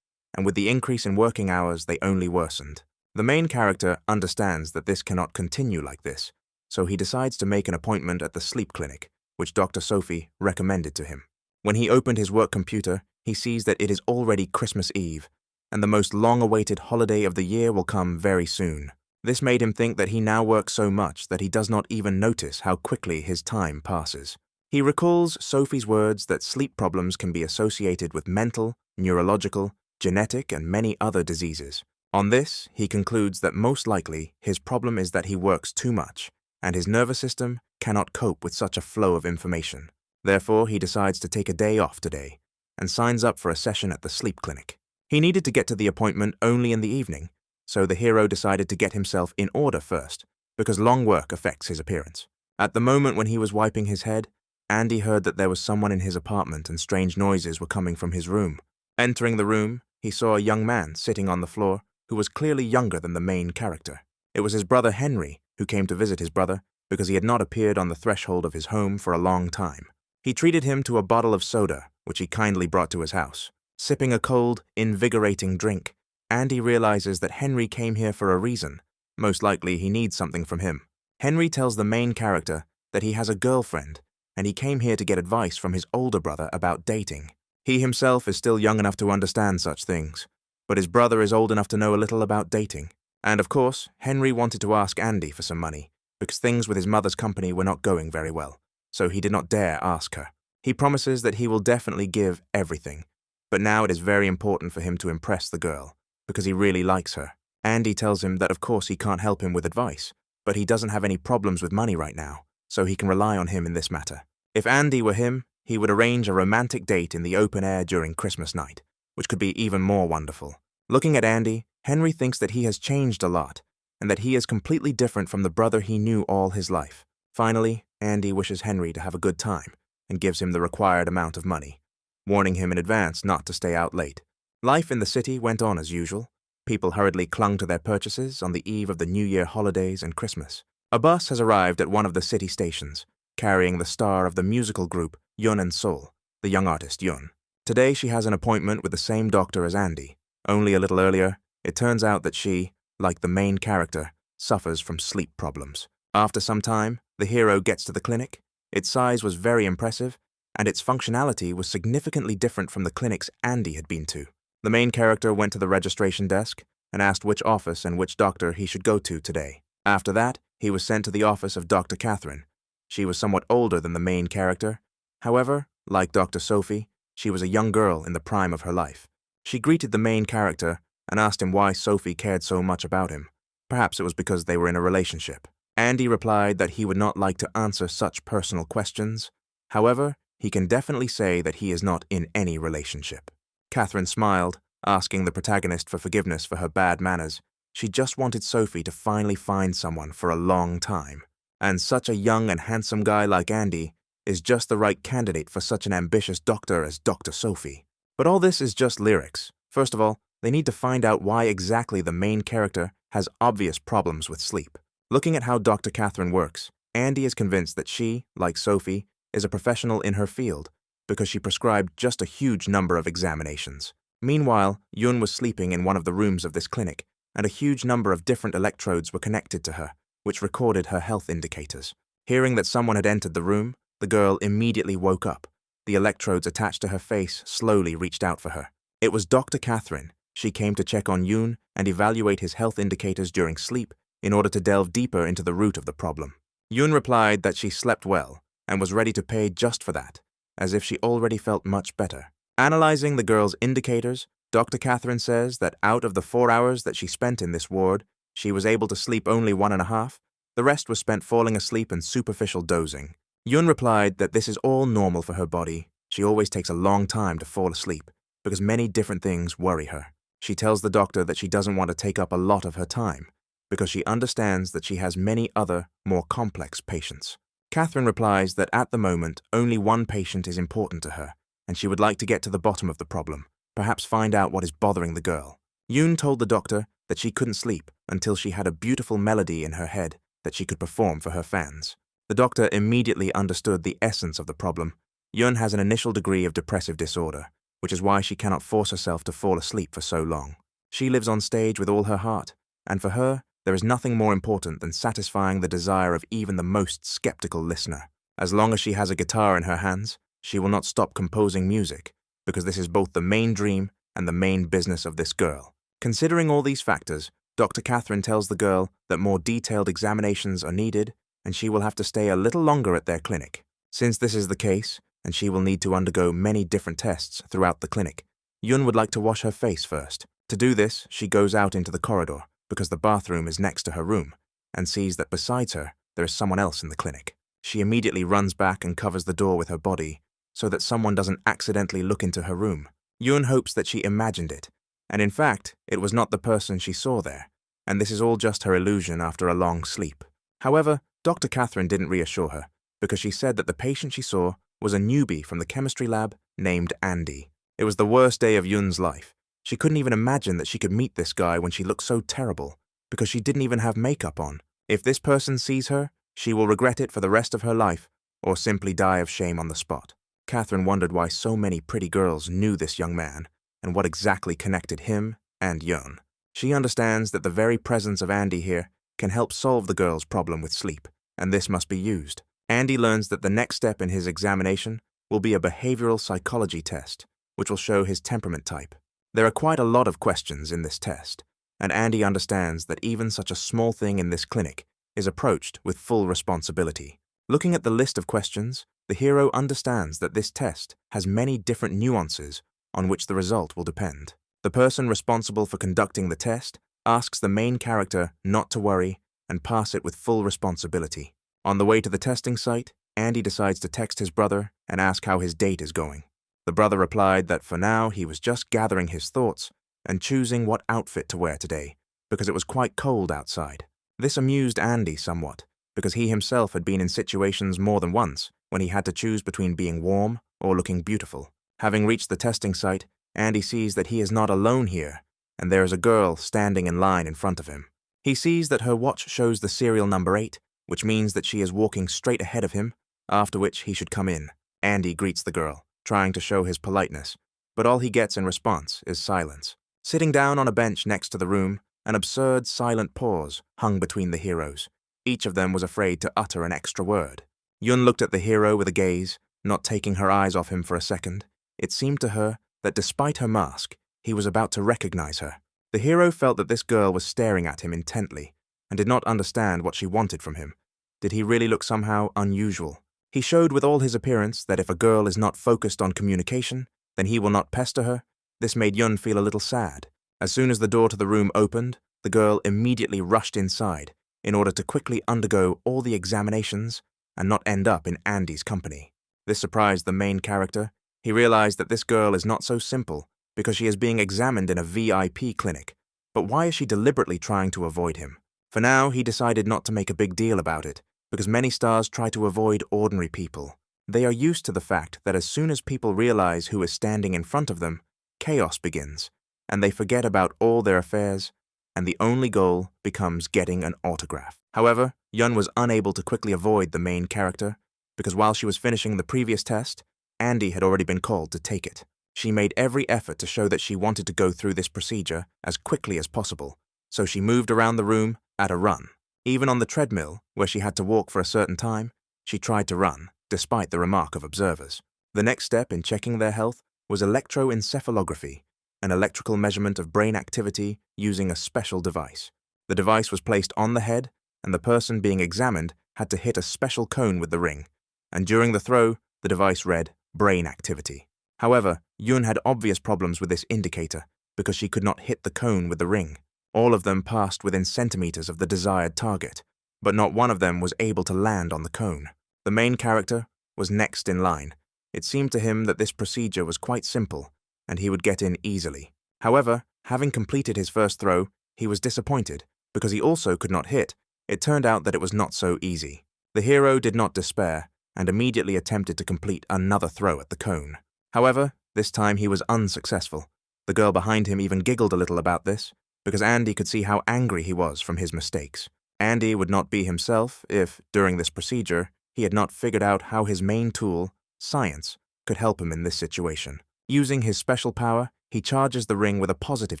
Speaker 1: and with the increase in working hours, they only worsened. The main character understands that this cannot continue like this, so he decides to make an appointment at the sleep clinic, which Dr. Sophie recommended to him. When he opened his work computer, he sees that it is already Christmas Eve, and the most long-awaited holiday of the year will come very soon. This made him think that he now works so much that he does not even notice how quickly his time passes. He recalls Sophie's words that sleep problems can be associated with mental, neurological, genetic, and many other diseases. On this, he concludes that most likely his problem is that he works too much, and his nervous system cannot cope with such a flow of information. Therefore, he decides to take a day off today, and signs up for a session at the sleep clinic. He needed to get to the appointment only in the evening, so the hero decided to get himself in order first, because long work affects his appearance. At the moment when he was wiping his head, Andy heard that there was someone in his apartment and strange noises were coming from his room. Entering the room, he saw a young man sitting on the floor who was clearly younger than the main character. It was his brother Henry, who came to visit his brother because he had not appeared on the threshold of his home for a long time. He treated him to a bottle of soda, which he kindly brought to his house. Sipping a cold, invigorating drink, Andy realizes that Henry came here for a reason. Most likely he needs something from him. Henry tells the main character that he has a girlfriend, and he came here to get advice from his older brother about dating. He himself is still young enough to understand such things, but his brother is old enough to know a little about dating. And of course, Henry wanted to ask Andy for some money, because things with his mother's company were not going very well, so he did not dare ask her. He promises that he will definitely give everything, but now it is very important for him to impress the girl, because he really likes her. Andy tells him that of course he can't help him with advice, but he doesn't have any problems with money right now, so he can rely on him in this matter. If Andy were him, he would arrange a romantic date in the open air during Christmas night, which could be even more wonderful. Looking at Andy, Henry thinks that he has changed a lot, and that he is completely different from the brother he knew all his life. Finally, Andy wishes Henry to have a good time, and gives him the required amount of money, warning him in advance not to stay out late. Life in the city went on as usual. People hurriedly clung to their purchases on the eve of the New Year holidays and Christmas. A bus has arrived at one of the city stations, carrying the star of the musical group Yun and Sol, the young artist Yun. Today she has an appointment with the same doctor as Andy. Only a little earlier, it turns out that she, like the main character, suffers from sleep problems. After some time, the hero gets to the clinic. Its size was very impressive, and its functionality was significantly different from the clinics Andy had been to. The main character went to the registration desk and asked which office and which doctor he should go to today. After that, he was sent to the office of Dr. Catherine. She was somewhat older than the main character. However, like Dr. Sophie, she was a young girl in the prime of her life. She greeted the main character and asked him why Sophie cared so much about him. Perhaps it was because they were in a relationship. Andy replied that he would not like to answer such personal questions. However, he can definitely say that he is not in any relationship. Catherine smiled, asking the protagonist for forgiveness for her bad manners. She just wanted Sophie to finally find someone for a long time. And such a young and handsome guy like Andy is just the right candidate for such an ambitious doctor as Dr. Sophie. But all this is just lyrics. First of all, they need to find out why exactly the main character has obvious problems with sleep. Looking at how Dr. Catherine works, Andy is convinced that she, like Sophie, is a professional in her field because she prescribed just a huge number of examinations. Meanwhile, Yun was sleeping in one of the rooms of this clinic, and a huge number of different electrodes were connected to her, which recorded her health indicators. Hearing that someone had entered the room, the girl immediately woke up. The electrodes attached to her face slowly reached out for her. It was Dr. Catherine. She came to check on Yun and evaluate his health indicators during sleep in order to delve deeper into the root of the problem. Yun replied that she slept well and was ready to pay just for that, as if she already felt much better. Analyzing the girl's indicators, Dr. Catherine says that out of the 4 hours that she spent in this ward, she was able to sleep only 1.5. The rest was spent falling asleep and superficial dozing. Yun replied that this is all normal for her body. She always takes a long time to fall asleep because many different things worry her. She tells the doctor that she doesn't want to take up a lot of her time because she understands that she has many other, more complex patients. Catherine replies that at the moment, only one patient is important to her, and she would like to get to the bottom of the problem, perhaps find out what is bothering the girl. Yun told the doctor that she couldn't sleep until she had a beautiful melody in her head that she could perform for her fans. The doctor immediately understood the essence of the problem. Yun has an initial degree of depressive disorder, which is why she cannot force herself to fall asleep for so long. She lives on stage with all her heart, and for her, there is nothing more important than satisfying the desire of even the most skeptical listener. As long as she has a guitar in her hands, she will not stop composing music, because this is both the main dream and the main business of this girl. Considering all these factors, Dr. Catherine tells the girl that more detailed examinations are needed, and she will have to stay a little longer at their clinic. Since this is the case, and she will need to undergo many different tests throughout the clinic, Yun would like to wash her face first. To do this, she goes out into the corridor, because the bathroom is next to her room, and sees that besides her, there is someone else in the clinic. She immediately runs back and covers the door with her body, so that someone doesn't accidentally look into her room. Yun hopes that she imagined it, and in fact, it was not the person she saw there, and this is all just her illusion after a long sleep. However, Dr. Catherine didn't reassure her, because she said that the patient she saw was a newbie from the chemistry lab named Andy. It was the worst day of Yun's life. She couldn't even imagine that she could meet this guy when she looked so terrible, because she didn't even have makeup on. If this person sees her, she will regret it for the rest of her life, or simply die of shame on the spot. Catherine wondered why so many pretty girls knew this young man, and what exactly connected him and Yun. She understands that the very presence of Andy here can help solve the girl's problem with sleep, and this must be used. Andy learns that the next step in his examination will be a behavioral psychology test, which will show his temperament type. There are quite a lot of questions in this test, and Andy understands that even such a small thing in this clinic is approached with full responsibility. Looking at the list of questions, the hero understands that this test has many different nuances on which the result will depend. The person responsible for conducting the test asks the main character not to worry and pass it with full responsibility. On the way to the testing site, Andy decides to text his brother and ask how his date is going. The brother replied that for now he was just gathering his thoughts and choosing what outfit to wear today, because it was quite cold outside. This amused Andy somewhat, because he himself had been in situations more than once when he had to choose between being warm or looking beautiful. Having reached the testing site, Andy sees that he is not alone here, and there is a girl standing in line in front of him. He sees that her watch shows the serial number 8, which means that she is walking straight ahead of him, after which he should come in. Andy greets the girl, trying to show his politeness, but all he gets in response is silence. Sitting down on a bench next to the room, an absurd silent pause hung between the heroes. Each of them was afraid to utter an extra word. Yun looked at the hero with a gaze, not taking her eyes off him for a second. It seemed to her that despite her mask, he was about to recognize her. The hero felt that this girl was staring at him intently, and did not understand what she wanted from him. Did he really look somehow unusual? He showed with all his appearance that if a girl is not focused on communication, then he will not pester her. This made Yun feel a little sad. As soon as the door to the room opened, the girl immediately rushed inside in order to quickly undergo all the examinations and not end up in Andy's company. This surprised the main character. He realized that this girl is not so simple because she is being examined in a VIP clinic. But why is she deliberately trying to avoid him? For now, he decided not to make a big deal about it, because many stars try to avoid ordinary people. They are used to the fact that as soon as people realize who is standing in front of them, chaos begins, and they forget about all their affairs, and the only goal becomes getting an autograph. However, Yun was unable to quickly avoid the main character, because while she was finishing the previous test, Andy had already been called to take it. She made every effort to show that she wanted to go through this procedure as quickly as possible, so she moved around the room at a run. Even on the treadmill, where she had to walk for a certain time, she tried to run, despite the remark of observers. The next step in checking their health was electroencephalography, an electrical measurement of brain activity using a special device. The device was placed on the head, and the person being examined had to hit a special cone with the ring, and during the throw, the device read brain activity. However, Yun had obvious problems with this indicator because she could not hit the cone with the ring. All of them passed within centimeters of the desired target, but not one of them was able to land on the cone. The main character was next in line. It seemed to him that this procedure was quite simple, and he would get in easily. However, having completed his first throw, he was disappointed because he also could not hit. It turned out that it was not so easy. The hero did not despair and immediately attempted to complete another throw at the cone. However, this time he was unsuccessful. The girl behind him even giggled a little about this, because Andy could see how angry he was from his mistakes. Andy would not be himself if, during this procedure, he had not figured out how his main tool, science, could help him in this situation. Using his special power, he charges the ring with a positive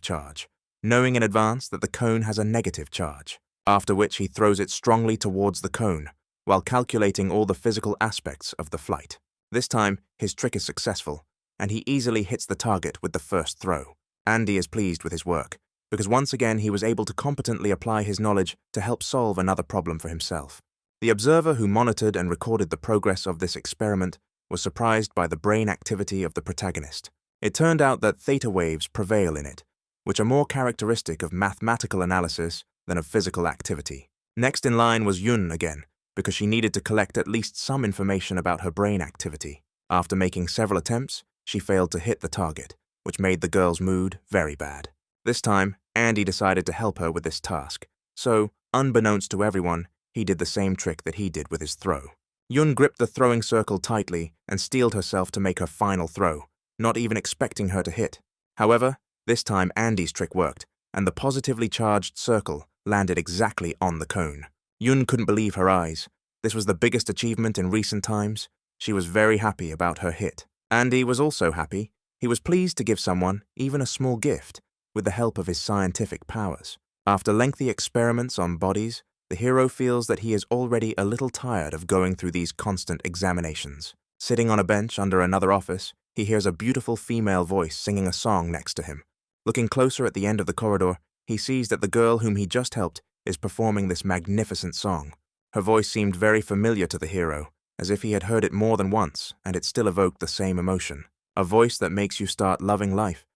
Speaker 1: charge, knowing in advance that the cone has a negative charge, after which he throws it strongly towards the cone, while calculating all the physical aspects of the flight. This time, his trick is successful, and he easily hits the target with the first throw. Andy is pleased with his work, because once again he was able to competently apply his knowledge to help solve another problem for himself. The observer who monitored and recorded the progress of this experiment was surprised by the brain activity of the protagonist. It turned out that theta waves prevail in it, which are more characteristic of mathematical analysis than of physical activity. Next in line was Yun again, because she needed to collect at least some information about her brain activity. After making several attempts, she failed to hit the target, which made the girl's mood very bad. This time, Andy decided to help her with this task, so, unbeknownst to everyone, he did the same trick that he did with his throw. Yun gripped the throwing circle tightly and steeled herself to make her final throw, not even expecting her to hit. However, this time Andy's trick worked, and the positively charged circle landed exactly on the cone. Yun couldn't believe her eyes. This was the biggest achievement in recent times. She was very happy about her hit. Andy was also happy. He was pleased to give someone, even a small gift, with the help of his scientific powers. After lengthy experiments on bodies, the hero feels that he is already a little tired of going through these constant examinations. Sitting on a bench under another office, he hears a beautiful female voice singing a song next to him. Looking closer at the end of the corridor, he sees that the girl whom he just helped is performing this magnificent song. Her voice seemed very familiar to the hero, as if he had heard it more than once, and it still evoked the same emotion. A voice that makes you start loving life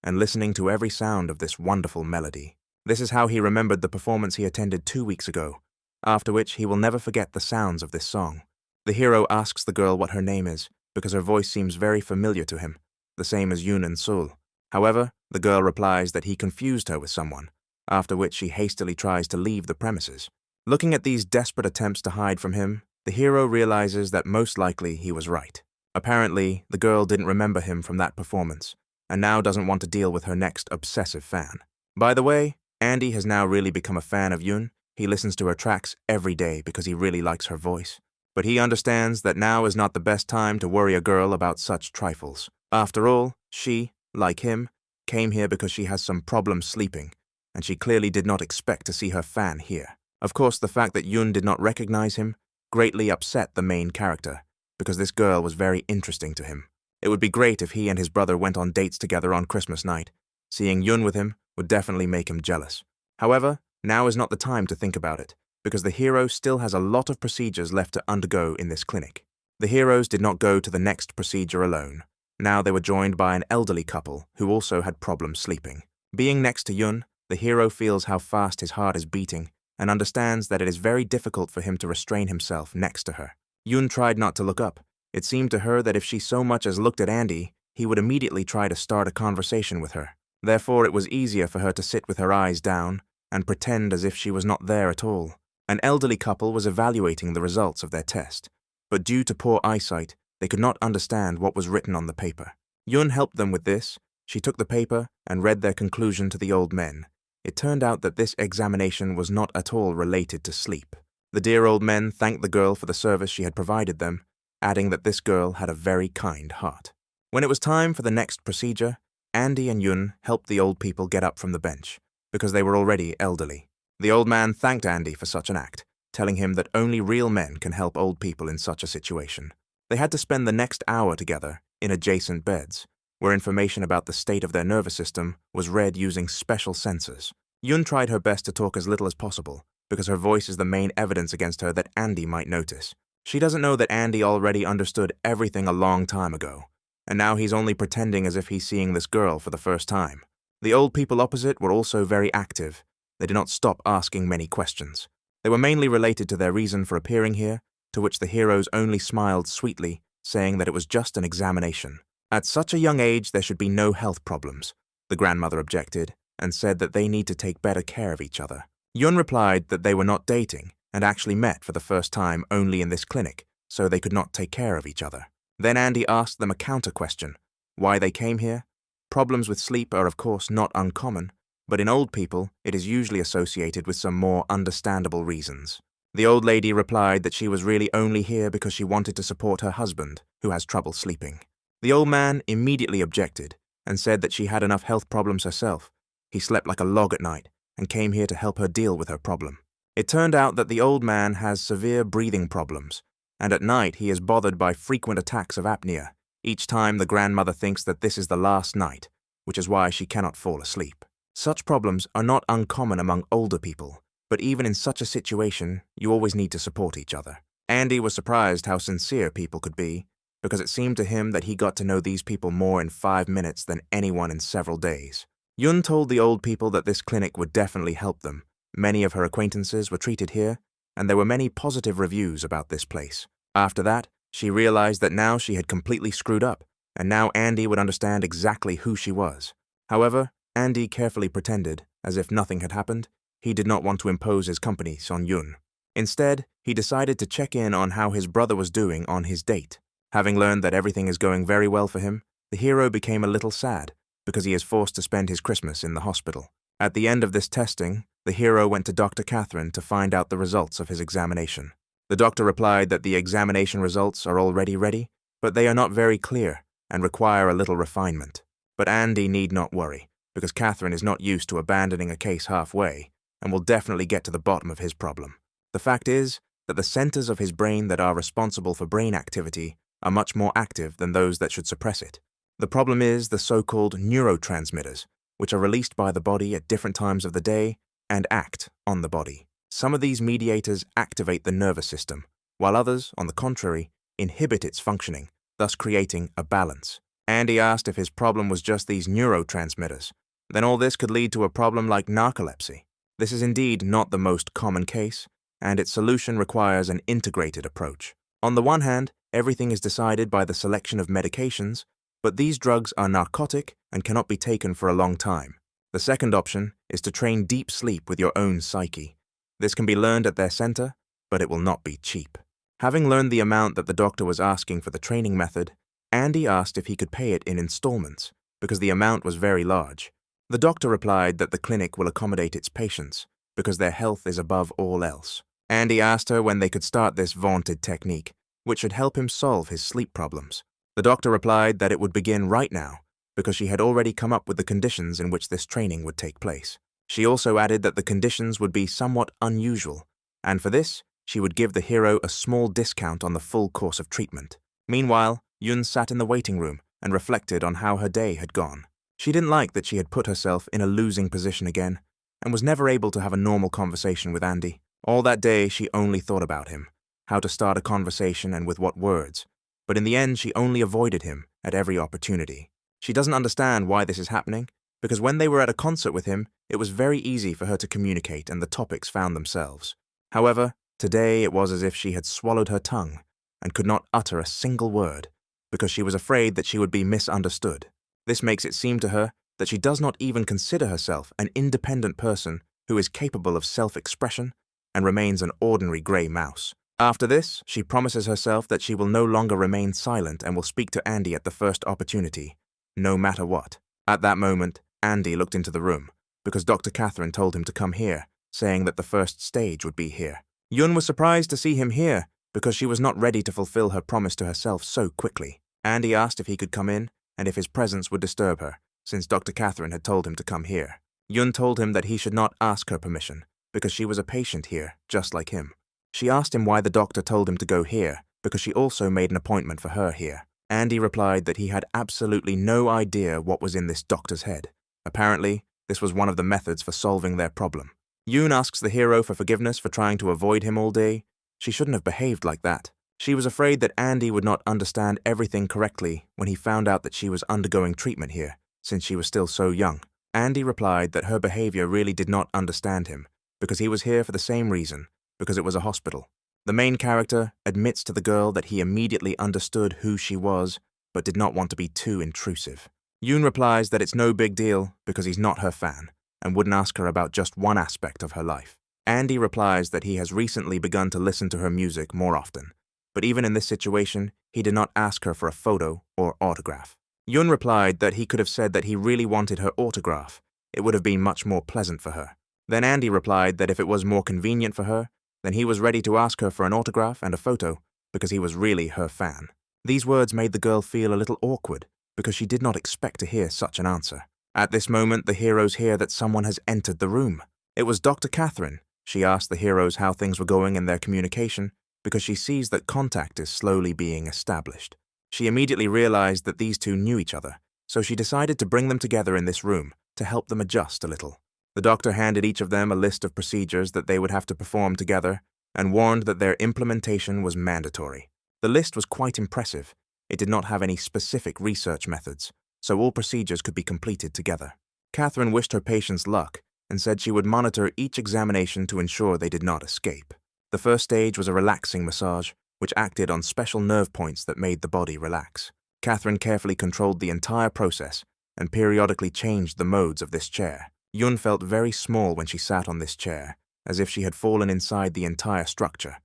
Speaker 1: and listening to every sound of this wonderful melody. This is how he remembered the performance he attended 2 weeks ago, after which he will never forget the sounds of this song. The hero asks the girl what her name is, because her voice seems very familiar to him, the same as Yun and Sul. However, the girl replies that he confused her with someone, after which she hastily tries to leave the premises. Looking at these desperate attempts to hide from him, the hero realizes that most likely he was right. Apparently, the girl didn't remember him from that performance, and now doesn't want to deal with her next obsessive fan. By the way, Andy has now really become a fan of Yun. He listens to her tracks every day because he really likes her voice. But he understands that now is not the best time to worry a girl about such trifles. After all, she, like him, came here because she has some problems sleeping, and she clearly did not expect to see her fan here. Of course, the fact that Yun did not recognize him greatly upset the main character, because this girl was very interesting to him. It would be great if he and his brother went on dates together on Christmas night. Seeing Yun with him would definitely make him jealous. However, now is not the time to think about it, because the hero still has a lot of procedures left to undergo in this clinic. The heroes did not go to the next procedure alone. Now they were joined by an elderly couple who also had problems sleeping. Being next to Yun, the hero feels how fast his heart is beating and understands that it is very difficult for him to restrain himself next to her. Yun tried not to look up. It seemed to her that if she so much as looked at Andy, he would immediately try to start a conversation with her. Therefore, it was easier for her to sit with her eyes down and pretend as if she was not there at all. An elderly couple was evaluating the results of their test, but due to poor eyesight, they could not understand what was written on the paper. Yun helped them with this. She took the paper and read their conclusion to the old men. It turned out that this examination was not at all related to sleep. The dear old men thanked the girl for the service she had provided them, adding that this girl had a very kind heart. When it was time for the next procedure, Andy and Yun helped the old people get up from the bench, because they were already elderly. The old man thanked Andy for such an act, telling him that only real men can help old people in such a situation. They had to spend the next hour together in adjacent beds, where information about the state of their nervous system was read using special sensors. Yun tried her best to talk as little as possible, because her voice is the main evidence against her that Andy might notice. She doesn't know that Andy already understood everything a long time ago, and now he's only pretending as if he's seeing this girl for the first time. The old people opposite were also very active. They did not stop asking many questions. They were mainly related to their reason for appearing here, to which the heroes only smiled sweetly, saying that it was just an examination. At such a young age, there should be no health problems, the grandmother objected, and said that they need to take better care of each other. Yun replied that they were not dating, and actually met for the first time only in this clinic, so they could not take care of each other. Then Andy asked them a counter-question: why they came here. Problems with sleep are of course not uncommon, but in old people it is usually associated with some more understandable reasons. The old lady replied that she was really only here because she wanted to support her husband, who has trouble sleeping. The old man immediately objected and said that she had enough health problems herself. He slept like a log at night and came here to help her deal with her problem. It turned out that the old man has severe breathing problems, and at night he is bothered by frequent attacks of apnea. Each time the grandmother thinks that this is the last night, which is why she cannot fall asleep. Such problems are not uncommon among older people, but even in such a situation, you always need to support each other. Andy was surprised how sincere people could be, because it seemed to him that he got to know these people more in 5 minutes than anyone in several days. Yun told the old people that this clinic would definitely help them. Many of her acquaintances were treated here, and there were many positive reviews about this place. After that, She realized that now she had completely screwed up, and now Andy would understand exactly who she was. However, Andy carefully pretended, as if nothing had happened. He did not want to impose his company on Yun. Instead, he decided to check in on how his brother was doing on his date. Having learned that everything is going very well for him, the hero became a little sad because he is forced to spend his Christmas in the hospital. At the end of this testing, the hero went to Dr. Catherine to find out the results of his examination. The doctor replied that the examination results are already ready, but they are not very clear and require a little refinement. But Andy need not worry, because Catherine is not used to abandoning a case halfway and will definitely get to the bottom of his problem. The fact is that the centers of his brain that are responsible for brain activity are much more active than those that should suppress it. The problem is the so-called neurotransmitters, which are released by the body at different times of the day and act on the body. Some of these mediators activate the nervous system, while others, on the contrary, inhibit its functioning, thus creating a balance. Andy asked if his problem was just these neurotransmitters. Then all this could lead to a problem like narcolepsy. This is indeed not the most common case, and its solution requires an integrated approach. On the one hand, everything is decided by the selection of medications, but these drugs are narcotic and cannot be taken for a long time. The second option is to train deep sleep with your own psyche. This can be learned at their center, but it will not be cheap. Having learned the amount that the doctor was asking for the training method, Andy asked if he could pay it in installments, because the amount was very large. The doctor replied that the clinic will accommodate its patients, because their health is above all else. Andy asked her when they could start this vaunted technique, which should help him solve his sleep problems. The doctor replied that it would begin right now, because she had already come up with the conditions in which this training would take place. She also added that the conditions would be somewhat unusual, and for this, she would give the hero a small discount on the full course of treatment. Meanwhile, Yun sat in the waiting room and reflected on how her day had gone. She didn't like that she had put herself in a losing position again, and was never able to have a normal conversation with Andy. All that day, she only thought about him, how to start a conversation and with what words. But in the end, she only avoided him at every opportunity. She doesn't understand why this is happening, because when they were at a concert with him, it was very easy for her to communicate and the topics found themselves. However, today it was as if she had swallowed her tongue and could not utter a single word, because she was afraid that she would be misunderstood. This makes it seem to her that she does not even consider herself an independent person who is capable of self-expression and remains an ordinary grey mouse. After this, she promises herself that she will no longer remain silent and will speak to Andy at the first opportunity, no matter what. At that moment, Andy looked into the room, because Dr. Catherine told him to come here, saying that the first stage would be here. Yun was surprised to see him here, because she was not ready to fulfill her promise to herself so quickly. Andy asked if he could come in, and if his presence would disturb her, since Dr. Catherine had told him to come here. Yun told him that he should not ask her permission, because she was a patient here, just like him. She asked him why the doctor told him to go here, because she also made an appointment for her here. Andy replied that he had absolutely no idea what was in this doctor's head. Apparently, this was one of the methods for solving their problem. Yoon asks the hero for forgiveness for trying to avoid him all day. She shouldn't have behaved like that. She was afraid that Andy would not understand everything correctly when he found out that she was undergoing treatment here, since she was still so young. Andy replied that her behavior really did not understand him, because he was here for the same reason, because it was a hospital. The main character admits to the girl that he immediately understood who she was, but did not want to be too intrusive. Yoon replies that it's no big deal because he's not her fan, and wouldn't ask her about just one aspect of her life. Andy replies that he has recently begun to listen to her music more often, but even in this situation, he did not ask her for a photo or autograph. Yoon replied that he could have said that he really wanted her autograph. It would have been much more pleasant for her. Then Andy replied that if it was more convenient for her, then he was ready to ask her for an autograph and a photo because he was really her fan. These words made the girl feel a little awkward because she did not expect to hear such an answer. At this moment, the heroes hear that someone has entered the room. It was Dr. Catherine. She asked the heroes how things were going in their communication because she sees that contact is slowly being established. She immediately realized that these two knew each other, so she decided to bring them together in this room to help them adjust a little. The doctor handed each of them a list of procedures that they would have to perform together and warned that their implementation was mandatory. The list was quite impressive. It did not have any specific research methods, so all procedures could be completed together. Catherine wished her patients luck and said she would monitor each examination to ensure they did not escape. The first stage was a relaxing massage, which acted on special nerve points that made the body relax. Catherine carefully controlled the entire process and periodically changed the modes of this chair. Yun felt very small when she sat on this chair, as if she had fallen inside the entire structure,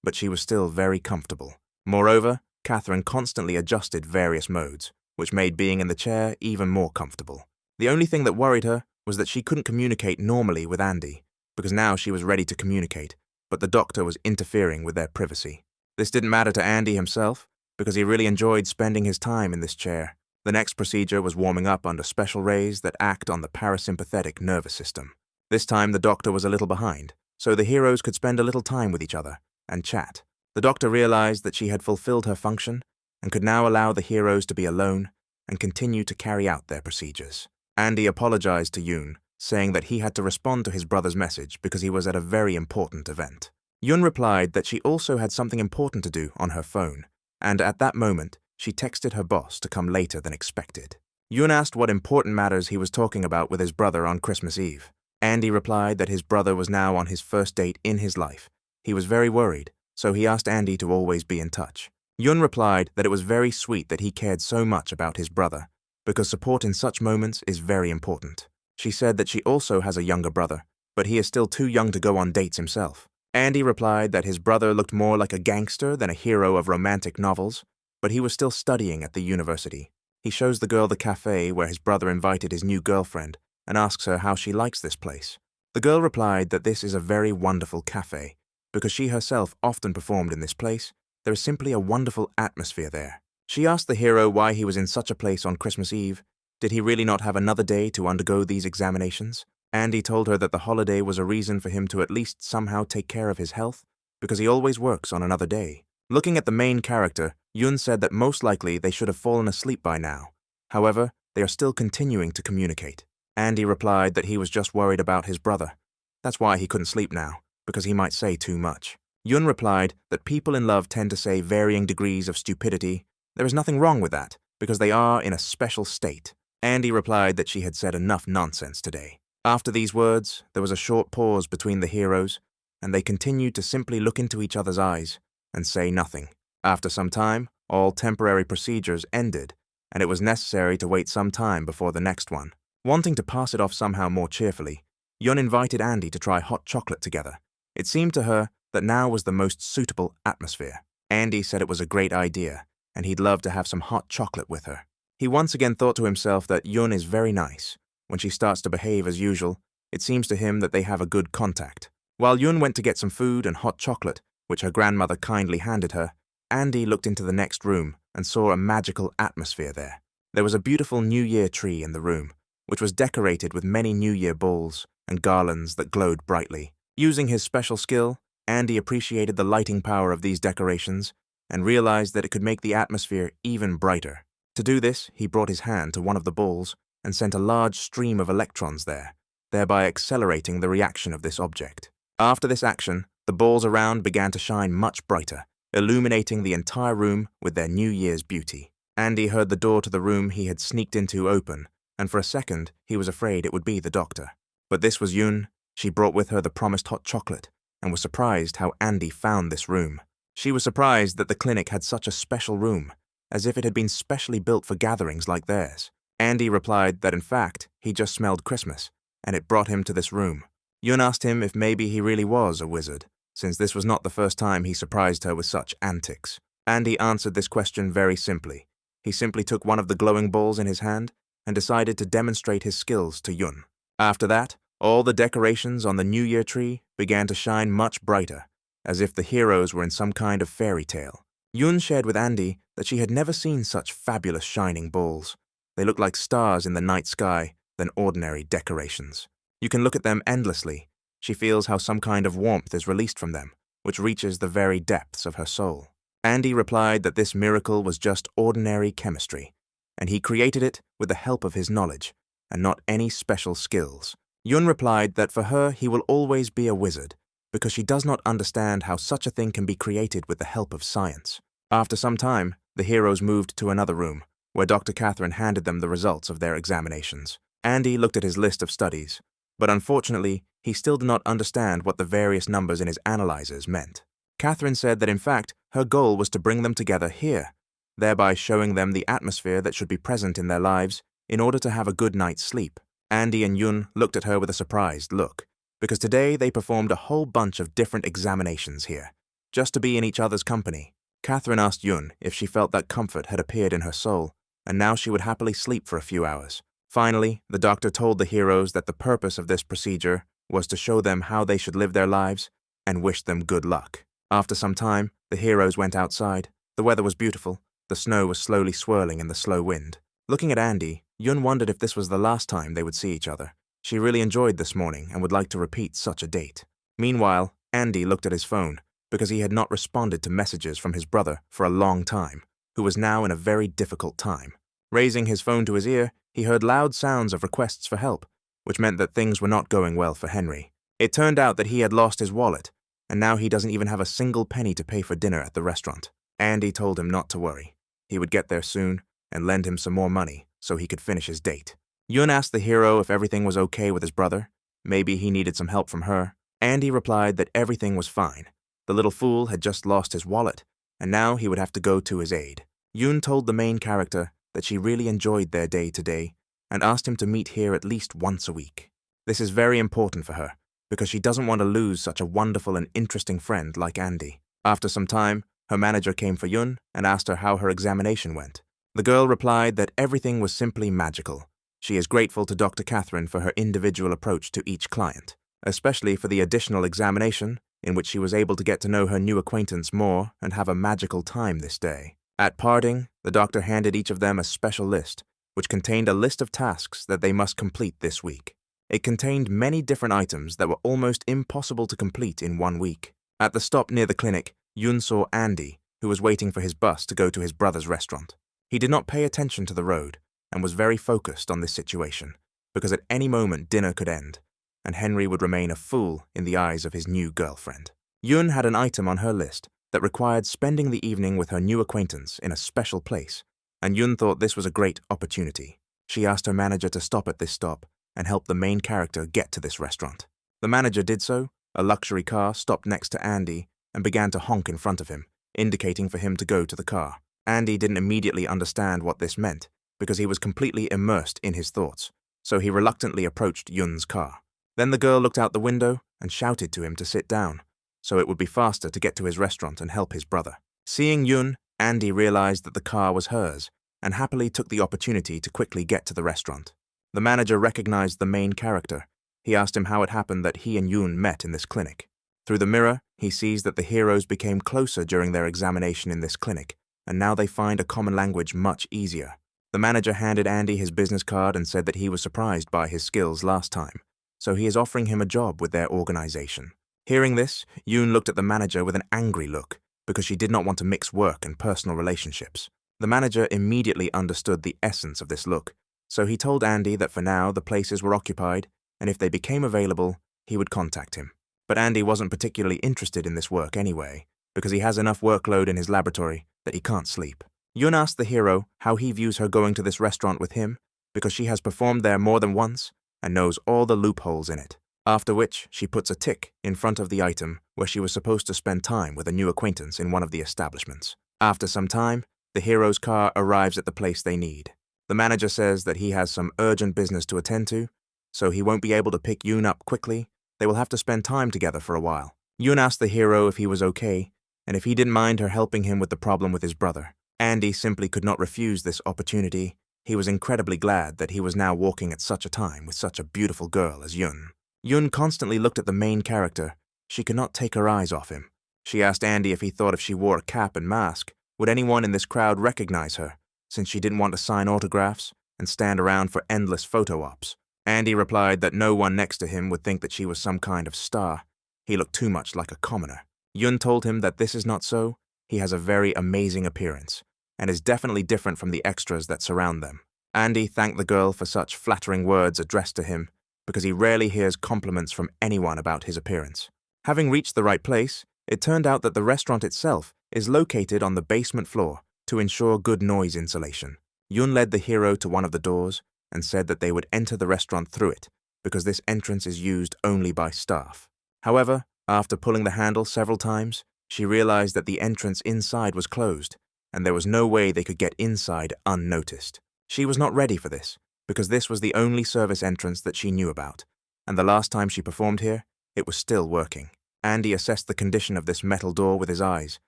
Speaker 1: but she was still very comfortable. Moreover, Catherine constantly adjusted various modes, which made being in the chair even more comfortable. The only thing that worried her was that she couldn't communicate normally with Andy, because now she was ready to communicate, but the doctor was interfering with their privacy. This didn't matter to Andy himself, because he really enjoyed spending his time in this chair. The next procedure was warming up under special rays that act on the parasympathetic nervous system. This time the doctor was a little behind, so the heroes could spend a little time with each other and chat. The doctor realized that she had fulfilled her function and could now allow the heroes to be alone and continue to carry out their procedures. Andy apologized to Yoon, saying that he had to respond to his brother's message because he was at a very important event. Yoon replied that she also had something important to do on her phone, and at that moment, she texted her boss to come later than expected. Yoon asked what important matters he was talking about with his brother on Christmas Eve. Andy replied that his brother was now on his first date in his life. He was very worried, so he asked Andy to always be in touch. Yoon replied that it was very sweet that he cared so much about his brother, because support in such moments is very important. She said that she also has a younger brother, but he is still too young to go on dates himself. Andy replied that his brother looked more like a gangster than a hero of romantic novels, but he was still studying at the university. He shows the girl the cafe where his brother invited his new girlfriend and asks her how she likes this place. The girl replied that this is a very wonderful cafe, because she herself often performed in this place. There is simply a wonderful atmosphere there. She asked the hero why he was in such a place on Christmas Eve. Did he really not have another day to undergo these examinations? Andy told her that the holiday was a reason for him to at least somehow take care of his health, because he always works on another day. Looking at the main character, Yoon said that most likely they should have fallen asleep by now. However, they are still continuing to communicate. Andy replied that he was just worried about his brother. That's why he couldn't sleep now, because he might say too much. Yoon replied that people in love tend to say varying degrees of stupidity. There is nothing wrong with that, because they are in a special state. Andy replied that she had said enough nonsense today. After these words, there was a short pause between the heroes, and they continued to simply look into each other's eyes and say nothing. After some time, all temporary procedures ended, and it was necessary to wait some time before the next one. Wanting to pass it off somehow more cheerfully, Yoon invited Andy to try hot chocolate together. It seemed to her that now was the most suitable atmosphere. Andy said it was a great idea, and he'd love to have some hot chocolate with her. He once again thought to himself that Yoon is very nice. When she starts to behave as usual, it seems to him that they have a good contact. While Yoon went to get some food and hot chocolate, which her grandmother kindly handed her, Andy looked into the next room and saw a magical atmosphere there. There was a beautiful New Year tree in the room, which was decorated with many New Year balls and garlands that glowed brightly. Using his special skill, Andy appreciated the lighting power of these decorations and realized that it could make the atmosphere even brighter. To do this, he brought his hand to one of the balls and sent a large stream of electrons there, thereby accelerating the reaction of this object. After this action, the balls around began to shine much brighter, illuminating the entire room with their New Year's beauty. Andy heard the door to the room he had sneaked into open, and for a second he was afraid it would be the doctor. But this was Yoon. She brought with her the promised hot chocolate, and was surprised how Andy found this room. She was surprised that the clinic had such a special room, as if it had been specially built for gatherings like theirs. Andy replied that in fact, he just smelled Christmas, and it brought him to this room. Yoon asked him if maybe he really was a wizard, since this was not the first time he surprised her with such antics. Andy answered this question very simply. He simply took one of the glowing balls in his hand and decided to demonstrate his skills to Yoon. After that, all the decorations on the New Year tree began to shine much brighter, as if the heroes were in some kind of fairy tale. Yoon shared with Andy that she had never seen such fabulous shining balls. They looked like stars in the night sky than ordinary decorations. You can look at them endlessly. She feels how some kind of warmth is released from them, which reaches the very depths of her soul. Andy replied that this miracle was just ordinary chemistry, and he created it with the help of his knowledge, and not any special skills. Yoon replied that for her he will always be a wizard, because she does not understand how such a thing can be created with the help of science. After some time, the heroes moved to another room, where Dr. Catherine handed them the results of their examinations. Andy looked at his list of studies, but unfortunately, he still did not understand what the various numbers in his analyzers meant. Catherine said that in fact, her goal was to bring them together here, thereby showing them the atmosphere that should be present in their lives in order to have a good night's sleep. Andy and Yun looked at her with a surprised look, because today they performed a whole bunch of different examinations here, just to be in each other's company. Catherine asked Yun if she felt that comfort had appeared in her soul, and now she would happily sleep for a few hours. Finally, the doctor told the heroes that the purpose of this procedure was to show them how they should live their lives and wish them good luck. After some time, the heroes went outside. The weather was beautiful. The snow was slowly swirling in the slow wind. Looking at Andy, Yun wondered if this was the last time they would see each other. She really enjoyed this morning and would like to repeat such a date. Meanwhile, Andy looked at his phone because he had not responded to messages from his brother for a long time, who was now in a very difficult time. Raising his phone to his ear, he heard loud sounds of requests for help, which meant that things were not going well for Henry. It turned out that he had lost his wallet, and now he doesn't even have a single penny to pay for dinner at the restaurant. Andy told him not to worry. He would get there soon and lend him some more money so he could finish his date. Yun asked the hero if everything was okay with his brother. Maybe he needed some help from her. Andy replied that everything was fine. The little fool had just lost his wallet, and now he would have to go to his aid. Yun told the main character that she really enjoyed their day today and asked him to meet here at least once a week. This is very important for her, because she doesn't want to lose such a wonderful and interesting friend like Andy. After some time, her manager came for Yun and asked her how her examination went. The girl replied that everything was simply magical. She is grateful to Dr. Catherine for her individual approach to each client, especially for the additional examination in which she was able to get to know her new acquaintance more and have a magical time this day. At parting, the doctor handed each of them a special list, which contained a list of tasks that they must complete this week. It contained many different items that were almost impossible to complete in 1 week. At the stop near the clinic, Yun saw Andy, who was waiting for his bus to go to his brother's restaurant. He did not pay attention to the road and was very focused on this situation, because at any moment dinner could end, and Henry would remain a fool in the eyes of his new girlfriend. Yun had an item on her list that required spending the evening with her new acquaintance in a special place, and Yun thought this was a great opportunity. She asked her manager to stop at this stop and help the main character get to this restaurant. The manager did so. A luxury car stopped next to Andy and began to honk in front of him, indicating for him to go to the car. Andy didn't immediately understand what this meant because he was completely immersed in his thoughts, so he reluctantly approached Yun's car. Then the girl looked out the window and shouted to him to sit down, so it would be faster to get to his restaurant and help his brother. Seeing Yun, Andy realized that the car was hers and happily took the opportunity to quickly get to the restaurant. The manager recognized the main character. He asked him how it happened that he and Yun met in this clinic. Through the mirror, he sees that the heroes became closer during their examination in this clinic, and now they find a common language much easier. The manager handed Andy his business card and said that he was surprised by his skills last time, so he is offering him a job with their organization. Hearing this, Yun looked at the manager with an angry look, because she did not want to mix work and personal relationships. The manager immediately understood the essence of this look, so he told Andy that for now the places were occupied, and if they became available, he would contact him. But Andy wasn't particularly interested in this work anyway, because he has enough workload in his laboratory that he can't sleep. Yun asked the hero how he views her going to this restaurant with him, because she has performed there more than once and knows all the loopholes in it. After which, she puts a tick in front of the item where she was supposed to spend time with a new acquaintance in one of the establishments. After some time, the hero's car arrives at the place they need. The manager says that he has some urgent business to attend to, so he won't be able to pick Yun up quickly. They will have to spend time together for a while. Yun asked the hero if he was okay, and if he didn't mind her helping him with the problem with his brother. Andy simply could not refuse this opportunity. He was incredibly glad that he was now walking at such a time with such a beautiful girl as Yun. Yun constantly looked at the main character. She could not take her eyes off him. She asked Andy if he thought if she wore a cap and mask, would anyone in this crowd recognize her, since she didn't want to sign autographs and stand around for endless photo ops. Andy replied that no one next to him would think that she was some kind of star. He looked too much like a commoner. Yun told him that this is not so. He has a very amazing appearance, and is definitely different from the extras that surround them. Andy thanked the girl for such flattering words addressed to him, because he rarely hears compliments from anyone about his appearance. Having reached the right place, it turned out that the restaurant itself is located on the basement floor to ensure good noise insulation. Yun led the hero to one of the doors and said that they would enter the restaurant through it, because this entrance is used only by staff. However, after pulling the handle several times, she realized that the entrance inside was closed, and there was no way they could get inside unnoticed. She was not ready for this, because this was the only service entrance that she knew about, and the last time she performed here, it was still working. Andy assessed the condition of this metal door with his eyes,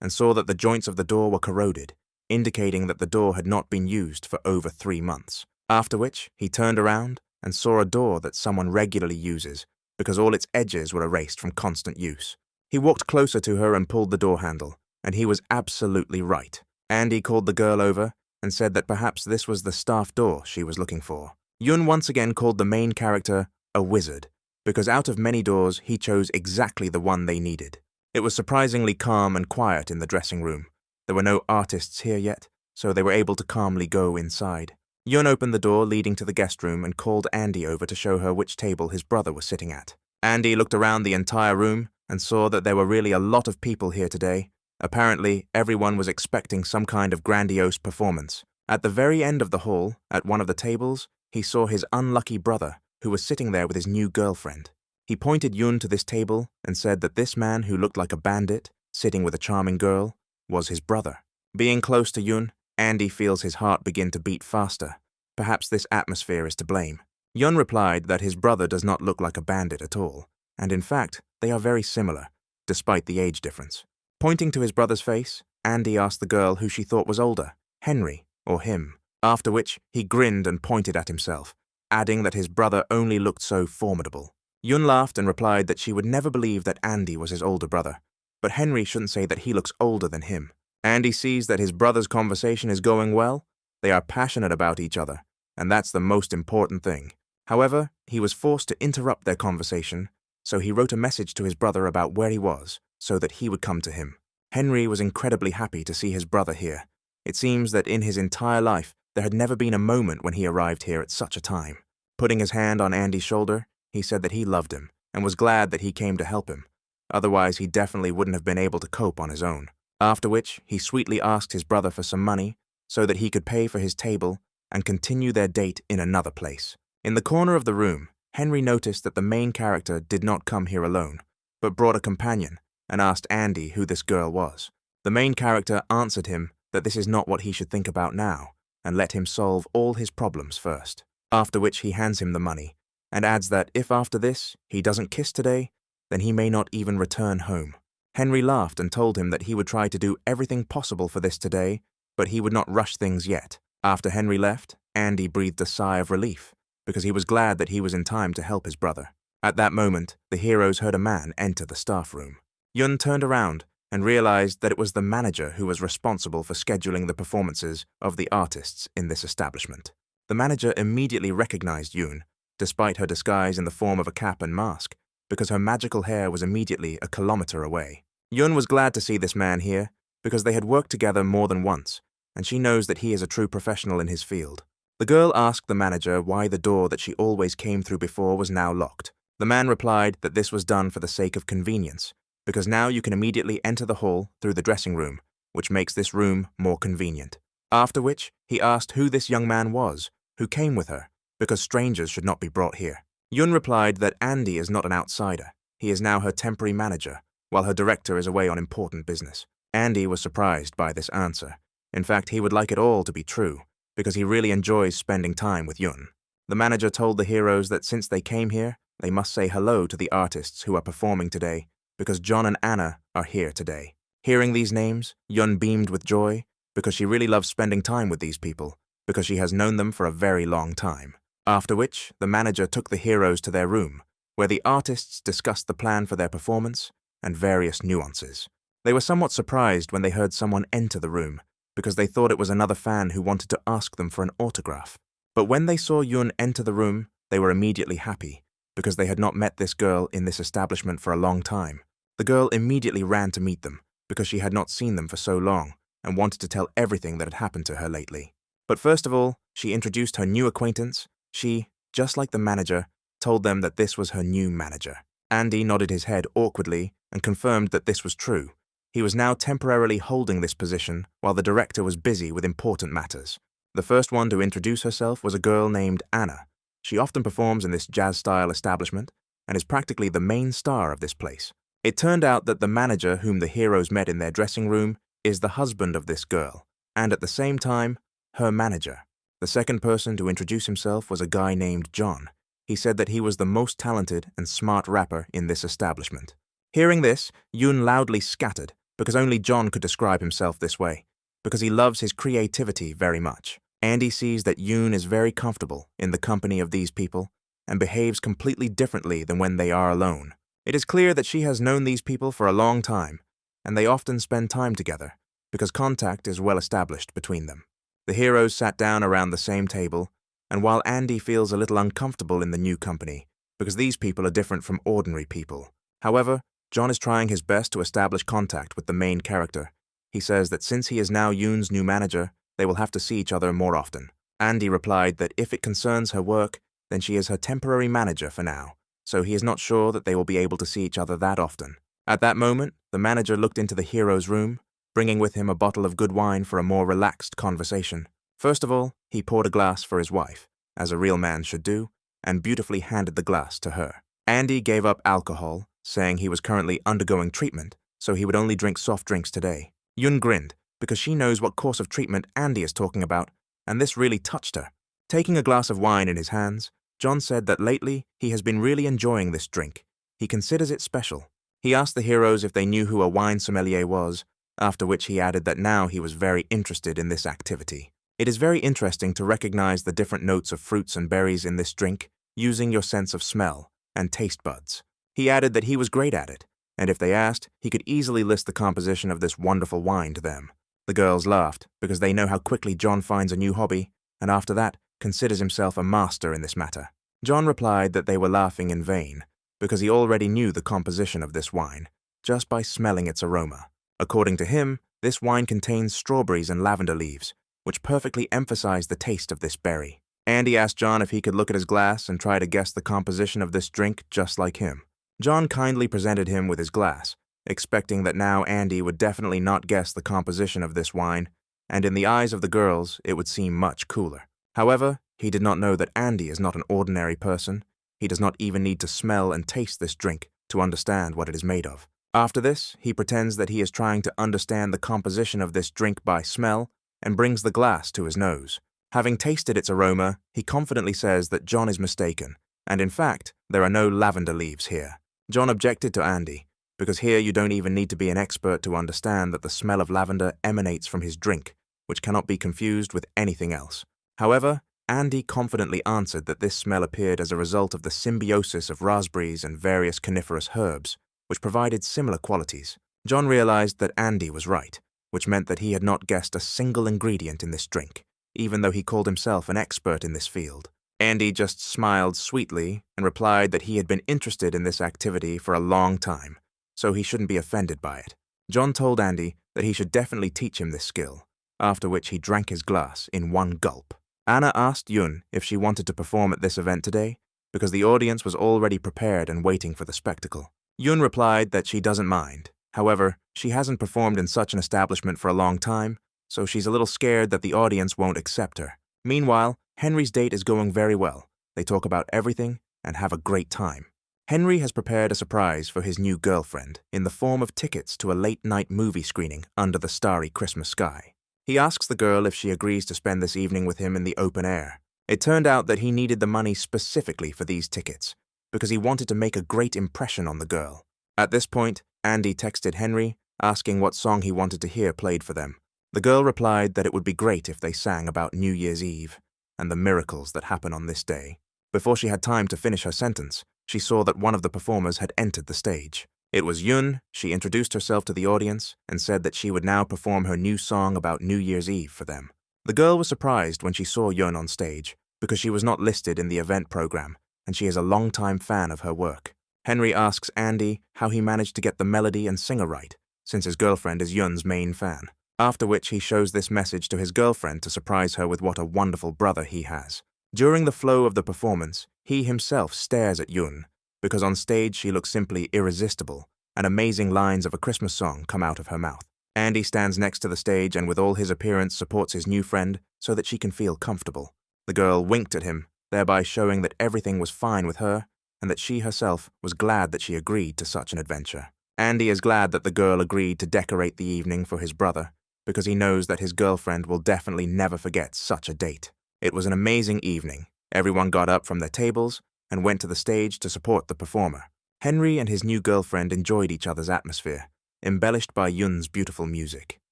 Speaker 1: and saw that the joints of the door were corroded, indicating that the door had not been used for over 3 months. After which, he turned around and saw a door that someone regularly uses, because all its edges were erased from constant use. He walked closer to her and pulled the door handle, and he was absolutely right. Andy called the girl over and said that perhaps this was the staff door she was looking for. Yun once again called the main character a wizard, because out of many doors he chose exactly the one they needed. It was surprisingly calm and quiet in the dressing room. There were no artists here yet, so they were able to calmly go inside. Yun opened the door leading to the guest room and called Andy over to show her which table his brother was sitting at. Andy looked around the entire room and saw that there were really a lot of people here today. Apparently, everyone was expecting some kind of grandiose performance. At the very end of the hall, at one of the tables, he saw his unlucky brother, who was sitting there with his new girlfriend. He pointed Yun to this table and said that this man who looked like a bandit, sitting with a charming girl, was his brother. Being close to Yun, Andy feels his heart begin to beat faster. Perhaps this atmosphere is to blame. Yun replied that his brother does not look like a bandit at all, and in fact, they are very similar, despite the age difference. Pointing to his brother's face, Andy asked the girl who she thought was older, Henry or him, after which he grinned and pointed at himself, adding that his brother only looked so formidable. Yun laughed and replied that she would never believe that Andy was his older brother, but Henry shouldn't say that he looks older than him. Andy sees that his brother's conversation is going well. They are passionate about each other, and that's the most important thing. However, he was forced to interrupt their conversation, so he wrote a message to his brother about where he was, so that he would come to him. Henry was incredibly happy to see his brother here. It seems that in his entire life, there had never been a moment when he arrived here at such a time. Putting his hand on Andy's shoulder, he said that he loved him, and was glad that he came to help him. Otherwise, he definitely wouldn't have been able to cope on his own. After which, he sweetly asked his brother for some money, so that he could pay for his table and continue their date in another place. In the corner of the room, Henry noticed that the main character did not come here alone, but brought a companion, and asked Andy who this girl was. The main character answered him that this is not what he should think about now, and let him solve all his problems first. After which he hands him the money, and adds that if after this he doesn't kiss today, then he may not even return home. Henry laughed and told him that he would try to do everything possible for this today, but he would not rush things yet. After Henry left, Andy breathed a sigh of relief, because he was glad that he was in time to help his brother. At that moment, the heroes heard a man enter the staff room. Yun turned around and realized that it was the manager who was responsible for scheduling the performances of the artists in this establishment. The manager immediately recognized Yun, despite her disguise in the form of a cap and mask, because her magical hair was immediately a kilometer away. Yun was glad to see this man here, because they had worked together more than once, and she knows that he is a true professional in his field. The girl asked the manager why the door that she always came through before was now locked. The man replied that this was done for the sake of convenience, because now you can immediately enter the hall through the dressing room, which makes this room more convenient. After which, he asked who this young man was, who came with her, because strangers should not be brought here. Yun replied that Andy is not an outsider. He is now her temporary manager, while her director is away on important business. Andy was surprised by this answer. In fact, he would like it all to be true, because he really enjoys spending time with Yun. The manager told the heroes that since they came here, they must say hello to the artists who are performing today, because John and Anna are here today. Hearing these names, Yun beamed with joy, because she really loves spending time with these people, because she has known them for a very long time. After which, the manager took the heroes to their room, where the artists discussed the plan for their performance and various nuances. They were somewhat surprised when they heard someone enter the room, because they thought it was another fan who wanted to ask them for an autograph. But when they saw Yun enter the room, they were immediately happy, because they had not met this girl in this establishment for a long time. The girl immediately ran to meet them, because she had not seen them for so long, and wanted to tell everything that had happened to her lately. But first of all, she introduced her new acquaintance. She, just like the manager, told them that this was her new manager. Andy nodded his head awkwardly and confirmed that this was true. He was now temporarily holding this position while the director was busy with important matters. The first one to introduce herself was a girl named Anna. She often performs in this jazz-style establishment and is practically the main star of this place. It turned out that the manager whom the heroes met in their dressing room is the husband of this girl, and at the same time, her manager. The second person to introduce himself was a guy named John. He said that he was the most talented and smart rapper in this establishment. Hearing this, Yoon loudly scattered, because only John could describe himself this way, because he loves his creativity very much. Andy sees that Yoon is very comfortable in the company of these people and behaves completely differently than when they are alone. It is clear that she has known these people for a long time, and they often spend time together, because contact is well established between them. The heroes sat down around the same table, and while Andy feels a little uncomfortable in the new company, because these people are different from ordinary people, however, John is trying his best to establish contact with the main character. He says that since he is now Yoon's new manager, they will have to see each other more often. Andy replied that if it concerns her work, then she is her temporary manager for now, so he is not sure that they will be able to see each other that often. At that moment, the manager looked into the hero's room, bringing with him a bottle of good wine for a more relaxed conversation. First of all, he poured a glass for his wife, as a real man should do, and beautifully handed the glass to her. Andy gave up alcohol, saying he was currently undergoing treatment, so he would only drink soft drinks today. Yoon grinned, because she knows what course of treatment Andy is talking about, and this really touched her. Taking a glass of wine in his hands, John said that lately he has been really enjoying this drink. He considers it special. He asked the heroes if they knew who a wine sommelier was, after which he added that now he was very interested in this activity. It is very interesting to recognize the different notes of fruits and berries in this drink, using your sense of smell and taste buds. He added that he was great at it, and if they asked, he could easily list the composition of this wonderful wine to them. The girls laughed, because they know how quickly John finds a new hobby, and after that, considers himself a master in this matter. John replied that they were laughing in vain, because he already knew the composition of this wine, just by smelling its aroma. According to him, this wine contains strawberries and lavender leaves, which perfectly emphasize the taste of this berry. Andy asked John if he could look at his glass and try to guess the composition of this drink just like him. John kindly presented him with his glass, expecting that now Andy would definitely not guess the composition of this wine, and in the eyes of the girls, it would seem much cooler. However, he did not know that Andy is not an ordinary person. He does not even need to smell and taste this drink to understand what it is made of. After this, he pretends that he is trying to understand the composition of this drink by smell and brings the glass to his nose. Having tasted its aroma, he confidently says that John is mistaken, and in fact, there are no lavender leaves here. John objected to Andy, because here you don't even need to be an expert to understand that the smell of lavender emanates from his drink, which cannot be confused with anything else. However, Andy confidently answered that this smell appeared as a result of the symbiosis of raspberries and various coniferous herbs, which provided similar qualities. John realized that Andy was right, which meant that he had not guessed a single ingredient in this drink, even though he called himself an expert in this field. Andy just smiled sweetly and replied that he had been interested in this activity for a long time, so he shouldn't be offended by it. John told Andy that he should definitely teach him this skill, after which he drank his glass in one gulp. Anna asked Yoon if she wanted to perform at this event today, because the audience was already prepared and waiting for the spectacle. Yoon replied that she doesn't mind. However, she hasn't performed in such an establishment for a long time, so she's a little scared that the audience won't accept her. Meanwhile, Henry's date is going very well. They talk about everything and have a great time. Henry has prepared a surprise for his new girlfriend in the form of tickets to a late-night movie screening under the starry Christmas sky. He asks the girl if she agrees to spend this evening with him in the open air. It turned out that he needed the money specifically for these tickets, because he wanted to make a great impression on the girl. At this point, Andy texted Henry, asking what song he wanted to hear played for them. The girl replied that it would be great if they sang about New Year's Eve and the miracles that happen on this day. Before she had time to finish her sentence, she saw that one of the performers had entered the stage. It was Yoon. She introduced herself to the audience and said that she would now perform her new song about New Year's Eve for them. The girl was surprised when she saw Yoon on stage, because she was not listed in the event program, and she is a longtime fan of her work. Henry asks Andy how he managed to get the melody and singer right, since his girlfriend is Yoon's main fan. After which he shows this message to his girlfriend to surprise her with what a wonderful brother he has. During the flow of the performance, he himself stares at Yoon, because on stage she looks simply irresistible, and amazing lines of a Christmas song come out of her mouth. Andy stands next to the stage and with all his appearance supports his new friend so that she can feel comfortable. The girl winked at him, thereby showing that everything was fine with her and that she herself was glad that she agreed to such an adventure. Andy is glad that the girl agreed to decorate the evening for his brother, because he knows that his girlfriend will definitely never forget such a date. It was an amazing evening. Everyone got up from their tables and went to the stage to support the performer. Henry and his new girlfriend enjoyed each other's atmosphere, embellished by Yoon's beautiful music.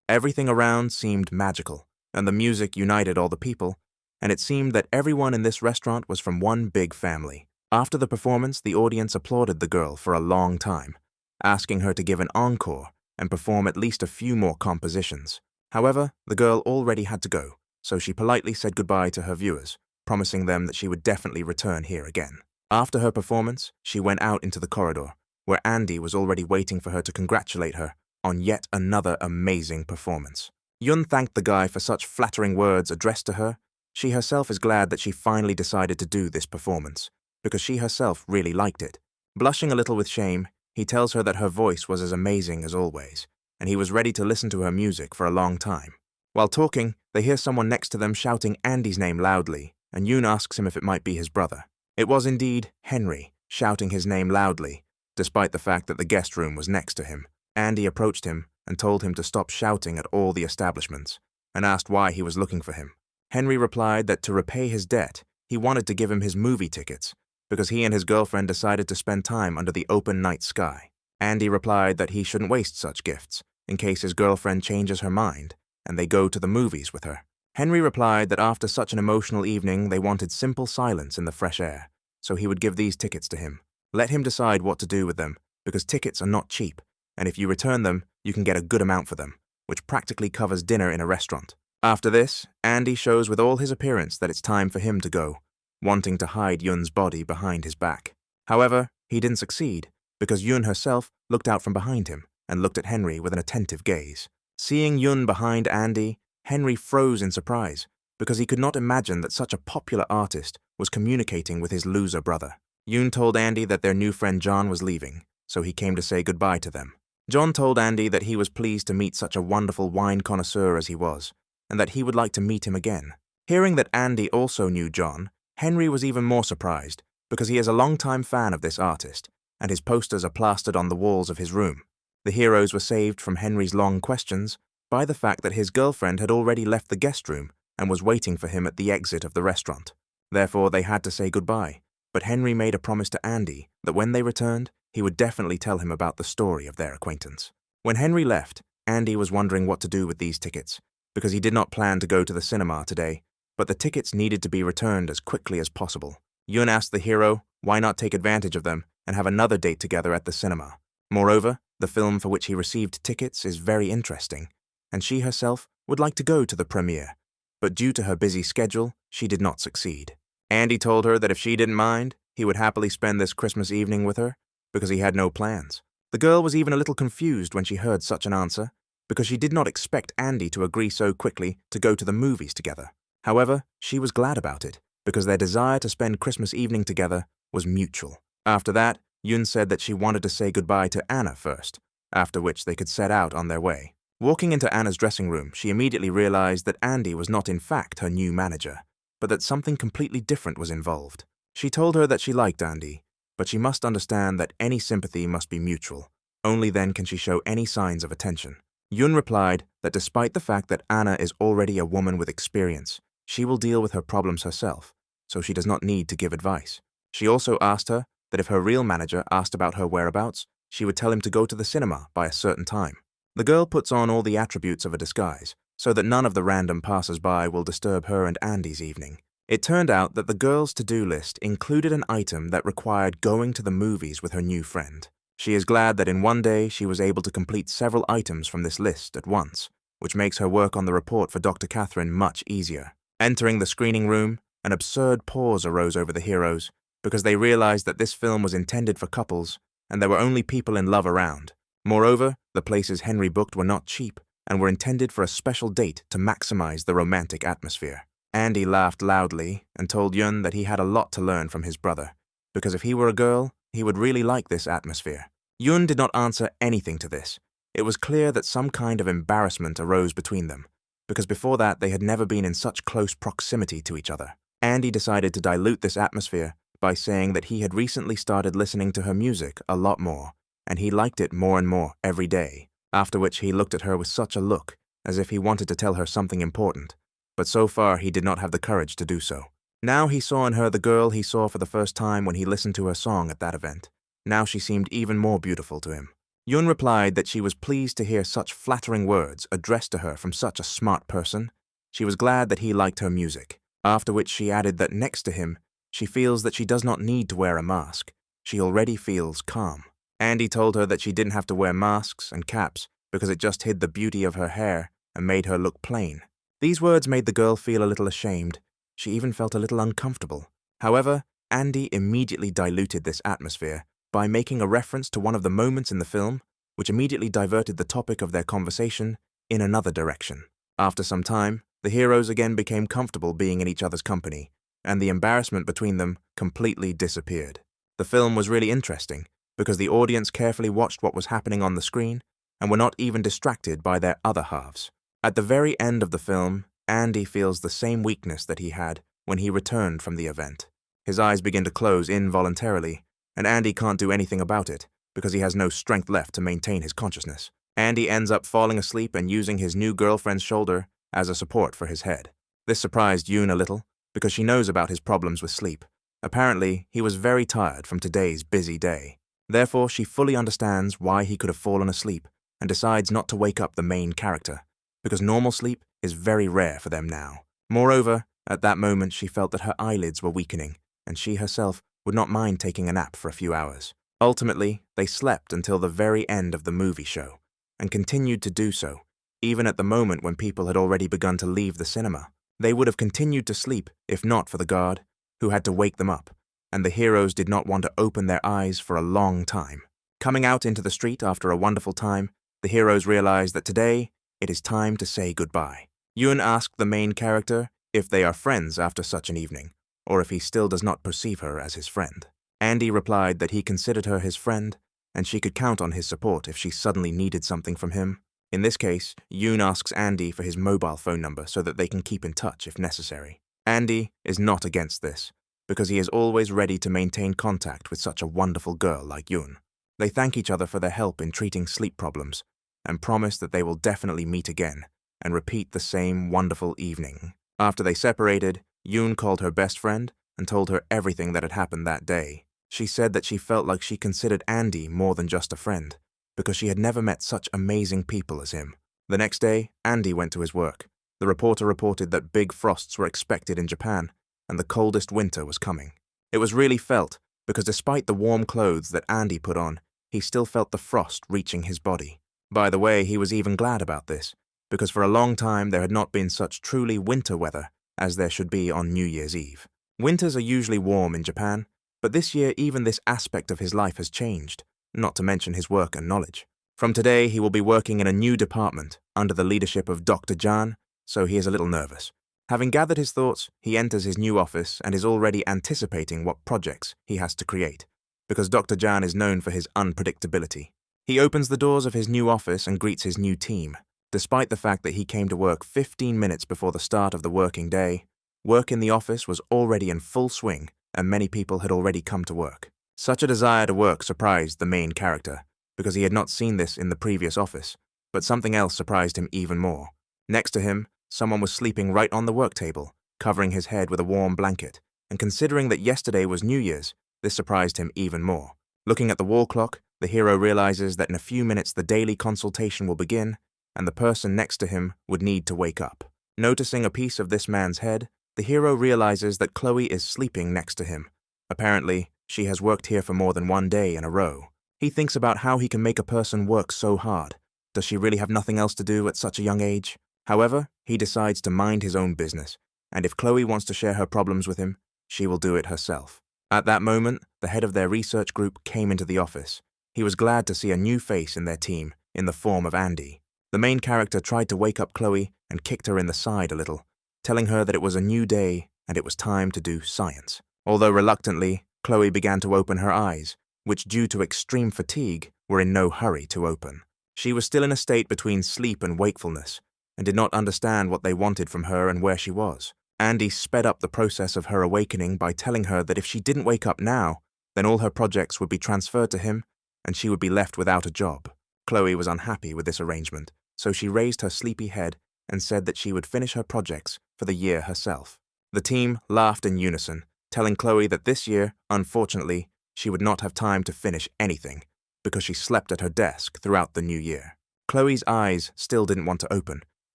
Speaker 1: Everything around seemed magical, and the music united all the people, and it seemed that everyone in this restaurant was from one big family. After the performance, the audience applauded the girl for a long time, asking her to give an encore and perform at least a few more compositions. However, the girl already had to go, so she politely said goodbye to her viewers, promising them that she would definitely return here again. After her performance, she went out into the corridor, where Andy was already waiting for her to congratulate her on yet another amazing performance. Yoon thanked the guy for such flattering words addressed to her. She herself is glad that she finally decided to do this performance, because she herself really liked it. Blushing a little with shame, he tells her that her voice was as amazing as always, and he was ready to listen to her music for a long time. While talking, they hear someone next to them shouting Andy's name loudly, and Yoon asks him if it might be his brother. It was indeed Henry, shouting his name loudly, despite the fact that the guest room was next to him. Andy approached him and told him to stop shouting at all the establishments, and asked why he was looking for him. Henry replied that to repay his debt, he wanted to give him his movie tickets, because he and his girlfriend decided to spend time under the open night sky. Andy replied that he shouldn't waste such gifts, in case his girlfriend changes her mind, and they go to the movies with her. Henry replied that after such an emotional evening, they wanted simple silence in the fresh air, so he would give these tickets to him. Let him decide what to do with them, because tickets are not cheap, and if you return them, you can get a good amount for them, which practically covers dinner in a restaurant. After this, Andy shows with all his appearance that it's time for him to go, wanting to hide Yoon's body behind his back. However, he didn't succeed, because Yoon herself looked out from behind him and looked at Henry with an attentive gaze. Seeing Yoon behind Andy, Henry froze in surprise, because he could not imagine that such a popular artist was communicating with his loser brother. Yoon told Andy that their new friend John was leaving, so he came to say goodbye to them. John told Andy that he was pleased to meet such a wonderful wine connoisseur as he was, and that he would like to meet him again. Hearing that Andy also knew John, Henry was even more surprised, because he is a longtime fan of this artist, and his posters are plastered on the walls of his room. The heroes were saved from Henry's long questions by the fact that his girlfriend had already left the guest room and was waiting for him at the exit of the restaurant. Therefore, they had to say goodbye, but Henry made a promise to Andy that when they returned, he would definitely tell him about the story of their acquaintance. When Henry left, Andy was wondering what to do with these tickets, because he did not plan to go to the cinema today, but the tickets needed to be returned as quickly as possible. Yoon asked the hero why not take advantage of them and have another date together at the cinema. Moreover, the film for which he received tickets is very interesting, and she herself would like to go to the premiere, but due to her busy schedule, she did not succeed. Andy told her that if she didn't mind, he would happily spend this Christmas evening with her, because he had no plans. The girl was even a little confused when she heard such an answer, because she did not expect Andy to agree so quickly to go to the movies together. However, she was glad about it, because their desire to spend Christmas evening together was mutual. After that, Yoon said that she wanted to say goodbye to Anna first, after which they could set out on their way. Walking into Anna's dressing room, she immediately realized that Andy was not in fact her new manager, but that something completely different was involved. She told her that she liked Andy, but she must understand that any sympathy must be mutual. Only then can she show any signs of attention. Yoon replied that despite the fact that Anna is already a woman with experience, she will deal with her problems herself, so she does not need to give advice. She also asked her that if her real manager asked about her whereabouts, she would tell him to go to the cinema by a certain time. The girl puts on all the attributes of a disguise, so that none of the random passers-by will disturb her and Andy's evening. It turned out that the girl's to-do list included an item that required going to the movies with her new friend. She is glad that in one day she was able to complete several items from this list at once, which makes her work on the report for Dr. Catherine much easier. Entering the screening room, an absurd pause arose over the heroes, because they realized that this film was intended for couples, and there were only people in love around. Moreover, the places Henry booked were not cheap, and were intended for a special date to maximize the romantic atmosphere. Andy laughed loudly and told Yoon that he had a lot to learn from his brother, because if he were a girl, he would really like this atmosphere. Yoon did not answer anything to this. It was clear that some kind of embarrassment arose between them, because before that they had never been in such close proximity to each other. Andy decided to dilute this atmosphere by saying that he had recently started listening to her music a lot more, and he liked it more and more every day, after which he looked at her with such a look, as if he wanted to tell her something important, but so far he did not have the courage to do so. Now he saw in her the girl he saw for the first time when he listened to her song at that event. Now she seemed even more beautiful to him. Yoon replied that she was pleased to hear such flattering words addressed to her from such a smart person. She was glad that he liked her music, after which she added that next to him, she feels that she does not need to wear a mask. She already feels calm. Andy told her that she didn't have to wear masks and caps because it just hid the beauty of her hair and made her look plain. These words made the girl feel a little ashamed. She even felt a little uncomfortable. However, Andy immediately diluted this atmosphere by making a reference to one of the moments in the film, which immediately diverted the topic of their conversation in another direction. After some time, the heroes again became comfortable being in each other's company, and the embarrassment between them completely disappeared. The film was really interesting because the audience carefully watched what was happening on the screen and were not even distracted by their other halves. At the very end of the film, Andy feels the same weakness that he had when he returned from the event. His eyes begin to close involuntarily, and Andy can't do anything about it because he has no strength left to maintain his consciousness. Andy ends up falling asleep and using his new girlfriend's shoulder as a support for his head. This surprised Yoon a little because she knows about his problems with sleep. Apparently, he was very tired from today's busy day. Therefore, she fully understands why he could have fallen asleep and decides not to wake up the main character, because normal sleep is very rare for them now. Moreover, at that moment she felt that her eyelids were weakening, and she herself would not mind taking a nap for a few hours. Ultimately, they slept until the very end of the movie show, and continued to do so, even at the moment when people had already begun to leave the cinema. They would have continued to sleep if not for the guard, who had to wake them up, and the heroes did not want to open their eyes for a long time. Coming out into the street after a wonderful time, the heroes realize that today, it is time to say goodbye. Yoon asked the main character if they are friends after such an evening, or if he still does not perceive her as his friend. Andy replied that he considered her his friend, and she could count on his support if she suddenly needed something from him. In this case, Yoon asks Andy for his mobile phone number so that they can keep in touch if necessary. Andy is not against this, because he is always ready to maintain contact with such a wonderful girl like Yoon. They thank each other for their help in treating sleep problems, and promise that they will definitely meet again and repeat the same wonderful evening. After they separated, Yoon called her best friend and told her everything that had happened that day. She said that she felt like she considered Andy more than just a friend, because she had never met such amazing people as him. The next day, Andy went to his work. The reporter reported that big frosts were expected in Japan, and the coldest winter was coming. It was really felt, because despite the warm clothes that Andy put on, he still felt the frost reaching his body. By the way, he was even glad about this, because for a long time there had not been such truly winter weather as there should be on New Year's Eve. Winters are usually warm in Japan, but this year even this aspect of his life has changed, not to mention his work and knowledge. From today, he will be working in a new department under the leadership of Dr. Jan, so he is a little nervous. Having gathered his thoughts, he enters his new office and is already anticipating what projects he has to create, because Dr. Jan is known for his unpredictability. He opens the doors of his new office and greets his new team. Despite the fact that he came to work 15 minutes before the start of the working day, work in the office was already in full swing and many people had already come to work. Such a desire to work surprised the main character, because he had not seen this in the previous office, but something else surprised him even more. Next to him, someone was sleeping right on the work table, covering his head with a warm blanket, and considering that yesterday was New Year's, this surprised him even more. Looking at the wall clock, the hero realizes that in a few minutes the daily consultation will begin, and the person next to him would need to wake up. Noticing a piece of this man's head, the hero realizes that Chloe is sleeping next to him. Apparently, she has worked here for more than one day in a row. He thinks about how he can make a person work so hard. Does she really have nothing else to do at such a young age? However, he decides to mind his own business, and if Chloe wants to share her problems with him, she will do it herself. At that moment, the head of their research group came into the office. He was glad to see a new face in their team, in the form of Andy. The main character tried to wake up Chloe and kicked her in the side a little, telling her that it was a new day and it was time to do science. Although reluctantly, Chloe began to open her eyes, which due to extreme fatigue were in no hurry to open. She was still in a state between sleep and wakefulness, and did not understand what they wanted from her and where she was. Andy sped up the process of her awakening by telling her that if she didn't wake up now, then all her projects would be transferred to him, and she would be left without a job. Chloe was unhappy with this arrangement, so she raised her sleepy head and said that she would finish her projects for the year herself. The team laughed in unison, telling Chloe that this year, unfortunately, she would not have time to finish anything because she slept at her desk throughout the new year. Chloe's eyes still didn't want to open.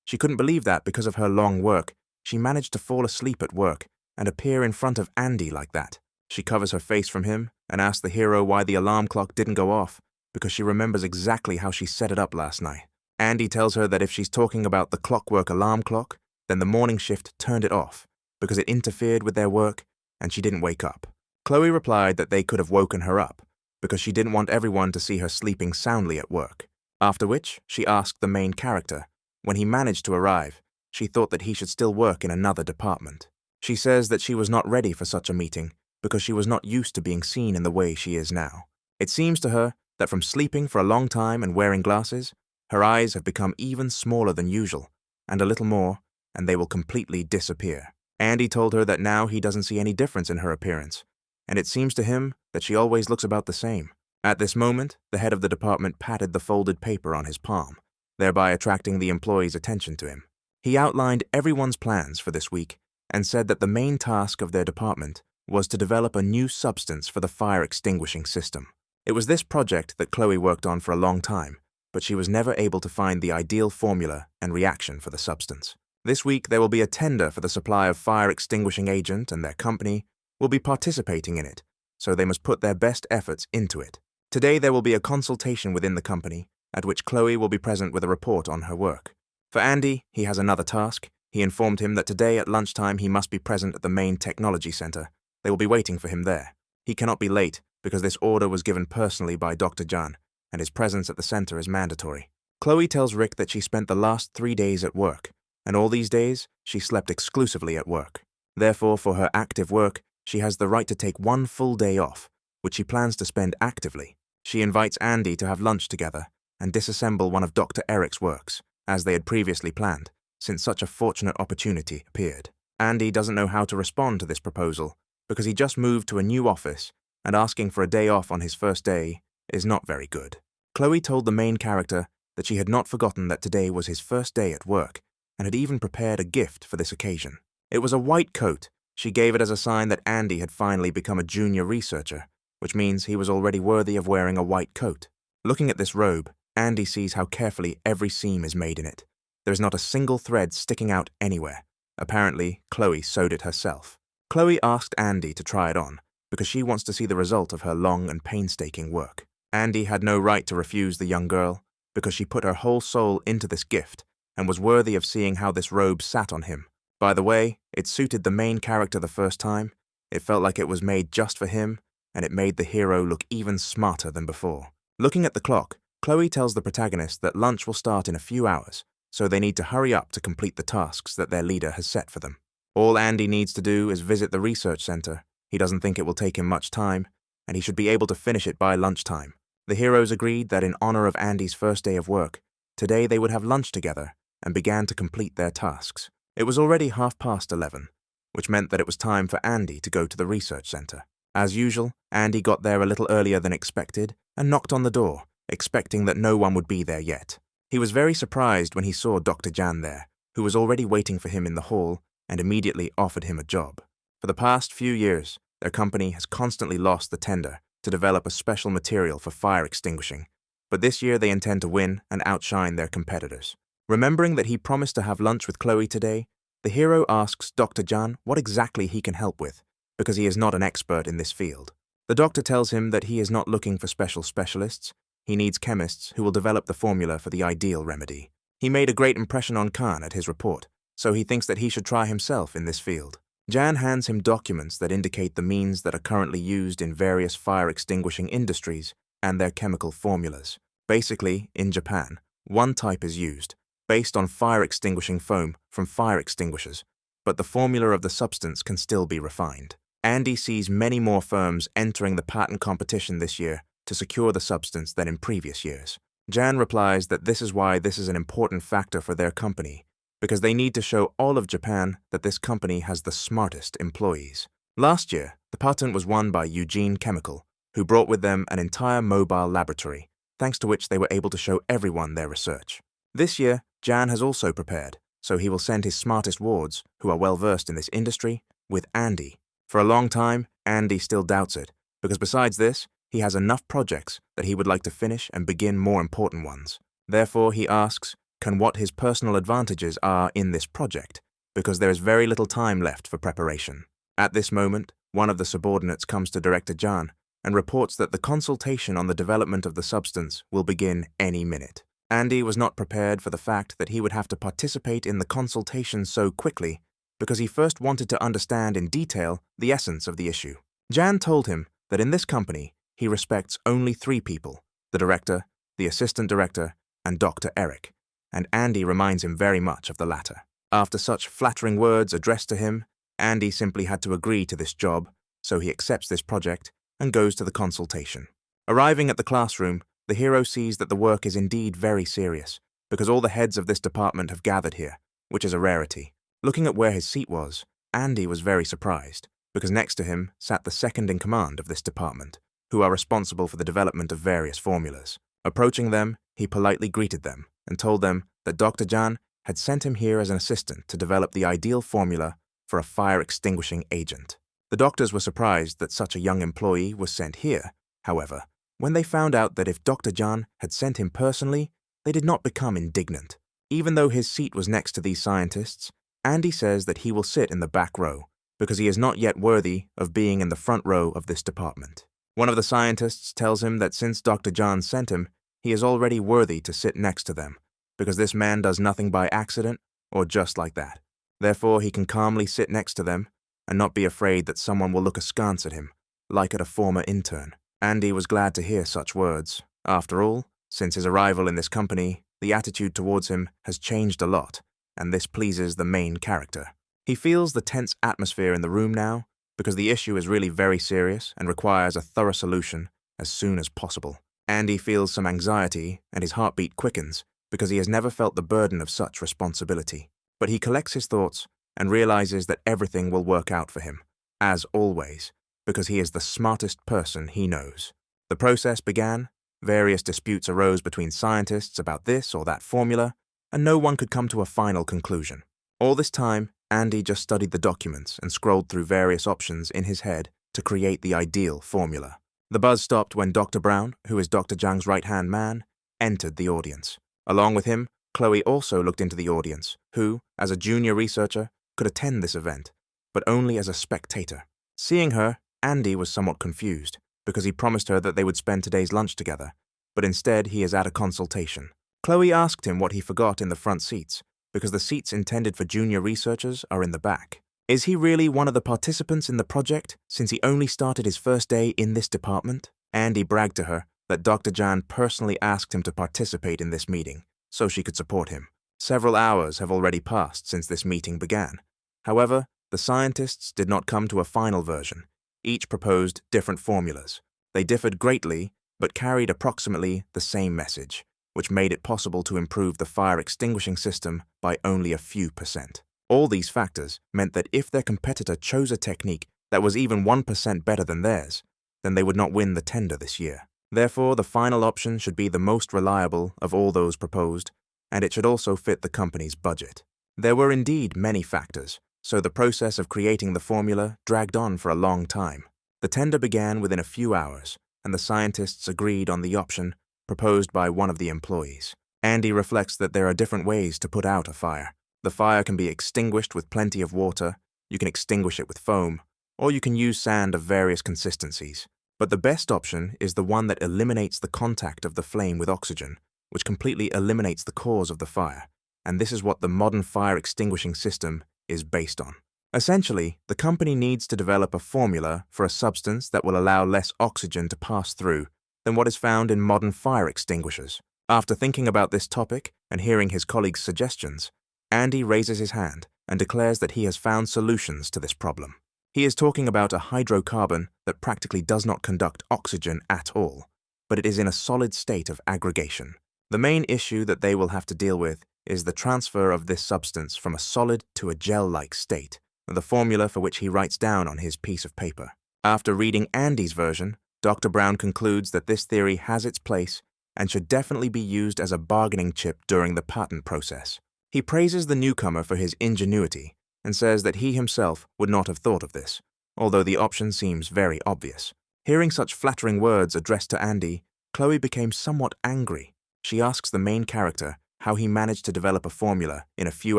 Speaker 1: She couldn't believe that because of her long work, she managed to fall asleep at work and appear in front of Andy like that. She covers her face from him and asks the hero why the alarm clock didn't go off, because she remembers exactly how she set it up last night. Andy tells her that if she's talking about the clockwork alarm clock, then the morning shift turned it off because it interfered with their work and she didn't wake up. Chloe replied that they could have woken her up because she didn't want everyone to see her sleeping soundly at work. After which, she asked the main character. When he managed to arrive, she thought that he should still work in another department. She says that she was not ready for such a meeting because she was not used to being seen in the way she is now. It seems to her that from sleeping for a long time and wearing glasses, her eyes have become even smaller than usual, and a little more, and they will completely disappear. Andy told her that now he doesn't see any difference in her appearance, and it seems to him that she always looks about the same. At this moment, the head of the department patted the folded paper on his palm, thereby attracting the employee's attention to him. He outlined everyone's plans for this week and said that the main task of their department was to develop a new substance for the fire extinguishing system. It was this project that Chloe worked on for a long time, but she was never able to find the ideal formula and reaction for the substance. This week, there will be a tender for the supply of fire extinguishing agent, and their company will be participating in it, so they must put their best efforts into it. Today, there will be a consultation within the company, at which Chloe will be present with a report on her work. For Andy, he has another task. He informed him that today at lunchtime he must be present at the main technology center. They will be waiting for him there. He cannot be late because this order was given personally by Dr. Jan, and his presence at the center is mandatory. Chloe tells Rick that she spent the last 3 days at work, and all these days she slept exclusively at work. Therefore, for her active work, she has the right to take 1 full day off, which she plans to spend actively. She invites Andy to have lunch together and disassemble one of Dr. Eric's works, as they had previously planned, since such a fortunate opportunity appeared. Andy doesn't know how to respond to this proposal because he just moved to a new office, and asking for a day off on his first day is not very good. Chloe told the main character that she had not forgotten that today was his first day at work and had even prepared a gift for this occasion. It was a white coat. She gave it as a sign that Andy had finally become a junior researcher, which means he was already worthy of wearing a white coat. Looking at this robe, Andy sees how carefully every seam is made in it. There is not a single thread sticking out anywhere. Apparently, Chloe sewed it herself. Chloe asked Andy to try it on because she wants to see the result of her long and painstaking work. Andy had no right to refuse the young girl because she put her whole soul into this gift and was worthy of seeing how this robe sat on him. By the way, it suited the main character the first time. It felt like it was made just for him, and it made the hero look even smarter than before. Looking at the clock, Chloe tells the protagonist that lunch will start in a few hours, so they need to hurry up to complete the tasks that their leader has set for them. All Andy needs to do is visit the research center. He doesn't think it will take him much time, and he should be able to finish it by lunchtime. The heroes agreed that in honor of Andy's first day of work, today they would have lunch together and began to complete their tasks. It was already 11:30, which meant that it was time for Andy to go to the research center. As usual, Andy got there a little earlier than expected and knocked on the door, expecting that no one would be there yet. He was very surprised when he saw Dr. Jan there, who was already waiting for him in the hall and immediately offered him a job. For the past few years, their company has constantly lost the tender to develop a special material for fire extinguishing, but this year they intend to win and outshine their competitors. Remembering that he promised to have lunch with Chloe today, the hero asks Dr. Jan what exactly he can help with, because he is not an expert in this field. The doctor tells him that he is not looking for special specialists. He needs chemists who will develop the formula for the ideal remedy. He made a great impression on Khan at his report, so he thinks that he should try himself in this field. Jan hands him documents that indicate the means that are currently used in various fire extinguishing industries and their chemical formulas. Basically, in Japan, one type is used, based on fire extinguishing foam from fire extinguishers, but the formula of the substance can still be refined. Andy sees many more firms entering the patent competition this year to secure the substance than in previous years. Jan replies that this is why this is an important factor for their company, because they need to show all of Japan that this company has the smartest employees. Last year, the patent was won by Eugene Chemical, who brought with them an entire mobile laboratory, thanks to which they were able to show everyone their research. This year, Jan has also prepared, so he will send his smartest wards, who are well versed in this industry, with Andy. For a long time, Andy still doubts it, because besides this, he has enough projects that he would like to finish and begin more important ones. Therefore, he asks, what his personal advantages are in this project, because there is very little time left for preparation. At this moment, one of the subordinates comes to Director Jan and reports that the consultation on the development of the substance will begin any minute. Andy was not prepared for the fact that he would have to participate in the consultation so quickly because he first wanted to understand in detail the essence of the issue. Jan told him that in this company, he respects only 3 people, the director, the assistant director, and Dr. Eric, and Andy reminds him very much of the latter. After such flattering words addressed to him, Andy simply had to agree to this job, so he accepts this project and goes to the consultation. Arriving at the classroom, the hero sees that the work is indeed very serious, because all the heads of this department have gathered here, which is a rarity. Looking at where his seat was, Andy was very surprised, because next to him sat the second in command of this department, who are responsible for the development of various formulas. Approaching them, he politely greeted them and told them that Dr. Jan had sent him here as an assistant to develop the ideal formula for a fire-extinguishing agent. The doctors were surprised that such a young employee was sent here. However, when they found out that if Dr. Jan had sent him personally, they did not become indignant. Even though his seat was next to these scientists, Andy says that he will sit in the back row because he is not yet worthy of being in the front row of this department. One of the scientists tells him that since Dr. Jan sent him, he is already worthy to sit next to them because this man does nothing by accident or just like that. Therefore, he can calmly sit next to them and not be afraid that someone will look askance at him, like at a former intern. Andy was glad to hear such words. After all, since his arrival in this company, the attitude towards him has changed a lot, and this pleases the main character. He feels the tense atmosphere in the room now, because the issue is really very serious and requires a thorough solution as soon as possible. Andy feels some anxiety, and his heartbeat quickens, because he has never felt the burden of such responsibility. But he collects his thoughts and realizes that everything will work out for him, as always, because he is the smartest person he knows. The process began, various disputes arose between scientists about this or that formula, and no one could come to a final conclusion. All this time, Andy just studied the documents and scrolled through various options in his head to create the ideal formula. The buzz stopped when Dr. Brown, who is Dr. Zhang's right-hand man, entered the audience. Along with him, Chloe also looked into the audience, who, as a junior researcher, could attend this event, but only as a spectator. Seeing her, Andy was somewhat confused, because he promised her that they would spend today's lunch together, but instead he is at a consultation. Chloe asked him what he forgot in the front seats, because the seats intended for junior researchers are in the back. Is he really one of the participants in the project, since he only started his first day in this department? Andy bragged to her that Dr. Jan personally asked him to participate in this meeting, so she could support him. Several hours have already passed since this meeting began. However, the scientists did not come to a final version. Each proposed different formulas. They differed greatly, but carried approximately the same message, which made it possible to improve the fire extinguishing system by only a few %. All these factors meant that if their competitor chose a technique that was even 1% better than theirs, then they would not win the tender this year. Therefore, the final option should be the most reliable of all those proposed, and it should also fit the company's budget. There were indeed many factors, so the process of creating the formula dragged on for a long time. The tender began within a few hours, and the scientists agreed on the option proposed by one of the employees. Andy reflects that there are different ways to put out a fire. The fire can be extinguished with plenty of water, you can extinguish it with foam, or you can use sand of various consistencies. But the best option is the one that eliminates the contact of the flame with oxygen, which completely eliminates the cause of the fire, and this is what the modern fire extinguishing system is based on. Essentially, the company needs to develop a formula for a substance that will allow less oxygen to pass through than what is found in modern fire extinguishers. After thinking about this topic and hearing his colleagues' suggestions, Andy raises his hand and declares that he has found solutions to this problem. He is talking about a hydrocarbon that practically does not conduct oxygen at all, but it is in a solid state of aggregation. The main issue that they will have to deal with is the transfer of this substance from a solid to a gel-like state, the formula for which he writes down on his piece of paper. After reading Andy's version, Dr. Brown concludes that this theory has its place and should definitely be used as a bargaining chip during the patent process. He praises the newcomer for his ingenuity and says that he himself would not have thought of this, although the option seems very obvious. Hearing such flattering words addressed to Andy, Chloe became somewhat angry. She asks the main character how he managed to develop a formula in a few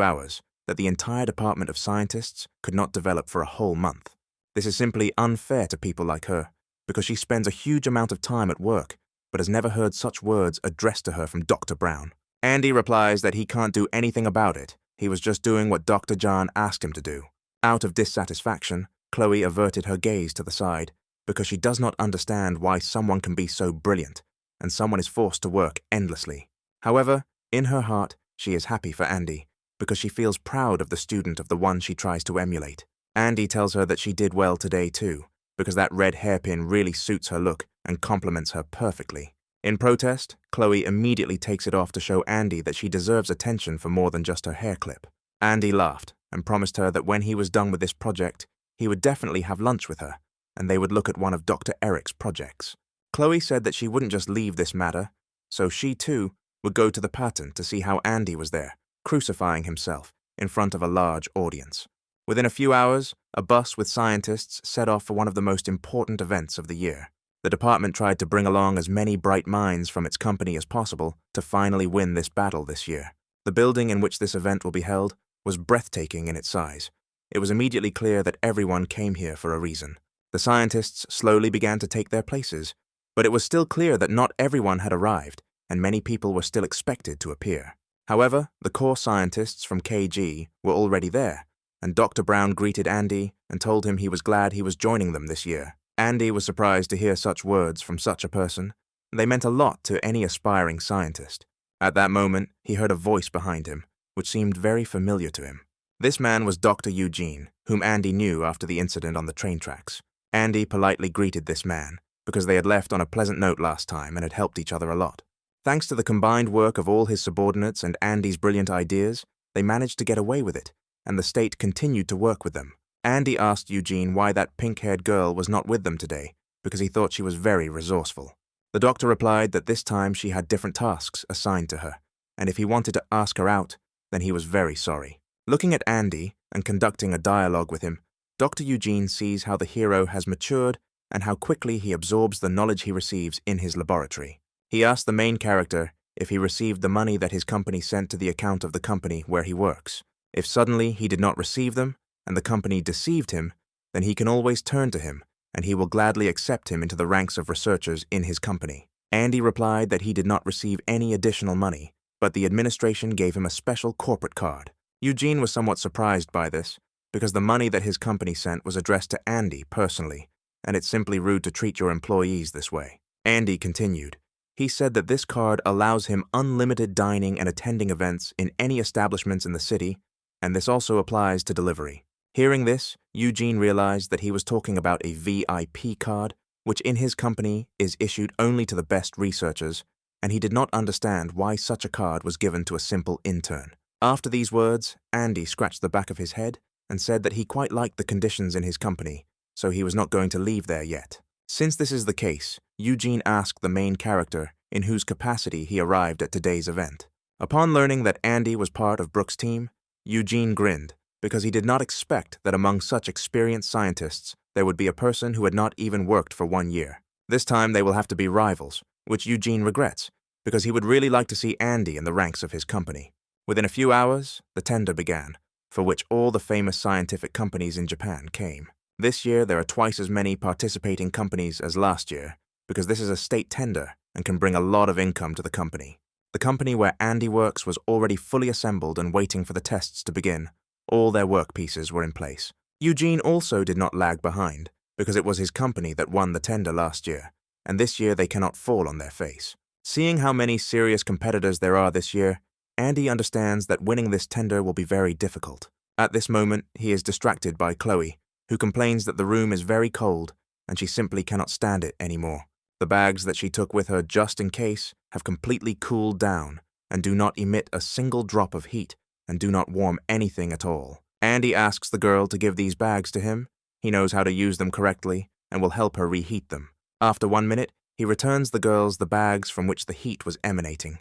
Speaker 1: hours that the entire department of scientists could not develop for a whole month. This is simply unfair to people like her, because she spends a huge amount of time at work, but has never heard such words addressed to her from Dr. Brown. Andy replies that he can't do anything about it. He was just doing what Dr. John asked him to do. Out of dissatisfaction, Chloe averted her gaze to the side, because she does not understand why someone can be so brilliant, and someone is forced to work endlessly. However, in her heart, she is happy for Andy, because she feels proud of the student of the one she tries to emulate. Andy tells her that she did well today too, because that red hairpin really suits her look and compliments her perfectly. In protest, Chloe immediately takes it off to show Andy that she deserves attention for more than just her hair clip. Andy laughed and promised her that when he was done with this project, he would definitely have lunch with her, and they would look at one of Dr. Eric's projects. Chloe said that she wouldn't just leave this matter, so she too would go to the patent to see how Andy was there, crucifying himself in front of a large audience. Within a few hours, a bus with scientists set off for one of the most important events of the year. The department tried to bring along as many bright minds from its company as possible to finally win this battle this year. The building in which this event will be held was breathtaking in its size. It was immediately clear that everyone came here for a reason. The scientists slowly began to take their places, but it was still clear that not everyone had arrived, and many people were still expected to appear. However, the core scientists from KG were already there, and Dr. Brown greeted Andy and told him he was glad he was joining them this year. Andy was surprised to hear such words from such a person. They meant a lot to any aspiring scientist. At that moment, he heard a voice behind him, which seemed very familiar to him. This man was Dr. Eugene, whom Andy knew after the incident on the train tracks. Andy politely greeted this man, because they had left on a pleasant note last time and had helped each other a lot. Thanks to the combined work of all his subordinates and Andy's brilliant ideas, they managed to get away with it, and the state continued to work with them. Andy asked Eugene why that pink-haired girl was not with them today, because he thought she was very resourceful. The doctor replied that this time she had different tasks assigned to her, and if he wanted to ask her out, then he was very sorry. Looking at Andy and conducting a dialogue with him, Dr. Eugene sees how the hero has matured and how quickly he absorbs the knowledge he receives in his laboratory. He asked the main character if he received the money that his company sent to the account of the company where he works. If suddenly he did not receive them, and the company deceived him, then he can always turn to him, and he will gladly accept him into the ranks of researchers in his company. Andy replied that he did not receive any additional money, but the administration gave him a special corporate card. Eugene was somewhat surprised by this, because the money that his company sent was addressed to Andy personally, and it's simply rude to treat your employees this way. Andy continued. He said that this card allows him unlimited dining and attending events in any establishments in the city, and this also applies to delivery. Hearing this, Eugene realized that he was talking about a VIP card, which in his company is issued only to the best researchers, and he did not understand why such a card was given to a simple intern. After these words, Andy scratched the back of his head and said that he quite liked the conditions in his company, so he was not going to leave there yet. Since this is the case, Eugene asked the main character in whose capacity he arrived at today's event. Upon learning that Andy was part of Brooke's team, Eugene grinned, because he did not expect that among such experienced scientists there would be a person who had not even worked for 1 year. This time they will have to be rivals, which Eugene regrets, because he would really like to see Andy in the ranks of his company. Within a few hours, the tender began, for which all the famous scientific companies in Japan came. This year there are twice as many participating companies as last year, because this is a state tender and can bring a lot of income to the company. The company where Andy works was already fully assembled and waiting for the tests to begin. All their work pieces were in place. Eugene also did not lag behind, because it was his company that won the tender last year, and this year they cannot fall on their face. Seeing how many serious competitors there are this year, Andy understands that winning this tender will be very difficult. At this moment, he is distracted by Chloe, who complains that the room is very cold and she simply cannot stand it anymore. The bags that she took with her just in case have completely cooled down and do not emit a single drop of heat and do not warm anything at all. Andy asks the girl to give these bags to him. He knows how to use them correctly and will help her reheat them. After 1 minute, he returns the girls the bags from which the heat was emanating.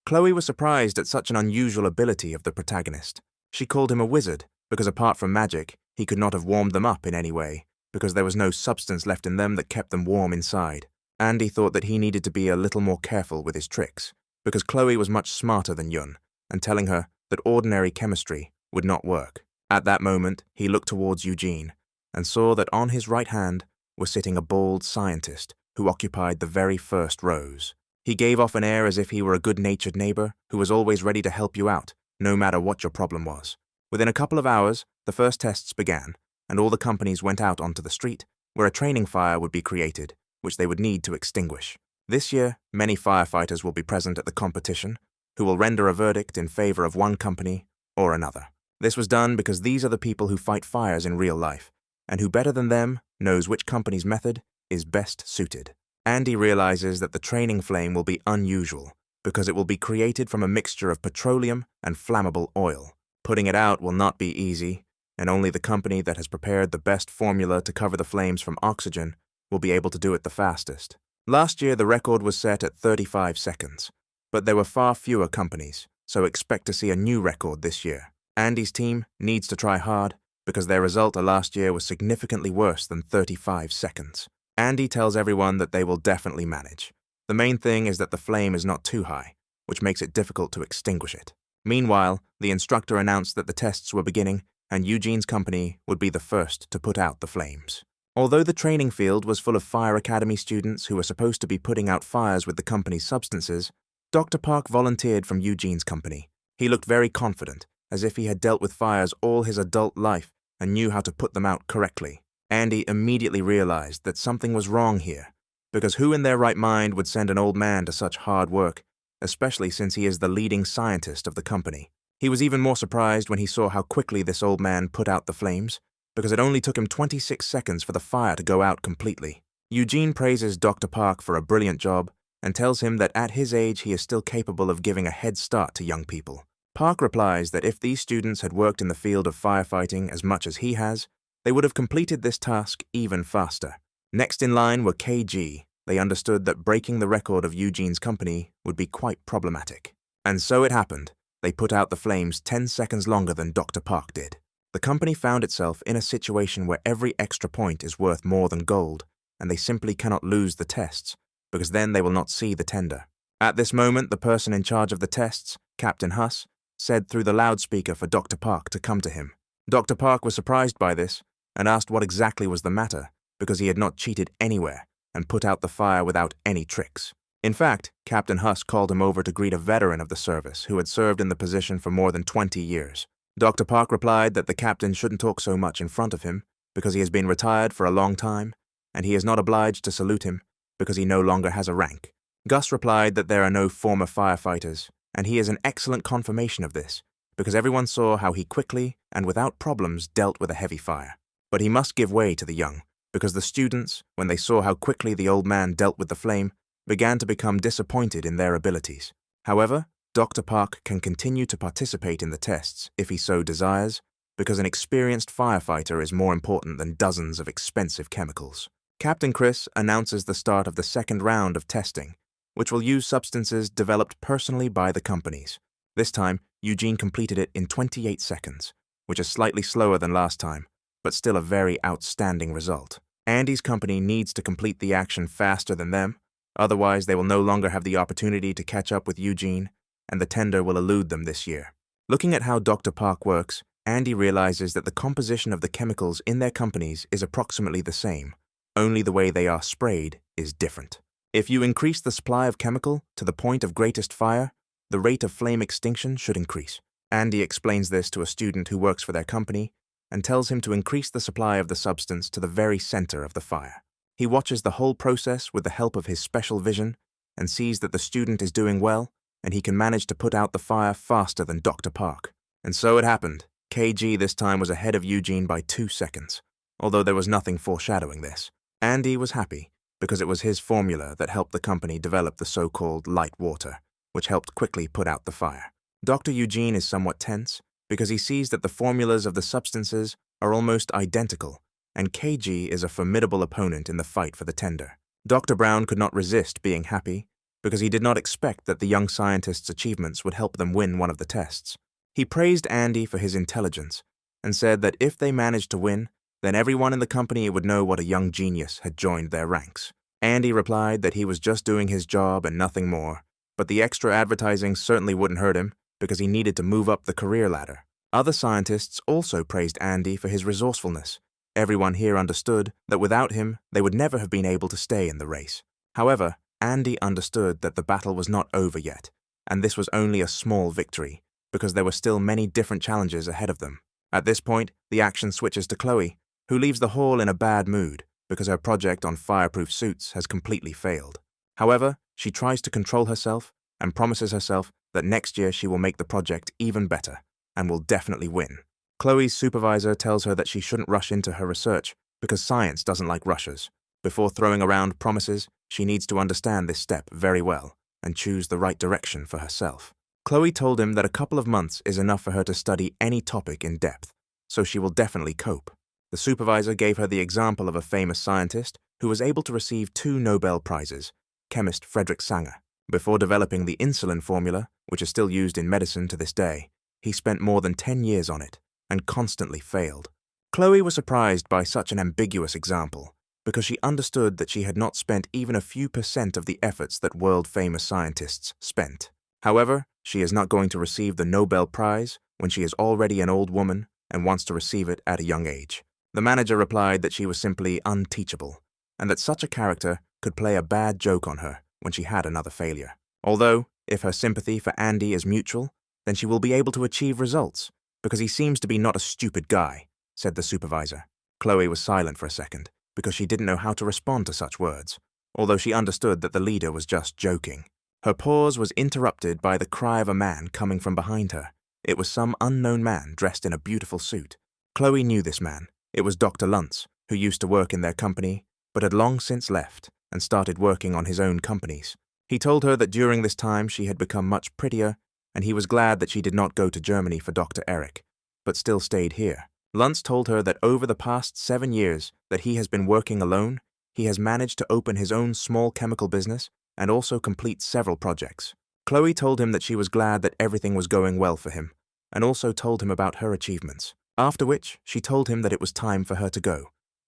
Speaker 1: Chloe was surprised at such an unusual ability of the protagonist. She called him a wizard, because apart from magic, he could not have warmed them up in any way, because there was no substance left in them that kept them warm inside. Andy thought that he needed to be a little more careful with his tricks, because Chloe was much smarter than Yun, and telling her that ordinary chemistry would not work. At that moment, he looked towards Eugene, and saw that on his right hand was sitting a bald scientist who occupied the very first rows. He gave off an air as if he were a good-natured neighbor who was always ready to help you out, no matter what your problem was. Within a couple of hours, the first tests began, and all the companies went out onto the street, where a training fire would be created, which they would need to extinguish. This year, many firefighters will be present at the competition, who will render a verdict in favor of one company or another. This was done because these are the people who fight fires in real life, and who better than them knows which company's method is best suited. Andy realizes that the training flame will be unusual, because it will be created from a mixture of petroleum and flammable oil. Putting it out will not be easy, and only the company that has prepared the best formula to cover the flames from oxygen will be able to do it the fastest. Last year, the record was set at 35 seconds, but there were far fewer companies, so expect to see a new record this year. Andy's team needs to try hard, because their result last year was significantly worse than 35 seconds. Andy tells everyone that they will definitely manage. The main thing is that the flame is not too high, which makes it difficult to extinguish it. Meanwhile, the instructor announced that the tests were beginning, and Eugene's company would be the first to put out the flames. Although the training field was full of fire academy students who were supposed to be putting out fires with the company's substances, Dr. Park volunteered from Eugene's company. He looked very confident, as if he had dealt with fires all his adult life and knew how to put them out correctly. Andy immediately realized that something was wrong here, because who in their right mind would send an old man to such hard work, especially since he is the leading scientist of the company. He was even more surprised when he saw how quickly this old man put out the flames, because it only took him 26 seconds for the fire to go out completely. Eugene praises Dr. Park for a brilliant job and tells him that at his age he is still capable of giving a head start to young people. Park replies that if these students had worked in the field of firefighting as much as he has, they would have completed this task even faster. Next in line were KG. They understood that breaking the record of Eugene's company would be quite problematic. And so it happened. They put out the flames 10 seconds longer than Dr. Park did. The company found itself in a situation where every extra point is worth more than gold, and they simply cannot lose the tests, because then they will not see the tender. At this moment, the person in charge of the tests, Captain Huss, said through the loudspeaker for Dr. Park to come to him. Dr. Park was surprised by this and asked what exactly was the matter, because he had not cheated anywhere and put out the fire without any tricks. In fact, Captain Huss called him over to greet a veteran of the service who had served in the position for more than 20 years. Dr. Park replied that the captain shouldn't talk so much in front of him because he has been retired for a long time, and he is not obliged to salute him because he no longer has a rank. Gus replied that there are no former firefighters, and he is an excellent confirmation of this, because everyone saw how he quickly and without problems dealt with a heavy fire. But he must give way to the young, because the students, when they saw how quickly the old man dealt with the flame, began to become disappointed in their abilities. However, Dr. Park can continue to participate in the tests if he so desires, because an experienced firefighter is more important than dozens of expensive chemicals. Captain Chris announces the start of the second round of testing, which will use substances developed personally by the companies. This time, Eugene completed it in 28 seconds, which is slightly slower than last time, but still a very outstanding result. Andy's company needs to complete the action faster than them, otherwise they will no longer have the opportunity to catch up with Eugene, and the tender will elude them this year. Looking at how Dr. Park works, Andy realizes that the composition of the chemicals in their companies is approximately the same, only the way they are sprayed is different. If you increase the supply of chemical to the point of greatest fire, the rate of flame extinction should increase. Andy explains this to a student who works for their company and tells him to increase the supply of the substance to the very center of the fire. He watches the whole process with the help of his special vision and sees that the student is doing well, and he can manage to put out the fire faster than Dr. Park. And so it happened. KG this time was ahead of Eugene by 2 seconds, although there was nothing foreshadowing this. Andy was happy, because it was his formula that helped the company develop the so-called light water, which helped quickly put out the fire. Dr. Eugene is somewhat tense, because he sees that the formulas of the substances are almost identical, and KG is a formidable opponent in the fight for the tender. Dr. Brown could not resist being happy because he did not expect that the young scientist's achievements would help them win one of the tests. He praised Andy for his intelligence and said that if they managed to win, then everyone in the company would know what a young genius had joined their ranks. Andy replied that he was just doing his job and nothing more, but the extra advertising certainly wouldn't hurt him because he needed to move up the career ladder. Other scientists also praised Andy for his resourcefulness. Everyone here understood that without him, they would never have been able to stay in the race. However, Andy understood that the battle was not over yet, and this was only a small victory, because there were still many different challenges ahead of them. At this point, the action switches to Chloe, who leaves the hall in a bad mood because her project on fireproof suits has completely failed. However, she tries to control herself and promises herself that next year she will make the project even better and will definitely win. Chloe's supervisor tells her that she shouldn't rush into her research because science doesn't like rushers. Before throwing around promises, she needs to understand this step very well and choose the right direction for herself. Chloe told him that a couple of months is enough for her to study any topic in depth, so she will definitely cope. The supervisor gave her the example of a famous scientist who was able to receive 2 Nobel Prizes, chemist Frederick Sanger. Before developing the insulin formula, which is still used in medicine to this day, he spent more than 10 years on it and constantly failed. Chloe was surprised by such an ambiguous example because she understood that she had not spent even a few % of the efforts that world-famous scientists spent. However, she is not going to receive the Nobel Prize when she is already an old woman and wants to receive it at a young age. The manager replied that she was simply unteachable, and that such a character could play a bad joke on her when she had another failure. Although, if her sympathy for Andy is mutual, then she will be able to achieve results, because he seems to be not a stupid guy, said the supervisor. Chloe was silent for a second, because she didn't know how to respond to such words, although she understood that the leader was just joking. Her pause was interrupted by the cry of a man coming from behind her. It was some unknown man dressed in a beautiful suit. Chloe knew this man. It was Dr. Luntz, who used to work in their company, but had long since left and started working on his own companies. He told her that during this time she had become much prettier, and he was glad that she did not go to Germany for Dr. Eric, but still stayed here. Luntz told her that over the past 7 years that he has been working alone, he has managed to open his own small chemical business and also complete several projects. Chloe told him that she was glad that everything was going well for him, and also told him about her achievements. After which, she told him that it was time for her to go,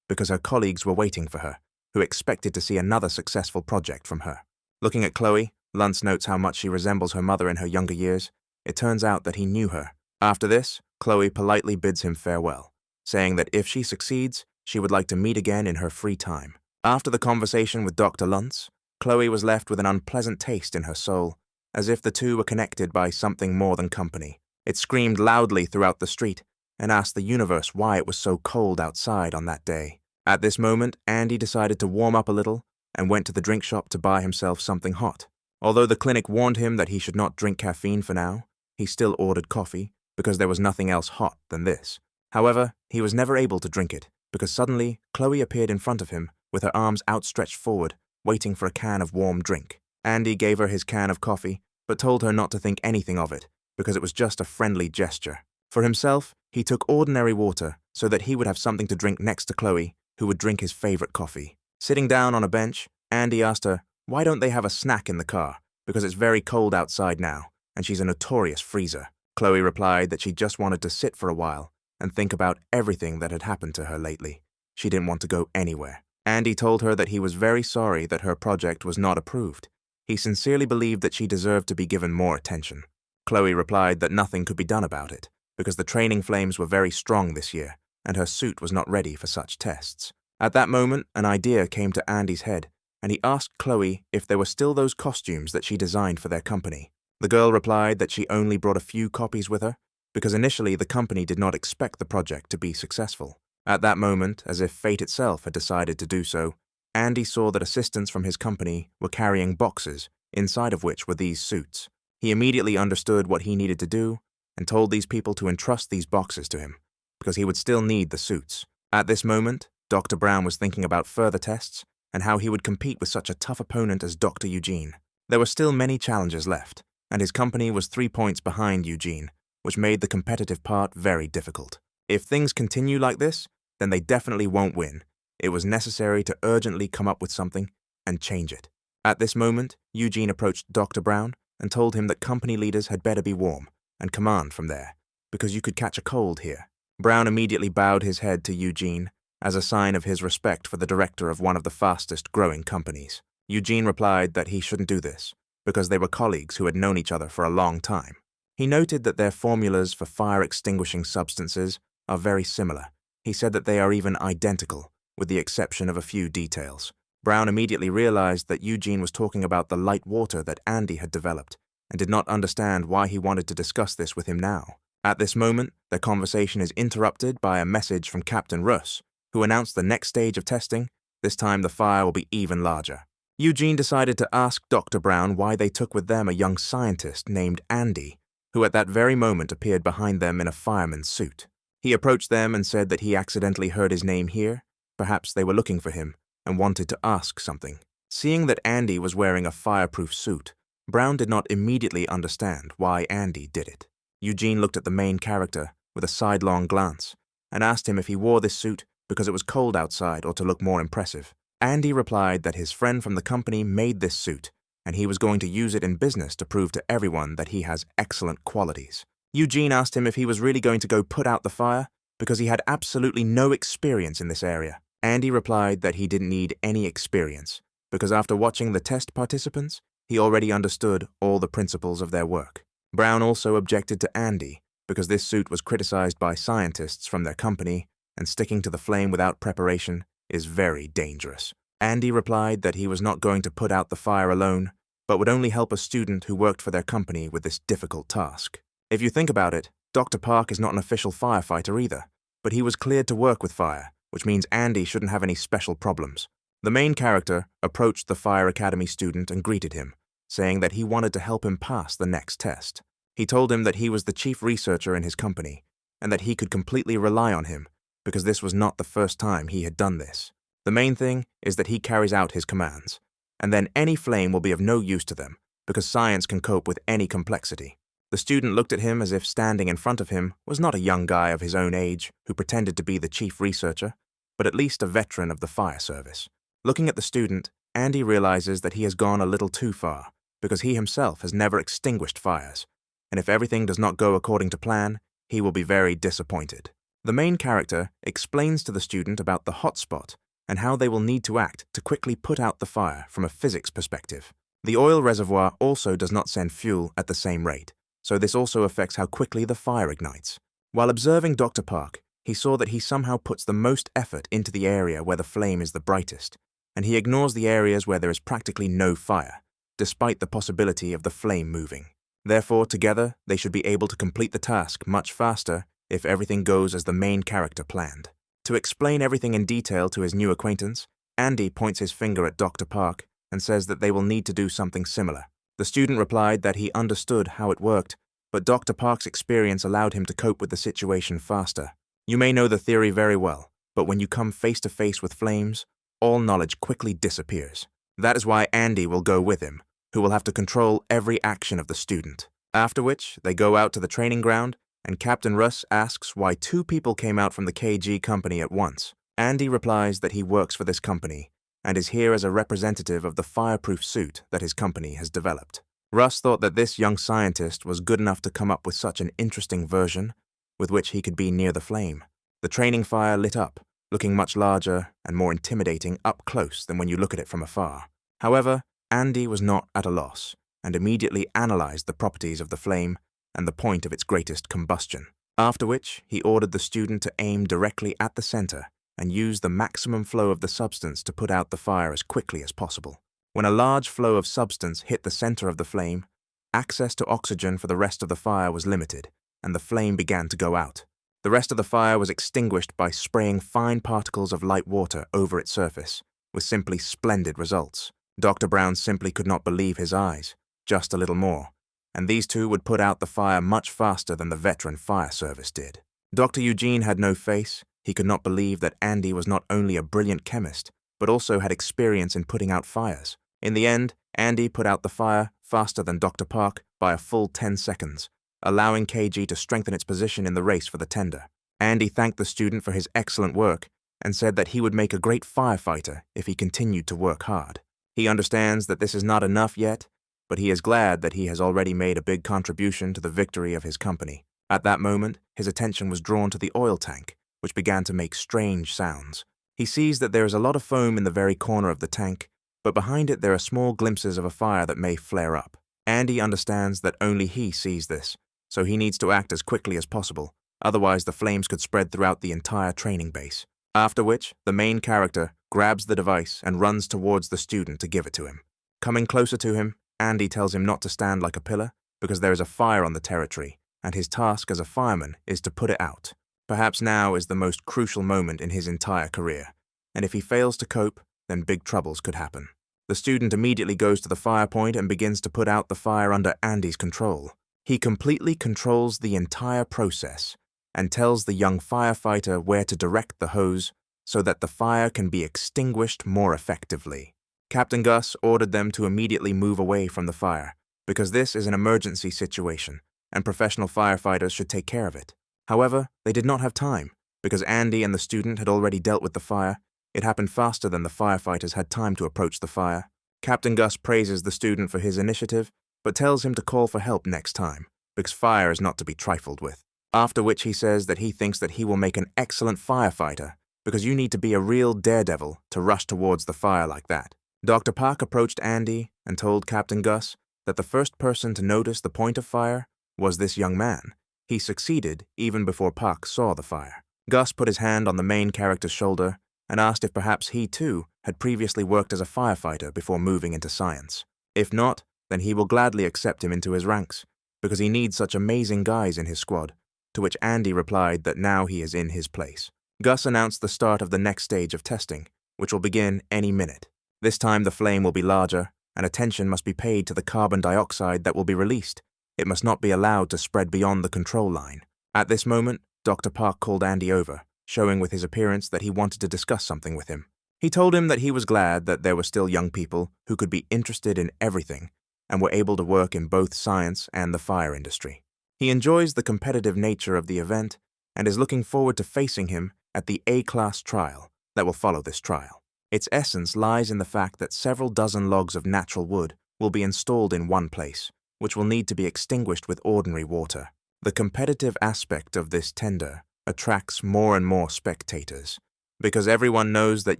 Speaker 1: because her colleagues were waiting for her, who expected to see another successful project from her. Looking at Chloe, Luntz notes how much she resembles her mother in her younger years. It turns out that he knew her. After this, Chloe politely bids him farewell, saying that if she succeeds, she would like to meet again in her free time. After the conversation with Dr. Luntz, Chloe was left with an unpleasant taste in her soul, as if the two were connected by something more than company. It screamed loudly throughout the street and asked the universe why it was so cold outside on that day. At this moment, Andy decided to warm up a little and went to the drink shop to buy himself something hot. Although the clinic warned him that he should not drink caffeine for now, he still ordered coffee because there was nothing else hot than this. However, he was never able to drink it because suddenly Chloe appeared in front of him with her arms outstretched forward, waiting for a can of warm drink. Andy gave her his can of coffee, but told her not to think anything of it because it was just a friendly gesture. For himself, he took ordinary water so that he would have something to drink next to Chloe, who would drink his favorite coffee. Sitting down on a bench, Andy asked her, why don't they have a snack in the car? Because it's very cold outside now, and she's a notorious freezer. Chloe replied that she just wanted to sit for a while and think about everything that had happened to her lately. She didn't want to go anywhere. Andy told her that he was very sorry that her project was not approved. He sincerely believed that she deserved to be given more attention. Chloe replied that nothing could be done about it, because the training flames were very strong this year, and her suit was not ready for such tests. At that moment, an idea came to Andy's head, and he asked Chloe if there were still those costumes that she designed for their company. The girl replied that she only brought a few copies with her, because initially the company did not expect the project to be successful. At that moment, as if fate itself had decided to do so, Andy saw that assistants from his company were carrying boxes, inside of which were these suits. He immediately understood what he needed to do, and told these people to entrust these boxes to him, because he would still need the suits. At this moment, Dr. Brown was thinking about further tests and how he would compete with such a tough opponent as Dr. Eugene. There were still many challenges left, and his company was 3 points behind Eugene, which made the competitive part very difficult. If things continue like this, then they definitely won't win. It was necessary to urgently come up with something, and change it. At this moment, Eugene approached Dr. Brown and told him that company leaders had better be warm and command from there, because you could catch a cold here. Brown immediately bowed his head to Eugene as a sign of his respect for the director of one of the fastest-growing companies. Eugene replied that he shouldn't do this, because they were colleagues who had known each other for a long time. He noted that their formulas for fire-extinguishing substances are very similar. He said that they are even identical, with the exception of a few details. Brown immediately realized that Eugene was talking about the light water that Andy had developed, and did not understand why he wanted to discuss this with him now. At this moment, their conversation is interrupted by a message from Captain Russ, who announced the next stage of testing. This time the fire will be even larger. Eugene decided to ask Dr. Brown why they took with them a young scientist named Andy, who at that very moment appeared behind them in a fireman's suit. He approached them and said that he accidentally heard his name here. Perhaps they were looking for him and wanted to ask something. Seeing that Andy was wearing a fireproof suit, Brown did not immediately understand why Andy did it. Eugene looked at the main character with a sidelong glance and asked him if he wore this suit because it was cold outside or to look more impressive. Andy replied that his friend from the company made this suit and he was going to use it in business to prove to everyone that he has excellent qualities. Eugene asked him if he was really going to go put out the fire because he had absolutely no experience in this area. Andy replied that he didn't need any experience because after watching the test participants, he already understood all the principles of their work. Brown also objected to Andy because this suit was criticized by scientists from their company, and sticking to the flame without preparation is very dangerous. Andy replied that he was not going to put out the fire alone, but would only help a student who worked for their company with this difficult task. If you think about it, Dr. Park is not an official firefighter either, but he was cleared to work with fire, which means Andy shouldn't have any special problems. The main character approached the Fire Academy student and greeted him, saying that he wanted to help him pass the next test. He told him that he was the chief researcher in his company, and that he could completely rely on him, because this was not the first time he had done this. The main thing is that he carries out his commands, and then any flame will be of no use to them, because science can cope with any complexity. The student looked at him as if standing in front of him was not a young guy of his own age who pretended to be the chief researcher, but at least a veteran of the fire service. Looking at the student, Andy realizes that he has gone a little too far, because he himself has never extinguished fires, and if everything does not go according to plan, he will be very disappointed. The main character explains to the student about the hotspot and how they will need to act to quickly put out the fire from a physics perspective. The oil reservoir also does not send fuel at the same rate, so this also affects how quickly the fire ignites. While observing Dr. Park, he saw that he somehow puts the most effort into the area where the flame is the brightest, and he ignores the areas where there is practically no fire, despite the possibility of the flame moving. Therefore, together, they should be able to complete the task much faster if everything goes as the main character planned. To explain everything in detail to his new acquaintance, Andy points his finger at Dr. Park and says that they will need to do something similar. The student replied that he understood how it worked, but Dr. Park's experience allowed him to cope with the situation faster. You may know the theory very well, but when you come face to face with flames, all knowledge quickly disappears. That is why Andy will go with him, who will have to control every action of the student. After which, they go out to the training ground, and Captain Russ asks why 2 people came out from the KG company at once. Andy replies that he works for this company, and is here as a representative of the fireproof suit that his company has developed. Russ thought that this young scientist was good enough to come up with such an interesting version, with which he could be near the flame. The training fire lit up, looking much larger and more intimidating up close than when you look at it from afar. However, Andy was not at a loss, and immediately analyzed the properties of the flame and the point of its greatest combustion. After which, he ordered the student to aim directly at the center and use the maximum flow of the substance to put out the fire as quickly as possible. When a large flow of substance hit the center of the flame, access to oxygen for the rest of the fire was limited, and the flame began to go out. The rest of the fire was extinguished by spraying fine particles of light water over its surface, with simply splendid results. Dr. Brown simply could not believe his eyes, just a little more, and these 2 would put out the fire much faster than the veteran fire service did. Dr. Eugene had no face. He could not believe that Andy was not only a brilliant chemist, but also had experience in putting out fires. In the end, Andy put out the fire faster than Dr. Park by a full 10 seconds, allowing KG to strengthen its position in the race for the tender. Andy thanked the student for his excellent work and said that he would make a great firefighter if he continued to work hard. He understands that this is not enough yet, but he is glad that he has already made a big contribution to the victory of his company. At that moment, his attention was drawn to the oil tank, which began to make strange sounds. He sees that there is a lot of foam in the very corner of the tank, but behind it there are small glimpses of a fire that may flare up. Andy understands that only he sees this, so he needs to act as quickly as possible, otherwise the flames could spread throughout the entire training base. After which, the main character grabs the device and runs towards the student to give it to him. Coming closer to him, Andy tells him not to stand like a pillar because there is a fire on the territory, and his task as a fireman is to put it out. Perhaps now is the most crucial moment in his entire career, and if he fails to cope, then big troubles could happen. The student immediately goes to the fire point and begins to put out the fire under Andy's control. He completely controls the entire process and tells the young firefighter where to direct the hose so that the fire can be extinguished more effectively. Captain Gus ordered them to immediately move away from the fire because this is an emergency situation and professional firefighters should take care of it. However, they did not have time because Andy and the student had already dealt with the fire. It happened faster than the firefighters had time to approach the fire. Captain Gus praises the student for his initiative, but tells him to call for help next time, because fire is not to be trifled with. After which he says that he thinks that he will make an excellent firefighter, because you need to be a real daredevil to rush towards the fire like that. Dr. Park approached Andy and told Captain Gus that the first person to notice the point of fire was this young man. He succeeded even before Park saw the fire. Gus put his hand on the main character's shoulder and asked if perhaps he too had previously worked as a firefighter before moving into science. If not, then he will gladly accept him into his ranks, because he needs such amazing guys in his squad, to which Andy replied that now he is in his place. Gus announced the start of the next stage of testing, which will begin any minute. This time the flame will be larger, and attention must be paid to the carbon dioxide that will be released. It must not be allowed to spread beyond the control line. At this moment, Dr. Park called Andy over, showing with his appearance that he wanted to discuss something with him. He told him that he was glad that there were still young people who could be interested in everything and were able to work in both science and the fire industry. He enjoys the competitive nature of the event and is looking forward to facing him at the A-class trial that will follow this trial. Its essence lies in the fact that several dozen logs of natural wood will be installed in one place, which will need to be extinguished with ordinary water. The competitive aspect of this tender attracts more and more spectators, because everyone knows that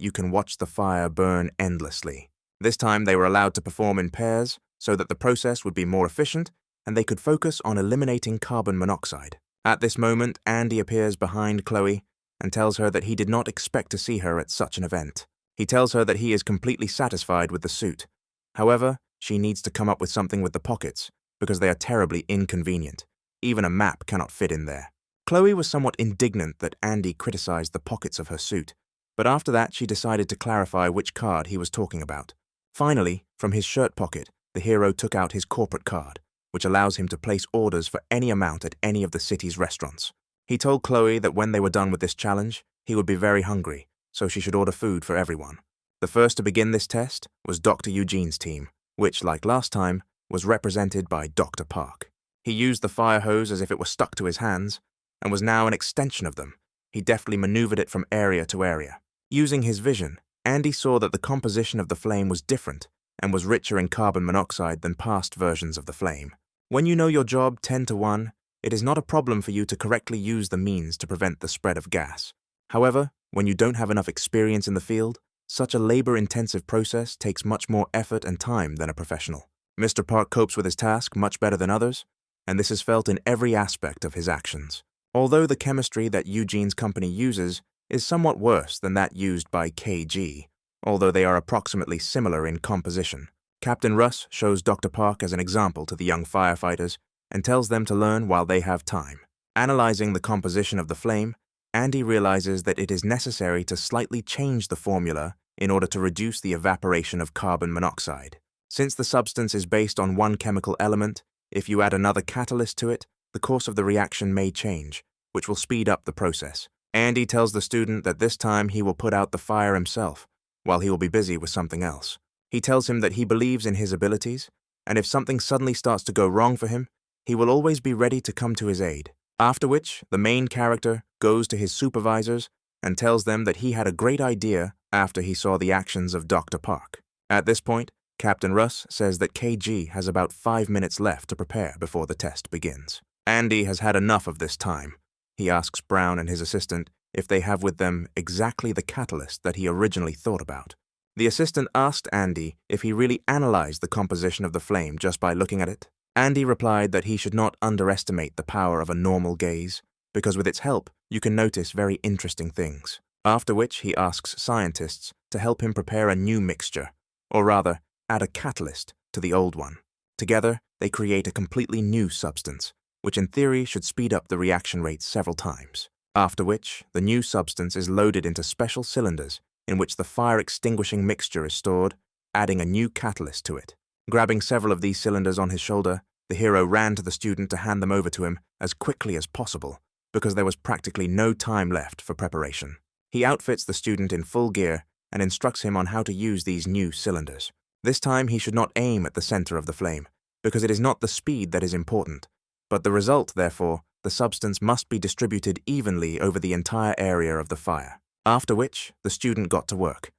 Speaker 1: you can watch the fire burn endlessly. This time they were allowed to perform in pairs so that the process would be more efficient and they could focus on eliminating carbon monoxide. At this moment, Andy appears behind Chloe and tells her that he did not expect to see her at such an event. He tells her that he is completely satisfied with the suit. However, she needs to come up with something with the pockets because they are terribly inconvenient. Even a map cannot fit in there. Chloe was somewhat indignant that Andy criticized the pockets of her suit, but after that she decided to clarify which card he was talking about. Finally, from his shirt pocket, the hero took out his corporate card, which allows him to place orders for any amount at any of the city's restaurants. He told Chloe that when they were done with this challenge, he would be very hungry, so she should order food for everyone. The first to begin this test was Dr. Eugene's team, which, like last time, was represented by Dr. Park. He used the fire hose as if it were stuck to his hands, and was now an extension of them. He deftly maneuvered it from area to area. Using his vision, Andy saw that the composition of the flame was different and was richer in carbon monoxide than past versions of the flame. When you know your job 10 to 1, it is not a problem for you to correctly use the means to prevent the spread of gas. However, when you don't have enough experience in the field, such a labor-intensive process takes much more effort and time than a professional. Mr. Park copes with his task much better than others, and this is felt in every aspect of his actions. Although the chemistry that Eugene's company uses is somewhat worse than that used by KG, although they are approximately similar in composition. Captain Russ shows Dr. Park as an example to the young firefighters and tells them to learn while they have time. Analyzing the composition of the flame, Andy realizes that it is necessary to slightly change the formula in order to reduce the evaporation of carbon monoxide. Since the substance is based on one chemical element, if you add another catalyst to it, the course of the reaction may change, which will speed up the process. Andy tells the student that this time he will put out the fire himself, while he will be busy with something else. He tells him that he believes in his abilities, and if something suddenly starts to go wrong for him, he will always be ready to come to his aid. After which, the main character goes to his supervisors and tells them that he had a great idea after he saw the actions of Dr. Park. At this point, Captain Russ says that KG has about 5 minutes left to prepare before the test begins. Andy has had enough of this time. He asks Brown and his assistant if they have with them exactly the catalyst that he originally thought about. The assistant asked Andy if he really analyzed the composition of the flame just by looking at it. Andy replied that he should not underestimate the power of a normal gaze, because with its help, you can notice very interesting things. After which he asks scientists to help him prepare a new mixture, or rather, add a catalyst to the old one. Together, they create a completely new substance, which in theory should speed up the reaction rate several times. After which, the new substance is loaded into special cylinders in which the fire-extinguishing mixture is stored, adding a new catalyst to it. Grabbing several of these cylinders on his shoulder, the hero ran to the student to hand them over to him as quickly as possible, because there was practically no time left for preparation. He outfits the student in full gear and instructs him on how to use these new cylinders. This time he should not aim at the center of the flame, because it is not the speed that is important, but the result, therefore, the substance must be distributed evenly over the entire area of the fire. After which, the student got to work.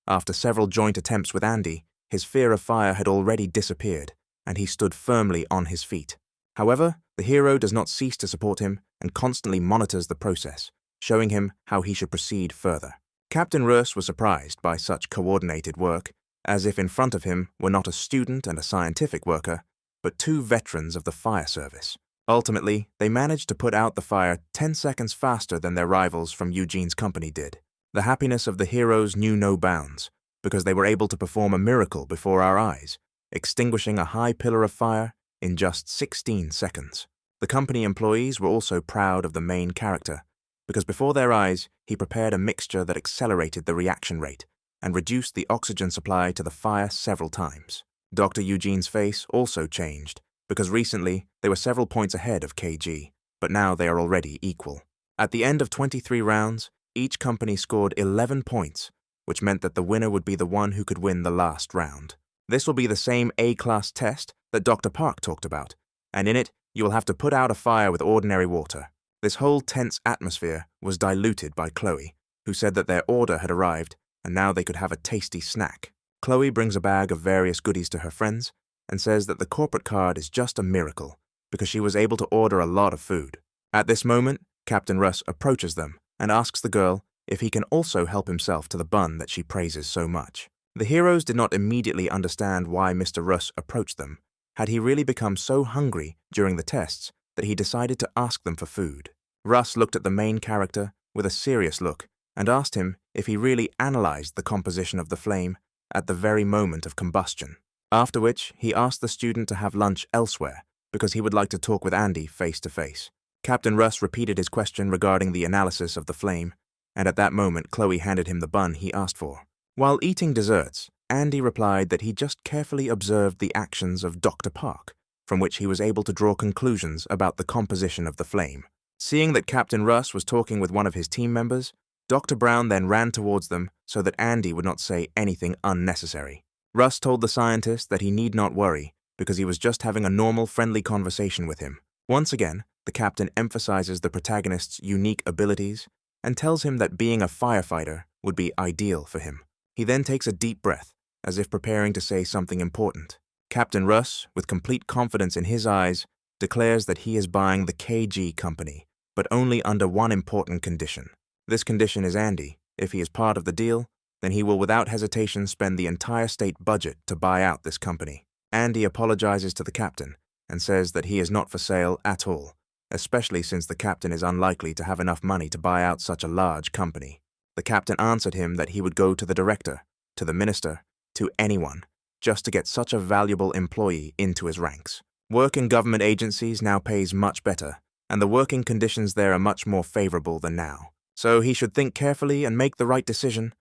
Speaker 1: After several joint attempts with Andy, his fear of fire had already disappeared, and he stood firmly on his feet. However, the hero does not cease to support him and constantly monitors the process, showing him how he should proceed further. Captain Russ was surprised by such coordinated work, as if in front of him were not a student and a scientific worker, but two veterans of the fire service. Ultimately, they managed to put out the fire 10 seconds faster than their rivals from Eugene's company did. The happiness of the heroes knew no bounds, because they were able to perform a miracle before our eyes, extinguishing a high pillar of fire in just 16 seconds. The company employees were also proud of the main character, because before their eyes, he prepared a mixture that accelerated the reaction rate and reduced the oxygen supply to the fire several times. Dr. Eugene's face also changed, because recently they were several points ahead of KG, but now they are already equal. At the end of 23 rounds, each company scored 11 points, which meant that the winner would be the one who could win the last round. This will be the same A-class test that Dr. Park talked about, and in it, you will have to put out a fire with ordinary water. This whole tense atmosphere was diluted by Chloe, who said that their order had arrived and now they could have a tasty snack. Chloe brings a bag of various goodies to her friends and says that the corporate card is just a miracle because she was able to order a lot of food. At this moment, Captain Russ approaches them and asks the girl if he can also help himself to the bun that she praises so much. The heroes did not immediately understand why Mr. Russ approached them. Had he really become so hungry during the tests that he decided to ask them for food? Russ looked at the main character with a serious look and asked him if he really analyzed the composition of the flame at the very moment of combustion. After which, he asked the student to have lunch elsewhere because he would like to talk with Andy face to face. Captain Russ repeated his question regarding the analysis of the flame, and at that moment Chloe handed him the bun he asked for. While eating desserts, Andy replied that he just carefully observed the actions of Dr. Park, from which he was able to draw conclusions about the composition of the flame. Seeing that Captain Russ was talking with one of his team members, Dr. Brown then ran towards them so that Andy would not say anything unnecessary. Russ told the scientist that he need not worry because he was just having a normal, friendly conversation with him. Once again, the captain emphasizes the protagonist's unique abilities and tells him that being a firefighter would be ideal for him. He then takes a deep breath, as if preparing to say something important. Captain Russ, with complete confidence in his eyes, declares that he is buying the KG company, but only under one important condition. This condition is Andy. If he is part of the deal, then he will without hesitation spend the entire state budget to buy out this company. Andy apologizes to the captain and says that he is not for sale at all, especially since the captain is unlikely to have enough money to buy out such a large company. The captain answered him that he would go to the director, to the minister, to anyone, just to get such a valuable employee into his ranks. Work in government agencies now pays much better, and the working conditions there are much more favorable than now. So he should think carefully and make the right decision,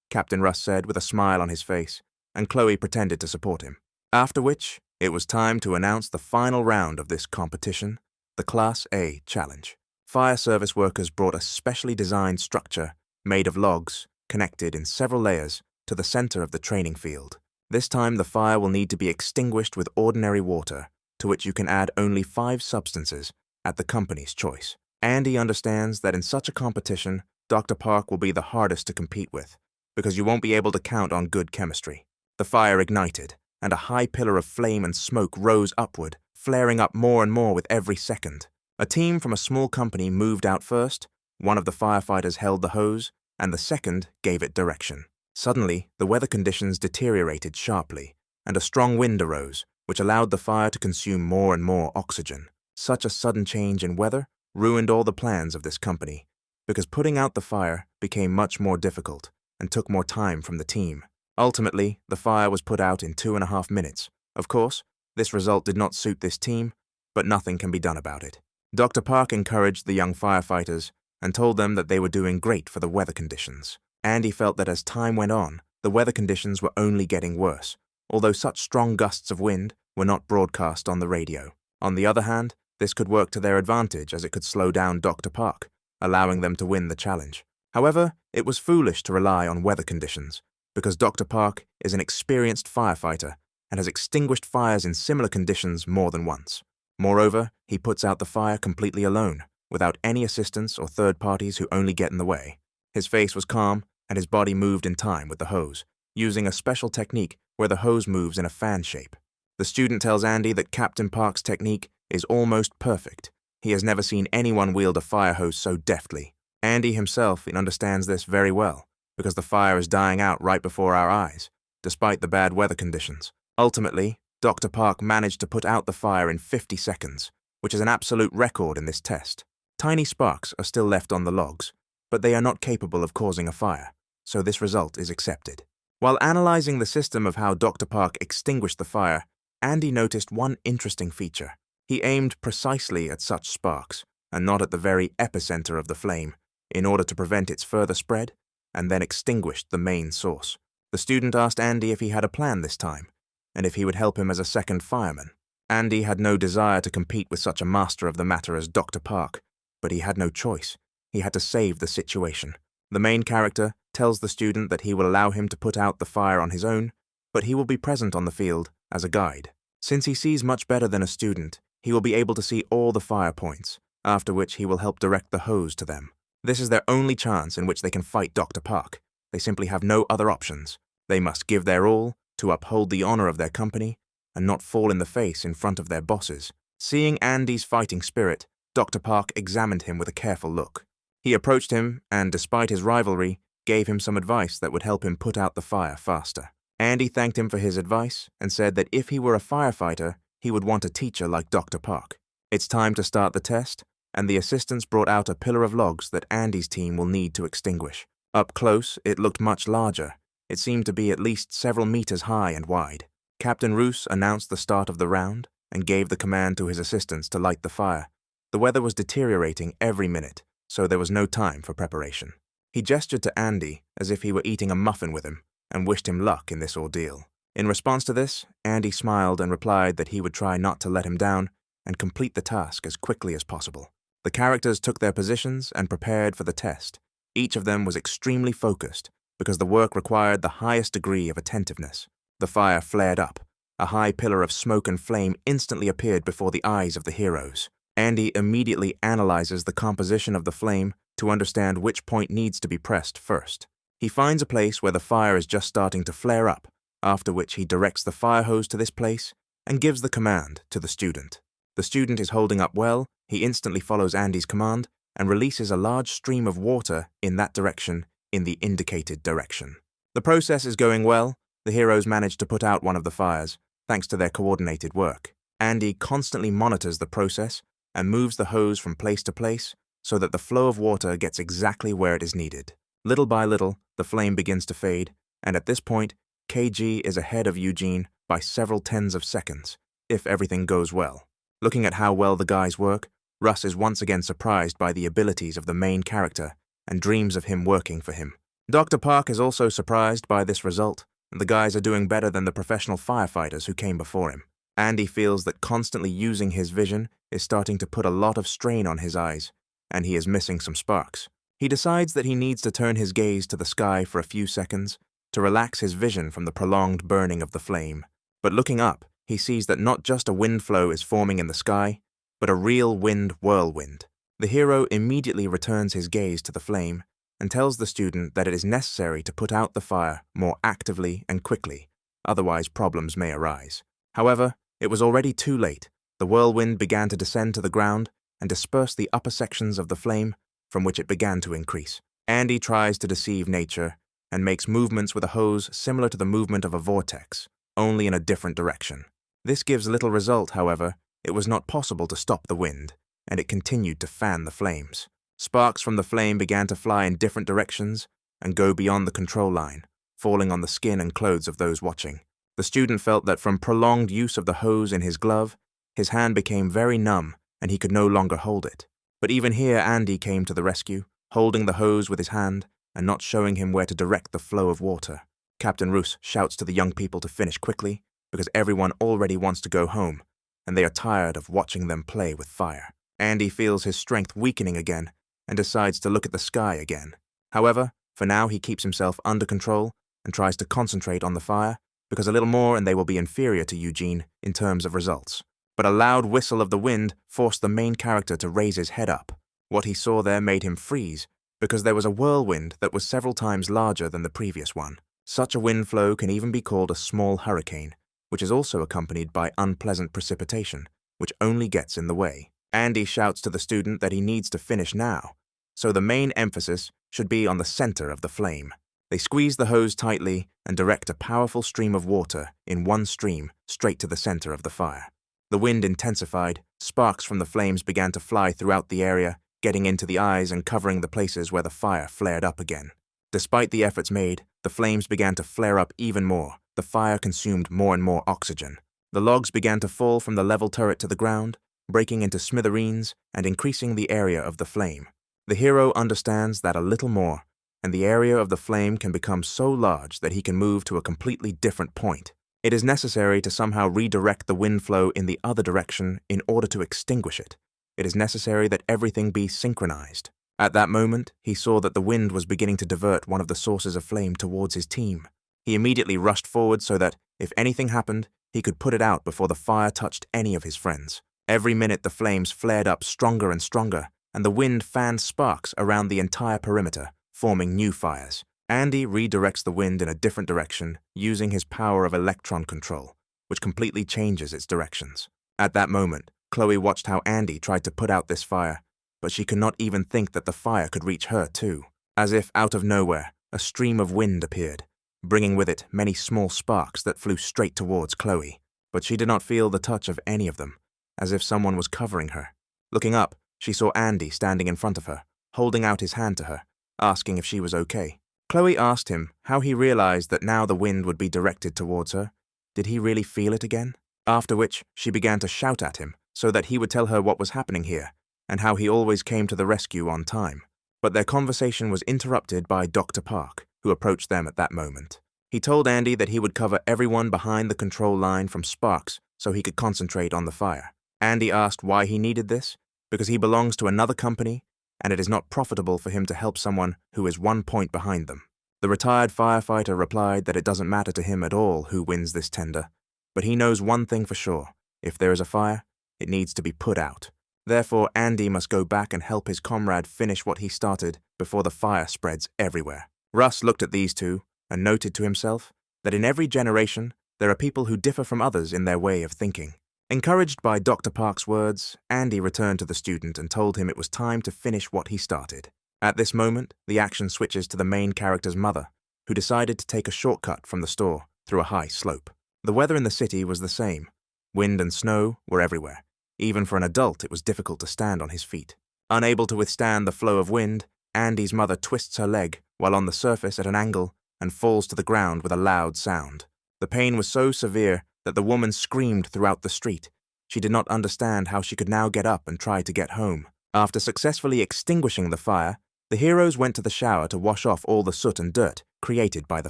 Speaker 1: Captain Russ said with a smile on his face, and Chloe pretended to support him. After which, it was time to announce the final round of this competition, the Class A Challenge. Fire service workers brought a specially designed structure made of logs, connected in several layers, to the center of the training field. This time the fire will need to be extinguished with ordinary water, to which you can add only 5 substances at the company's choice. Andy understands that in such a competition, Dr. Park will be the hardest to compete with, because you won't be able to count on good chemistry. The fire ignited, and a high pillar of flame and smoke rose upward, flaring up more and more with every second. A team from a small company moved out first, one of the firefighters held the hose, and the second gave it direction. Suddenly, the weather conditions deteriorated sharply, and a strong wind arose, which allowed the fire to consume more and more oxygen. Such a sudden change in weather ruined all the plans of this company, because putting out the fire became much more difficult and took more time from the team. Ultimately, the fire was put out in 2.5 minutes. Of course, this result did not suit this team, but nothing can be done about it. Dr. Park encouraged the young firefighters and told them that they were doing great for the weather conditions. Andy felt that as time went on, the weather conditions were only getting worse, although such strong gusts of wind were not broadcast on the radio. On the other hand, this could work to their advantage as it could slow down Dr. Park, allowing them to win the challenge. However, it was foolish to rely on weather conditions, because Dr. Park is an experienced firefighter and has extinguished fires in similar conditions more than once. Moreover, he puts out the fire completely alone, without any assistance or third parties who only get in the way. His face was calm, and his body moved in time with the hose, using a special technique where the hose moves in a fan shape. The student tells Andy that Captain Park's technique is almost perfect. He has never seen anyone wield a fire hose so deftly. Andy himself understands this very well, because the fire is dying out right before our eyes, despite the bad weather conditions. Ultimately, Dr. Park managed to put out the fire in 50 seconds, which is an absolute record in this test. Tiny sparks are still left on the logs, but they are not capable of causing a fire, so this result is accepted. While analyzing the system of how Dr. Park extinguished the fire, Andy noticed one interesting feature. He aimed precisely at such sparks, and not at the very epicenter of the flame, in order to prevent its further spread, and then extinguished the main source. The student asked Andy if he had a plan this time, and if he would help him as a second fireman. Andy had no desire to compete with such a master of the matter as Dr. Park, but he had no choice. He had to save the situation. The main character tells the student that he will allow him to put out the fire on his own, but he will be present on the field as a guide. Since he sees much better than a student, he will be able to see all the fire points, after which he will help direct the hose to them. This is their only chance in which they can fight Dr. Park. They simply have no other options. They must give their all to uphold the honor of their company and not fall in the face in front of their bosses. Seeing Andy's fighting spirit, Dr. Park examined him with a careful look. He approached him and, despite his rivalry, gave him some advice that would help him put out the fire faster. Andy thanked him for his advice and said that if he were a firefighter, he would want a teacher like Dr. Park. It's time to start the test, and the assistants brought out a pillar of logs that Andy's team will need to extinguish. Up close, it looked much larger. It seemed to be at least several meters high and wide. Captain Roos announced the start of the round and gave the command to his assistants to light the fire. The weather was deteriorating every minute, so there was no time for preparation. He gestured to Andy as if he were eating a muffin with him and wished him luck in this ordeal. In response to this, Andy smiled and replied that he would try not to let him down and complete the task as quickly as possible. The characters took their positions and prepared for the test. Each of them was extremely focused because the work required the highest degree of attentiveness. The fire flared up. A high pillar of smoke and flame instantly appeared before the eyes of the heroes. Andy immediately analyzes the composition of the flame to understand which point needs to be pressed first. He finds a place where the fire is just starting to flare up, after which he directs the fire hose to this place and gives the command to the student. The student is holding up well. He instantly follows Andy's command and releases a large stream of water in that direction in the indicated direction. The process is going well. The heroes manage to put out one of the fires, thanks to their coordinated work. Andy constantly monitors the process and moves the hose from place to place so that the flow of water gets exactly where it is needed. Little by little, the flame begins to fade, and at this point, KG is ahead of Eugene by several tens of seconds, if everything goes well. Looking at how well the guys work, Russ is once again surprised by the abilities of the main character and dreams of him working for him. Dr. Park is also surprised by this result. The guys are doing better than the professional firefighters who came before him. Andy feels that constantly using his vision is starting to put a lot of strain on his eyes, and he is missing some sparks. He decides that he needs to turn his gaze to the sky for a few seconds to relax his vision from the prolonged burning of the flame. But looking up, he sees that not just a wind flow is forming in the sky, but a real wind whirlwind. The hero immediately returns his gaze to the flame and tells the student that it is necessary to put out the fire more actively and quickly, otherwise problems may arise. However, it was already too late. The whirlwind began to descend to the ground and disperse the upper sections of the flame from which it began to increase. Andy tries to deceive nature and makes movements with a hose similar to the movement of a vortex, only in a different direction. This gives little result, however. It was not possible to stop the wind, and it continued to fan the flames. Sparks from the flame began to fly in different directions and go beyond the control line, falling on the skin and clothes of those watching. The student felt that from prolonged use of the hose in his glove, his hand became very numb and he could no longer hold it. But even here Andy came to the rescue, holding the hose with his hand and not showing him where to direct the flow of water. Captain Roos shouts to the young people to finish quickly because everyone already wants to go home and they are tired of watching them play with fire. Andy feels his strength weakening again and decides to look at the sky again. However, for now he keeps himself under control and tries to concentrate on the fire because a little more and they will be inferior to Eugene in terms of results. But a loud whistle of the wind forced the main character to raise his head up. What he saw there made him freeze because there was a whirlwind that was several times larger than the previous one. Such a wind flow can even be called a small hurricane, which is also accompanied by unpleasant precipitation, which only gets in the way. Andy shouts to the student that he needs to finish now, so the main emphasis should be on the center of the flame. They squeeze the hose tightly and direct a powerful stream of water in one stream straight to the center of the fire. The wind intensified, sparks from the flames began to fly throughout the area, getting into the eyes and covering the places where the fire flared up again. Despite the efforts made, the flames began to flare up even more. The fire consumed more and more oxygen. The logs began to fall from the level turret to the ground, breaking into smithereens and increasing the area of the flame. The hero understands that a little more, and the area of the flame can become so large that he can move to a completely different point. It is necessary to somehow redirect the wind flow in the other direction in order to extinguish it. It is necessary that everything be synchronized. At that moment, he saw that the wind was beginning to divert one of the sources of flame towards his team. He immediately rushed forward so that, if anything happened, he could put it out before the fire touched any of his friends. Every minute the flames flared up stronger and stronger, and the wind fanned sparks around the entire perimeter, forming new fires. Andy redirects the wind in a different direction using his power of electron control, which completely changes its directions. At that moment, Chloe watched how Andy tried to put out this fire, but she could not even think that the fire could reach her too. As if out of nowhere, a stream of wind appeared, bringing with it many small sparks that flew straight towards Chloe. But she did not feel the touch of any of them, as if someone was covering her. Looking up, she saw Andy standing in front of her, holding out his hand to her, asking if she was okay. Chloe asked him how he realized that now the wind would be directed towards her. Did he really feel it again? After which, she began to shout at him so that he would tell her what was happening here and how he always came to the rescue on time. But their conversation was interrupted by Dr. Park, who approached them at that moment. He told Andy that he would cover everyone behind the control line from sparks so he could concentrate on the fire. Andy asked why he needed this, because he belongs to another company and it is not profitable for him to help someone who is 1 point behind them. The retired firefighter replied that it doesn't matter to him at all who wins this tender, but he knows one thing for sure: if there is a fire, it needs to be put out. Therefore, Andy must go back and help his comrade finish what he started before the fire spreads everywhere. Russ looked at these two and noted to himself that in every generation there are people who differ from others in their way of thinking. Encouraged by Dr. Park's words, Andy returned to the student and told him it was time to finish what he started. At this moment, the action switches to the main character's mother, who decided to take a shortcut from the store through a high slope. The weather in the city was the same. Wind and snow were everywhere. Even for an adult, it was difficult to stand on his feet. Unable to withstand the flow of wind, Andy's mother twists her leg while on the surface at an angle and falls to the ground with a loud sound. The pain was so severe that the woman screamed throughout the street. She did not understand how she could now get up and try to get home. After successfully extinguishing the fire, the heroes went to the shower to wash off all the soot and dirt created by the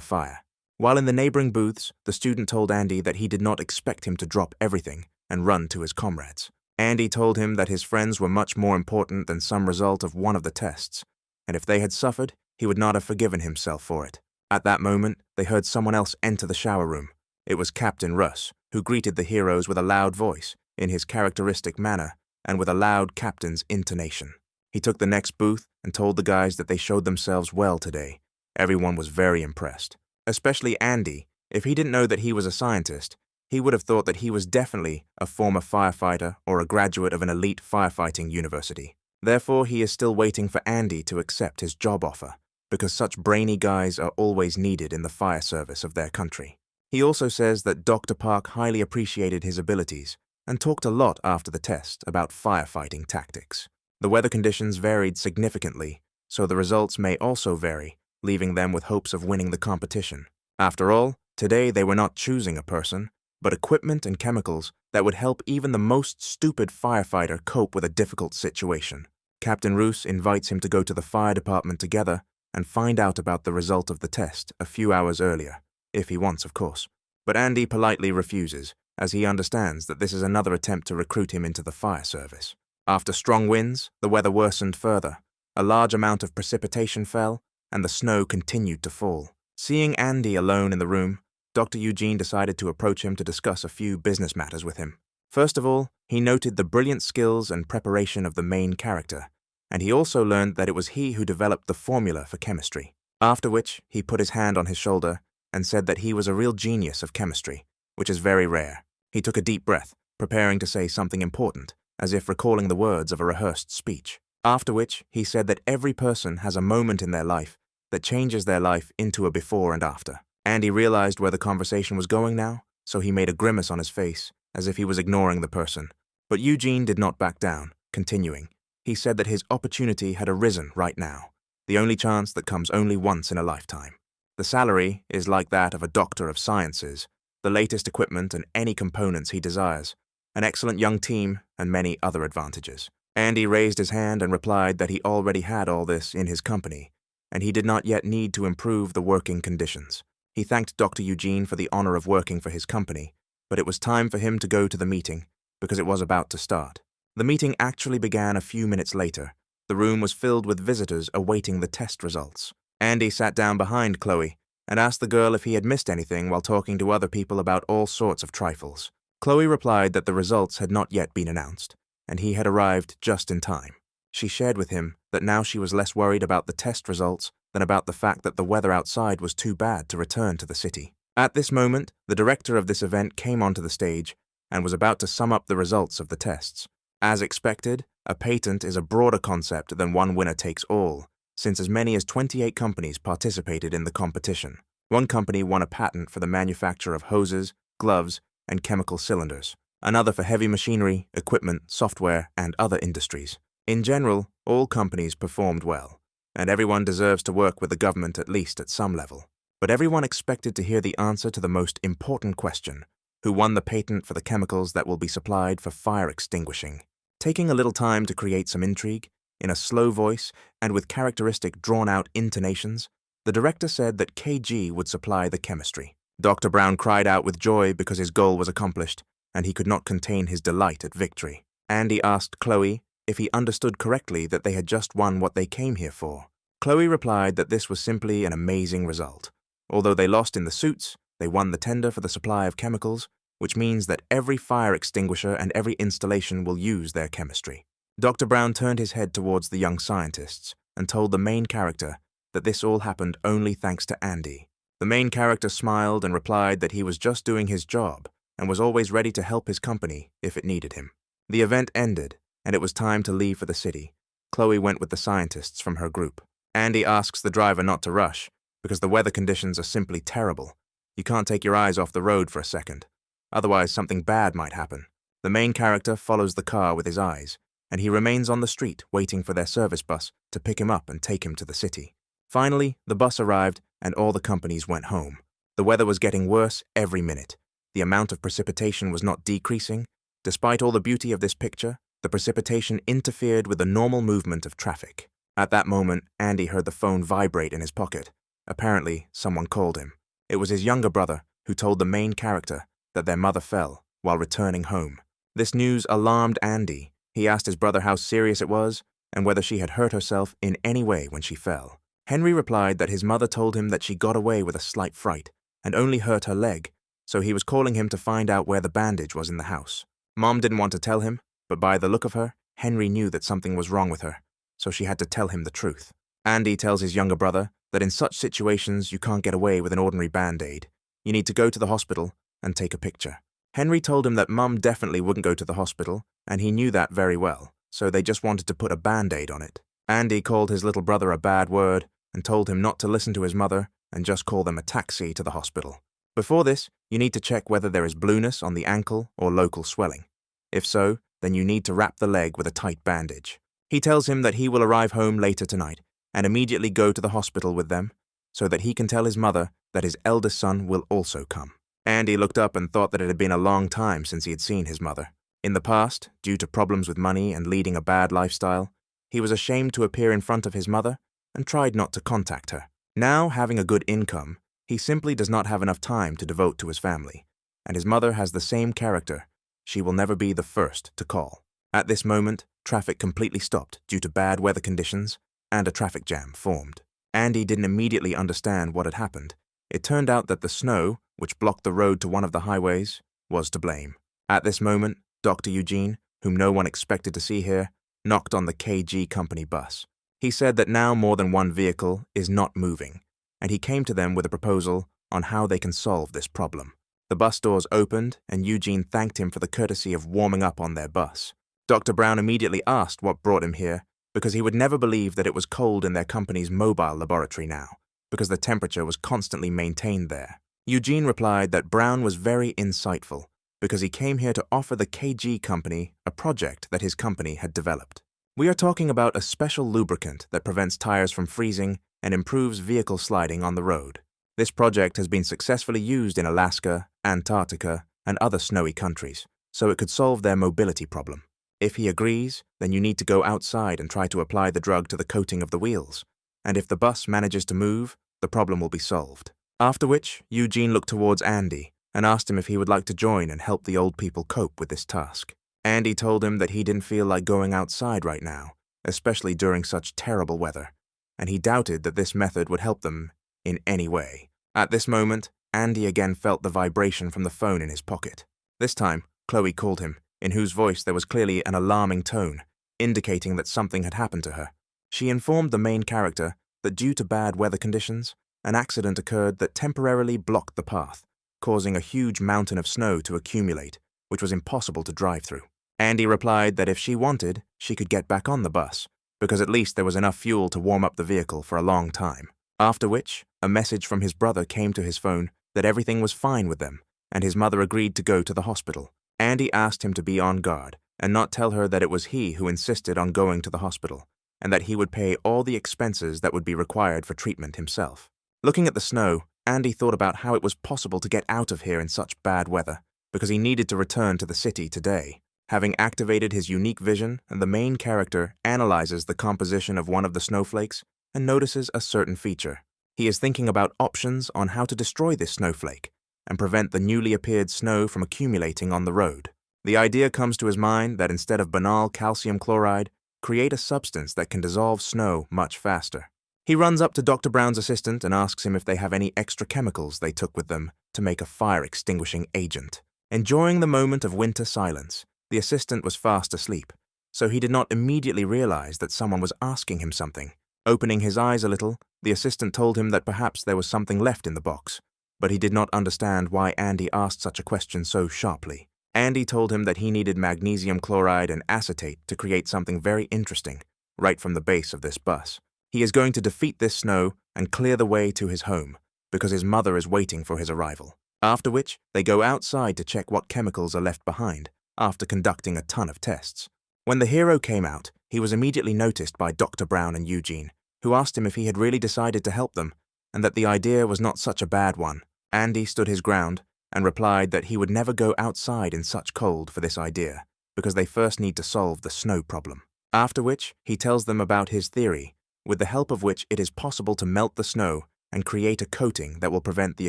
Speaker 1: fire. While in the neighboring booths, the student told Andy that he did not expect him to drop everything and run to his comrades. Andy told him that his friends were much more important than some result of one of the tests, and if they had suffered, he would not have forgiven himself for it. At that moment, they heard someone else enter the shower room. It was Captain Russ, who greeted the heroes with a loud voice, in his characteristic manner, and with a loud captain's intonation. He took the next booth and told the guys that they showed themselves well today. Everyone was very impressed, especially Andy, If he didn't know that he was a scientist, he would have thought that he was definitely a former firefighter or a graduate of an elite firefighting university. Therefore, he is still waiting for Andy to accept his job offer, because such brainy guys are always needed in the fire service of their country. He also says that Dr. Park highly appreciated his abilities and talked a lot after the test about firefighting tactics. The weather conditions varied significantly, so the results may also vary, leaving them with hopes of winning the competition. After all, today they were not choosing a person, but equipment and chemicals that would help even the most stupid firefighter cope with a difficult situation. Captain Roos invites him to go to the fire department together and find out about the result of the test a few hours earlier, if he wants, of course. But Andy politely refuses, as he understands that this is another attempt to recruit him into the fire service. After strong winds, the weather worsened further. A large amount of precipitation fell, and the snow continued to fall. Seeing Andy alone in the room, Dr. Eugene decided to approach him to discuss a few business matters with him. First of all, he noted the brilliant skills and preparation of the main character, and he also learned that it was he who developed the formula for chemistry. After which, he put his hand on his shoulder and said that he was a real genius of chemistry, which is very rare. He took a deep breath, preparing to say something important, as if recalling the words of a rehearsed speech. After which, he said that every person has a moment in their life that changes their life into a before and after. Andy realized where the conversation was going now, so he made a grimace on his face, as if he was ignoring the person. But Eugene did not back down, continuing. He said that his opportunity had arisen right now, the only chance that comes only once in a lifetime. The salary is like that of a doctor of sciences, the latest equipment and any components he desires, an excellent young team, and many other advantages. Andy raised his hand and replied that he already had all this in his company, and he did not yet need to improve the working conditions. He thanked Dr. Eugene for the honor of working for his company, but it was time for him to go to the meeting, because it was about to start. The meeting actually began a few minutes later. The room was filled with visitors awaiting the test results. Andy sat down behind Chloe and asked the girl if he had missed anything while talking to other people about all sorts of trifles. Chloe replied that the results had not yet been announced, and he had arrived just in time. She shared with him that now she was less worried about the test results than about the fact that the weather outside was too bad to return to the city. At this moment, the director of this event came onto the stage and was about to sum up the results of the tests. As expected, a patent is a broader concept than one winner takes all, since as many as 28 companies participated in the competition. One company won a patent for the manufacture of hoses, gloves, and chemical cylinders, another for heavy machinery, equipment, software, and other industries. In general, all companies performed well, and everyone deserves to work with the government at least at some level. But everyone expected to hear the answer to the most important question: who won the patent for the chemicals that will be supplied for fire extinguishing? Taking a little time to create some intrigue, in a slow voice and with characteristic drawn-out intonations, the director said that KG would supply the chemistry. Dr. Brown cried out with joy because his goal was accomplished, and he could not contain his delight at victory. Andy asked Chloe if he understood correctly that they had just won what they came here for. Chloe replied that this was simply an amazing result. Although they lost in the suits, they won the tender for the supply of chemicals, which means that every fire extinguisher and every installation will use their chemistry. Dr. Brown turned his head towards the young scientists and told the main character that this all happened only thanks to Andy. The main character smiled and replied that he was just doing his job and was always ready to help his company if it needed him. The event ended, and it was time to leave for the city. Chloe went with the scientists from her group. Andy asks the driver not to rush, because the weather conditions are simply terrible. You can't take your eyes off the road for a second. Otherwise, something bad might happen. The main character follows the car with his eyes, and he remains on the street waiting for their service bus to pick him up and take him to the city. Finally, the bus arrived, and all the companies went home. The weather was getting worse every minute. The amount of precipitation was not decreasing. Despite all the beauty of this picture, the precipitation interfered with the normal movement of traffic. At that moment, Andy heard the phone vibrate in his pocket. Apparently, someone called him. It was his younger brother who told the main character that their mother fell while returning home. This news alarmed Andy. He asked his brother how serious it was and whether she had hurt herself in any way when she fell. Henry replied that his mother told him that she got away with a slight fright and only hurt her leg, so he was calling him to find out where the bandage was in the house. Mom didn't want to tell him, but by the look of her, Henry knew that something was wrong with her, so she had to tell him the truth. Andy tells his younger brother that in such situations you can't get away with an ordinary band-aid. you need to go to the hospital and take a picture. Henry told him that Mum definitely wouldn't go to the hospital, and he knew that very well, so they just wanted to put a band-aid on it. Andy called his little brother a bad word and told him not to listen to his mother and just call them a taxi to the hospital. Before this, you need to check whether there is blueness on the ankle or local swelling. If so, then you need to wrap the leg with a tight bandage. He tells him that he will arrive home later tonight and immediately go to the hospital with them so that he can tell his mother that his eldest son will also come. Andy looked up and thought that it had been a long time since he had seen his mother. In the past, due to problems with money and leading a bad lifestyle, he was ashamed to appear in front of his mother and tried not to contact her. Now, having a good income, he simply does not have enough time to devote to his family, and his mother has the same character. She will never be the first to call. At this moment, traffic completely stopped due to bad weather conditions, and a traffic jam formed. Andy didn't immediately understand what had happened. It turned out that the snow, which blocked the road to one of the highways, was to blame. At this moment, Dr. Eugene, whom no one expected to see here, knocked on the KG company bus. He said that now more than one vehicle is not moving, and he came to them with a proposal on how they can solve this problem. The bus doors opened, and Eugene thanked him for the courtesy of warming up on their bus. Dr. Brown immediately asked what brought him here, because he would never believe that it was cold in their company's mobile laboratory now, because the temperature was constantly maintained there. Eugene replied that Brown was very insightful, because he came here to offer the KG company a project that his company had developed. We are talking about a special lubricant that prevents tires from freezing and improves vehicle sliding on the road. This project has been successfully used in Alaska, Antarctica, and other snowy countries, so it could solve their mobility problem. If he agrees, then you need to go outside and try to apply the drug to the coating of the wheels, and if the bus manages to move, the problem will be solved. After which, Eugene looked towards Andy and asked him if he would like to join and help the old people cope with this task. Andy told him that he didn't feel like going outside right now, especially during such terrible weather, and he doubted that this method would help them in any way. At this moment, Andy again felt the vibration from the phone in his pocket. This time, Chloe called him, in whose voice there was clearly an alarming tone, indicating that something had happened to her. She informed the main character that due to bad weather conditions, an accident occurred that temporarily blocked the path, causing a huge mountain of snow to accumulate, which was impossible to drive through. Andy replied that if she wanted, she could get back on the bus, because at least there was enough fuel to warm up the vehicle for a long time. After which, a message from his brother came to his phone that everything was fine with them, and his mother agreed to go to the hospital. Andy asked him to be on guard and not tell her that it was he who insisted on going to the hospital, and that he would pay all the expenses that would be required for treatment himself. Looking at the snow, Andy thought about how it was possible to get out of here in such bad weather, because he needed to return to the city today. Having activated his unique vision, the main character analyzes the composition of one of the snowflakes and notices a certain feature. He is thinking about options on how to destroy this snowflake and prevent the newly appeared snow from accumulating on the road. The idea comes to his mind that instead of banal calcium chloride, create a substance that can dissolve snow much faster. He runs up to Dr. Brown's assistant and asks him if they have any extra chemicals they took with them to make a fire-extinguishing agent. Enjoying the moment of winter silence, the assistant was fast asleep, so he did not immediately realize that someone was asking him something. Opening his eyes a little, the assistant told him that perhaps there was something left in the box, but he did not understand why Andy asked such a question so sharply. Andy told him that he needed magnesium chloride and acetate to create something very interesting, right from the base of this bus. He is going to defeat this snow and clear the way to his home, because his mother is waiting for his arrival. After which, they go outside to check what chemicals are left behind, after conducting a ton of tests. When the hero came out, he was immediately noticed by Dr. Brown and Eugene, who asked him if he had really decided to help them, and that the idea was not such a bad one. Andy stood his ground and replied that he would never go outside in such cold for this idea, because they first need to solve the snow problem. After which, he tells them about his theory, with the help of which it is possible to melt the snow and create a coating that will prevent the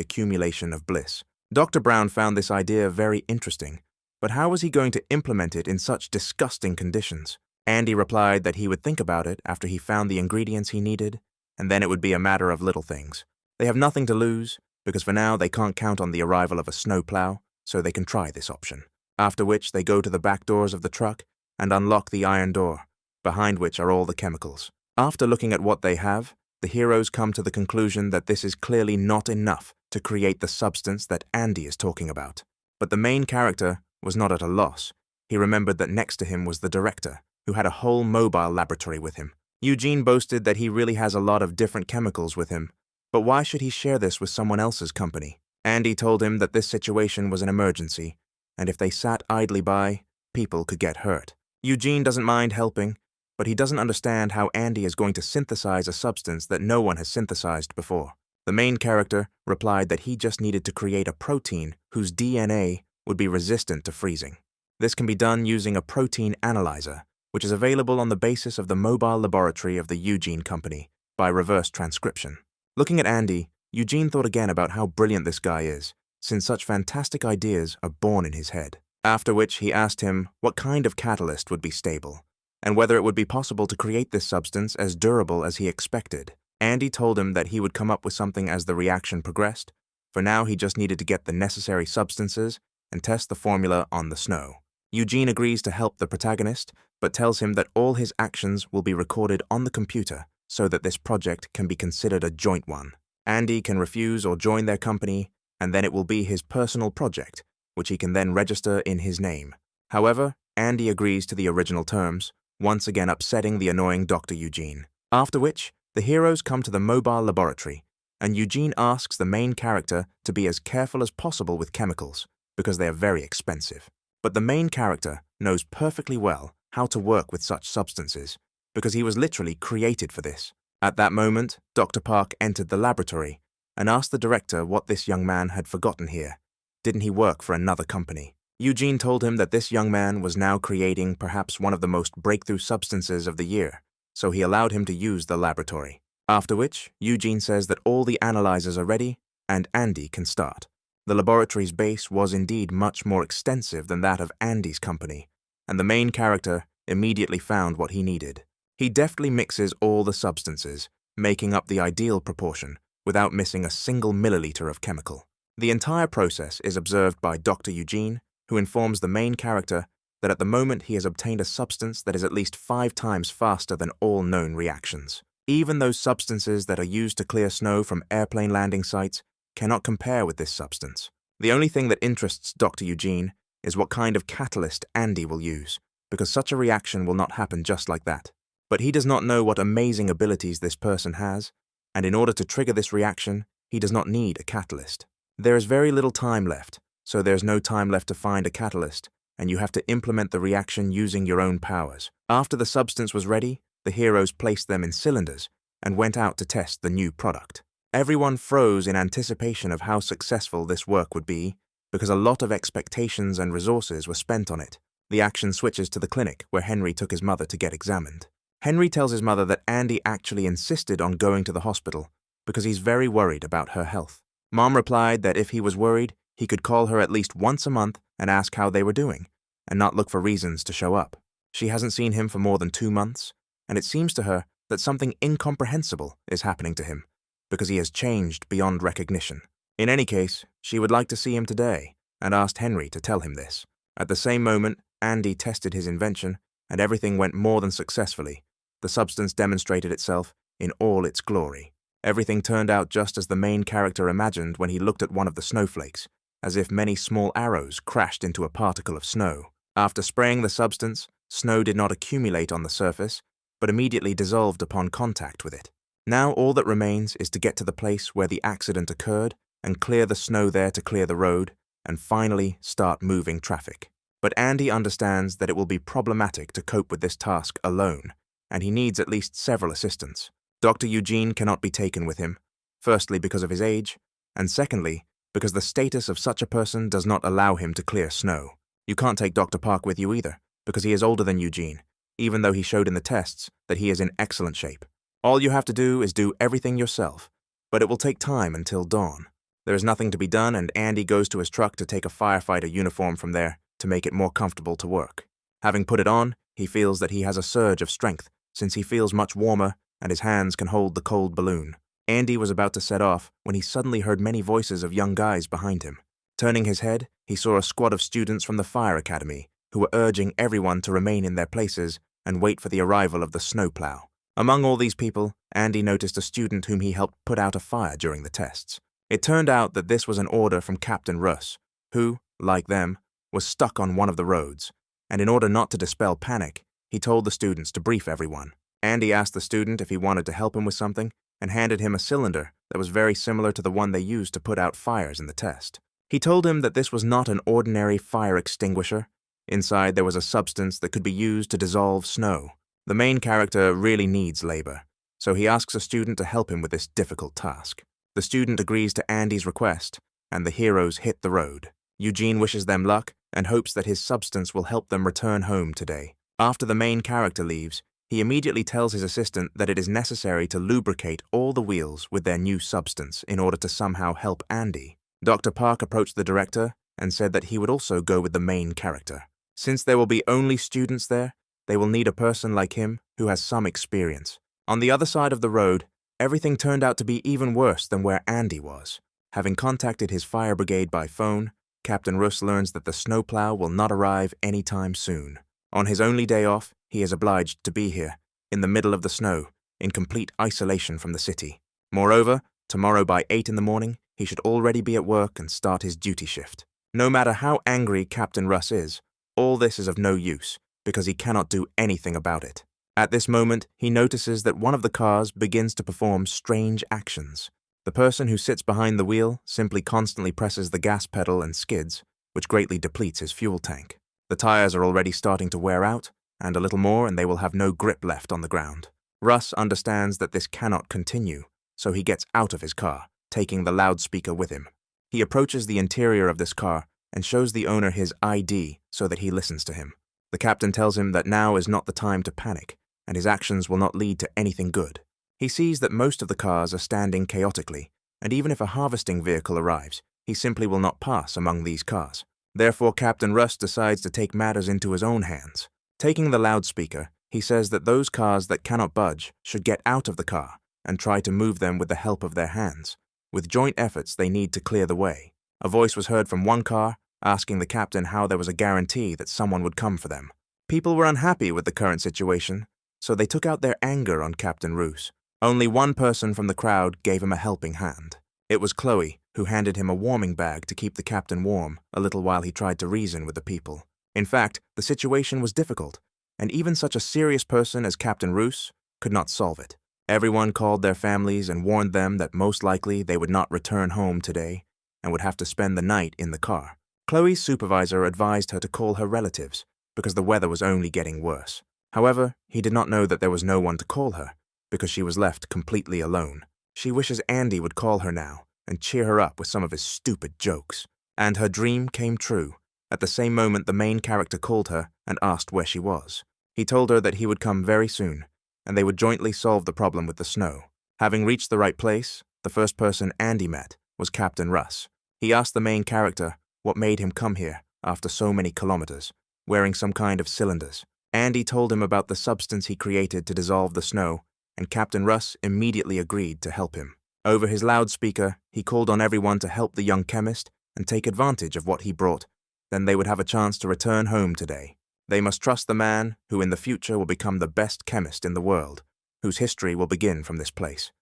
Speaker 1: accumulation of bliss. Dr. Brown found this idea very interesting, but how was he going to implement it in such disgusting conditions? Andy replied that he would think about it after he found the ingredients he needed, and then it would be a matter of little things. They have nothing to lose, because for now they can't count on the arrival of a snowplow, so they can try this option. After which they go to the back doors of the truck and unlock the iron door, behind which are all the chemicals. After looking at what they have, the heroes come to the conclusion that this is clearly not enough to create the substance that Andy is talking about. But the main character was not at a loss. He remembered that next to him was the director, who had a whole mobile laboratory with him. Eugene boasted that he really has a lot of different chemicals with him, but why should he share this with someone else's company? Andy told him that this situation was an emergency, and if they sat idly by, people could get hurt. Eugene doesn't mind helping, but he doesn't understand how Andy is going to synthesize a substance that no one has synthesized before. The main character replied that he just needed to create a protein whose DNA would be resistant to freezing. This can be done using a protein analyzer, which is available on the basis of the mobile laboratory of the Eugene company by reverse transcription. Looking at Andy, Eugene thought again about how brilliant this guy is, since such fantastic ideas are born in his head. After which he asked him what kind of catalyst would be stable, and whether it would be possible to create this substance as durable as he expected. Andy told him that he would come up with something as the reaction progressed. For now, he just needed to get the necessary substances and test the formula on the snow. Eugene agrees to help the protagonist, but tells him that all his actions will be recorded on the computer so that this project can be considered a joint one. Andy can refuse or join their company, and then it will be his personal project, which he can then register in his name. However, Andy agrees to the original terms, once again upsetting the annoying Dr. Eugene. After which, the heroes come to the mobile laboratory, and Eugene asks the main character to be as careful as possible with chemicals, because they are very expensive. But the main character knows perfectly well how to work with such substances, because he was literally created for this. At that moment, Dr. Park entered the laboratory and asked the director what this young man had forgotten here. Didn't he work for another company? Eugene told him that this young man was now creating perhaps one of the most breakthrough substances of the year, so he allowed him to use the laboratory. After which, Eugene says that all the analyzers are ready and Andy can start. The laboratory's base was indeed much more extensive than that of Andy's company, and the main character immediately found what he needed. He deftly mixes all the substances, making up the ideal proportion without missing a single milliliter of chemical. The entire process is observed by Dr. Eugene, who informs the main character that at the moment he has obtained a substance that is at least 5 times faster than all known reactions. Even those substances that are used to clear snow from airplane landing sites cannot compare with this substance. The only thing that interests Dr. Eugene is what kind of catalyst Andy will use, because such a reaction will not happen just like that. But he does not know what amazing abilities this person has, and in order to trigger this reaction, he does not need a catalyst. There is very little time left, so there's no time left to find a catalyst, and you have to implement the reaction using your own powers. After the substance was ready, the heroes placed them in cylinders and went out to test the new product. Everyone froze in anticipation of how successful this work would be, because a lot of expectations and resources were spent on it. The action switches to the clinic where Henry took his mother to get examined. Henry tells his mother that Andy actually insisted on going to the hospital because he's very worried about her health. Mom replied that if he was worried, he could call her at least once a month and ask how they were doing, and not look for reasons to show up. She hasn't seen him for more than 2 months, and it seems to her that something incomprehensible is happening to him, because he has changed beyond recognition. In any case, she would like to see him today, and asked Henry to tell him this. At the same moment, Andy tested his invention, and everything went more than successfully. The substance demonstrated itself in all its glory. Everything turned out just as the main character imagined when he looked at one of the snowflakes, as if many small arrows crashed into a particle of snow. After spraying the substance, snow did not accumulate on the surface, but immediately dissolved upon contact with it. Now all that remains is to get to the place where the accident occurred and clear the snow there to clear the road, and finally start moving traffic. But Andy understands that it will be problematic to cope with this task alone, and he needs at least several assistants. Dr. Eugene cannot be taken with him, firstly because of his age, and secondly because the status of such a person does not allow him to clear snow. You can't take Dr. Park with you either, because he is older than Eugene, even though he showed in the tests that he is in excellent shape. All you have to do is do everything yourself, but it will take time until dawn. There is nothing to be done, and Andy goes to his truck to take a firefighter uniform from there to make it more comfortable to work. Having put it on, he feels that he has a surge of strength, since he feels much warmer and his hands can hold the cold balloon. Andy was about to set off when he suddenly heard many voices of young guys behind him. Turning his head, he saw a squad of students from the fire academy who were urging everyone to remain in their places and wait for the arrival of the snowplow. Among all these people, Andy noticed a student whom he helped put out a fire during the tests. It turned out that this was an order from Captain Russ, who, like them, was stuck on one of the roads, and in order not to dispel panic, he told the students to brief everyone. Andy asked the student if he wanted to help him with something, and handed him a cylinder that was very similar to the one they used to put out fires in the test. He told him that this was not an ordinary fire extinguisher. Inside there was a substance that could be used to dissolve snow. The main character really needs labor, so he asks a student to help him with this difficult task. The student agrees to Andy's request, and the heroes hit the road. Eugene wishes them luck and hopes that his substance will help them return home today. After the main character leaves, he immediately tells his assistant that it is necessary to lubricate all the wheels with their new substance in order to somehow help Andy. Dr. Park approached the director and said that he would also go with the main character. Since there will be only students there, they will need a person like him who has some experience. On the other side of the road, everything turned out to be even worse than where Andy was. Having contacted his fire brigade by phone, Captain Russ learns that the snowplow will not arrive anytime soon. On his only day off, he is obliged to be here, in the middle of the snow, in complete isolation from the city. Moreover, tomorrow by 8 in the morning, he should already be at work and start his duty shift. No matter how angry Captain Russ is, all this is of no use, because he cannot do anything about it. At this moment, he notices that one of the cars begins to perform strange actions. The person who sits behind the wheel simply constantly presses the gas pedal and skids, which greatly depletes his fuel tank. The tires are already starting to wear out, and a little more and they will have no grip left on the ground. Russ understands that this cannot continue, so he gets out of his car, taking the loudspeaker with him. He approaches the interior of this car and shows the owner his ID so that he listens to him. The captain tells him that now is not the time to panic, and his actions will not lead to anything good. He sees that most of the cars are standing chaotically, and even if a harvesting vehicle arrives, he simply will not pass among these cars. Therefore, Captain Russ decides to take matters into his own hands. Taking the loudspeaker, he says that those cars that cannot budge should get out of the car and try to move them with the help of their hands. With joint efforts, they need to clear the way. A voice was heard from one car, asking the captain how there was a guarantee that someone would come for them. People were unhappy with the current situation, so they took out their anger on Captain Russ. Only one person from the crowd gave him a helping hand. It was Chloe, who handed him a warming bag to keep the captain warm a little while he tried to reason with the people. In fact, the situation was difficult, and even such a serious person as Captain Russ could not solve it. Everyone called their families and warned them that most likely they would not return home today and would have to spend the night in the car. Chloe's supervisor advised her to call her relatives because the weather was only getting worse. However, he did not know that there was no one to call her because she was left completely alone. She wishes Andy would call her now and cheer her up with some of his stupid jokes. And her dream came true. At the same moment, the main character called her and asked where she was. He told her that he would come very soon, and they would jointly solve the problem with the snow. Having reached the right place, the first person Andy met was Captain Russ. He asked the main character what made him come here after so many kilometers, wearing some kind of cylinders. Andy told him about the substance he created to dissolve the snow, and Captain Russ immediately agreed to help him. Over his loudspeaker, he called on everyone to help the young chemist and take advantage of what he brought. Then they would have a chance to return home today. They must trust the man who in the future will become the best chemist in the world, whose history will begin from this place.